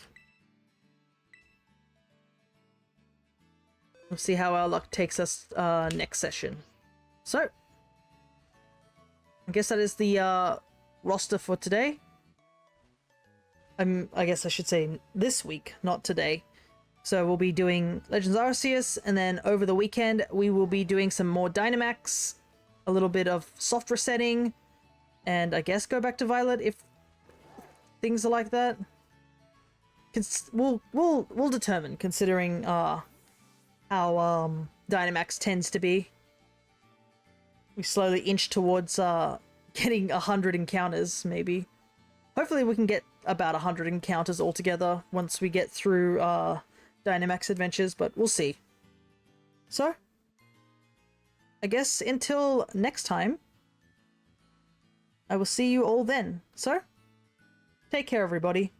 We'll see how our luck takes us next session. So, I guess that is the roster for today. I guess I should say this week, not today. So we'll be doing Legends Arceus, and then over the weekend we will be doing some more Dynamax, a little bit of soft resetting, and I guess go back to Violet if things are like that. We'll determine, considering how Dynamax tends to be. We slowly inch towards getting 100 encounters, maybe. Hopefully we can get about 100 encounters altogether once we get through Dynamax adventures, but we'll see. So, I guess until next time, I will see you all then. So, take care everybody.